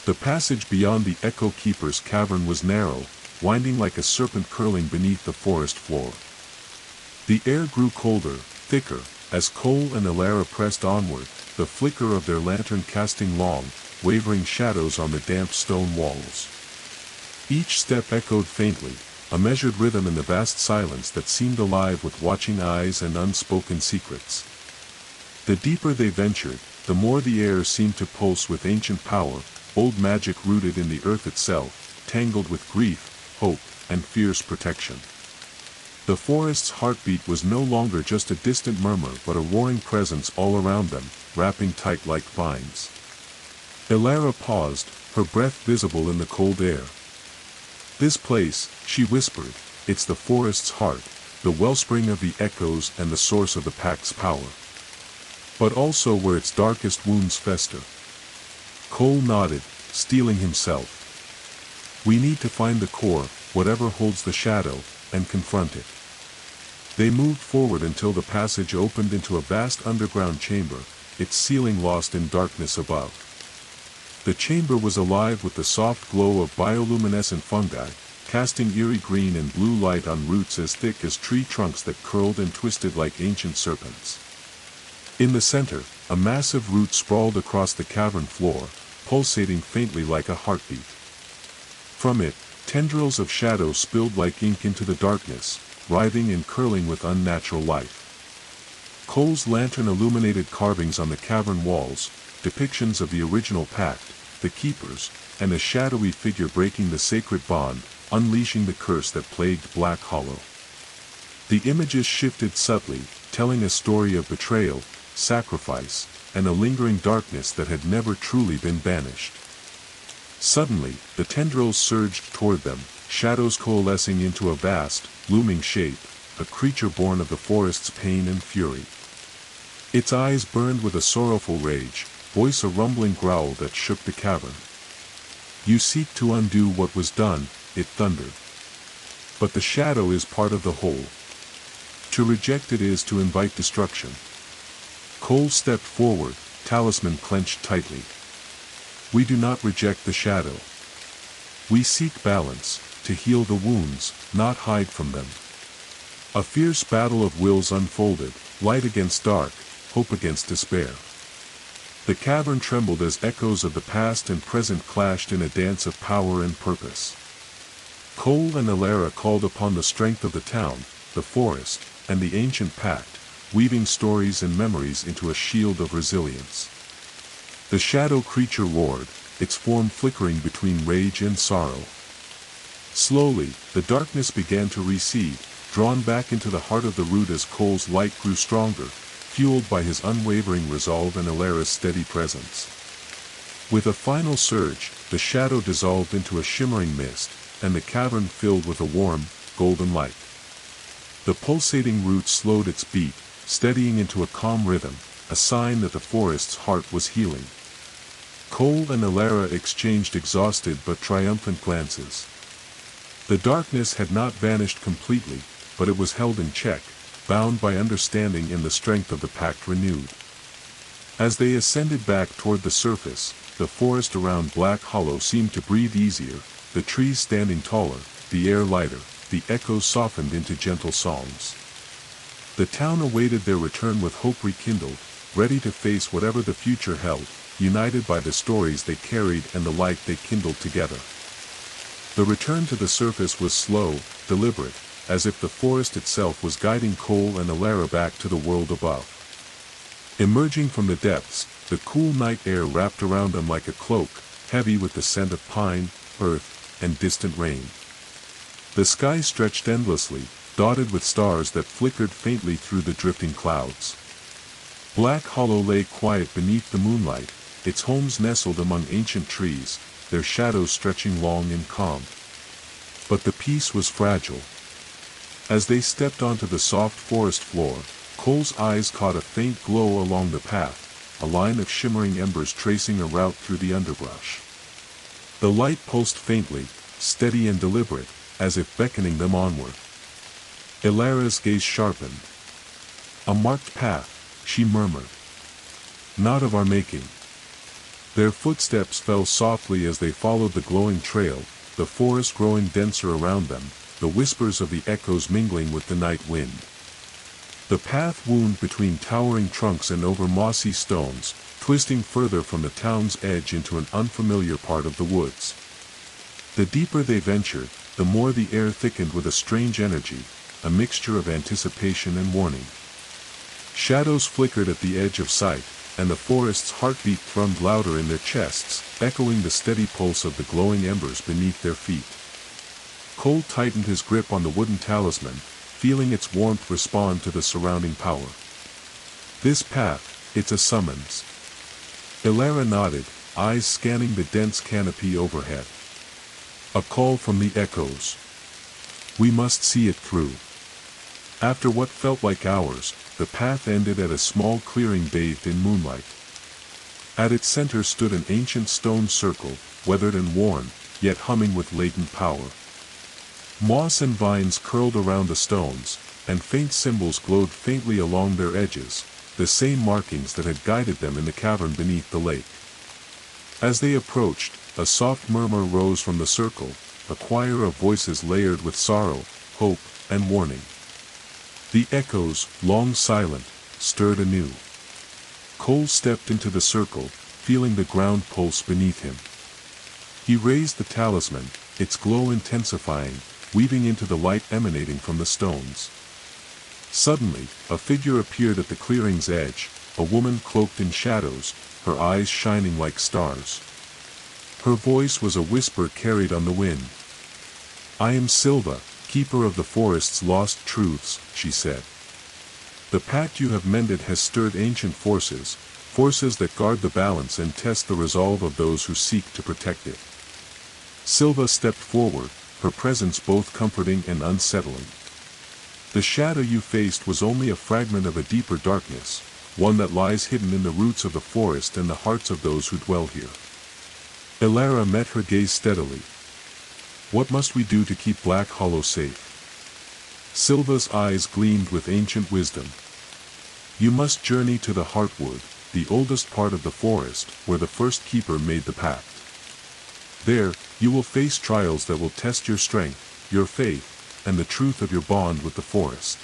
A: The passage beyond the Echo Keeper's cavern was narrow, winding like a serpent curling beneath the forest floor. The air grew colder, thicker, as Cole and Alara pressed onward, the flicker of their lantern casting long, wavering shadows on the damp stone walls. Each step echoed faintly, a measured rhythm in the vast silence that seemed alive with watching eyes and unspoken secrets. The deeper they ventured, the more the air seemed to pulse with ancient power, old magic rooted in the earth itself, tangled with grief, hope, and fierce protection. The forest's heartbeat was no longer just a distant murmur but a roaring presence all around them, wrapping tight like vines. Alara paused, her breath visible in the cold air. This place, she whispered, it's the forest's heart, the wellspring of the echoes and the source of the pack's power. But also where its darkest wounds fester. Cole nodded, steeling himself. We need to find the core, whatever holds the shadow, and confront it. They moved forward until the passage opened into a vast underground chamber, its ceiling lost in darkness above. The chamber was alive with the soft glow of bioluminescent fungi, casting eerie green and blue light on roots as thick as tree trunks that curled and twisted like ancient serpents. In the center, a massive root sprawled across the cavern floor, pulsating faintly like a heartbeat. From it, tendrils of shadow spilled like ink into the darkness, writhing and curling with unnatural life. Cole's lantern illuminated carvings on the cavern walls, depictions of the original pact, the keepers, and a shadowy figure breaking the sacred bond, unleashing the curse that plagued Black Hollow. The images shifted subtly, telling a story of betrayal, sacrifice, and a lingering darkness that had never truly been banished. Suddenly, the tendrils surged toward them, shadows coalescing into a vast, looming shape, a creature born of the forest's pain and fury. Its eyes burned with a sorrowful rage, voice a rumbling growl that shook the cavern. You seek to undo what was done, it thundered. But the shadow is part of the whole. To reject it is to invite destruction. Cole stepped forward, talisman clenched tightly. We do not reject the shadow. We seek balance, to heal the wounds, not hide from them. A fierce battle of wills unfolded, light against dark, hope against despair. The cavern trembled as echoes of the past and present clashed in a dance of power and purpose. Cole and Alara called upon the strength of the town, the forest, and the ancient pact, weaving stories and memories into a shield of resilience. The shadow creature roared, its form flickering between rage and sorrow. Slowly, the darkness began to recede, drawn back into the heart of the root as Cole's light grew stronger, fueled by his unwavering resolve and Alara's steady presence. With a final surge, the shadow dissolved into a shimmering mist, and the cavern filled with a warm, golden light. The pulsating root slowed its beat, steadying into a calm rhythm, a sign that the forest's heart was healing. Cole and Alara exchanged exhausted but triumphant glances. The darkness had not vanished completely, but it was held in check, bound by understanding in the strength of the pact renewed. As they ascended back toward the surface, the forest around Black Hollow seemed to breathe easier, the trees standing taller, the air lighter, the echoes softened into gentle songs. The town awaited their return with hope rekindled, ready to face whatever the future held, united by the stories they carried and the light they kindled together. The return to the surface was slow, deliberate, as if the forest itself was guiding Cole and Alara back to the world above. Emerging from the depths, the cool night air wrapped around them like a cloak, heavy with the scent of pine, earth, and distant rain. The sky stretched endlessly, dotted with stars that flickered faintly through the drifting clouds. Black Hollow lay quiet beneath the moonlight, its homes nestled among ancient trees, their shadows stretching long and calm. But the peace was fragile. As they stepped onto the soft forest floor, Cole's eyes caught a faint glow along the path, a line of shimmering embers tracing a route through the underbrush. The light pulsed faintly, steady and deliberate, as if beckoning them onward. Alara's gaze sharpened. "A marked path," she murmured. "Not of our making." Their footsteps fell softly as they followed the glowing trail, the forest growing denser around them, the whispers of the echoes mingling with the night wind. The path wound between towering trunks and over mossy stones, twisting further from the town's edge into an unfamiliar part of the woods. The deeper they ventured, the more the air thickened with a strange energy, a mixture of anticipation and warning. Shadows flickered at the edge of sight, and the forest's heartbeat thrummed louder in their chests, echoing the steady pulse of the glowing embers beneath their feet. Cole tightened his grip on the wooden talisman, feeling its warmth respond to the surrounding power. "This path, it's a summons." Alara nodded, eyes scanning the dense canopy overhead. "A call from the echoes. We must see it through." After what felt like hours, the path ended at a small clearing bathed in moonlight. At its center stood an ancient stone circle, weathered and worn, yet humming with latent power. Moss and vines curled around the stones, and faint symbols glowed faintly along their edges, the same markings that had guided them in the cavern beneath the lake. As they approached, a soft murmur rose from the circle, a choir of voices layered with sorrow, hope, and warning. The echoes, long silent, stirred anew. Cole stepped into the circle, feeling the ground pulse beneath him. He raised the talisman, its glow intensifying, weaving into the light emanating from the stones. Suddenly, a figure appeared at the clearing's edge, a woman cloaked in shadows, her eyes shining like stars. Her voice was a whisper carried on the wind. "I am Silva, keeper of the forest's lost truths," she said. "The pact you have mended has stirred ancient forces, forces that guard the balance and test the resolve of those who seek to protect it." Silva stepped forward, her presence both comforting and unsettling. "The shadow you faced was only a fragment of a deeper darkness, one that lies hidden in the roots of the forest and the hearts of those who dwell here." Alara met her gaze steadily. "What must we do to keep Black Hollow safe?" Silva's eyes gleamed with ancient wisdom. "You must journey to the Heartwood, the oldest part of the forest, where the first keeper made the pact. There, you will face trials that will test your strength, your faith, and the truth of your bond with the forest."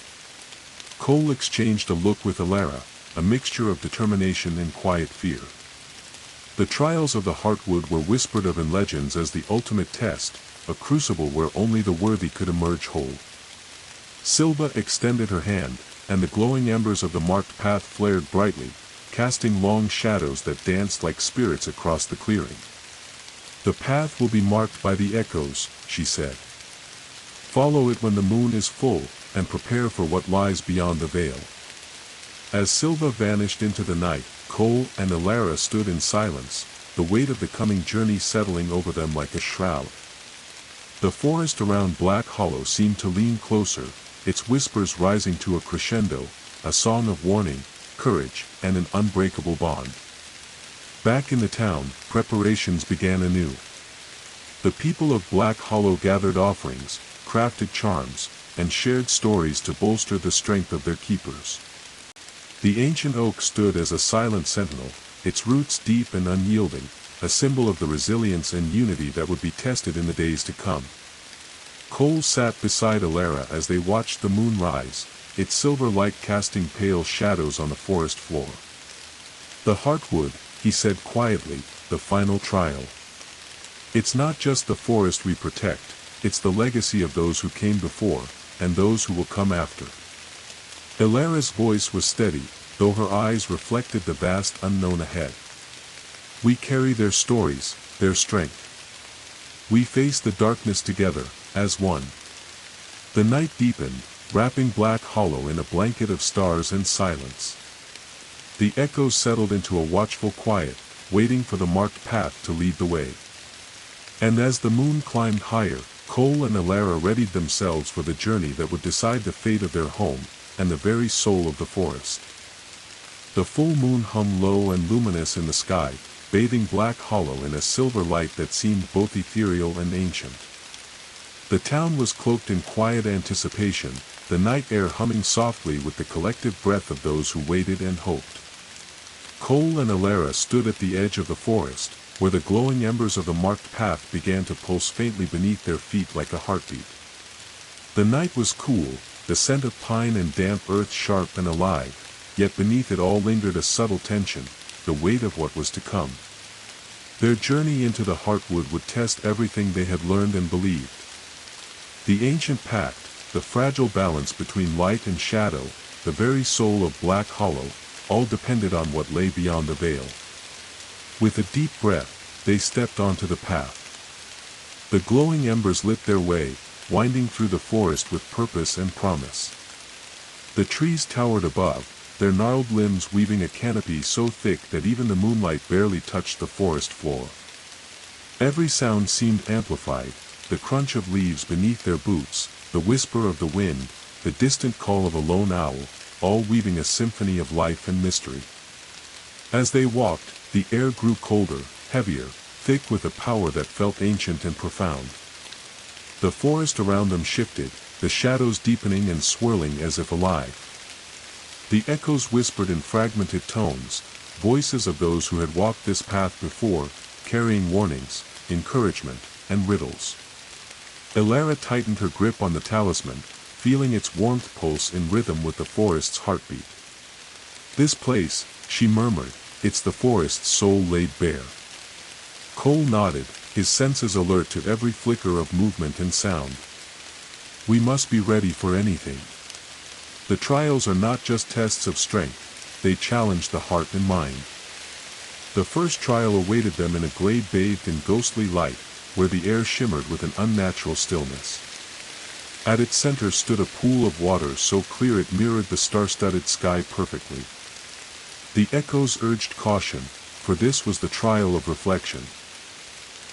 A: Cole exchanged a look with Alara, a mixture of determination and quiet fear. The trials of the Heartwood were whispered of in legends as the ultimate test, a crucible where only the worthy could emerge whole. Silva extended her hand, and the glowing embers of the marked path flared brightly, casting long shadows that danced like spirits across the clearing. "The path will be marked by the echoes," she said. "Follow it when the moon is full, and prepare for what lies beyond the veil." As Silva vanished into the night, Cole and Alara stood in silence, the weight of the coming journey settling over them like a shroud. The forest around Black Hollow seemed to lean closer, its whispers rising to a crescendo, a song of warning, courage, and an unbreakable bond. Back in the town, preparations began anew. The people of Black Hollow gathered offerings, crafted charms, and shared stories to bolster the strength of their keepers. The ancient oak stood as a silent sentinel, its roots deep and unyielding, a symbol of the resilience and unity that would be tested in the days to come. Cole sat beside Alara as they watched the moon rise, its silver light casting pale shadows on the forest floor. "The Heartwood," he said quietly, "the final trial. It's not just the forest we protect, it's the legacy of those who came before, and those who will come after." Alara's voice was steady, though her eyes reflected the vast unknown ahead. "We carry their stories, their strength. We face the darkness together, as one." The night deepened, wrapping Black Hollow in a blanket of stars and silence. The echoes settled into a watchful quiet, waiting for the marked path to lead the way. And as the moon climbed higher, Cole and Alara readied themselves for the journey that would decide the fate of their home, and the very soul of the forest. The full moon hung low and luminous in the sky, bathing Black Hollow in a silver light that seemed both ethereal and ancient. The town was cloaked in quiet anticipation, the night air humming softly with the collective breath of those who waited and hoped. Cole and Alara stood at the edge of the forest, where the glowing embers of the marked path began to pulse faintly beneath their feet like a heartbeat. The night was cool, the scent of pine and damp earth sharp and alive, yet beneath it all lingered a subtle tension, the weight of what was to come. Their journey into the Heartwood would test everything they had learned and believed. The ancient pact, the fragile balance between light and shadow, the very soul of Black Hollow, all depended on what lay beyond the veil. With a deep breath, they stepped onto the path. The glowing embers lit their way, winding through the forest with purpose and promise. The trees towered above, their gnarled limbs weaving a canopy so thick that even the moonlight barely touched the forest floor. Every sound seemed amplified, the crunch of leaves beneath their boots, the whisper of the wind, the distant call of a lone owl, all weaving a symphony of life and mystery. As they walked, the air grew colder, heavier, thick with a power that felt ancient and profound. The forest around them shifted, the shadows deepening and swirling as if alive. The echoes whispered in fragmented tones, voices of those who had walked this path before, carrying warnings, encouragement, and riddles. Alara tightened her grip on the talisman, feeling its warmth pulse in rhythm with the forest's heartbeat. "This place," she murmured, "it's the forest's soul laid bare." Cole nodded, his senses alert to every flicker of movement and sound. "We must be ready for anything. The trials are not just tests of strength, they challenge the heart and mind." The first trial awaited them in a glade bathed in ghostly light, where the air shimmered with an unnatural stillness. At its center stood a pool of water so clear it mirrored the star-studded sky perfectly. The echoes urged caution, for this was the trial of reflection.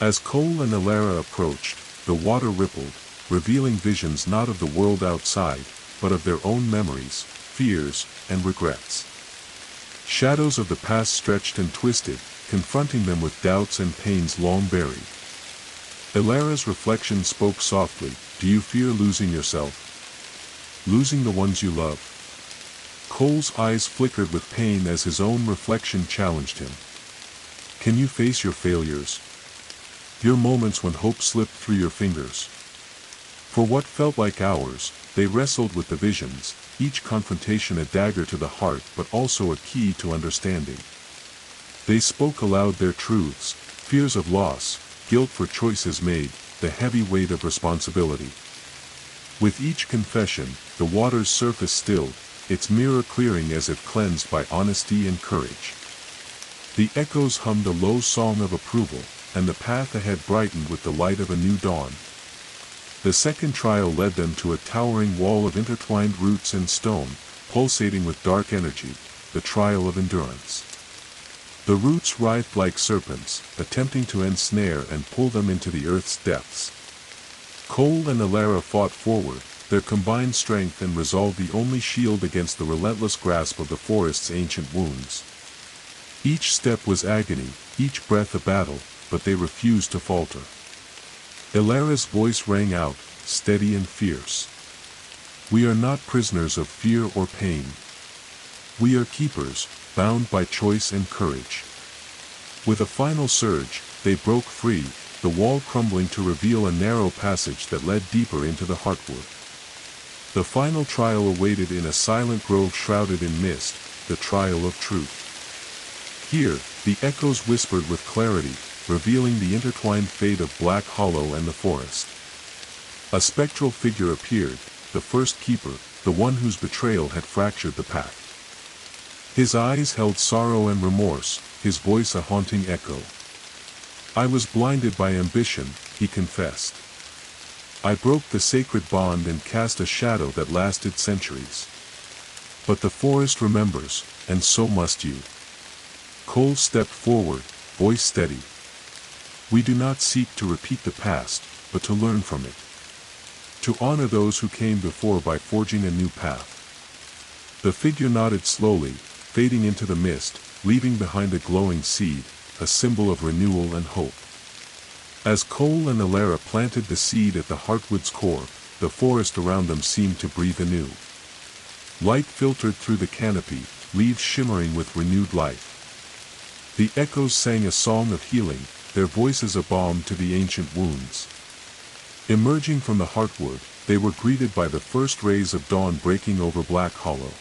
A: As Cole and Alara approached, the water rippled, revealing visions not of the world outside, but of their own memories, fears, and regrets. Shadows of the past stretched and twisted, confronting them with doubts and pains long buried. Alara's reflection spoke softly, "Do you fear losing yourself? Losing the ones you love?" Cole's eyes flickered with pain as his own reflection challenged him. "Can you face your failures? Your moments when hope slipped through your fingers?" For what felt like hours, they wrestled with the visions, each confrontation a dagger to the heart but also a key to understanding. They spoke aloud their truths, fears of loss, guilt for choices made, the heavy weight of responsibility. With each confession, the water's surface stilled, its mirror clearing as if cleansed by honesty and courage. The echoes hummed a low song of approval, and the path ahead brightened with the light of a new dawn. The second trial led them to a towering wall of intertwined roots and stone, pulsating with dark energy, the trial of endurance. The roots writhed like serpents, attempting to ensnare and pull them into the earth's depths. Cole and Alara fought forward, their combined strength and resolve the only shield against the relentless grasp of the forest's ancient wounds. Each step was agony, each breath a battle, but they refused to falter. Alara's voice rang out, steady and fierce. We are not prisoners of fear or pain. We are keepers, bound by choice and courage. With a final surge, they broke free, the wall crumbling to reveal a narrow passage that led deeper into the heartwood. The final trial awaited in a silent grove shrouded in mist, the trial of truth. Here, the echoes whispered with clarity, revealing the intertwined fate of Black Hollow and the forest. A spectral figure appeared, the first keeper, the one whose betrayal had fractured the pact. His eyes held sorrow and remorse, his voice a haunting echo. I was blinded by ambition, he confessed. I broke the sacred bond and cast a shadow that lasted centuries. But the forest remembers, and so must you. Cole stepped forward, voice steady. We do not seek to repeat the past, but to learn from it. To honor those who came before by forging a new path. The figure nodded slowly, fading into the mist, leaving behind a glowing seed, a symbol of renewal and hope. As Cole and Alara planted the seed at the heartwood's core, the forest around them seemed to breathe anew. Light filtered through the canopy, leaves shimmering with renewed life. The echoes sang a song of healing, their voices a balm to the ancient wounds. Emerging from the heartwood, they were greeted by the first rays of dawn breaking over Black Hollow.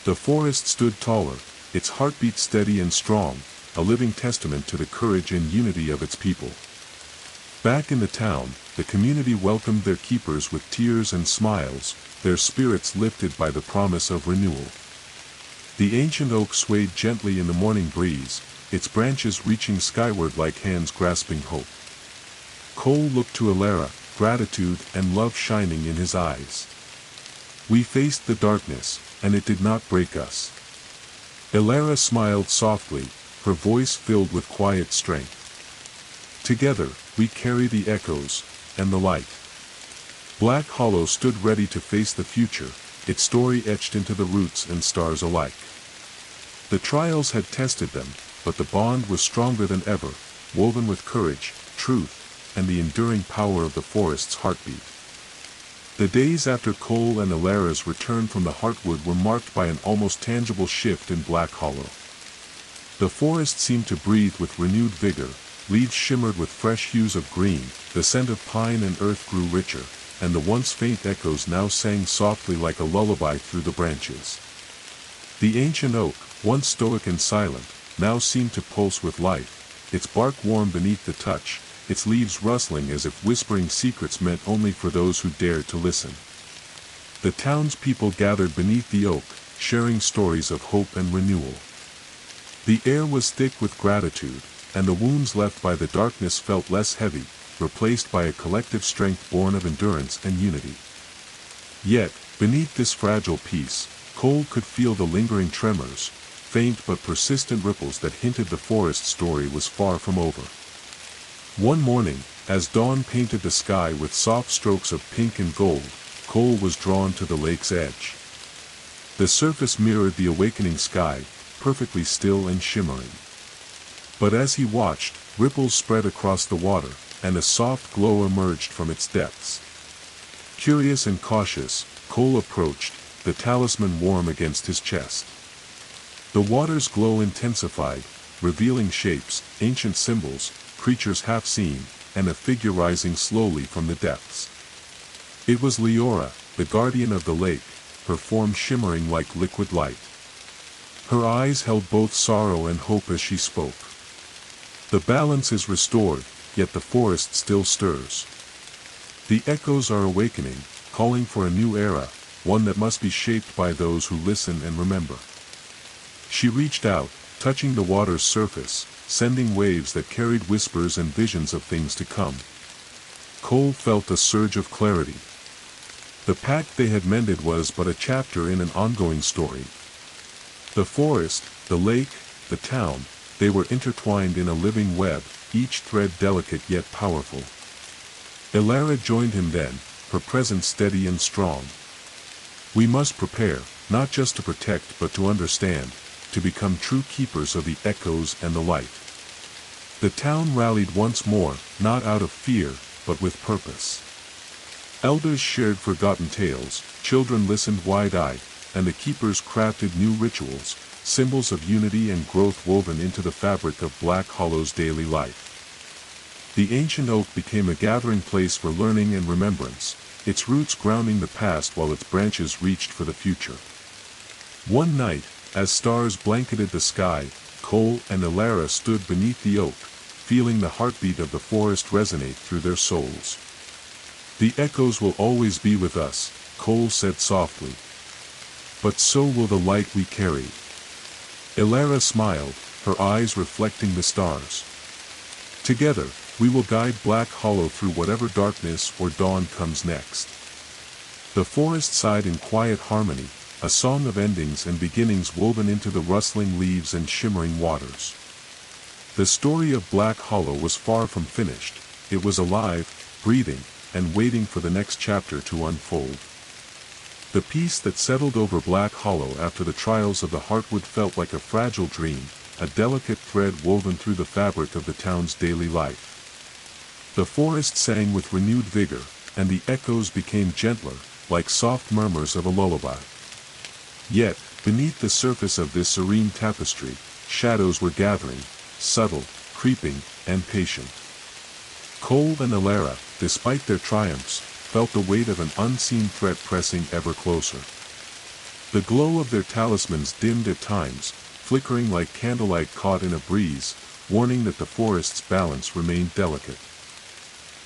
A: The forest stood taller, its heartbeat steady and strong, a living testament to the courage and unity of its people. Back in the town, the community welcomed their keepers with tears and smiles, their spirits lifted by the promise of renewal. The ancient oak swayed gently in the morning breeze, its branches reaching skyward like hands grasping hope. Cole looked to Alara, gratitude and love shining in his eyes. We faced the darkness, and it did not break us. Alara smiled softly, her voice filled with quiet strength. Together, we carry the echoes, and the light. Black Hollow stood ready to face the future, its story etched into the roots and stars alike. The trials had tested them, but the bond was stronger than ever, woven with courage, truth, and the enduring power of the forest's heartbeat. The days after Cole and Alara's return from the heartwood were marked by an almost tangible shift in Black Hollow. The forest seemed to breathe with renewed vigor, leaves shimmered with fresh hues of green, the scent of pine and earth grew richer, and the once faint echoes now sang softly like a lullaby through the branches. The ancient oak, once stoic and silent, now seemed to pulse with life, its bark warm beneath the touch, its leaves rustling as if whispering secrets meant only for those who dared to listen. The townspeople gathered beneath the oak, sharing stories of hope and renewal. The air was thick with gratitude, and the wounds left by the darkness felt less heavy, replaced by a collective strength born of endurance and unity. Yet, beneath this fragile peace, Cole could feel the lingering tremors, faint but persistent ripples that hinted the forest story was far from over. One morning, as dawn painted the sky with soft strokes of pink and gold, Cole was drawn to the lake's edge. The surface mirrored the awakening sky, perfectly still and shimmering. But as he watched, ripples spread across the water, and a soft glow emerged from its depths. Curious and cautious, Cole approached, the talisman warm against his chest. The water's glow intensified, revealing shapes, ancient symbols, creatures half seen, and a figure rising slowly from the depths. It was Leora, the guardian of the lake, her form shimmering like liquid light. Her eyes held both sorrow and hope as she spoke. The balance is restored, yet the forest still stirs. The echoes are awakening, calling for a new era, one that must be shaped by those who listen and remember. She reached out, touching the water's surface, sending waves that carried whispers and visions of things to come. Cole felt a surge of clarity. The pact they had mended was but a chapter in an ongoing story. The forest, the lake, the town, they were intertwined in a living web, each thread delicate yet powerful. Elara joined him then, her presence steady and strong. We must prepare, not just to protect but to understand, to become true keepers of the echoes and the light. The town rallied once more, not out of fear, but with purpose. Elders shared forgotten tales, children listened wide-eyed, and the keepers crafted new rituals, symbols of unity and growth woven into the fabric of Black Hollow's daily life. The ancient oak became a gathering place for learning and remembrance, its roots grounding the past while its branches reached for the future. One night, as stars blanketed the sky, Cole and Elara stood beneath the oak, feeling the heartbeat of the forest resonate through their souls. The echoes will always be with us, Cole said softly. But so will the light we carry. Elara smiled, her eyes reflecting the stars. Together, we will guide Black Hollow through whatever darkness or dawn comes next. The forest sighed in quiet harmony, a song of endings and beginnings woven into the rustling leaves and shimmering waters. The story of Black Hollow was far from finished, it was alive, breathing, and waiting for the next chapter to unfold. The peace that settled over Black Hollow after the trials of the Heartwood felt like a fragile dream, a delicate thread woven through the fabric of the town's daily life. The forest sang with renewed vigor, and the echoes became gentler, like soft murmurs of a lullaby. Yet, beneath the surface of this serene tapestry, shadows were gathering, subtle, creeping, and patient. Cole and Elara, despite their triumphs, felt the weight of an unseen threat pressing ever closer. The glow of their talismans dimmed at times, flickering like candlelight caught in a breeze, warning that the forest's balance remained delicate.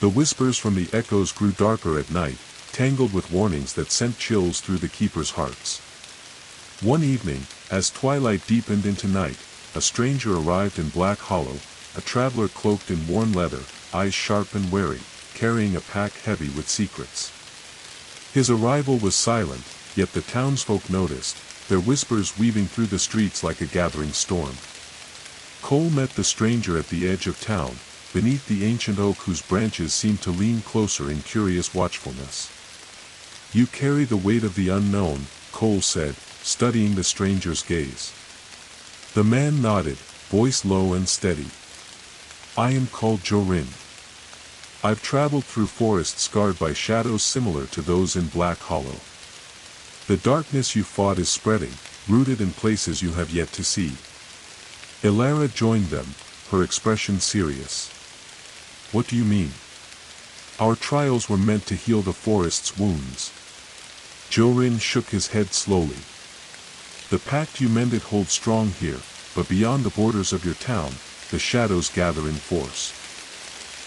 A: The whispers from the echoes grew darker at night, tangled with warnings that sent chills through the keepers' hearts. One evening, as twilight deepened into night, a stranger arrived in Black Hollow, a traveler cloaked in worn leather, eyes sharp and wary, carrying a pack heavy with secrets. His arrival was silent, yet the townsfolk noticed, their whispers weaving through the streets like a gathering storm. Cole met the stranger at the edge of town, beneath the ancient oak whose branches seemed to lean closer in curious watchfulness. "You carry the weight of the unknown," Cole said, studying the stranger's gaze. The man nodded, voice low and steady. "I am called Jorin. I've traveled through forests scarred by shadows similar to those in Black Hollow. The darkness you fought is spreading, rooted in places you have yet to see." Elara joined them, her expression serious. "What do you mean?" "Our trials were meant to heal the forest's wounds." Jorin shook his head slowly. "The pact you mended holds strong here, but beyond the borders of your town, the shadows gather in force.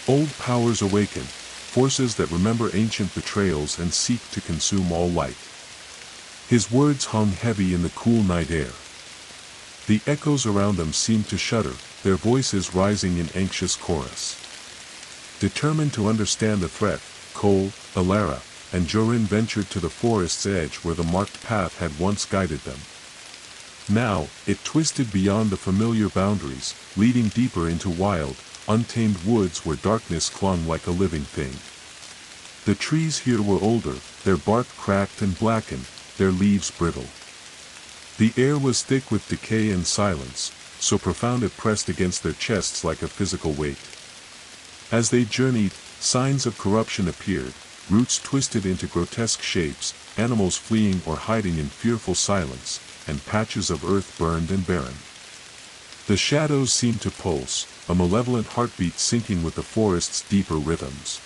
A: Old powers awaken, forces that remember ancient betrayals and seek to consume all light." His words hung heavy in the cool night air. The echoes around them seemed to shudder, their voices rising in anxious chorus. Determined to understand the threat, Cole, Elara, and Jorin ventured to the forest's edge where the marked path had once guided them. Now, it twisted beyond the familiar boundaries, leading deeper into wild, untamed woods where darkness clung like a living thing. The trees here were older, their bark cracked and blackened, their leaves brittle. The air was thick with decay and silence, so profound it pressed against their chests like a physical weight. As they journeyed, signs of corruption appeared, roots twisted into grotesque shapes, animals fleeing or hiding in fearful silence, and patches of earth burned and barren. The shadows seemed to pulse, a malevolent heartbeat syncing with the forest's deeper rhythms.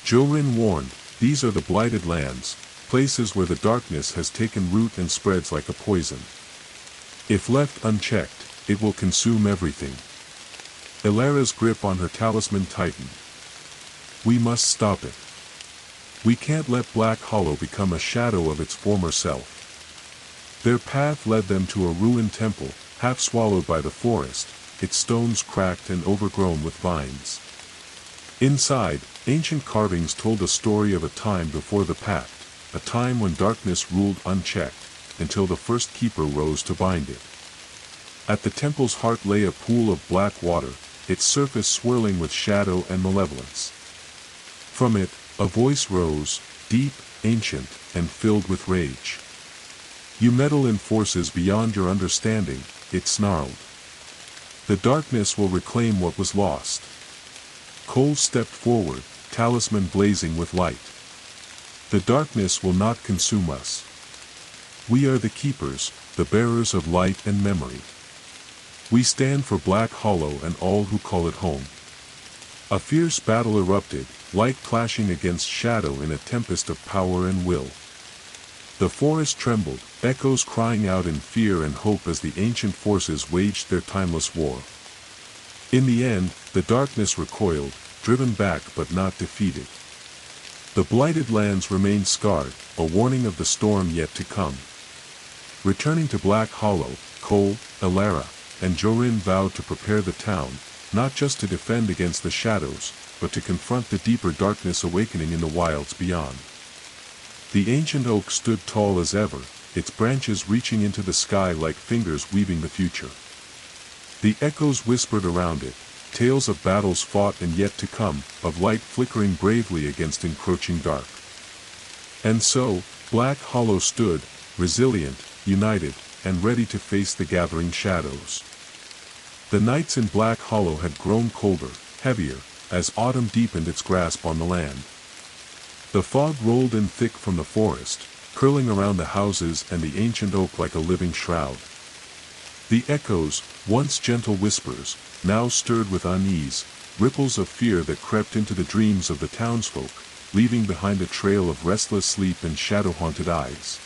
A: Jorin warned, "These are the blighted lands, places where the darkness has taken root and spreads like a poison." If left unchecked, it will consume everything. Elara's grip on her talisman tightened. We must stop it. We can't let Black Hollow become a shadow of its former self. Their path led them to a ruined temple, half swallowed by the forest, its stones cracked and overgrown with vines. Inside, ancient carvings told a story of a time before the pact, a time when darkness ruled unchecked, until the first keeper rose to bind it. At the temple's heart lay a pool of black water, its surface swirling with shadow and malevolence. From it, a voice rose, deep, ancient, and filled with rage. You meddle in forces beyond your understanding, it snarled. The darkness will reclaim what was lost. Cole stepped forward, talisman blazing with light. The darkness will not consume us. We are the keepers, the bearers of light and memory. We stand for Black Hollow and all who call it home. A fierce battle erupted, light clashing against shadow in a tempest of power and will. The forest trembled, echoes crying out in fear and hope as the ancient forces waged their timeless war. In the end, the darkness recoiled, driven back but not defeated. The blighted lands remained scarred, a warning of the storm yet to come. Returning to Black Hollow, Cole, Elara, and Jorin vowed to prepare the town, not just to defend against the shadows, but to confront the deeper darkness awakening in the wilds beyond. The ancient oak stood tall as ever, its branches reaching into the sky like fingers weaving the future. The echoes whispered around it, tales of battles fought and yet to come, of light flickering bravely against encroaching dark. And so, Black Hollow stood, resilient, united, and ready to face the gathering shadows. The nights in Black Hollow had grown colder, heavier, as autumn deepened its grasp on the land. The fog rolled in thick from the forest, curling around the houses and the ancient oak like a living shroud. The echoes, once gentle whispers, now stirred with unease, ripples of fear that crept into the dreams of the townsfolk, leaving behind a trail of restless sleep and shadow-haunted eyes.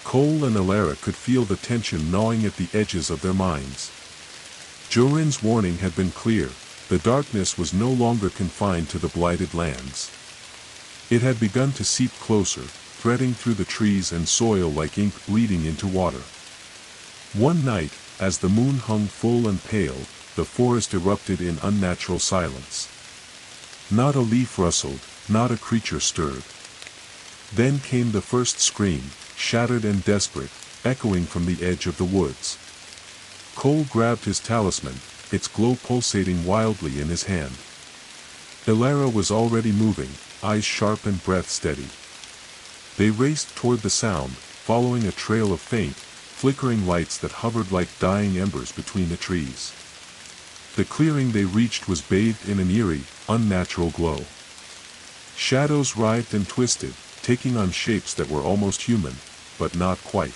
A: Cole and Elara could feel the tension gnawing at the edges of their minds. Jorin's warning had been clear, the darkness was no longer confined to the blighted lands. It had begun to seep closer, threading through the trees and soil like ink bleeding into water. One night, as the moon hung full and pale, the forest erupted in unnatural silence. Not a leaf rustled, not a creature stirred. Then came the first scream, shattered and desperate, echoing from the edge of the woods. Cole grabbed his talisman, its glow pulsating wildly in his hand. Elara was already moving, eyes sharp and breath steady. They raced toward the sound, following a trail of faint, flickering lights that hovered like dying embers between the trees. The clearing they reached was bathed in an eerie, unnatural glow. Shadows writhed and twisted, taking on shapes that were almost human, but not quite.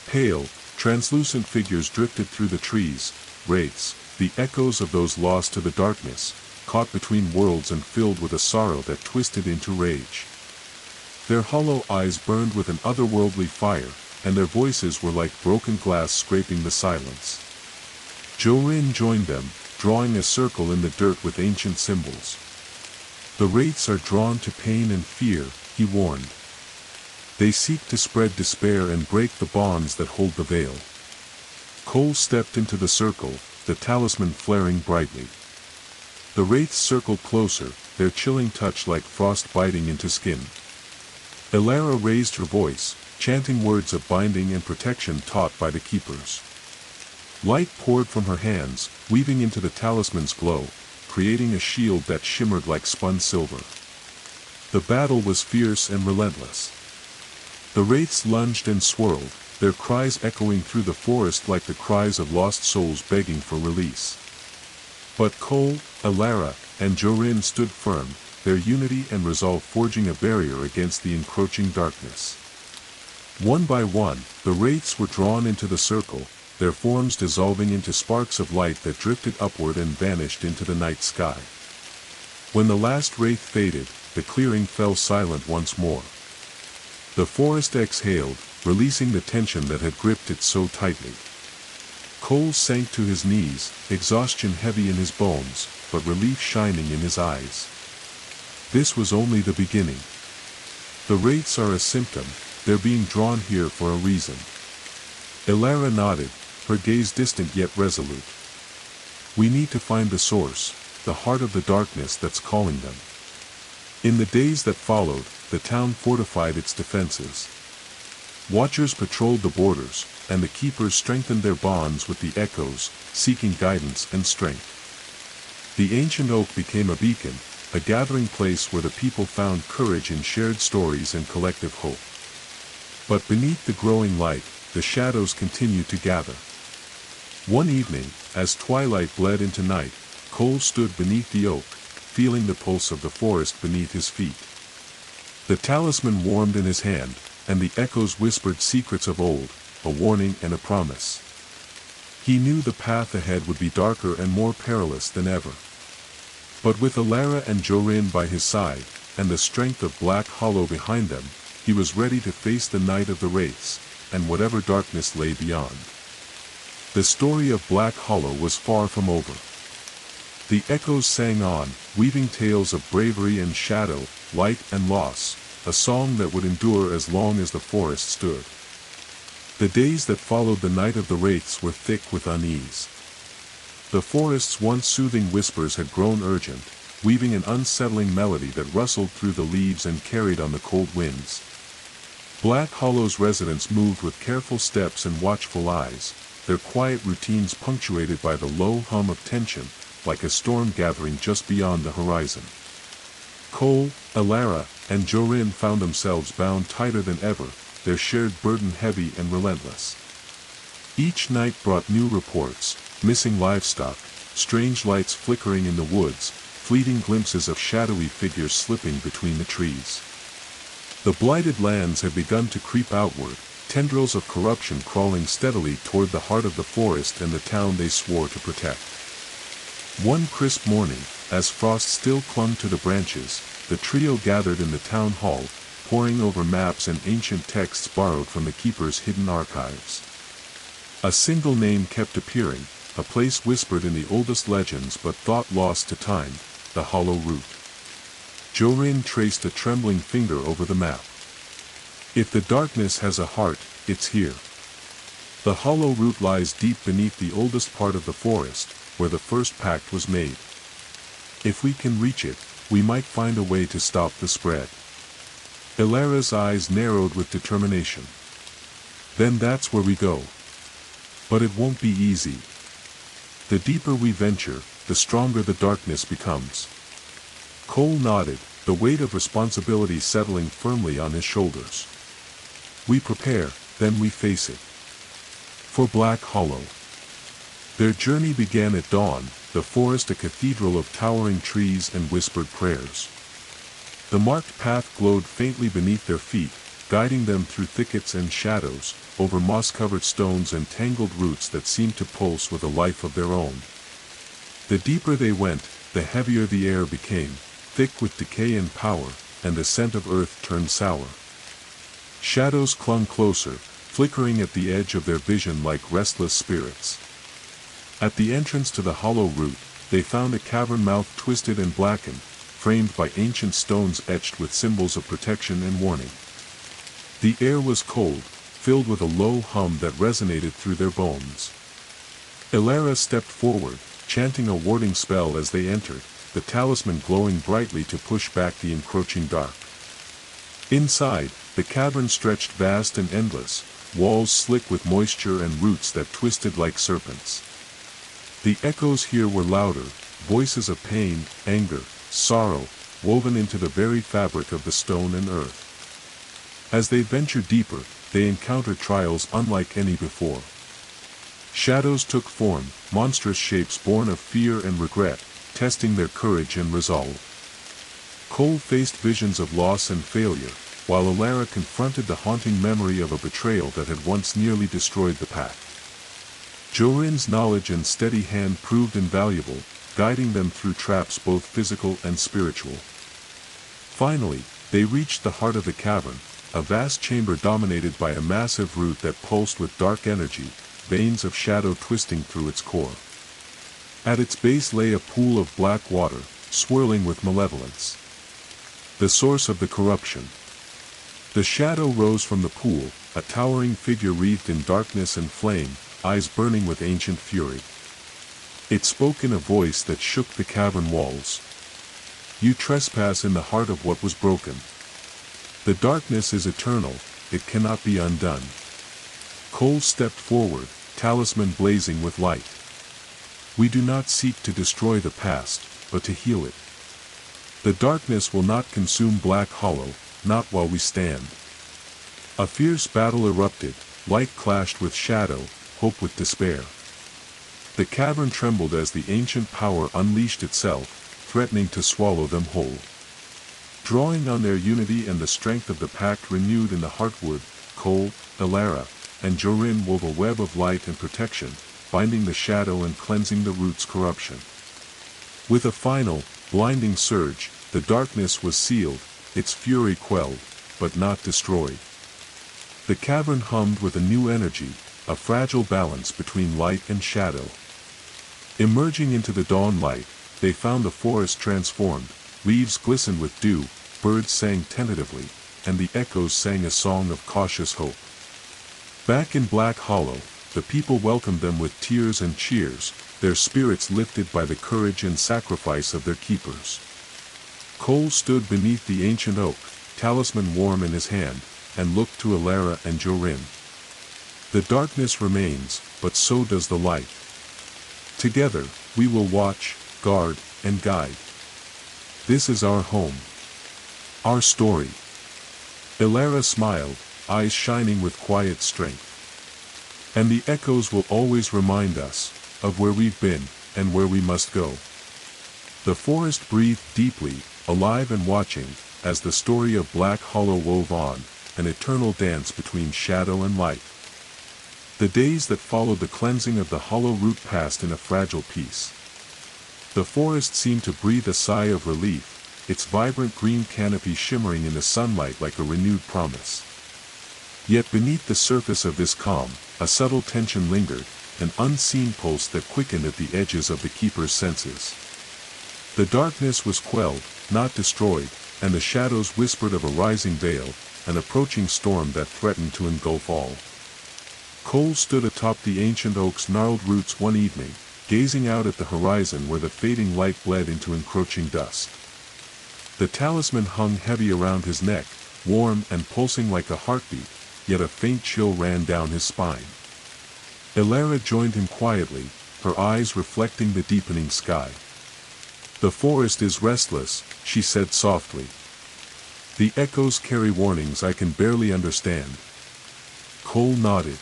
A: Pale, translucent figures drifted through the trees, wraiths, the echoes of those lost to the darkness, caught between worlds and filled with a sorrow that twisted into rage. Their hollow eyes burned with an otherworldly fire, and their voices were like broken glass scraping the silence. Jorin joined them, drawing a circle in the dirt with ancient symbols. The wraiths are drawn to pain and fear, he warned. They seek to spread despair and break the bonds that hold the veil. Cole stepped into the circle, the talisman flaring brightly. The wraiths circled closer, their chilling touch like frost biting into skin. Elara raised her voice, chanting words of binding and protection taught by the keepers. Light poured from her hands, weaving into the talisman's glow, creating a shield that shimmered like spun silver. The battle was fierce and relentless. The wraiths lunged and swirled, their cries echoing through the forest like the cries of lost souls begging for release. But Cole, Elara, and Jorin stood firm, their unity and resolve forging a barrier against the encroaching darkness. One by one, the wraiths were drawn into the circle, their forms dissolving into sparks of light that drifted upward and vanished into the night sky. When the last wraith faded, the clearing fell silent once more. The forest exhaled, releasing the tension that had gripped it so tightly. Cole sank to his knees, exhaustion heavy in his bones, but relief shining in his eyes. This was only the beginning. The wraiths are a symptom, they're being drawn here for a reason. Elara nodded, her gaze distant yet resolute. We need to find the source, the heart of the darkness that's calling them. In the days that followed, the town fortified its defenses. Watchers patrolled the borders, and the keepers strengthened their bonds with the echoes, seeking guidance and strength. The ancient oak became a beacon, a gathering place where the people found courage in shared stories and collective hope. But beneath the growing light, the shadows continued to gather. One evening, as twilight bled into night, Cole stood beneath the oak, feeling the pulse of the forest beneath his feet. The talisman warmed in his hand, and the echoes whispered secrets of old, a warning and a promise. He knew the path ahead would be darker and more perilous than ever. But with Elara and Jorin by his side, and the strength of Black Hollow behind them, he was ready to face the night of the wraiths, and whatever darkness lay beyond. The story of Black Hollow was far from over. The echoes sang on, weaving tales of bravery and shadow, light and loss, a song that would endure as long as the forest stood. The days that followed the night of the wraiths were thick with unease. The forest's once soothing whispers had grown urgent, weaving an unsettling melody that rustled through the leaves and carried on the cold winds. Black Hollow's residents moved with careful steps and watchful eyes, their quiet routines punctuated by the low hum of tension, like a storm gathering just beyond the horizon. Cole, Elara, and Jorin found themselves bound tighter than ever, their shared burden heavy and relentless. Each night brought new reports, missing livestock, strange lights flickering in the woods, fleeting glimpses of shadowy figures slipping between the trees. The blighted lands had begun to creep outward, tendrils of corruption crawling steadily toward the heart of the forest and the town they swore to protect. One crisp morning, as frost still clung to the branches, the trio gathered in the town hall, poring over maps and ancient texts borrowed from the keeper's hidden archives. A single name kept appearing, a place whispered in the oldest legends but thought lost to time, the Hollow Root. Jorin traced a trembling finger over the map. If the darkness has a heart, it's here. The Hollow Root lies deep beneath the oldest part of the forest, where the first pact was made. If we can reach it, we might find a way to stop the spread. Elara's eyes narrowed with determination. Then that's where we go. But it won't be easy. The deeper we venture, the stronger the darkness becomes. Cole nodded, the weight of responsibility settling firmly on his shoulders. We prepare, then we face it. For Black Hollow. Their journey began at dawn, the forest a cathedral of towering trees and whispered prayers. The marked path glowed faintly beneath their feet, guiding them through thickets and shadows, over moss-covered stones and tangled roots that seemed to pulse with a life of their own. The deeper they went, the heavier the air became, thick with decay and power, and the scent of earth turned sour. Shadows clung closer, flickering at the edge of their vision like restless spirits. At the entrance to the Hollow Root, they found a cavern mouth twisted and blackened, framed by ancient stones etched with symbols of protection and warning. The air was cold, filled with a low hum that resonated through their bones. Elara stepped forward, chanting a warding spell as they entered, the talisman glowing brightly to push back the encroaching dark. Inside, the cavern stretched vast and endless, walls slick with moisture and roots that twisted like serpents. The echoes here were louder, voices of pain, anger, sorrow, woven into the very fabric of the stone and earth. As they ventured deeper, they encountered trials unlike any before. Shadows took form, monstrous shapes born of fear and regret, testing their courage and resolve. Cole faced visions of loss and failure, while Elara confronted the haunting memory of a betrayal that had once nearly destroyed the pact. Jorin's knowledge and steady hand proved invaluable, guiding them through traps both physical and spiritual. Finally, they reached the heart of the cavern, a vast chamber dominated by a massive root that pulsed with dark energy, veins of shadow twisting through its core. At its base lay a pool of black water, swirling with malevolence. The source of the corruption. The shadow rose from the pool, a towering figure wreathed in darkness and flame, eyes burning with ancient fury. It spoke in a voice that shook the cavern walls. You trespass in the heart of what was broken. The darkness is eternal, it cannot be undone. Cole stepped forward, talisman blazing with light. We do not seek to destroy the past, but to heal it. The darkness will not consume Black Hollow, not while we stand. A fierce battle erupted, light clashed with shadow, hope with despair. The cavern trembled as the ancient power unleashed itself, threatening to swallow them whole. Drawing on their unity and the strength of the pact renewed in the Heartwood, Cole, Elara, and Jorin wove a web of light and protection, binding the shadow and cleansing the root's corruption. With a final, blinding surge, the darkness was sealed, its fury quelled, but not destroyed. The cavern hummed with a new energy, a fragile balance between light and shadow. Emerging into the dawn light, they found the forest transformed, leaves glistened with dew, birds sang tentatively, and the echoes sang a song of cautious hope. Back in Black Hollow, the people welcomed them with tears and cheers, their spirits lifted by the courage and sacrifice of their keepers. Cole stood beneath the ancient oak, talisman warm in his hand, and looked to Elara and Jorin. The darkness remains, but so does the light. Together, we will watch, guard, and guide. This is our home. Our story. Elara smiled, eyes shining with quiet strength. And the echoes will always remind us of where we've been, and where we must go. The forest breathed deeply, alive and watching, as the story of Black Hollow wove on, an eternal dance between shadow and light. The days that followed the cleansing of the hollow root passed in a fragile peace. The forest seemed to breathe a sigh of relief, its vibrant green canopy shimmering in the sunlight like a renewed promise. Yet beneath the surface of this calm, a subtle tension lingered, an unseen pulse that quickened at the edges of the keeper's senses. The darkness was quelled, not destroyed, and the shadows whispered of a rising veil, an approaching storm that threatened to engulf all. Cole stood atop the ancient oak's gnarled roots one evening, gazing out at the horizon where the fading light bled into encroaching dusk. The talisman hung heavy around his neck, warm and pulsing like a heartbeat, yet a faint chill ran down his spine. Elara joined him quietly, her eyes reflecting the deepening sky. The forest is restless, she said softly. The echoes carry warnings I can barely understand. Cole nodded.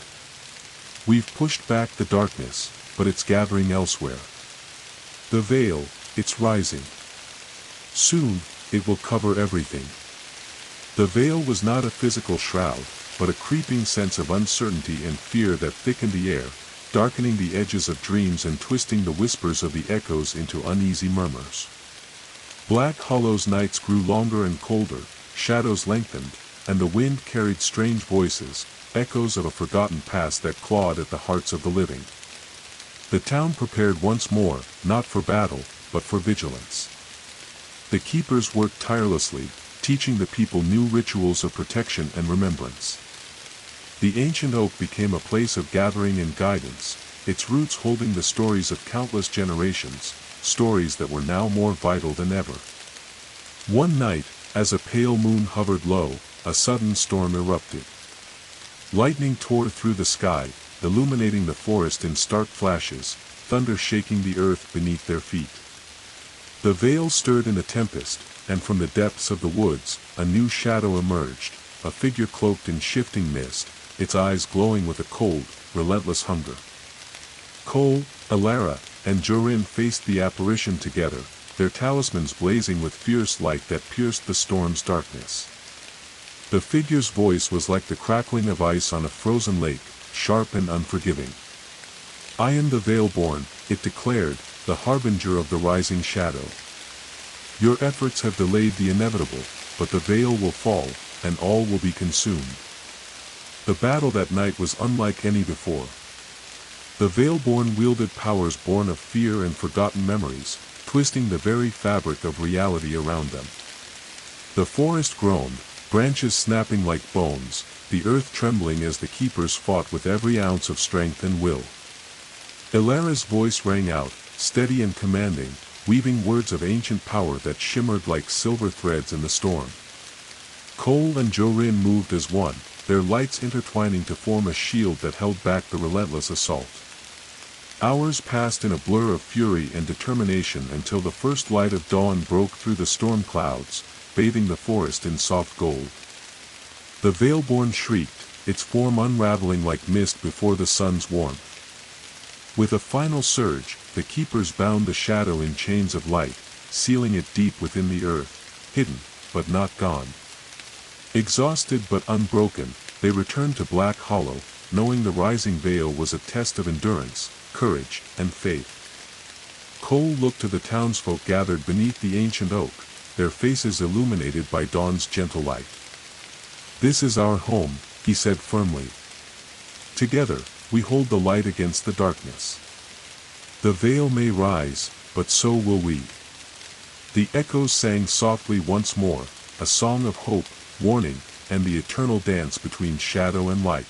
A: We've pushed back the darkness, but it's gathering elsewhere. The veil, it's rising. Soon, it will cover everything. The veil was not a physical shroud, but a creeping sense of uncertainty and fear that thickened the air, darkening the edges of dreams and twisting the whispers of the echoes into uneasy murmurs. Black Hollow's nights grew longer and colder, shadows lengthened, and the wind carried strange voices, echoes of a forgotten past that clawed at the hearts of the living. The town prepared once more, not for battle, but for vigilance. The keepers worked tirelessly, teaching the people new rituals of protection and remembrance. The ancient oak became a place of gathering and guidance, its roots holding the stories of countless generations, stories that were now more vital than ever. One night, as a pale moon hovered low, a sudden storm erupted. Lightning tore through the sky, illuminating the forest in stark flashes, thunder shaking the earth beneath their feet. The veil stirred in a tempest, and from the depths of the woods, a new shadow emerged, a figure cloaked in shifting mist, its eyes glowing with a cold, relentless hunger. Cole, Elara, and Jorin faced the apparition together, their talismans blazing with fierce light that pierced the storm's darkness. The figure's voice was like the crackling of ice on a frozen lake, sharp and unforgiving. I am the Veilborn, it declared, the harbinger of the rising shadow. Your efforts have delayed the inevitable, but the veil will fall, and all will be consumed. The battle that night was unlike any before. The Veilborn wielded powers born of fear and forgotten memories, twisting the very fabric of reality around them. The forest groaned, branches snapping like bones, the earth trembling as the keepers fought with every ounce of strength and will. Ilara's voice rang out, steady and commanding, weaving words of ancient power that shimmered like silver threads in the storm. Cole and Jorin moved as one, their lights intertwining to form a shield that held back the relentless assault. Hours passed in a blur of fury and determination until the first light of dawn broke through the storm clouds, bathing the forest in soft gold. The Veilborn shrieked, its form unraveling like mist before the sun's warmth. With a final surge, the keepers bound the shadow in chains of light, sealing it deep within the earth, hidden, but not gone. Exhausted but unbroken, they returned to Black Hollow, knowing the rising veil was a test of endurance, courage, and faith. Cole looked to the townsfolk gathered beneath the ancient oak, their faces illuminated by dawn's gentle light. "This is our home," he said firmly. "Together, we hold the light against the darkness. The veil may rise, but so will we." The echoes sang softly once more, a song of hope, warning, and the eternal dance between shadow and light.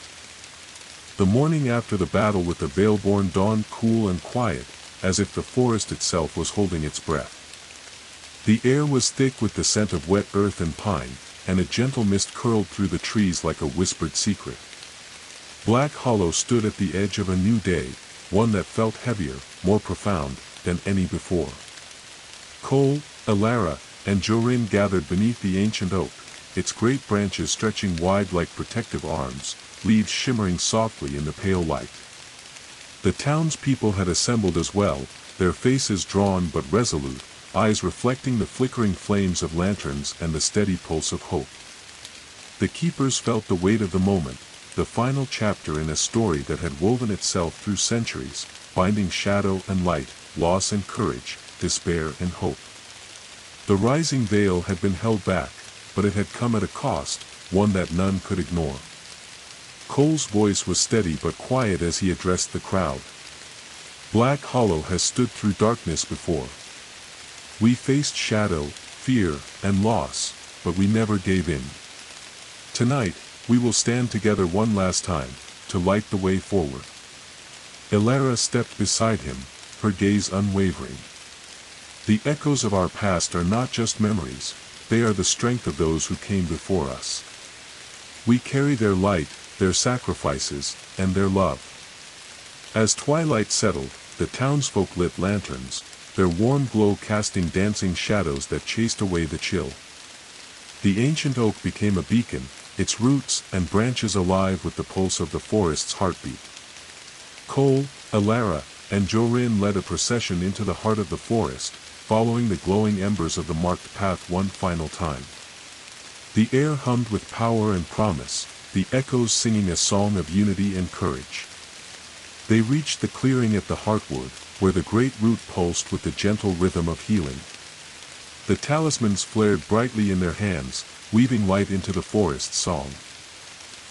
A: The morning after the battle with the Veilborn dawned cool and quiet, as if the forest itself was holding its breath. The air was thick with the scent of wet earth and pine, and a gentle mist curled through the trees like a whispered secret. Black Hollow stood at the edge of a new day, one that felt heavier, more profound, than any before. Cole, Ilara, and Jorin gathered beneath the ancient oak, its great branches stretching wide like protective arms, leaves shimmering softly in the pale light. The townspeople had assembled as well, their faces drawn but resolute, eyes reflecting the flickering flames of lanterns and the steady pulse of hope. The keepers felt the weight of the moment, the final chapter in a story that had woven itself through centuries, binding shadow and light, loss and courage, despair and hope. The rising veil had been held back, but it had come at a cost, one that none could ignore. Cole's voice was steady but quiet as he addressed the crowd. "Black Hollow has stood through darkness before. We faced shadow, fear, and loss, but we never gave in. Tonight, we will stand together one last time, to light the way forward." Ilara stepped beside him, her gaze unwavering. "The echoes of our past are not just memories, they are the strength of those who came before us. We carry their light, their sacrifices, and their love." As twilight settled, the townsfolk lit lanterns, their warm glow casting dancing shadows that chased away the chill. The ancient oak became a beacon, its roots and branches alive with the pulse of the forest's heartbeat. Cole, Ilara, and Jorin led a procession into the heart of the forest, following the glowing embers of the marked path one final time. The air hummed with power and promise, the echoes singing a song of unity and courage. They reached the clearing at the heartwood, where the great root pulsed with the gentle rhythm of healing. The talismans flared brightly in their hands, weaving light into the forest's song.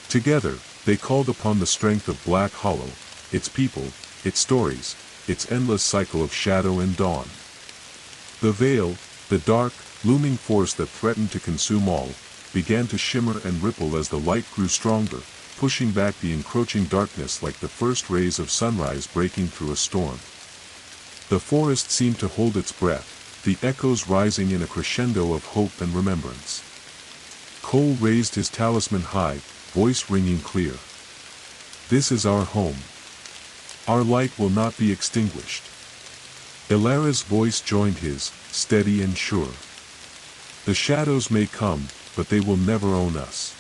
A: Together, they called upon the strength of Black Hollow, its people, its stories, its endless cycle of shadow and dawn. The veil, the dark, looming force that threatened to consume all, began to shimmer and ripple as the light grew stronger, pushing back the encroaching darkness like the first rays of sunrise breaking through a storm. The forest seemed to hold its breath, the echoes rising in a crescendo of hope and remembrance. Cole raised his talisman high, voice ringing clear. "This is our home. Our light will not be extinguished." Ilara's voice joined his, steady and sure. "The shadows may come, but they will never own us."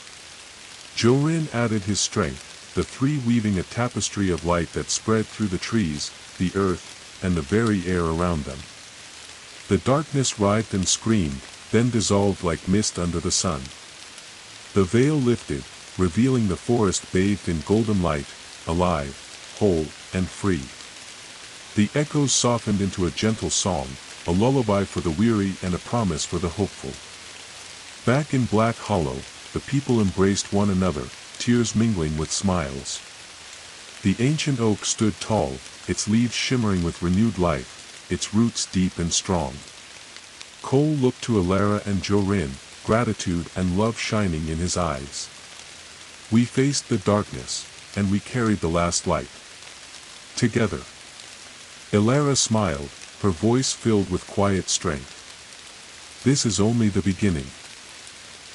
A: Jorin added his strength, the three weaving a tapestry of light that spread through the trees, the earth, and the very air around them. The darkness writhed and screamed, then dissolved like mist under the sun. The veil lifted, revealing the forest bathed in golden light, alive, whole, and free. The echoes softened into a gentle song, a lullaby for the weary and a promise for the hopeful. Back in Black Hollow, the people embraced one another, tears mingling with smiles. The ancient oak stood tall, its leaves shimmering with renewed life, its roots deep and strong. Cole looked to Alara and Jorin, gratitude and love shining in his eyes. We faced the darkness, and we carried the last light. Together. Alara smiled, her voice filled with quiet strength. This is only the beginning.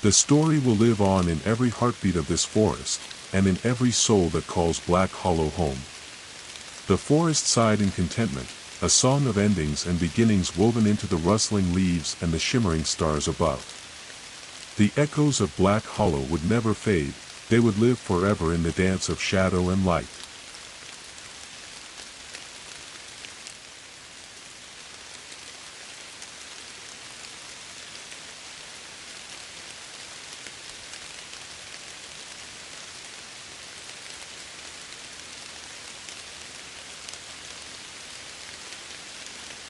A: The story will live on in every heartbeat of this forest, and in every soul that calls Black Hollow home. The forest sighed in contentment, a song of endings and beginnings woven into the rustling leaves and the shimmering stars above. The echoes of Black Hollow would never fade, they would live forever in the dance of shadow and light.